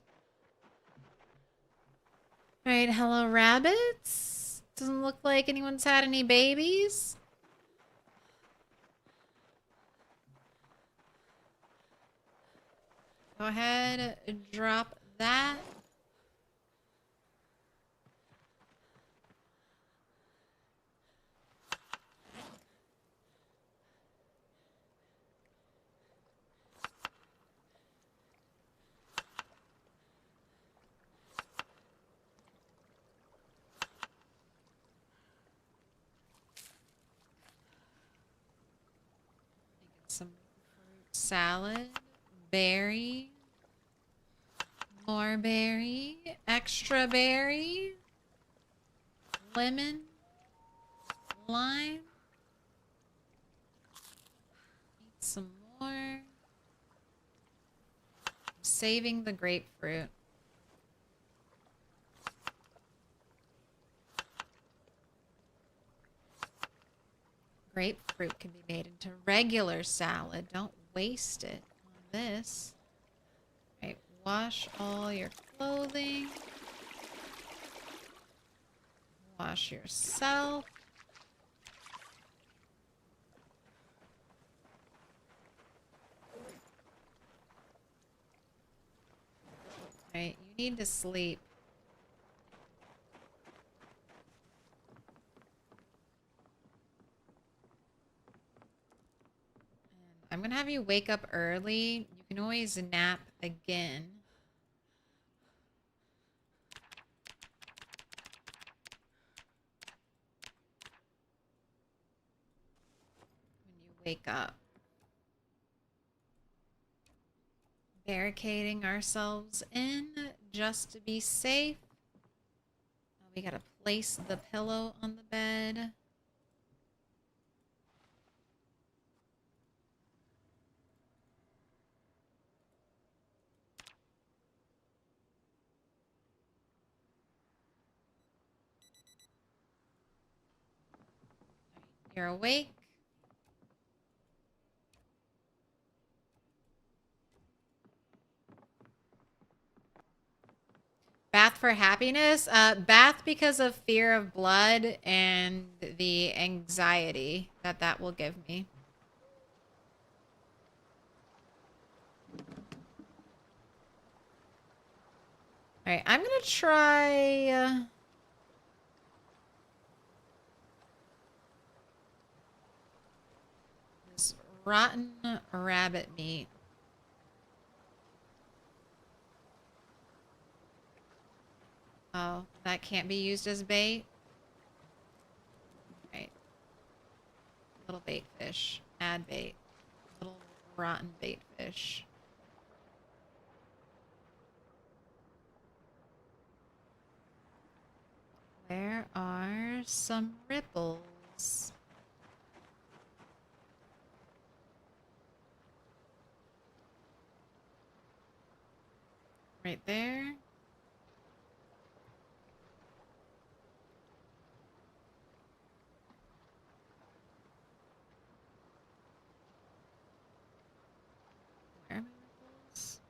Alright, hello rabbits. Doesn't look like anyone's had any babies. Go ahead, drop that. Some fruit salad, berry, more berry, extra berry, lemon, lime. Eat some more. I'm saving the grapefruit. Grapefruit can be made into regular salad. Don't waste it on this. Right, wash all your clothing. Wash yourself. Right, you need to sleep. I'm gonna have you wake up early. You can always nap again. When you wake up. Barricading ourselves in just to be safe. We gotta place the pillow on the bed. You're awake. Bath for happiness? Bath because of fear of blood and the anxiety that that will give me. Alright, I'm gonna try... this rotten rabbit meat. Oh, that can't be used as bait? Right. Little bait fish. Add bait. Little rotten bait fish. Where are some ripples? Right there. Where are my ripples?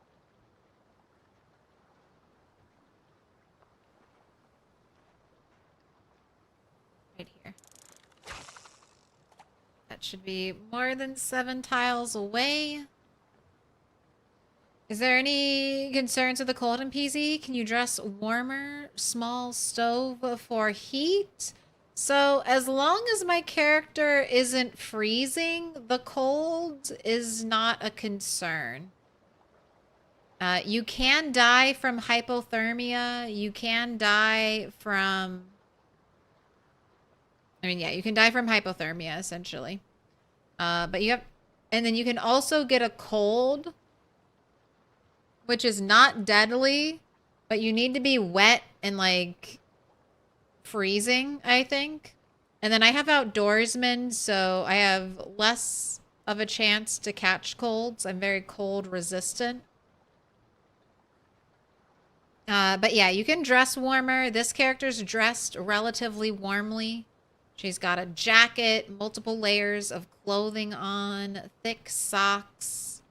Right here. That should be more than 7 tiles away. Is there any concerns with the cold in PZ? Can you dress warmer? Small stove for heat? So as long as my character isn't freezing, the cold is not a concern. You can die from hypothermia. You can die from... I mean, yeah, you can die from hypothermia, essentially. But you have... And then you can also get a cold, which is not deadly, but you need to be wet and, like, freezing, I think. And then I have outdoorsman, so I have less of a chance to catch colds. I'm very cold resistant. But yeah, you can dress warmer. This character's dressed relatively warmly. She's got a jacket, multiple layers of clothing on, thick socks.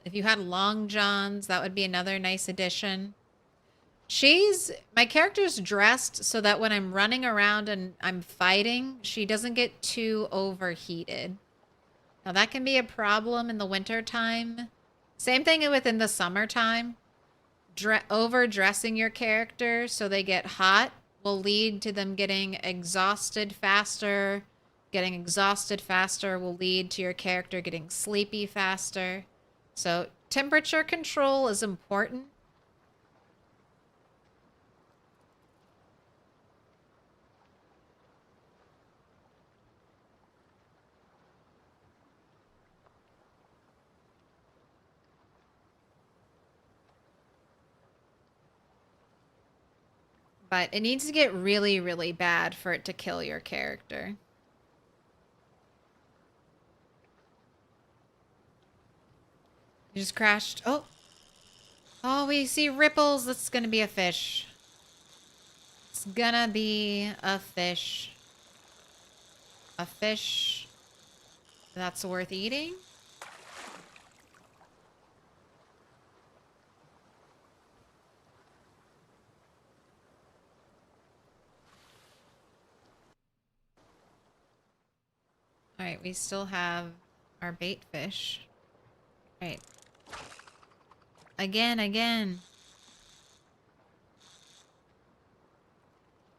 If you had long johns, that would be another nice addition. My character's dressed so that when I'm running around and I'm fighting, she doesn't get too overheated. Now that can be a problem in the winter time. Same thing within the summertime. Overdressing your character so they get hot will lead to them getting exhausted faster. Getting exhausted faster will lead to your character getting sleepy faster. So temperature control is important. But it needs to get really, really bad for it to kill your character. You just crashed. Oh. Oh, we see ripples. That's gonna be a fish. It's gonna be a fish. A fish that's worth eating. Alright, we still have our bait fish. Alright. Again.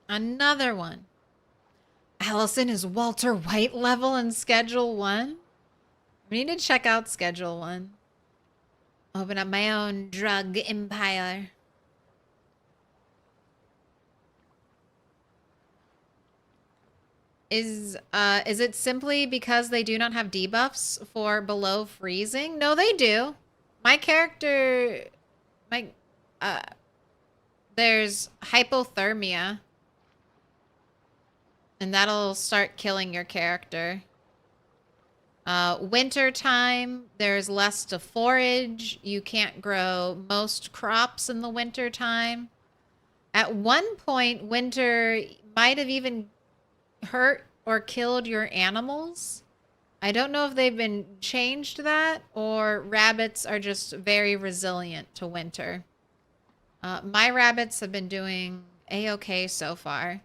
Another one. Allison is Walter White level in Schedule 1? We need to check out Schedule 1. Open up my own drug empire. Is it simply because they do not have debuffs for below freezing? No, they do. My character... there's hypothermia. And that'll start killing your character. Winter time, there's less to forage. You can't grow most crops in the winter time. At one point, winter might have even hurt or killed your animals. I don't know if they've been changed that or rabbits are just very resilient to winter. My rabbits have been doing a-okay so far.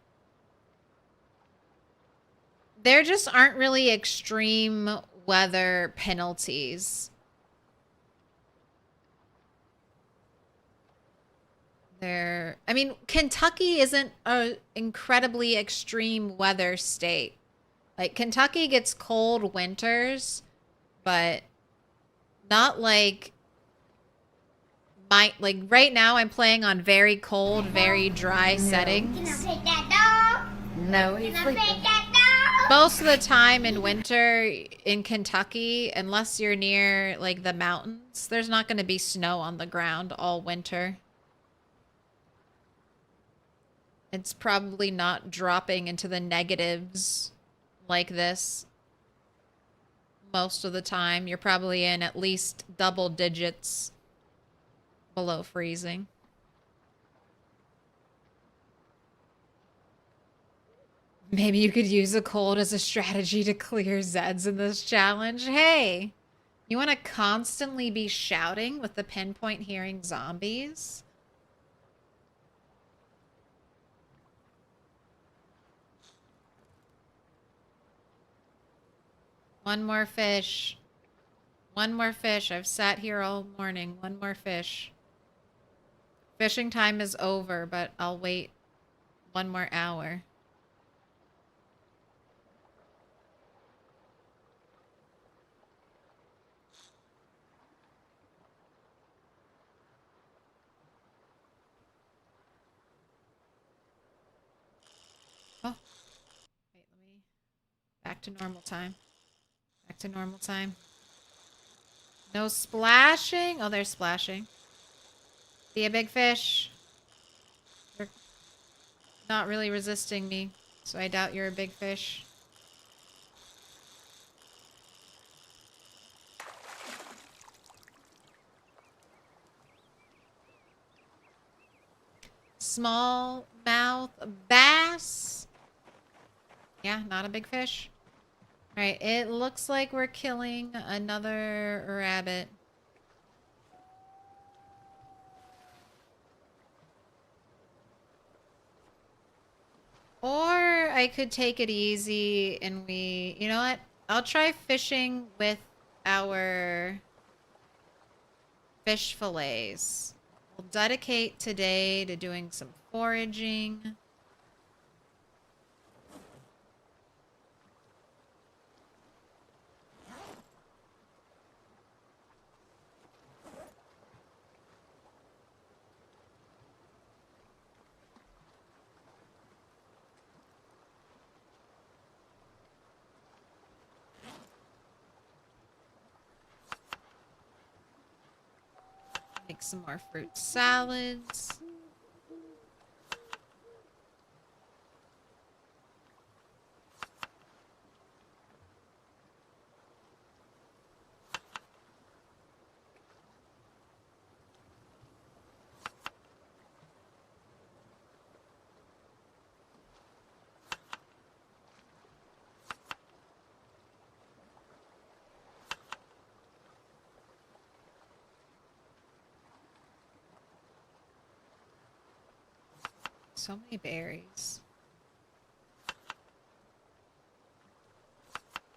There just aren't really extreme weather penalties. I mean, Kentucky isn't an incredibly extreme weather state. Like, Kentucky gets cold winters, but not like like right now I'm playing on very cold, very dry settings. Can I take that dog? No, he's Can I sleeping. take that dog? Most of the time in winter in Kentucky, unless you're near like the mountains, there's not going to be snow on the ground all winter. It's probably not dropping into the negatives like this most of the time. You're probably in at least double digits below freezing. Maybe you could use a cold as a strategy to clear Zeds in this challenge. Hey, you want to constantly be shouting with the pinpoint hearing zombies? One more fish. One more fish. I've sat here all morning. One more fish. Fishing time is over, but I'll wait one more hour. Oh. Wait, let me... Back to normal time. Back to normal time. No splashing. Oh, they're splashing. Be a big fish. You're not really resisting me, so I doubt you're a big fish. Small mouth bass. Yeah, not a big fish. Alright, it looks like we're killing another rabbit. Or I could take it easy and we... You know what? I'll try fishing with our fish fillets. We'll dedicate today to doing some foraging. Make some more fruit salads. So many berries.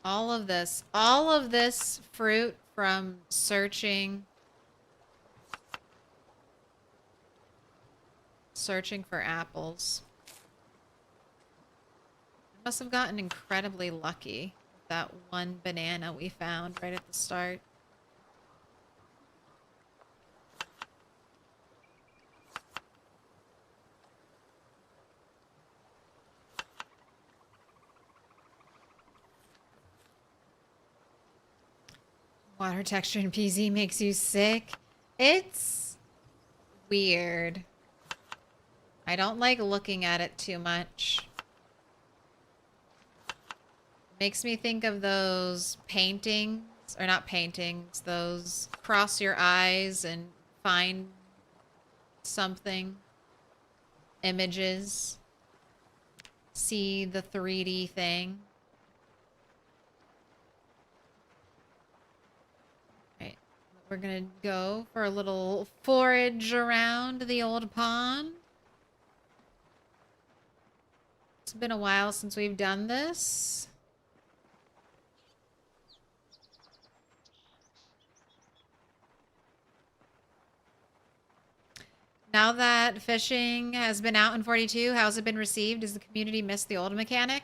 All of this fruit from searching for apples. I must have gotten incredibly lucky with that one banana we found right at the start. Water texture in PZ makes you sick. It's weird. I don't like looking at it too much. Makes me think of those paintings, or not paintings, those cross your eyes and find something. Images. See the 3D thing. We're gonna go for a little forage around the old pond. It's been a while since we've done this. Now that fishing has been out in 42, how's it been received? Does the community miss the old mechanic?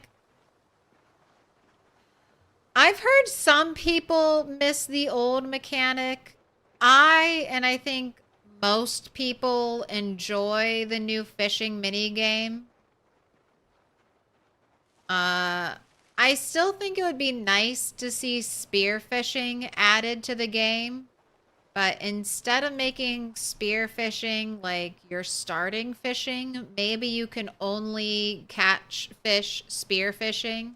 I've heard some people miss the old mechanic. And I think most people enjoy the new fishing minigame. I still think it would be nice to see spearfishing added to the game. But instead of making spearfishing like your starting fishing, maybe you can only catch fish spearfishing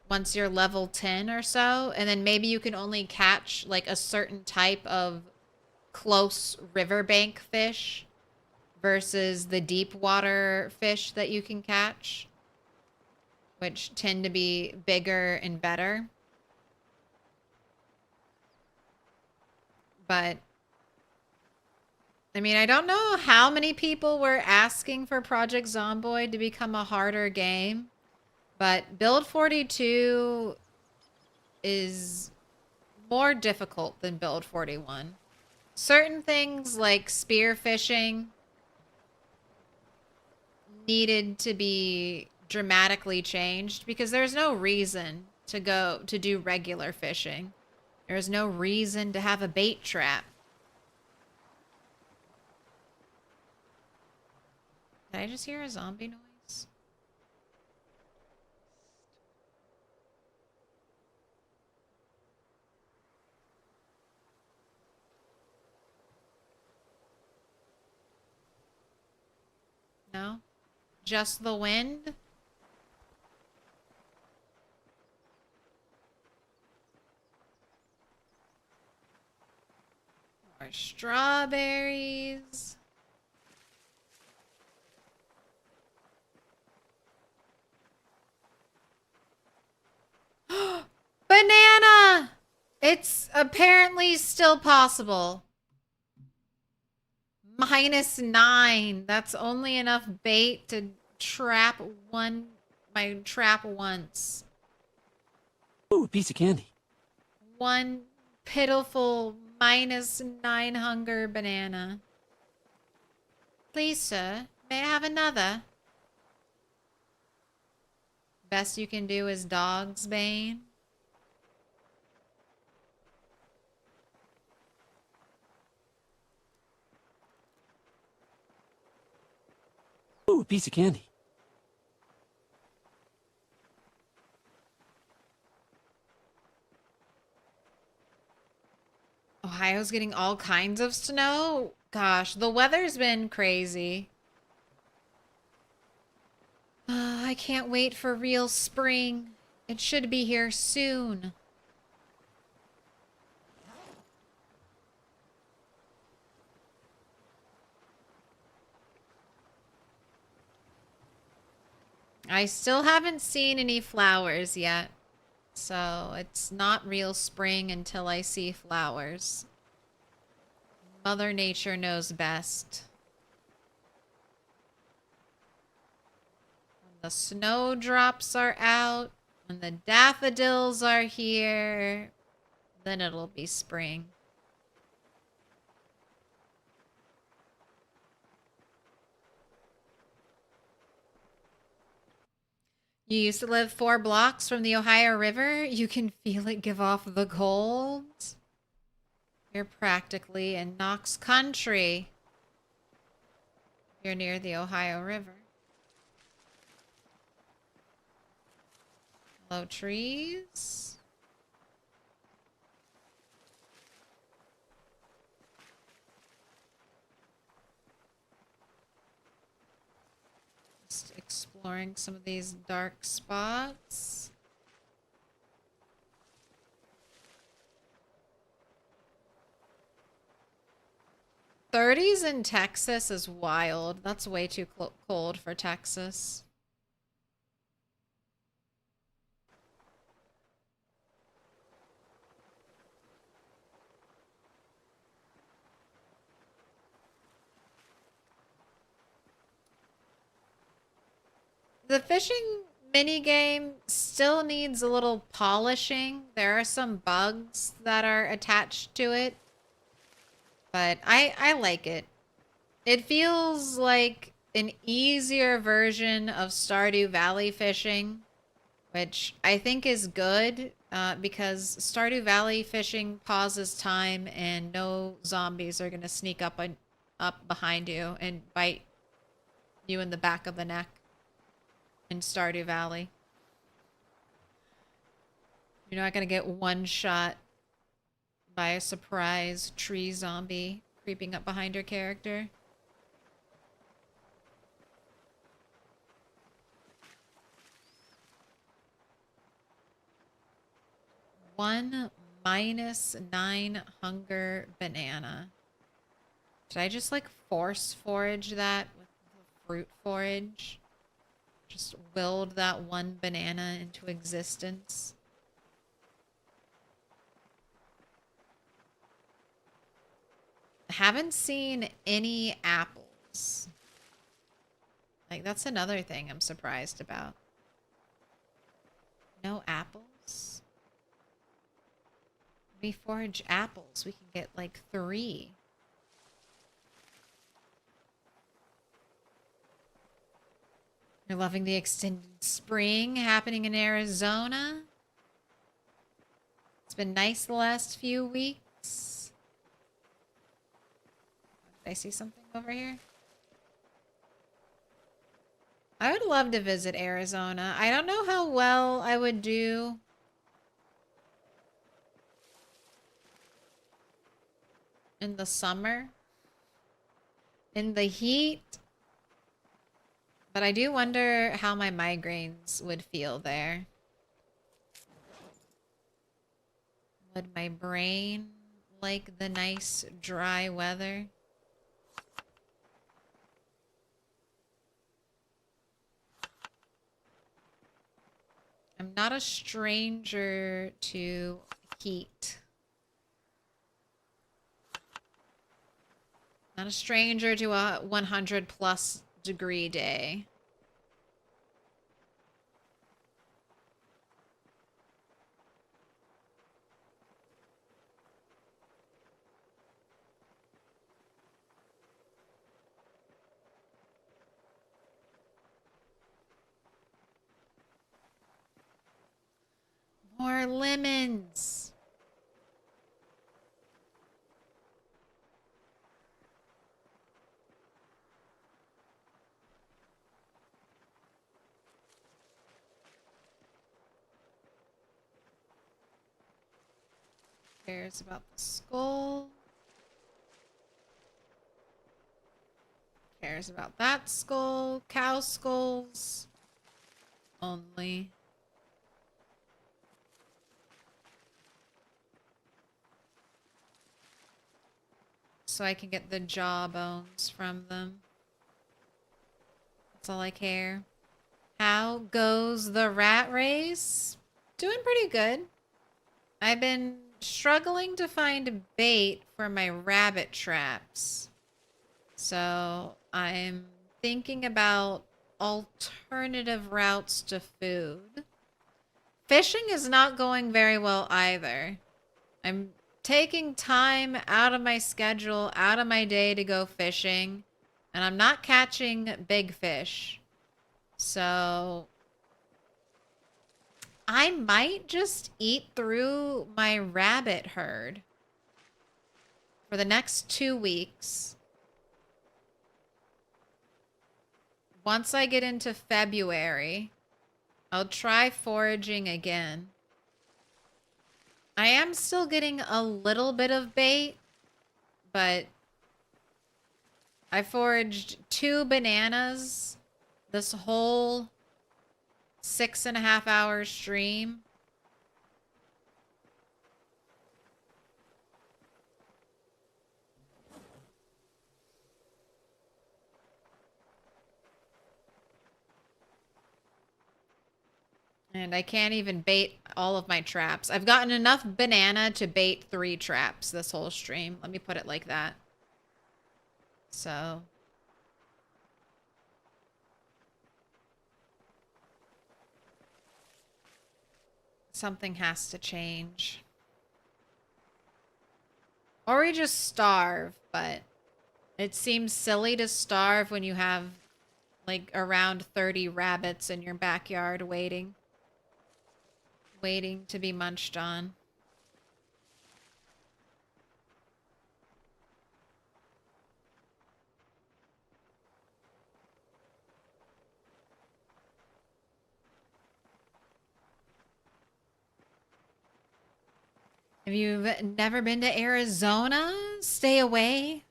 once you're level 10 or so, and then maybe you can only catch like a certain type of close riverbank fish versus the deep water fish that you can catch, which tend to be bigger and better. But I mean, I don't know how many people were asking for Project Zomboid to become a harder game. But Build 42 is more difficult than Build 41. Certain things like spear fishing needed to be dramatically changed because there's no reason to go to do regular fishing. There's no reason to have a bait trap. Did I just hear a zombie noise? No? Just the wind? More strawberries. Banana! It's apparently still possible. -9. That's only enough bait to trap my trap once. Ooh, a piece of candy. One pitiful -9 hunger banana. Please, sir, may I have another? Best you can do is dog's bane. Ooh, a piece of candy. Ohio's getting all kinds of snow. Gosh, the weather's been crazy. I can't wait for real spring. It should be here soon. I still haven't seen any flowers yet. So it's not real spring until I see flowers. Mother Nature knows best. When the snowdrops are out, when the daffodils are here, then it'll be spring. You used to live 4 blocks from the Ohio River. You can feel it give off the cold. You're practically in Knox Country. You're near the Ohio River. Hello, trees. Just exploring some of these dark spots. '30s in Texas is wild. That's way too cold for Texas. The fishing minigame still needs a little polishing. There are some bugs that are attached to it. But I like it. It feels like an easier version of Stardew Valley fishing, which I think is good because Stardew Valley fishing pauses time and no zombies are going to sneak up behind you and bite you in the back of the neck in Stardew Valley. You're not going to get one shot by a surprise tree zombie creeping up behind your character. One -9 hunger banana. Did I just like force forage that with the fruit forage? Just willed that one banana into existence. Haven't seen any apples. Like, that's another thing I'm surprised about. No apples? We forage apples. We can get like 3. You're loving the extended spring happening in Arizona. It's been nice the last few weeks. Did I see something over here? I would love to visit Arizona. I don't know how well I would do in the summer, in the heat. But I do wonder how my migraines would feel there. Would my brain like the nice dry weather? I'm not a stranger to heat. Not a stranger to a 100+ degree day. More lemons. Cares about the skull. Cares about that skull. Cow skulls. Only. So I can get the jawbones from them. That's all I care. How goes the rat race? Doing pretty good. I've been struggling to find bait for my rabbit traps. So I'm thinking about alternative routes to food. Fishing is not going very well either. I'm taking time out of my schedule, out of my day to go fishing, and I'm not catching big fish. So I might just eat through my rabbit herd for the next 2 weeks. Once I get into February, I'll try foraging again. I am still getting a little bit of bait, but I foraged 2 bananas this whole 6.5-hour stream. And I can't even bait all of my traps. I've gotten enough banana to bait 3 traps this whole stream. Let me put it like that. So something has to change. Or we just starve, but it seems silly to starve when you have like around 30 rabbits in your backyard waiting to be munched on. If you've never been to Arizona, stay away.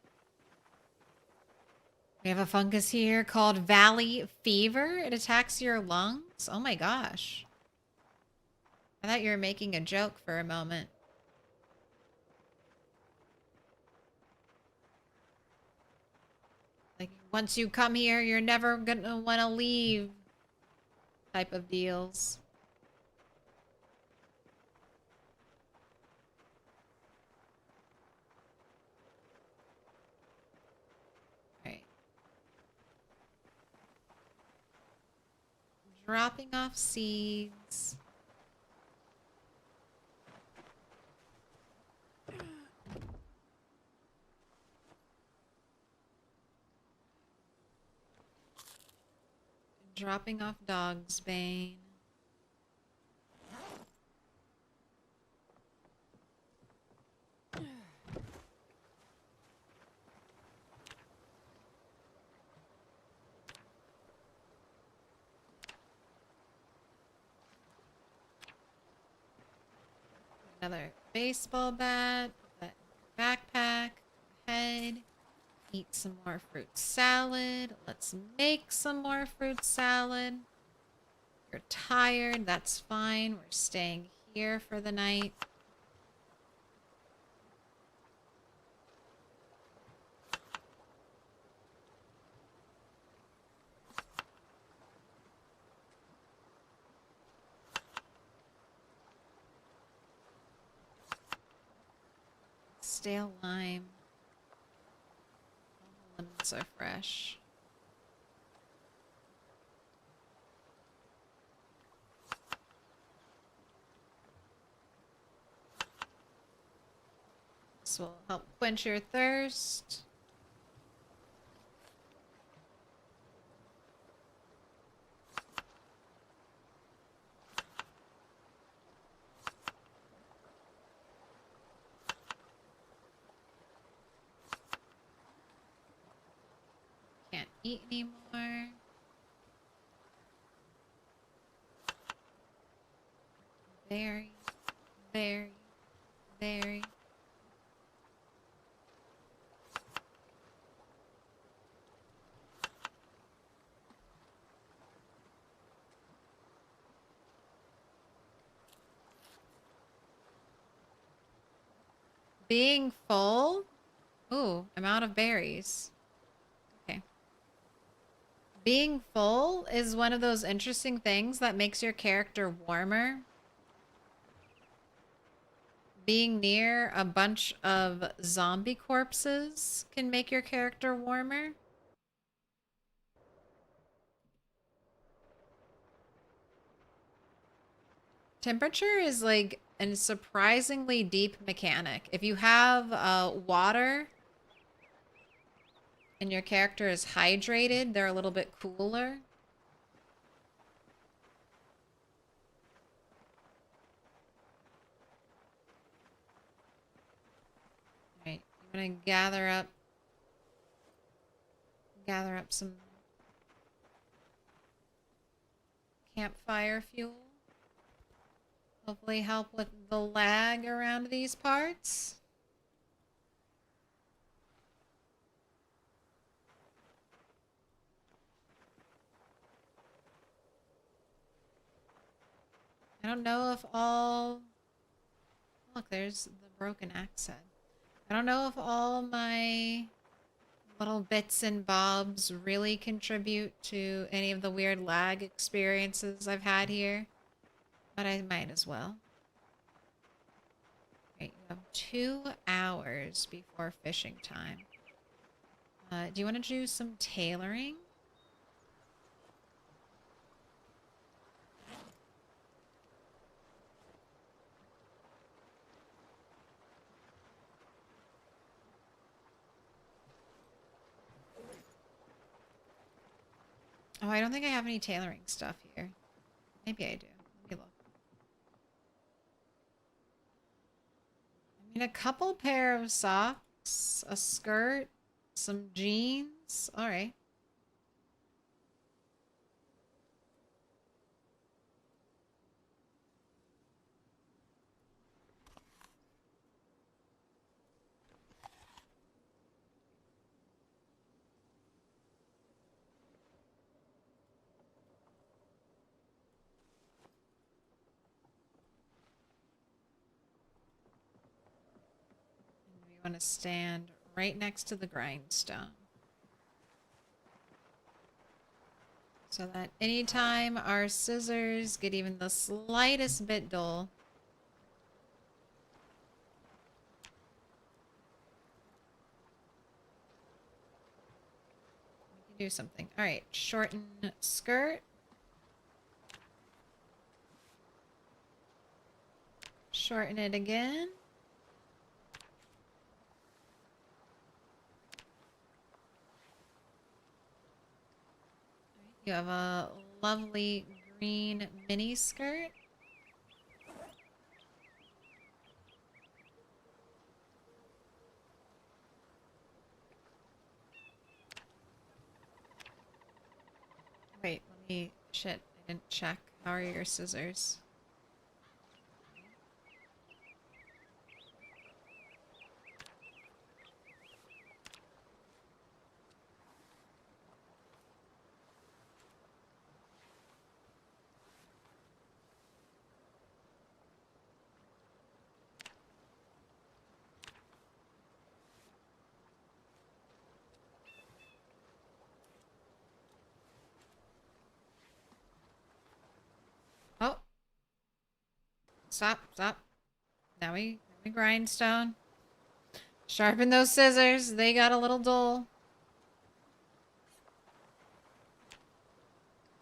We have a fungus here called valley fever. It attacks your lungs. Oh my gosh. I thought you were making a joke for a moment. Like, once you come here, you're never gonna want to leave type of deals. Right. Dropping off seeds. Dropping off dog's bane. Another baseball bat. Put that in your backpack. Go ahead. Eat some more fruit salad. Let's make some more fruit salad. You're tired. That's fine. We're staying here for the night. Stale lime. All the lemons are fresh. This will help quench your thirst. Can't eat anymore. Very, very, very. Being full? Ooh, I'm out of berries. Okay. Being full is one of those interesting things that makes your character warmer. Being near a bunch of zombie corpses can make your character warmer. Temperature is like a surprisingly deep mechanic. If you have water and your character is hydrated, they're a little bit cooler. Alright, I'm gonna gather up some campfire fuel. Hopefully help with the lag around these parts. I don't know if all... Look, there's the broken axe head. I don't know if all my little bits and bobs really contribute to any of the weird lag experiences I've had here, but I might as well. Right, you have 2 hours before fishing time. Do you want to do some tailoring? Oh, I don't think I have any tailoring stuff here. Maybe I do. Let me look. I mean, a couple pair of socks, a skirt, some jeans. All right. Want to stand right next to the grindstone so that anytime our scissors get even the slightest bit dull, we can do something. All right, shorten skirt, shorten it again. You have a lovely green mini skirt. Wait, let me... Shit, I didn't check. How are your scissors? Oh. Stop, stop. Now we grindstone. Sharpen those scissors. They got a little dull.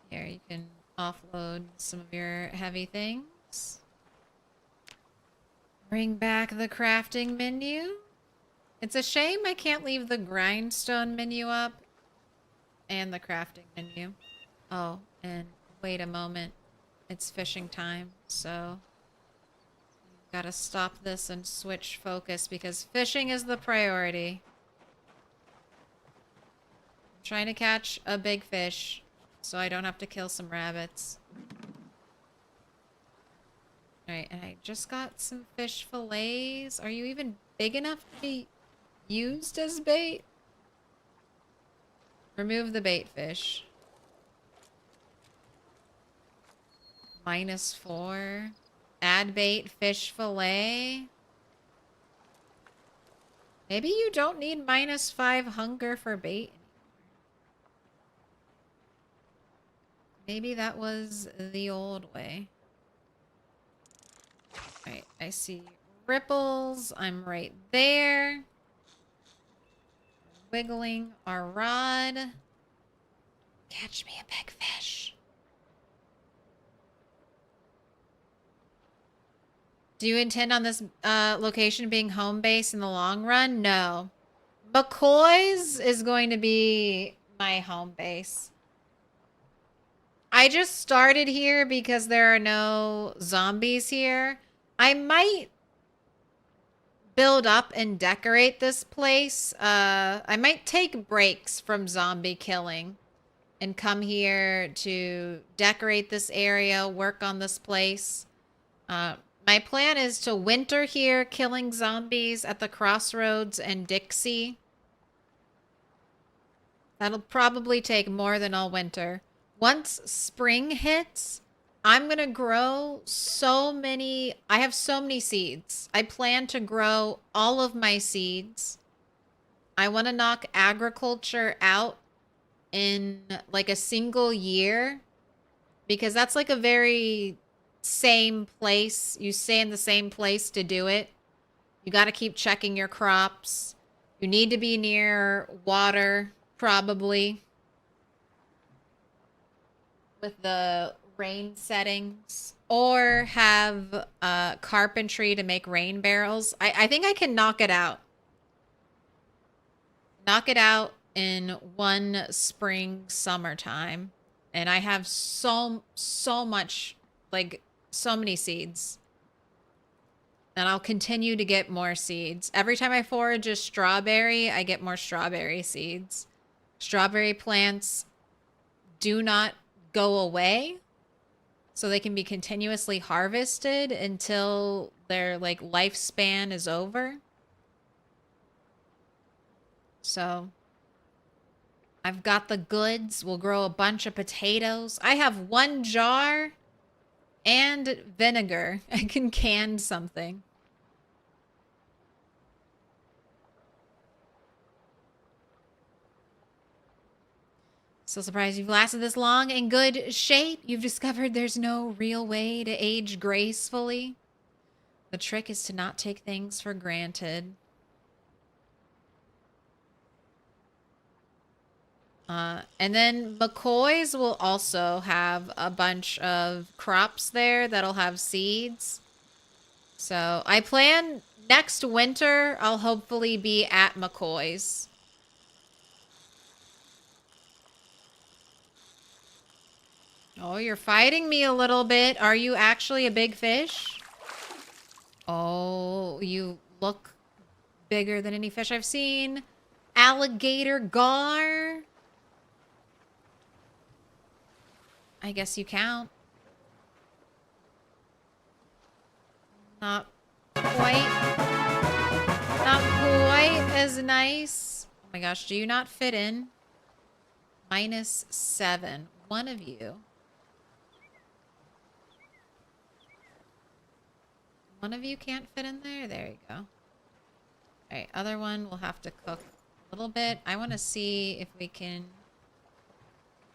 Here, you can offload some of your heavy things. Bring back the crafting menu. It's a shame I can't leave the grindstone menu up and the crafting menu. Oh, and wait a moment. It's fishing time, so gotta stop this and switch focus because fishing is the priority. I'm trying to catch a big fish so I don't have to kill some rabbits. Alright, and I just got some fish fillets. Are you even big enough to be used as bait? Remove the bait fish. -4. Add bait fish fillet. Maybe you don't need -5 hunger for bait. Maybe that was the old way. Alright, I see ripples. I'm right there. Wiggling our rod. Catch me a big fish. Do you intend on this location being home base in the long run? No. McCoy's is going to be my home base. I just started here because there are no zombies here. I might build up and decorate this place. I might take breaks from zombie killing and come here to decorate this area, work on this place. My plan is to winter here, killing zombies at the crossroads and Dixie. That'll probably take more than all winter. Once spring hits, I'm going to grow so many... I have so many seeds. I plan to grow all of my seeds. I want to knock agriculture out in like a single year. Because that's like a very... same place. You stay in the same place to do it. You got to keep checking your crops. You need to be near water, probably. With the rain settings. Or have carpentry to make rain barrels. I think I can knock it out. Knock it out in one spring, summertime. And I have so much, like... so many seeds. And I'll continue to get more seeds. Every time I forage a strawberry, I get more strawberry seeds. Strawberry plants do not go away. So they can be continuously harvested until their like lifespan is over. So I've got the goods. We'll grow a bunch of potatoes. I have 1 jar and vinegar. I can can something. So surprised you've lasted this long in good shape. You've discovered there's no real way to age gracefully. The trick is to not take things for granted. And then McCoy's will also have a bunch of crops there that'll have seeds. So I plan next winter, I'll hopefully be at McCoy's. Oh, you're fighting me a little bit. Are you actually a big fish? Oh, you look bigger than any fish I've seen. Alligator gar. I guess you count. Not quite. Not quite as nice. Oh my gosh, do you not fit in? -7. One of you. One of you can't fit in there? There you go. Alright, other one will have to cook a little bit. I want to see if we can...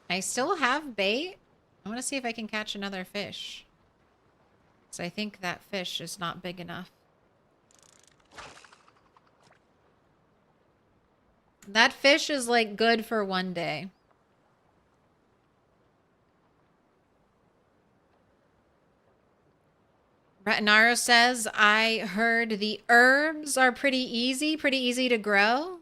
I still have bait. I want to see if I can catch another fish. So I think that fish is not big enough. That fish is like good for one day. Retinaro says, I heard the herbs are pretty easy to grow.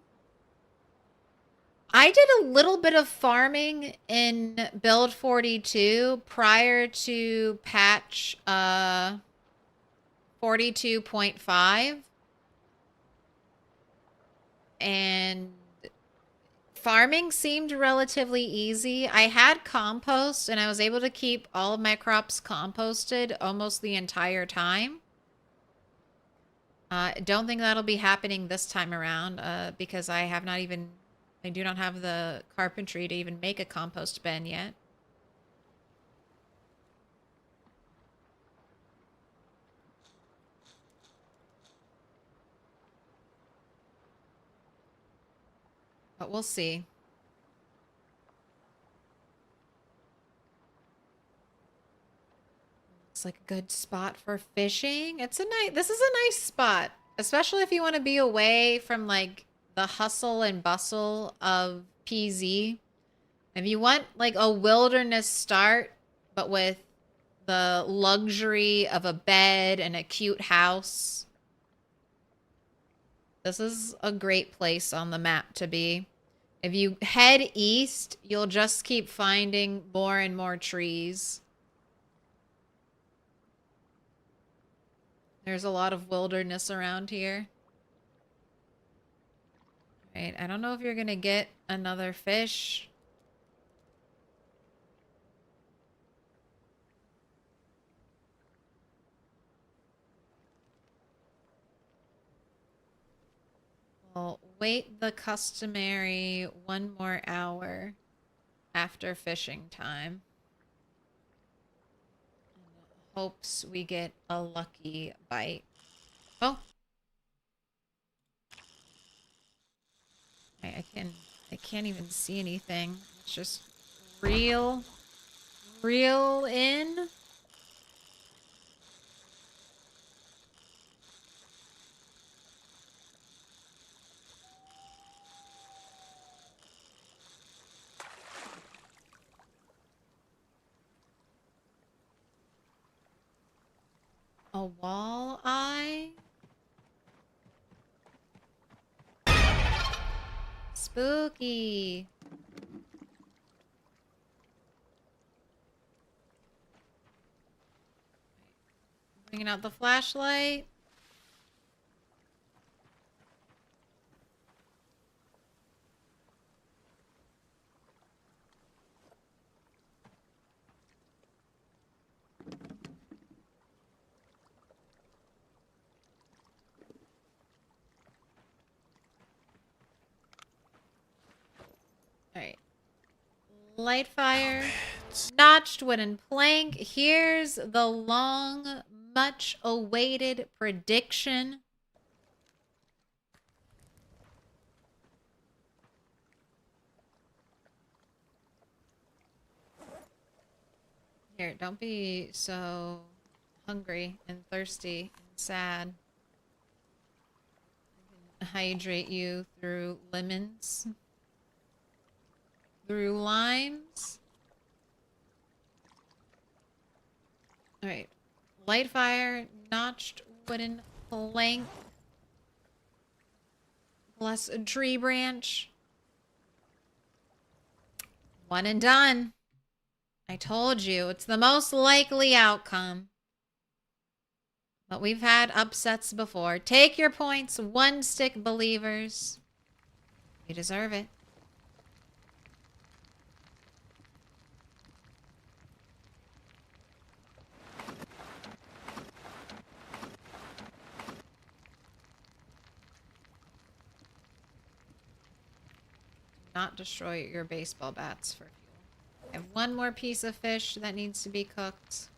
I did a little bit of farming in build 42 prior to patch 42.5. And farming seemed relatively easy. I had compost and I was able to keep all of my crops composted almost the entire time. I don't think that'll be happening this time around because I do not have the carpentry to even make a compost bin yet. But we'll see. Looks like a good spot for fishing. This is a nice spot, especially if you want to be away from like the hustle and bustle of PZ. If you want like a wilderness start, but with the luxury of a bed and a cute house, this is a great place on the map to be. If you head east, you'll just keep finding more and more trees. There's a lot of wilderness around here. Right, I don't know if you're gonna get another fish. We'll wait the customary 1 more hour after fishing time. In hopes we get a lucky bite. Oh. I can't even see anything. It's just reel in. A walleye? Spooky. Bringing out the flashlight. Alright. Light fire. Notched wooden plank. Here's the long, much awaited prediction. Here, don't be so hungry and thirsty and sad. I can hydrate you through lemons. Through limes. Alright. Light fire, notched wooden plank. Plus a tree branch. 1 and done. I told you, it's the most likely outcome. But we've had upsets before. Take your points, one stick believers. You deserve it. Not destroy your baseball bats for fuel. I have one more piece of fish that needs to be cooked.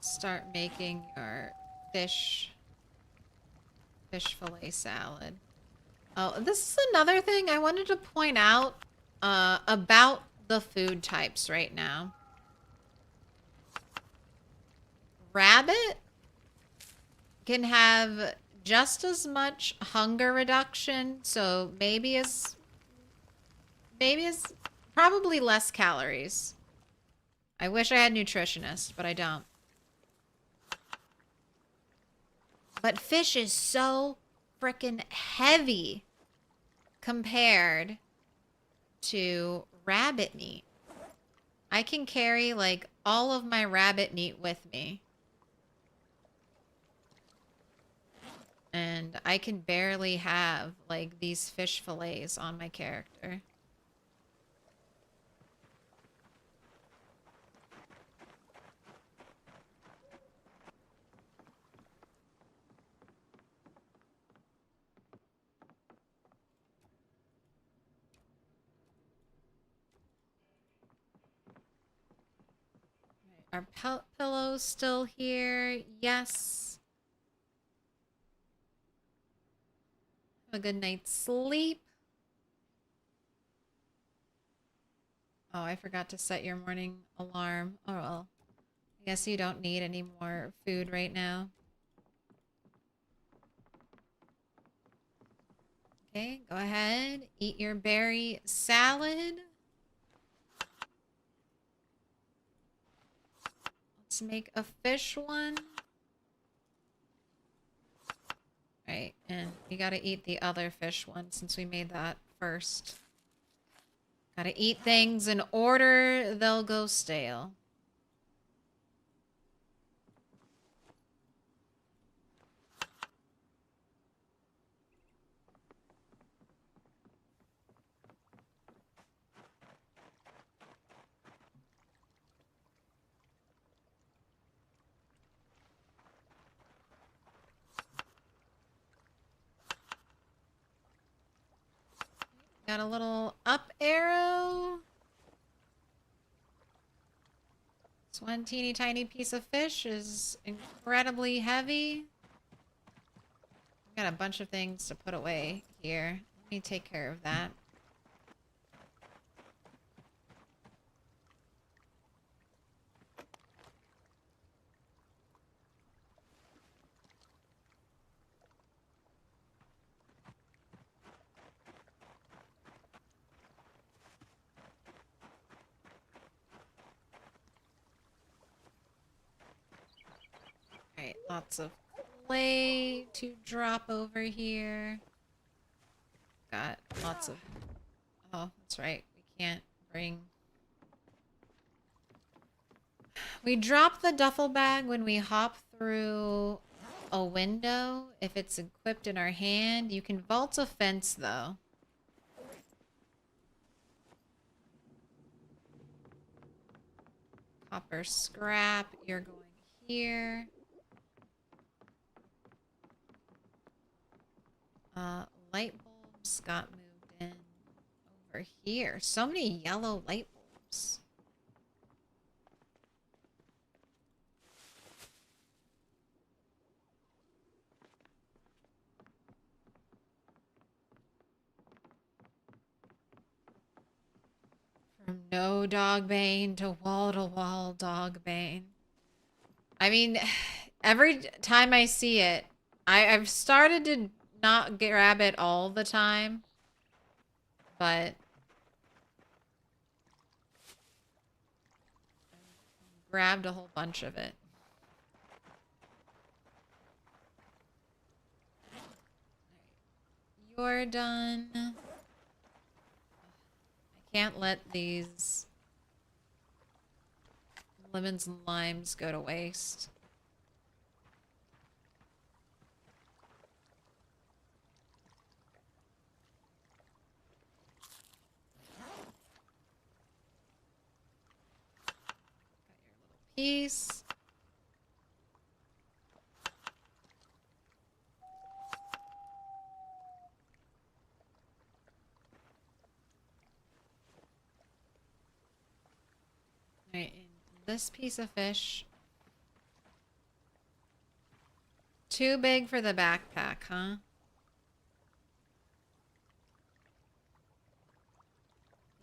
Start making your fish fillet salad. Oh, this is another thing I wanted to point out about the food types right now. Rabbit can have just as much hunger reduction, so maybe as probably less calories. I wish I had a nutritionist, but I don't. But fish is so freaking heavy compared to rabbit meat. I can carry like all of my rabbit meat with me. And I can barely have like these fish fillets on my character. Our pillow's still here. Yes. Have a good night's sleep. Oh, I forgot to set your morning alarm. Oh, well. I guess you don't need any more food right now. Okay, go ahead. Eat your berry salad. Let's make a fish one. Right, and you gotta eat the other fish one since we made that first. Gotta eat things in order they'll go stale. Got a little up arrow. This one teeny tiny piece of fish is incredibly heavy. Got a bunch of things to put away here. Let me take care of that. Alright, lots of clay to drop over here. Got lots of... Oh, that's right. We can't bring... We drop the duffel bag when we hop through a window. If it's equipped in our hand, you can vault a fence, though. Copper scrap, you're going here. Light bulbs got moved in over here. So many yellow light bulbs. From no dog bane to wall dog bane. I mean, every time I see it, I've started to not grab it all the time, but grabbed a whole bunch of it. You're done. I can't let these lemons and limes go to waste. Piece. Alright, this piece of fish. Too big for the backpack, huh?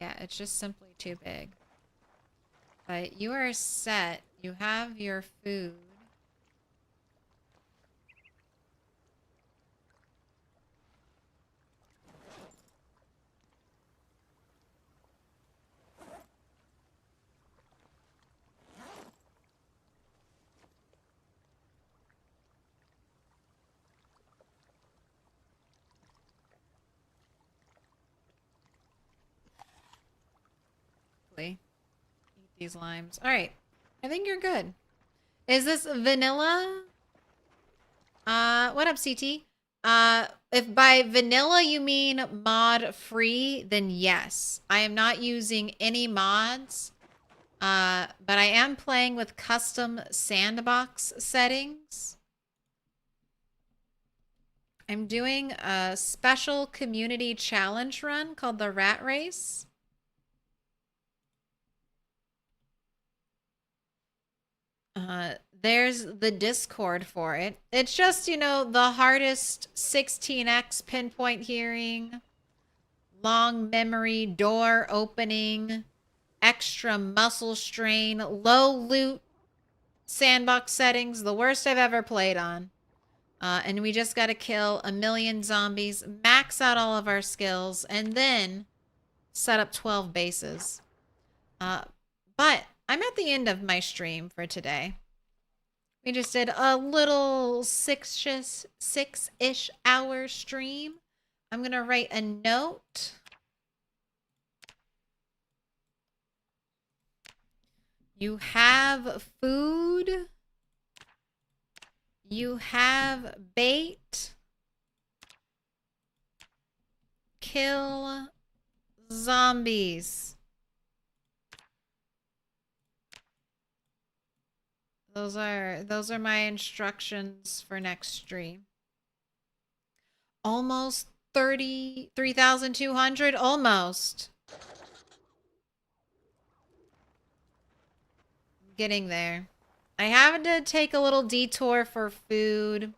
Yeah, it's just simply too big. But you are set. You have your food. Eat these limes. All right. I think you're good. Is this vanilla? What up, CT? If by vanilla you mean mod free, then yes. I am not using any mods. But I am playing with custom sandbox settings. I'm doing a special community challenge run called the Rat Race. There's the Discord for it. It's just, you know, the hardest 16x pinpoint hearing, long memory, door opening, extra muscle strain, low loot sandbox settings, the worst I've ever played on. And we just got to kill 1,000,000 zombies, max out all of our skills, and then set up 12 bases. But I'm at the end of my stream for today. We just did a little six-ish hour stream. I'm going to write a note. You have food. You have bait. Kill zombies. Those are my instructions for next stream. Almost 33,200, almost. Getting there. I have to take a little detour for food.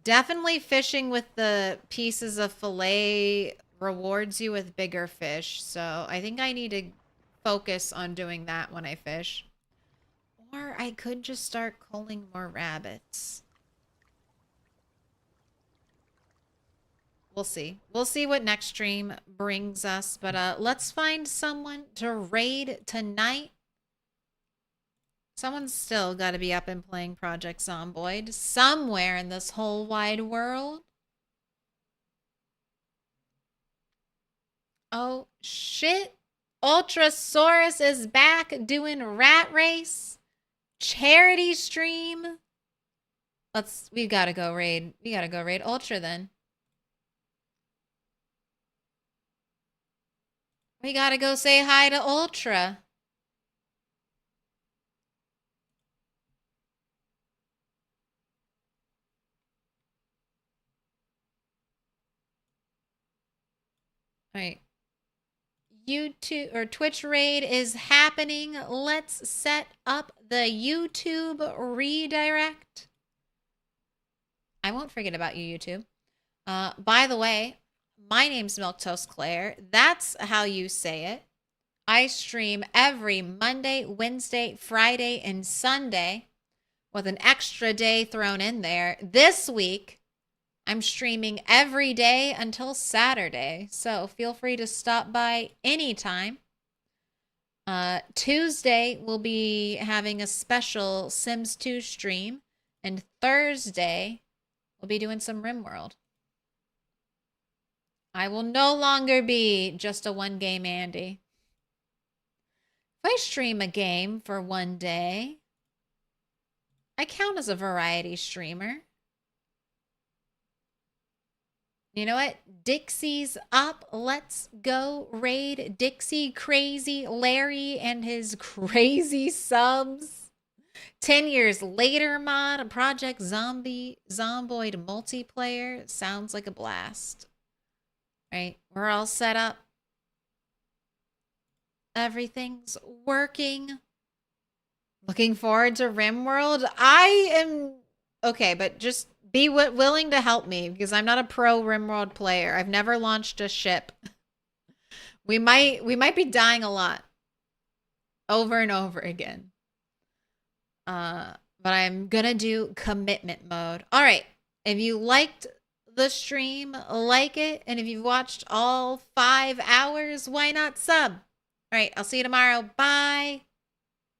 Definitely fishing with the pieces of fillet rewards you with bigger fish. So I think I need to focus on doing that when I fish. Or I could just start culling more rabbits. We'll see. We'll see what next stream brings us. But let's find someone to raid tonight. Someone's still got to be up and playing Project Zomboid somewhere in this whole wide world. Oh, shit. Ultrasaurus is back doing Rat Race. Charity stream. We gotta go raid. We gotta go raid Ultra then. We gotta go say hi to Ultra. All right. YouTube or Twitch raid is happening. Let's set up the YouTube redirect. I won't forget about you, YouTube. By the way, my name's Milquetoast Claire. That's how you say it. I stream every Monday, Wednesday, Friday, and Sunday with an extra day thrown in there. This week, I'm streaming every day until Saturday, so feel free to stop by anytime. Tuesday, we'll be having a special Sims 2 stream, and Thursday, we'll be doing some RimWorld. I will no longer be just a one game Andy. If I stream a game for one day, I count as a variety streamer. You know what? Dixie's up. Let's go raid Dixie Crazy Larry and his crazy subs. 10 years later mod, Project Zomboid multiplayer. Sounds like a blast. Right? We're all set up. Everything's working. Looking forward to RimWorld. I am okay, but just be willing to help me because I'm not a pro RimWorld player. I've never launched a ship. We might be dying a lot over and over again. But I'm gonna do commitment mode. All right. If you liked the stream, like it, and if you've watched all 5 hours, why not sub? All right, I'll see you tomorrow. Bye.